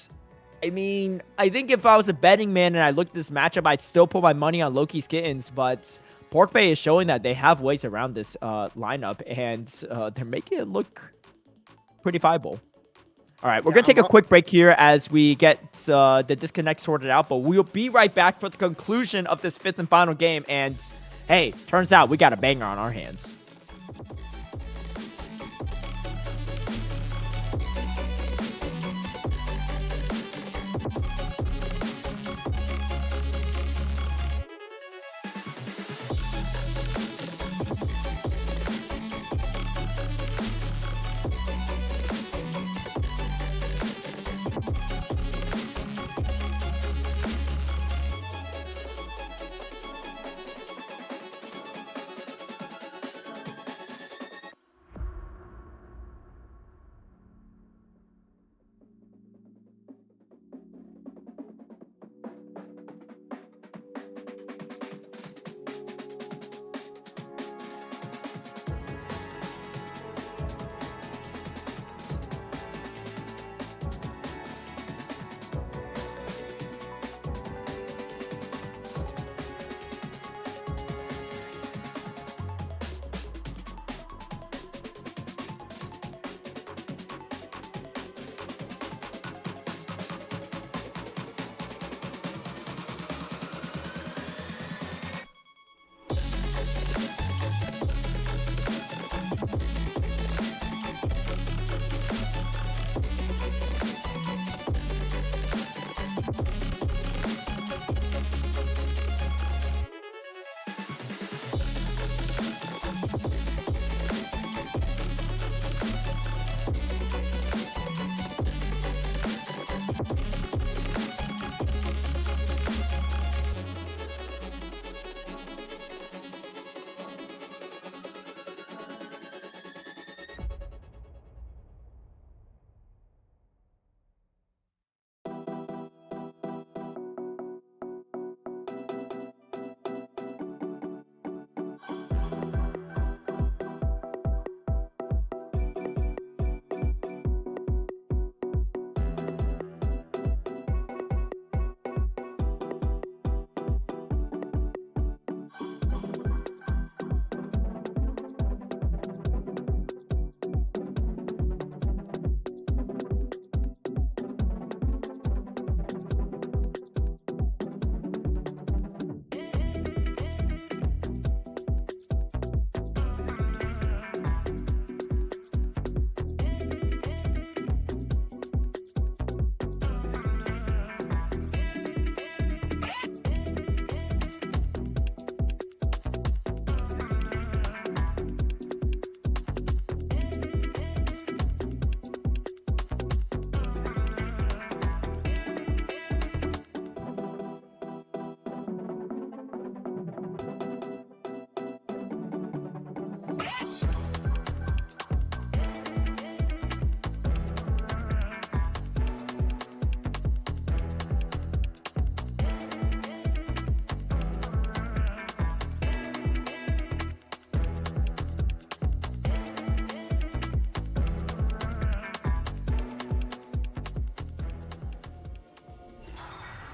I mean, I think if I was a betting man and I looked at this matchup, I'd still put my money on Loki's Kittens, but Pork Bay is showing that they have ways around this lineup, and they're making it look pretty viable. All right, we're going to take a quick break here as we get the disconnect sorted out, but we'll be right back for the conclusion of this 5th and final game, and hey, turns out we got a banger on our hands.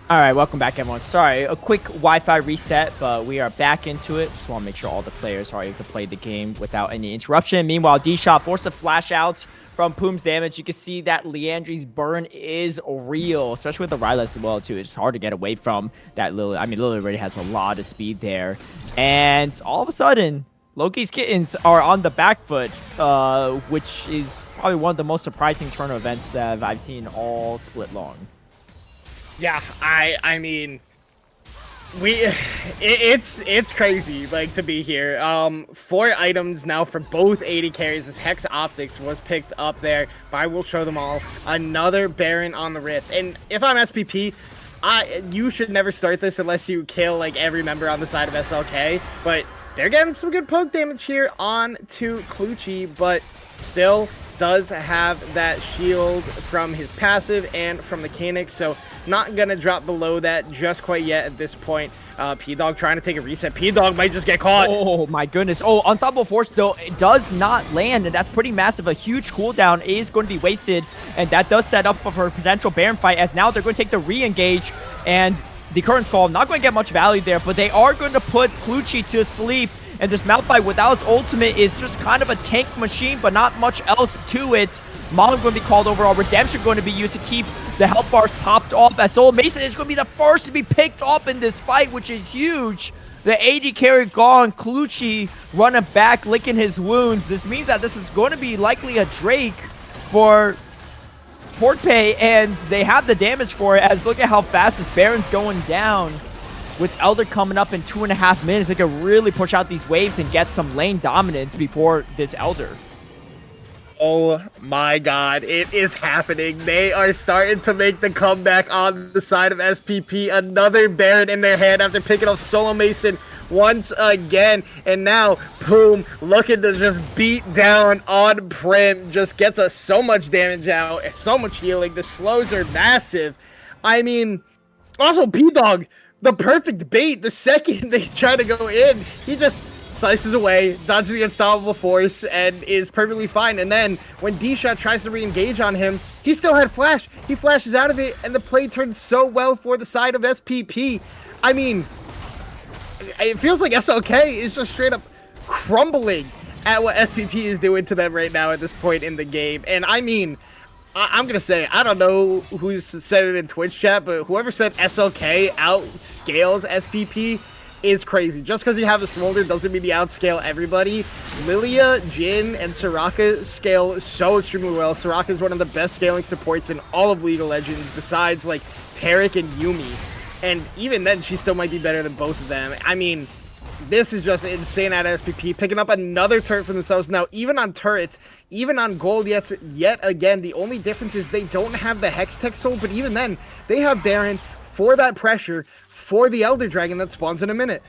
All right, welcome back, everyone. Sorry, a quick Wi-Fi reset, but we are back into it. Just want to make sure all the players are able to play the game without any interruption. Meanwhile, D-Shot forced the flash outs from Poom's damage. You can see that Leandri's burn is real, especially with the Rylai's as well, too. It's hard to get away from that Lily. I mean, Lily already has a lot of speed there. And all of a sudden, Loki's Kittens are on the back foot, which is probably one of the most surprising turn events that I've seen all split long. Yeah, I mean, it's crazy, like, to be here. 4 items now for both AD carries. This Hex Optics was picked up there, but I will show them all. Another Baron on the Rift. And if I'm SPP, you should never start this unless you kill, like, every member on the side of SLK. But they're getting some good poke damage here on to Clutchy, but still does have that shield from his passive and from the Mechanic, so not gonna drop below that just quite yet at this point. P-Dog trying to take a reset. P-Dog might just get caught. Oh my goodness. Oh, Unstoppable Force though, it does not land, and that's pretty massive. A huge cooldown is going to be wasted, and that does set up for a potential Baron fight, as now they're going to take the re-engage, and the Current's Call not going to get much value there, but they are going to put Clutchy to sleep. And this Malphite without his ultimate is just kind of a tank machine, but not much else to it. Mom going to be called overall. Redemption going to be used to keep the health bars topped off, as Soul Mason is going to be the first to be picked up in this fight, which is huge. The AD carry gone. Clutchy running back, licking his wounds. This means that this is going to be likely a Drake for Portpay, and they have the damage for it, as look at how fast this Baron's going down. With Elder coming up in 2.5 minutes, they can really push out these waves and get some lane dominance before this Elder. Oh my god, it is happening. They are starting to make the comeback on the side of SPP. Another Baron in their hand after picking up Solo Mason once again. And now, Poom looking to just beat down on Prim. Just gets us so much damage out, so much healing. The slows are massive. I mean, also P-Dog, the perfect bait. The second they try to go in, he just slices away, dodges the Unstoppable Force, and is perfectly fine. And then when D-Shot tries to re-engage on him, he still had Flash. He flashes out of it, and the play turns so well for the side of SPP. I mean, it feels like SLK is just straight up crumbling at what SPP is doing to them right now at this point in the game. And I mean, I'm going to say, I don't know who said it in Twitch chat, but whoever said SLK outscales SPP is crazy. Just because you have a Smolder doesn't mean you outscale everybody. Lilia, Jhin, and Soraka scale so extremely well. Soraka is one of the best scaling supports in all of League of Legends, besides, like, Taric and Yumi. And even then, she still might be better than both of them. I mean, this is just insane at SPP, picking up another turret for themselves. Now, even on turrets, even on gold, yet again, the only difference is they don't have the Hex Tech Soul, but even then, they have Baron for that pressure for the Elder Dragon that spawns in a minute.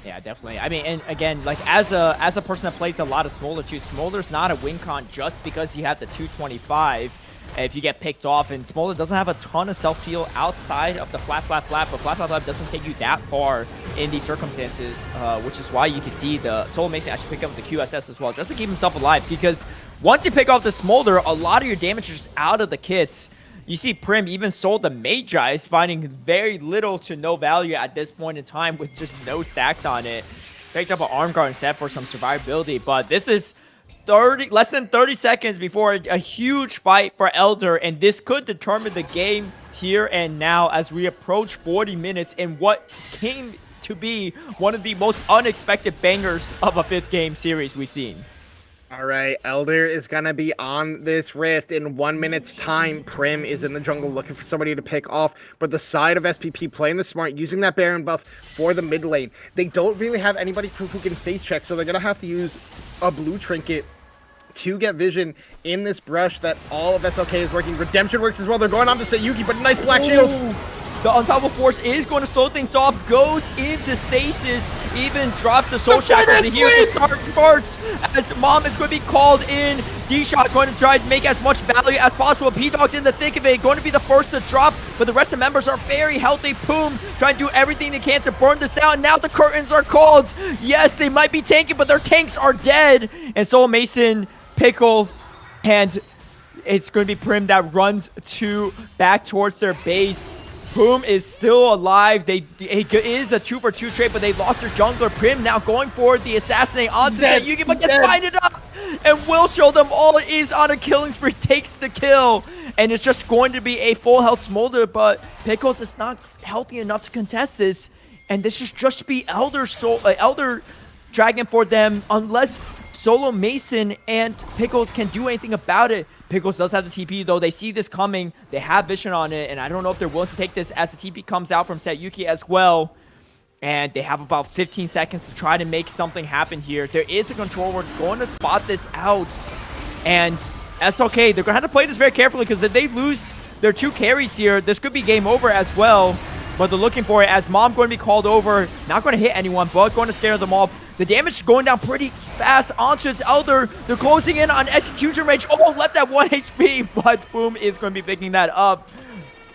Yeah, definitely. I mean, and again, like, as a person that plays a lot of Smolder too, Smolder's not a win con just because you have the 225 if you get picked off, and Smolder doesn't have a ton of self-heal outside of the flat, but flat doesn't take you that far in these circumstances, which is why you can see the Soul Mason actually pick up the QSS as well, just to keep himself alive, because once you pick off the Smolder, a lot of your damage is just out of the kits. You see Prim even sold the Magi, finding very little to no value at this point in time with just no stacks on it. Picked up an Arm Guard instead for some survivability, but this is less than 30 seconds before a huge fight for Elder, and this could determine the game here and now as we approach 40 minutes in what came to be one of the most unexpected bangers of a 5th game series we've seen. All right, Elder is going to be on this Rift in 1 minute's time. Prim is in the jungle looking for somebody to pick off, but the side of SPP playing the smart, using that Baron buff for the mid lane. They don't really have anybody who can face check, so they're going to have to use a blue trinket to get vision in this brush that all of SLK is working. Redemption works as well. They're going on to Sayuki, but a nice black shield. The Unstoppable Force is going to slow things off, goes into stasis, even drops the Soul Shackles here to start parts as Mom is going to be called in. D-Shot going to try to make as much value as possible. P-Dog's in the thick of it, going to be the first to drop, but the rest of the members are very healthy. Poom trying to do everything they can to burn this down. Now the curtains are called. Yes, they might be tanking, but their tanks are dead. And Soul Mason, Pickles, and it's going to be Prim that runs back towards their base. Boom is still alive. It is a 2-for-2 trade, but they lost their jungler. Prim now going for the assassinate onto Sayuki, but gets binded up. And will show them all is on a killing spree, takes the kill. And it's just going to be a full health Smolder, but Pickles is not healthy enough to contest this. And this should just be Elder Dragon for them, unless Solo Mason and Pickles can do anything about it. Pickles does have the TP, though. They see this coming. They have vision on it, and I don't know if they're willing to take this as the TP comes out from Sayuki as well. And they have about 15 seconds to try to make something happen here. There is a controller going to spot this out. And SLK, they're going to have to play this very carefully, because if they lose their 2 carries here, this could be game over as well. But they're looking for it as Mom going to be called over. Not going to hit anyone, but going to scare them off. The damage is going down pretty fast onto his Elder. They're closing in on execution range. Oh, left that 1 HP, but Boom is going to be picking that up.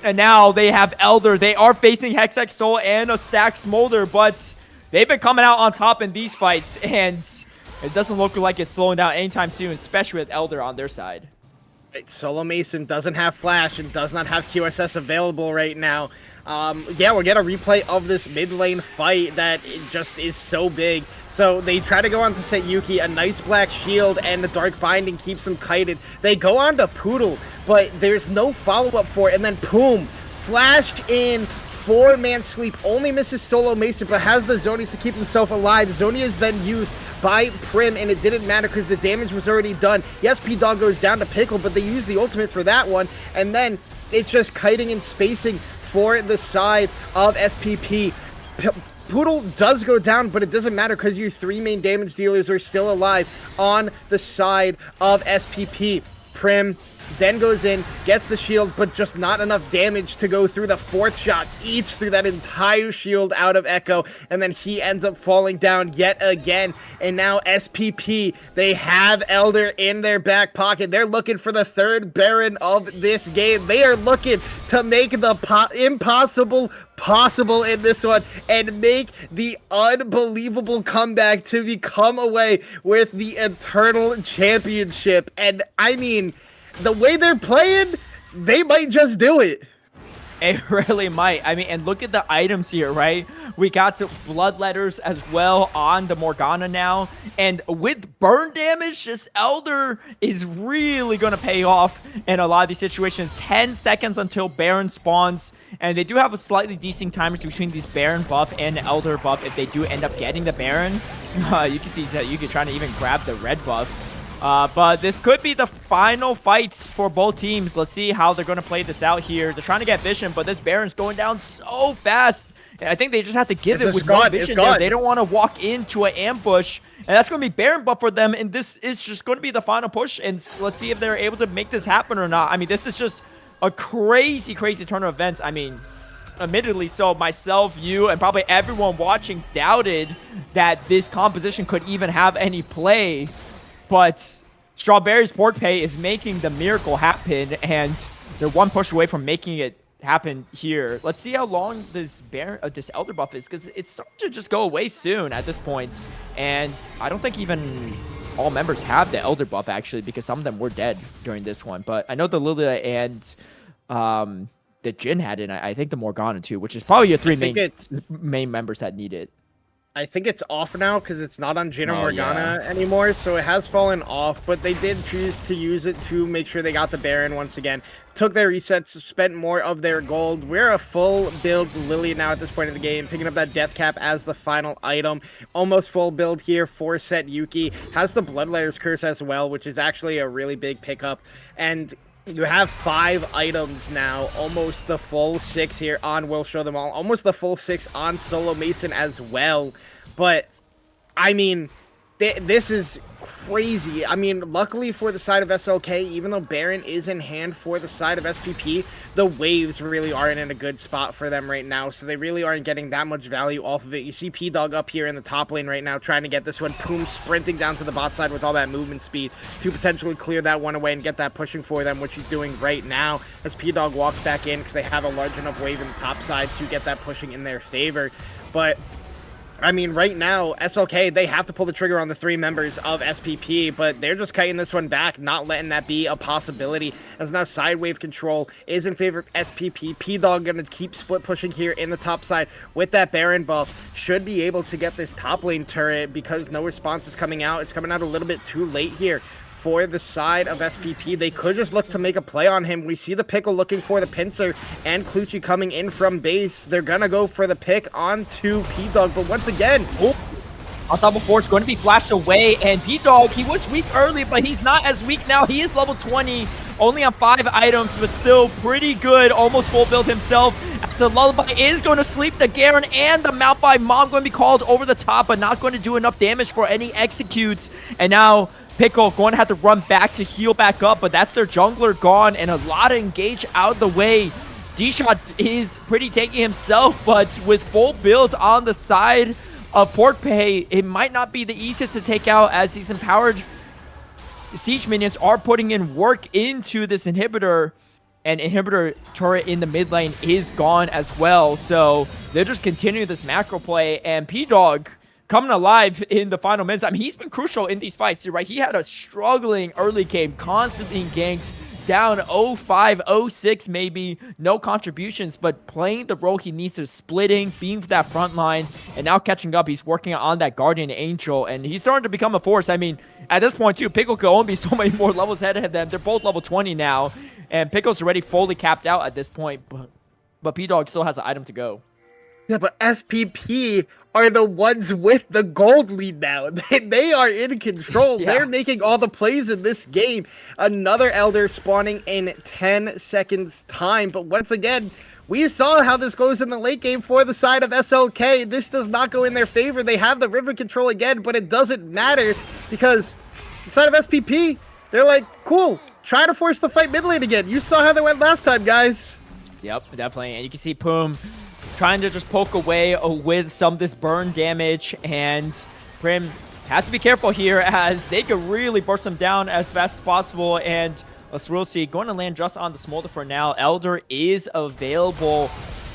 And now they have Elder. They are facing Hexx Soul and a stacked Smolder, but they've been coming out on top in these fights, and it doesn't look like it's slowing down anytime soon, especially with Elder on their side. Solo Mason doesn't have Flash and does not have QSS available right now. Yeah, we'll get a replay of this mid lane fight that it just is so big. So they try to go on to Sayuki, a nice black shield, and the dark binding keeps him kited. They go on to Poodle, but there's no follow-up for it, and then boom, flashed in, 4-man sleep, only misses Solo Mason, but has the Zonies to keep himself alive. Zonia is then used by Prim, and it didn't matter because the damage was already done. Yes, P-Dog goes down to Pickle, but they use the ultimate for that one, and then it's just kiting and spacing for the side of SPP. Poodle does go down, but it doesn't matter because your 3 main damage dealers are still alive on the side of SPP. Prim then goes in, gets the shield, but just not enough damage to go through. The 4th shot eats through that entire shield out of Echo, and then he ends up falling down yet again. And now SPP, they have Elder in their back pocket. They're looking for the 3rd Baron of this game. They are looking to make the impossible possible in this one and make the unbelievable comeback to become away with the Eternal Championship. And I mean, the way they're playing, they might just do it. It really might. I mean, and look at the items here, right? We got to Bloodletters as well on the Morgana now. And with burn damage, this Elder is really going to pay off in a lot of these situations. 10 seconds until Baron spawns. And they do have a slightly decent timers between these Baron buff and Elder buff if they do end up getting the Baron. You can see that you can try to even grab the red buff. But this could be the final fights for both teams. Let's see how they're going to play this out here. They're trying to get vision, but this Baron's going down so fast. And I think they just have to give it with one vision there. They don't want to walk into an ambush. And that's going to be Baron buff for them. And this is just going to be the final push. And let's see if they're able to make this happen or not. I mean, this is just a crazy, crazy turn of events. I mean, admittedly so, myself, you, and probably everyone watching doubted that this composition could even have any play. But Strawberry's Pork Pay is making the miracle happen, and they're one push away from making it happen here. Let's see how long this Elder buff is, because it's starting to just go away soon at this point. And I don't think even all members have the Elder buff, actually, because some of them were dead during this one. But I know the Lilia and the Jhin had it, and I think the Morgana too, which is probably your 3 main members that need it. I think it's off now because it's not on Jhin or Morgana anymore, so it has fallen off, but they did choose to use it to make sure they got the Baron once again. Took their resets, spent more of their gold. We're a full build Lily now at this point in the game, picking up that Death Cap as the final item. Almost full build here, 4-set Yuki. Has the Bloodletter's Curse as well, which is actually a really big pickup. And you have 5 items now, almost the full 6 here on Will Show Them All, almost the full 6 on Solo Mason as well. But, I mean, this is crazy. I mean, luckily for the side of SLK, even though Baron is in hand for the side of SPP, the waves really aren't in a good spot for them right now, so they really aren't getting that much value off of it. You see P-Dog up here in the top lane right now trying to get this one. Poom sprinting down to the bot side with all that movement speed to potentially clear that one away and get that pushing for them, which he's doing right now as P-Dog walks back in because they have a large enough wave in the top side to get that pushing in their favor. But I mean, right now, SLK, they have to pull the trigger on the 3 members of SPP, but they're just cutting this one back, not letting that be a possibility, as now side wave control is in favor of SPP. P-Dog going to keep split pushing here in the top side with that Baron buff. Should be able to get this top lane turret because no response is coming out. It's coming out a little bit too late here. For the side of SPP, they could just look to make a play on him. We see the Pickle looking for the pincer and Clutchy coming in from base. They're gonna go for the pick onto P-Dog, but once again, Ensemble Force going to be flashed away, and P-Dog, he was weak early, but he's not as weak now. He is level 20, only on 5 items, but still pretty good, almost full build himself. As the Lullaby is going to sleep the Garen and the Malphite Mom going to be called over the top, but not going to do enough damage for any executes. And now Pickle going to have to run back to heal back up, but that's their jungler gone, and a lot of engage out of the way. D-Shot is pretty tanky himself, but with full builds on the side of Portpay, it might not be the easiest to take out, as these empowered siege minions are putting in work into this inhibitor, and inhibitor turret in the mid lane is gone as well. So they're just continuing this macro play, and P-Dog coming alive in the final minutes. I mean, he's been crucial in these fights, right? He had a struggling early game, constantly ganked, down 0-5, 0-6 maybe, no contributions, but playing the role he needs to, splitting, being for that front line, and now catching up. He's working on that Guardian Angel, and he's starting to become a force. I mean, at this point too, Pickle could only be so many more levels ahead of them. They're both level 20 now, and Pickle's already fully capped out at this point, but P-Dog still has an item to go. Yeah, but SPP are the ones with the gold lead now. They are in control. Yeah. They're making all the plays in this game. Another Elder spawning in 10 seconds time. But once again, we saw how this goes in the late game for the side of SLK. This does not go in their favor. They have the river control again, but it doesn't matter because the side of SPP, they're like, cool, try to force the fight mid lane again. You saw how they went last time, guys. Yep, definitely. And you can see Poom trying to just poke away with some of this burn damage, and Prim has to be careful here as they could really burst them down as fast as possible. And Asrilsi going to land just on the Smolder for now. Elder is available.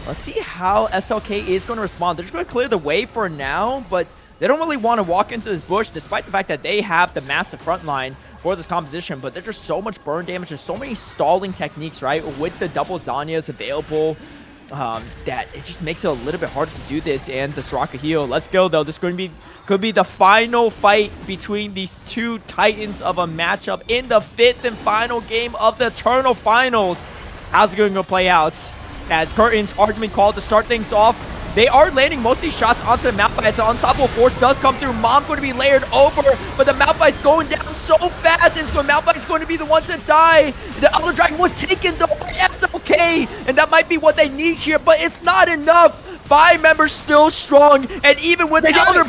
Let's see how SLK is going to respond. They're just going to clear the way for now, but they don't really want to walk into this bush despite the fact that they have the massive front line for this composition, but there's just so much burn damage. There's so many stalling techniques, right? With the double Zanyas available, that it just makes it a little bit harder to do this. And the Soraka heal. Let's go, though. This could be the final fight between these two titans of a matchup in the 5th and final game of the Eternal Finals. How's it going to play out? As Curtains argument called to start things off. They are landing most of these shots onto the Malphite. As the Unstoppable Force does come through. Mom going to be layered over, but the Malphite's going down so fast, and Malphite's going to be the one to die. The Elder Dragon was taken though by SLK, and that might be what they need here, but it's not enough. 5 members still strong, and even with the Elder,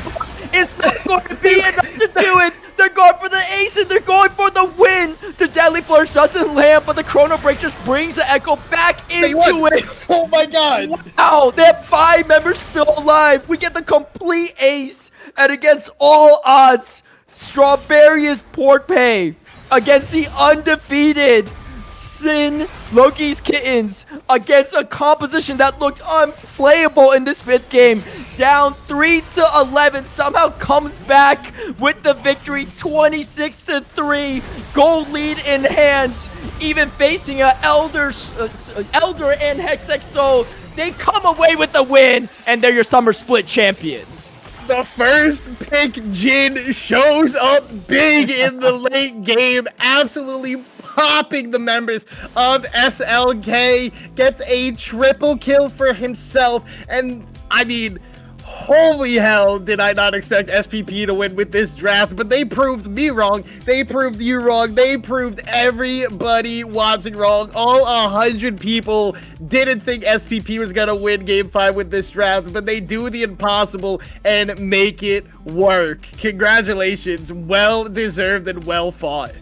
it's not going to be enough to do it. They're going for the ace, and they're going for the win. The Deadly Flourish doesn't land, but the Chrono Break just brings the Echo back into it. Oh my god. Wow, they have 5 members still alive. We get the complete ace, and against all odds, Strawberious Portpay against the undefeated SYN Loki's Kittens against a composition that looked unplayable in this 5th game. Down 3-11, somehow comes back with the victory, 26-3, gold lead in hand. Even facing a Elder and Hexexo, they come away with the win, and they're your summer split champions. The first pick Jin shows up big in the late game, absolutely popping the members of SLK, gets a triple kill for himself, and I mean, holy hell, did I not expect SPP to win with this draft, but they proved me wrong, they proved you wrong, they proved everybody watching wrong. All 100 people didn't think SPP was gonna win Game 5 with this draft, but they do the impossible and make it work. Congratulations, well deserved and well fought.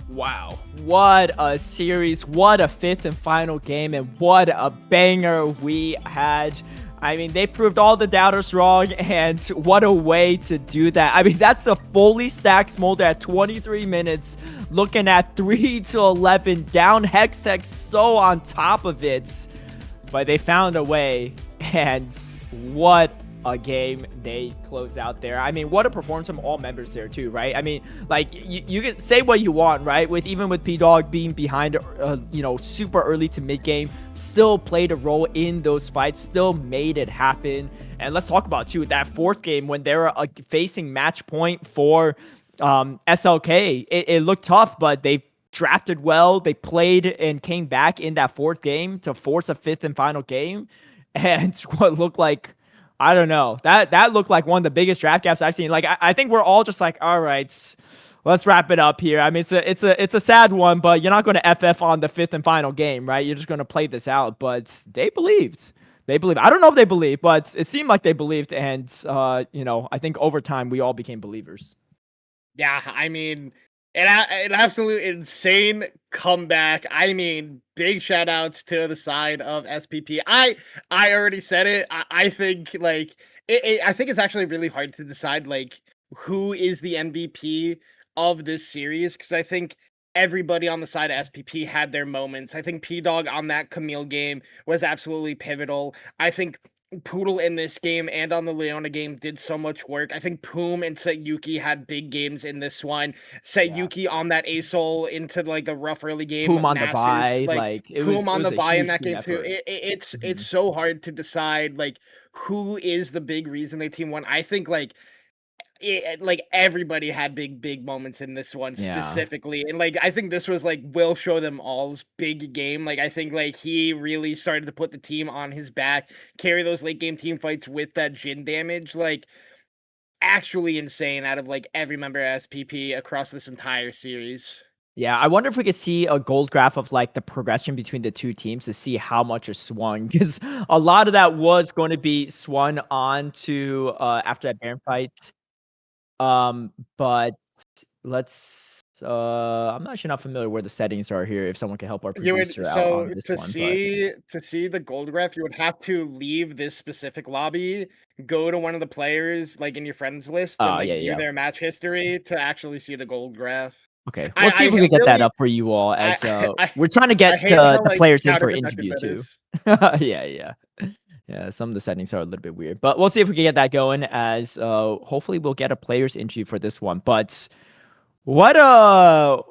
Wow, what a series, what a 5th and final game, and what a banger we had. I mean, they proved all the doubters wrong, and what a way to do that. I mean, that's a fully stacked Smolder at 23 minutes, looking at 3-11, down Hextech so on top of it. But they found a way, and what a game they closed out there. I mean, what a performance from all members there too, right? I mean, like you can say what you want, right? Even with P-Dog being behind, super early to mid game, still played a role in those fights, still made it happen. And let's talk about too that fourth game when they were facing match point for SLK. It looked tough, but they drafted well. They played and came back in that fourth game to force a fifth and final game. And what looked like, I don't know, that looked like one of the biggest draft gaps I've seen. Like, I think we're all just like, all right, let's wrap it up here. I mean, it's a sad one, but you're not going to FF on the fifth and final game, right? You're just going to play this out. But they believed. They believe. I don't know if they believe, but it seemed like they believed. And, I think over time we all became believers. Yeah, I mean, an absolute insane comeback. I mean, big shout outs to the side of SPP. I already said it. I think like I think it's actually really hard to decide like who is the MVP of this series, because I think everybody on the side of SPP had their moments. I think P-Dog on that Camille game was absolutely pivotal. I think Poodle in this game and on the Leona game did so much work. I think Poom and Sayuki had big games in this one. Sayuki on that ASOL into like the rough early game. Poom on the bye, like it Poom on was the a bye in huge that team game too. effort. It's so hard to decide like who is the big reason their team won. I think like everybody had big moments in this one specifically, and like I think this was like will show them all's big game. Like I think like he really started to put the team on his back, carry those late game team fights with that Jin damage. Like actually insane out of like every member of SPP across this entire series. Yeah, I wonder if we could see a gold graph of like the progression between the two teams to see how much is swung, because a lot of that was going to be swung on to after that Baron fight. But let's I'm actually not familiar where the settings are here. If someone can help our You would producer out on this to one, see the gold graph, you would have to leave this specific lobby, go to one of the players like in your friends list, and like view their match history to actually see the gold graph. okay, we'll see if we can get that up for you all as we're trying to get the players in for interview too. Yeah, some of the settings are a little bit weird, but we'll see if we can get that going as hopefully we'll get a players interview for this one. But what a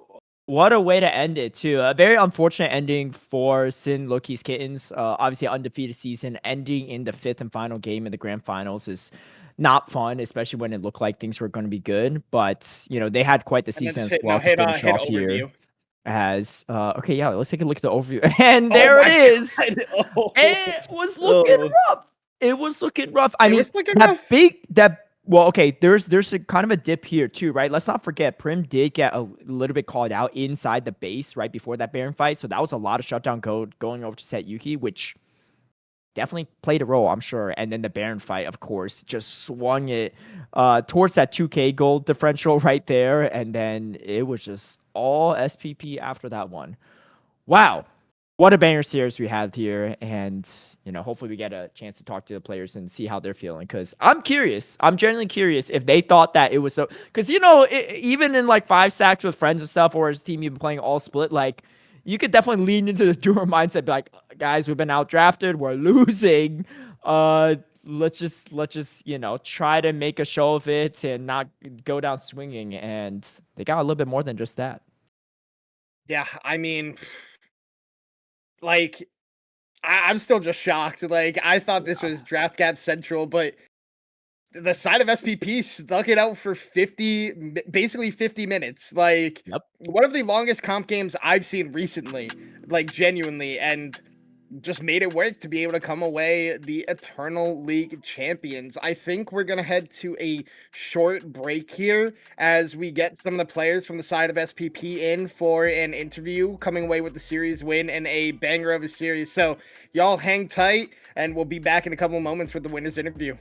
way to end it too. A very unfortunate ending for SYN, Loki's Kittens. Obviously undefeated season ending in the fifth and final game in the grand finals is not fun, especially when it looked like things were going to be good. But they had quite the season as well to finish off here. As okay, yeah, let's take a look at the overview, and there it is. It was looking rough. It was looking rough. I mean, there's a kind of a dip here too, right? Let's not forget Prim did get a little bit called out inside the base right before that Baron fight, so that was a lot of shutdown code going over to Sayuki, which definitely played a role, I'm sure. And then the Baron fight, of course, just swung it towards that 2K gold differential right there, and then it was just all SPP after that one. Wow. What a banger series we had here. And, hopefully we get a chance to talk to the players and see how they're feeling. Because I'm curious. I'm genuinely curious if they thought that it was so... Because, even in like 5 stacks with friends and stuff, or his team even playing all split, like, you could definitely lean into the doer mindset. Be like, guys, we've been outdrafted. We're losing. Let's just try to make a show of it and not go down swinging. And they got a little bit more than just that. Yeah, I mean, like, I'm still just shocked. Like, I thought this was draft gap central, but the side of SPP stuck it out for basically 50 minutes. Like, one of the longest comp games I've seen recently, like, genuinely, and just made it work to be able to come away the Eternal League champions. I think we're going to head to a short break here as we get some of the players from the side of SPP in for an interview, coming away with the series win and a banger of a series. So y'all hang tight, and we'll be back in a couple of moments with the winner's interview.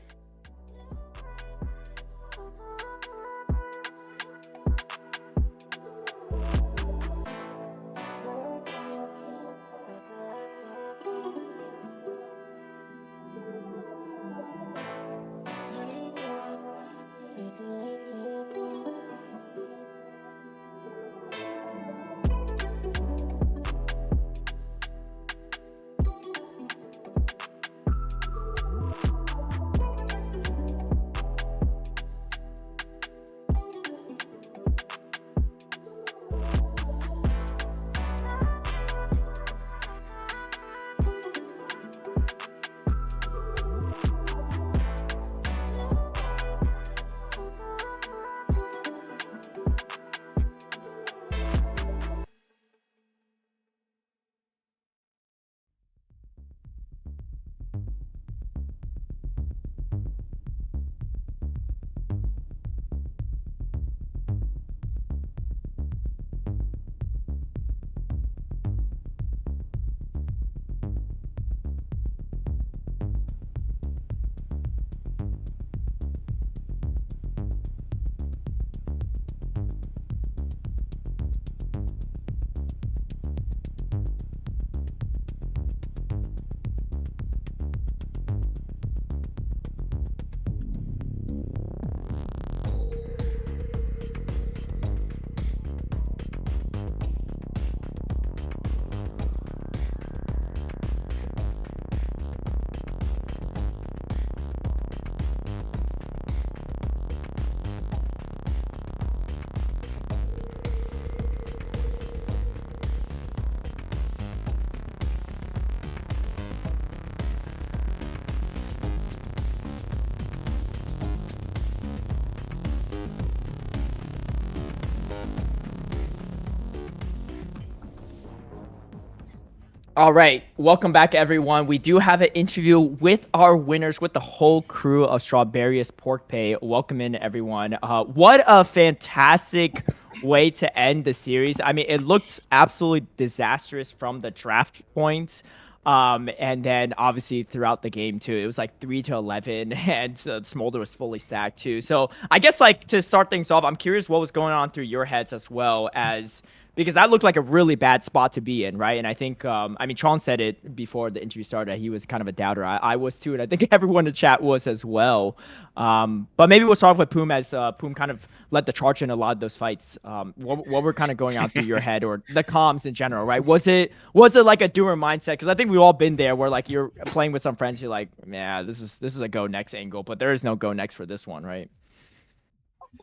All right, welcome back, everyone. We do have an interview with our winners, with the whole crew of Strawberious Pork Pay. Welcome in, everyone. What a fantastic way to end the series. I mean, it looked absolutely disastrous from the draft points. And then obviously throughout the game too, it was like 3-11, and Smolder was fully stacked too. So I guess like to start things off, I'm curious what was going on through your heads as well, as because that looked like a really bad spot to be in, right? And I think, I mean, Tron said it before the interview started. He was kind of a doubter. I was too, and I think everyone in the chat was as well. But maybe we'll start off with Poom, as Poom kind of led the charge in a lot of those fights. What were kind of going on through your head, or the comms in general, right? Was it like a doer mindset? Because I think we've all been there, where like you're playing with some friends, you're like, yeah, this is a go next angle, but there is no go next for this one, right?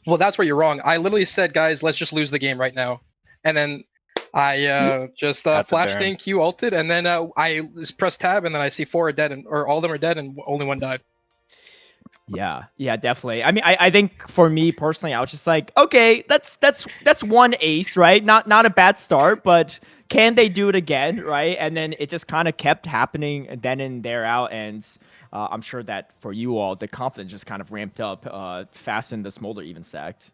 Well, that's where you're wrong. I literally said, guys, let's just lose the game right now. And then I just flashed in, Q ulted, and then I just pressed tab, and then I see 4 are dead, or all of them are dead, and only 1 died. Yeah, definitely. I mean, I think for me personally, I was just like, okay, that's one ace, right? Not a bad start, but can they do it again, right? And then it just kind of kept happening then and there out, and I'm sure that for you all, the confidence just kind of ramped up fast, and the Smolder even stacked.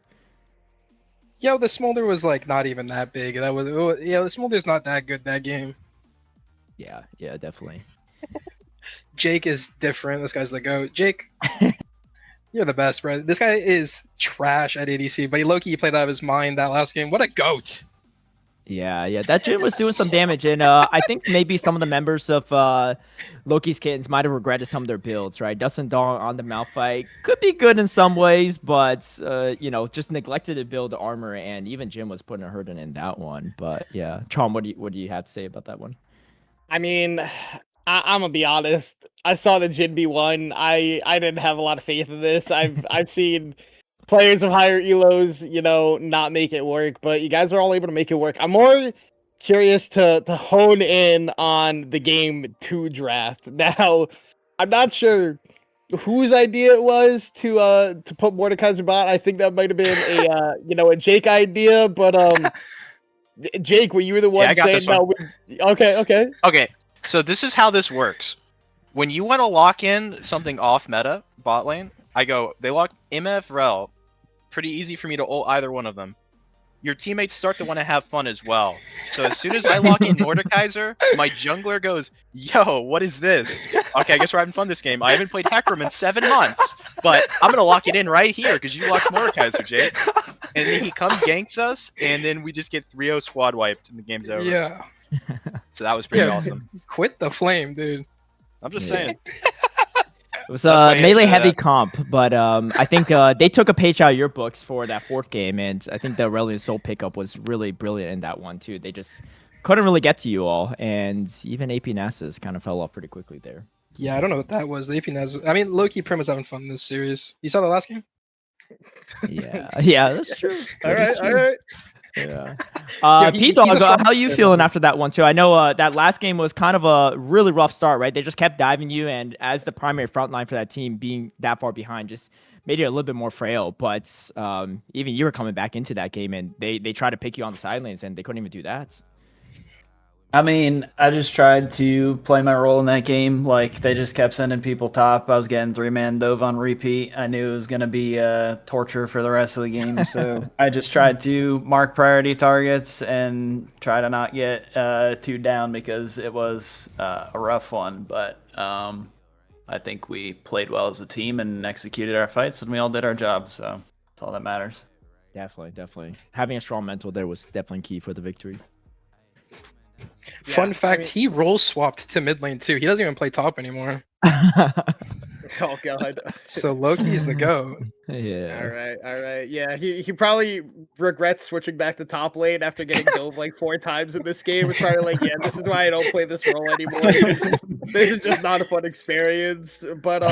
Yeah, the Smolder was like not even that big. The Smolder's not that good that game. Yeah, definitely. Jake is different. This guy's the GOAT. Jake, you're the best, bro. This guy is trash at ADC, but he played out of his mind that last game. What a GOAT. Yeah. That Jin was doing some damage, and I think maybe some of the members of Loki's Kittens might have regretted some of their builds, right? Dustin Dong on the Malphite could be good in some ways, but just neglected to build armor, and even Jin was putting a hurt in that one. But yeah, Chom, what do you have to say about that one? I mean, I'm gonna be honest. I saw the Jin B1. I didn't have a lot of faith in this. I've seen players of higher elos, not make it work, but you guys are all able to make it work. I'm more curious to hone in on the game 2 draft. Now, I'm not sure whose idea it was to put Mordekaiser bot. I think that might have been a Jake idea, but Jake, were you the one saying no? Okay. So this is how this works. When you want to lock in something off meta bot lane, I go, they lock MF Rel. Pretty easy for me to ult either one of them. Your teammates start to want to have fun as well. So as soon as I lock in Mordekaiser, my jungler goes, yo, what is this? Okay, I guess we're having fun this game. I haven't played Hecarim in 7 months, but I'm going to lock it in right here because you locked Mordekaiser, Jake. And then he comes, ganks us, and then we just get 3-0 squad wiped and the game's over. Yeah. So that was pretty awesome. Quit the flame, dude. I'm just saying. It was a melee heavy comp, but I think they took a page out of your books for that 4th game, and I think the Aurelion Soul pickup was really brilliant in that one too. They just couldn't really get to you all, and even AP Nasus kind of fell off pretty quickly there. Yeah, I don't know what that was. The AP Nasus. I mean, Loki Prim was having fun in this series. You saw the last game? Yeah, that's true. All right. Yeah. P-Dog, how are you feeling after that one too? I know that last game was kind of a really rough start, right? They just kept diving you, and as the primary front line for that team, being that far behind just made it a little bit more frail. But even you were coming back into that game, and they tried to pick you on the sidelines, and they couldn't even do that. I mean, I just tried to play my role in that game. Like, they just kept sending people top. I was getting 3-man dove on repeat. I knew it was going to be torture for the rest of the game. So I just tried to mark priority targets and try to not get too down because it was a rough one. But I think we played well as a team and executed our fights, and we all did our job. So that's all that matters. Definitely. Having a strong mental there was definitely key for the victory. Fun fact, he role swapped to mid lane too. He doesn't even play top anymore. Oh god. So Loki's the GOAT. Yeah. All right. Yeah, he probably regrets switching back to top lane after getting dove like 4 times in this game. It's probably like, yeah, this is why I don't play this role anymore. This is just not a fun experience. But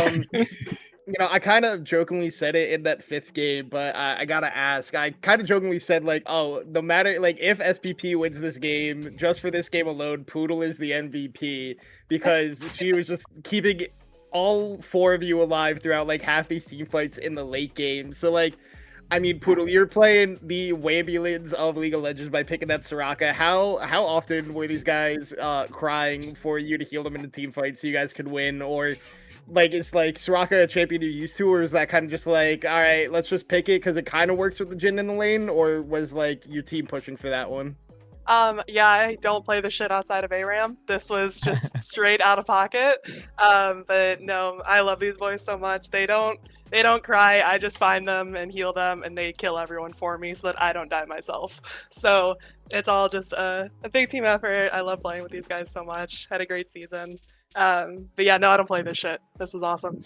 I kind of jokingly said it in that 5th game, but I gotta ask. I kind of jokingly said, like, oh, no matter, like, if SPP wins this game, just for this game alone, Poodle is the MVP, because she was just keeping all 4 of you alive throughout, like, half these team fights in the late game. So, like, I mean, Poodle, you're playing the Wambulins of League of Legends by picking that Soraka. How often were these guys crying for you to heal them in the team fight so you guys could win? Or like, is like Soraka a champion you're used to, or is that kind of just like, all right, let's just pick it because it kind of works with the Jhin in the lane, or was like your team pushing for that one? Yeah, I don't play the shit outside of ARAM. This was just straight out of pocket. But no, I love these boys so much. They don't cry. I just find them and heal them, and they kill everyone for me so that I don't die myself. So it's all just a big team effort. I love playing with these guys so much. Had a great season. But yeah, no, I don't play this shit. This was awesome.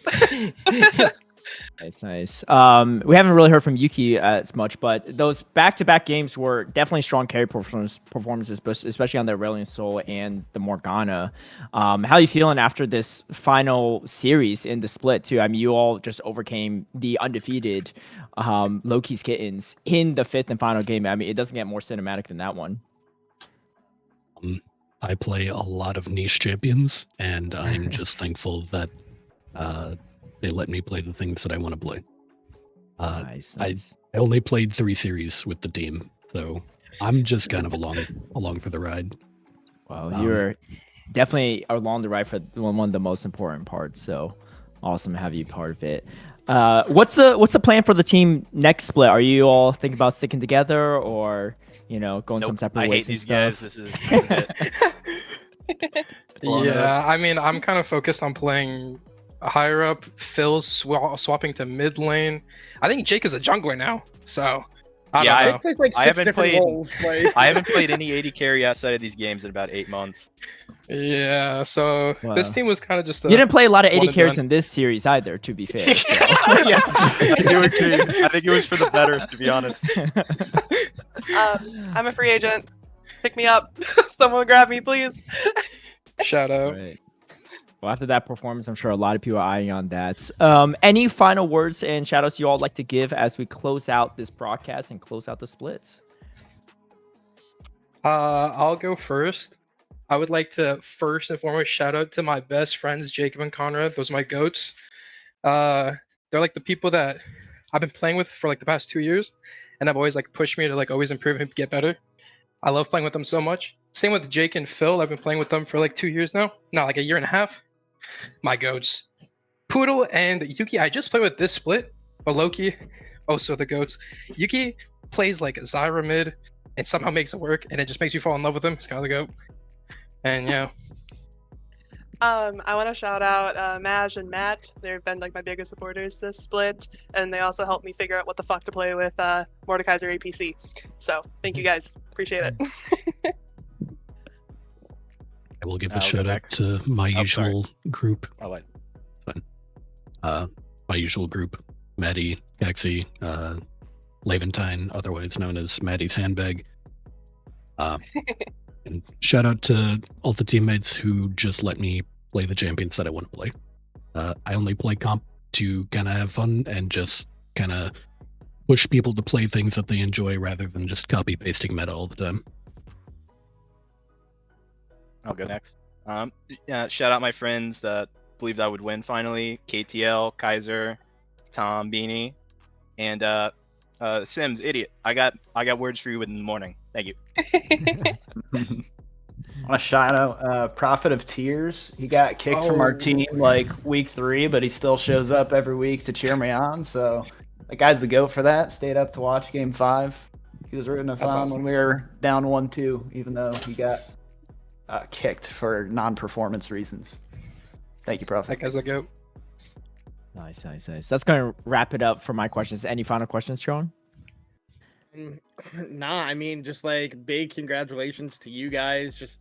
Nice. We haven't really heard from Yuki as much, but those back-to-back games were definitely strong carry performances, especially on the Aurelion Sol and the Morgana. How are you feeling after this final series in the split too? I mean, you all just overcame the undefeated Loki's Kittens in the 5th and final game. I mean, it doesn't get more cinematic than that one. I play a lot of niche champions, and I'm just thankful that they let me play the things that I want to play. Nice. I only played 3 series with the team, so I'm just kind of along for the ride. Well, you're definitely along the ride for one of the most important parts. So awesome to have you part of it. What's the plan for the team next split? Are you all thinking about sticking together, or going some separate ways and stuff? Guys. This is it. Yeah, I mean, I'm kind of focused on playing higher up. Phil's swapping to mid lane. I think Jake is a jungler now, so I don't know. Jake plays like 6 different roles. Like... I haven't played any AD carry outside of these games in about 8 months. Yeah, so this team was kind of just. You didn't play a lot of AD carries in this series either, to be fair. So. Yeah, I think it was for the better, to be honest. I'm a free agent. Pick me up. Someone grab me, please. Shout out. Right. Well, after that performance, I'm sure a lot of people are eyeing on that. Any final words and shout outs you all like to give as we close out this broadcast and close out the splits? I'll go first. I would like to first and foremost shout out to my best friends, Jacob and Conrad. Those are my goats. They're like the people that I've been playing with for like the past 2 years, and have always like pushed me to like always improve and get better. I love playing with them so much. Same with Jake and Phil. I've been playing with them for like 2 years now. Not like a year and a half. My goats. Poodle and Yuki, I just played with this split, but Loki, also the goats. Yuki plays like Zyra mid and somehow makes it work, and it just makes you fall in love with him. It's kind of the goat. And yeah. I want to shout out Maj and Matt. They've been like my biggest supporters this split, and they also helped me figure out what the fuck to play with Mordekaiser APC. So thank you guys, appreciate it. I will give a shout out to my usual group. Oh, wait. My usual group: Maddie, Gaxi, Leventine, otherwise known as Maddie's handbag. And shout out to all the teammates who just let me play the champions that I want to play. I only play comp to kind of have fun and just kind of push people to play things that they enjoy rather than just copy pasting meta all the time. I'll go next. Shout out my friends that believed I would win finally. KTL, Kaiser, Tom, Beanie, and Sims, idiot. I got words for you in the morning. Thank you. I want to shout out Prophet of Tears. He got kicked from our team like week 3, but he still shows up every week to cheer me on. So that guy's the GOAT for that. Stayed up to watch game 5. He was rooting us on awesome. when we were down 1-2, even though he got kicked for non-performance reasons. Thank you, Prophet. That guy's the goat. Nice. That's going to wrap it up for my questions. Any final questions, Sean? Nah, I mean, just like big congratulations to you guys. Just,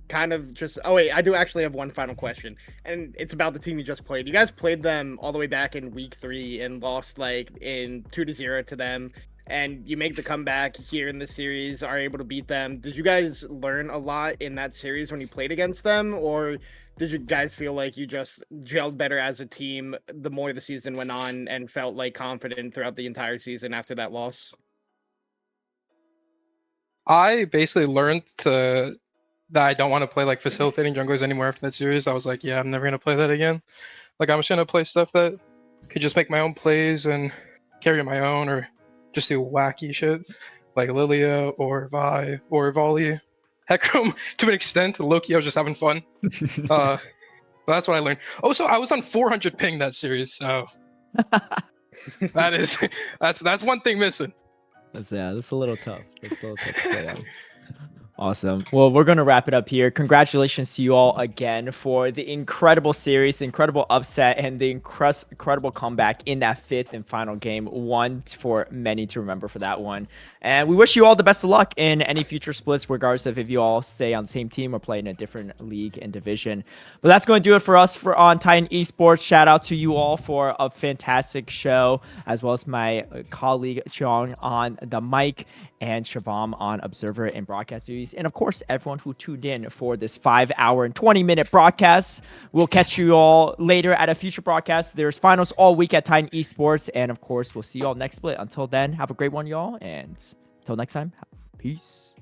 kind of just. Oh, wait, I do actually have one final question. And it's about the team you just played. You guys played them all the way back in week 3 and lost like in 2-0 to them. And you make the comeback here in the series, are able to beat them. Did you guys learn a lot in that series when you played against them? Or did you guys feel like you just gelled better as a team the more the season went on and felt like confident throughout the entire season after that loss? I basically learned that I don't want to play like facilitating junglers anymore after that series. I was like, yeah, I'm never going to play that again. Like, I'm just going to play stuff that could just make my own plays and carry my own or just do wacky shit like Lilia or Vi or Volley. Hecarim, to an extent, Loki, I was just having fun. But that's what I learned. Oh, so I was on 400 ping that series, so that's one thing missing. That's a little tough. That's a little tough to play on. Awesome. Well, we're going to wrap it up here. Congratulations to you all again for the incredible series, the incredible upset, and the incredible comeback in that 5th and final game. One for many to remember for that one. And we wish you all the best of luck in any future splits, regardless of if you all stay on the same team or play in a different league and division. But that's going to do it for us on Titan Esports. Shout out to you all for a fantastic show, as well as my colleague Chong on the mic and Shavam on Observer and broadcast duties. And of course, everyone who tuned in for this 5-hour and 20-minute broadcast. We'll catch you all later at a future broadcast. There's finals all week at Titan Esports. And of course, we'll see you all next split. Until then, have a great one, y'all. And until next time, peace.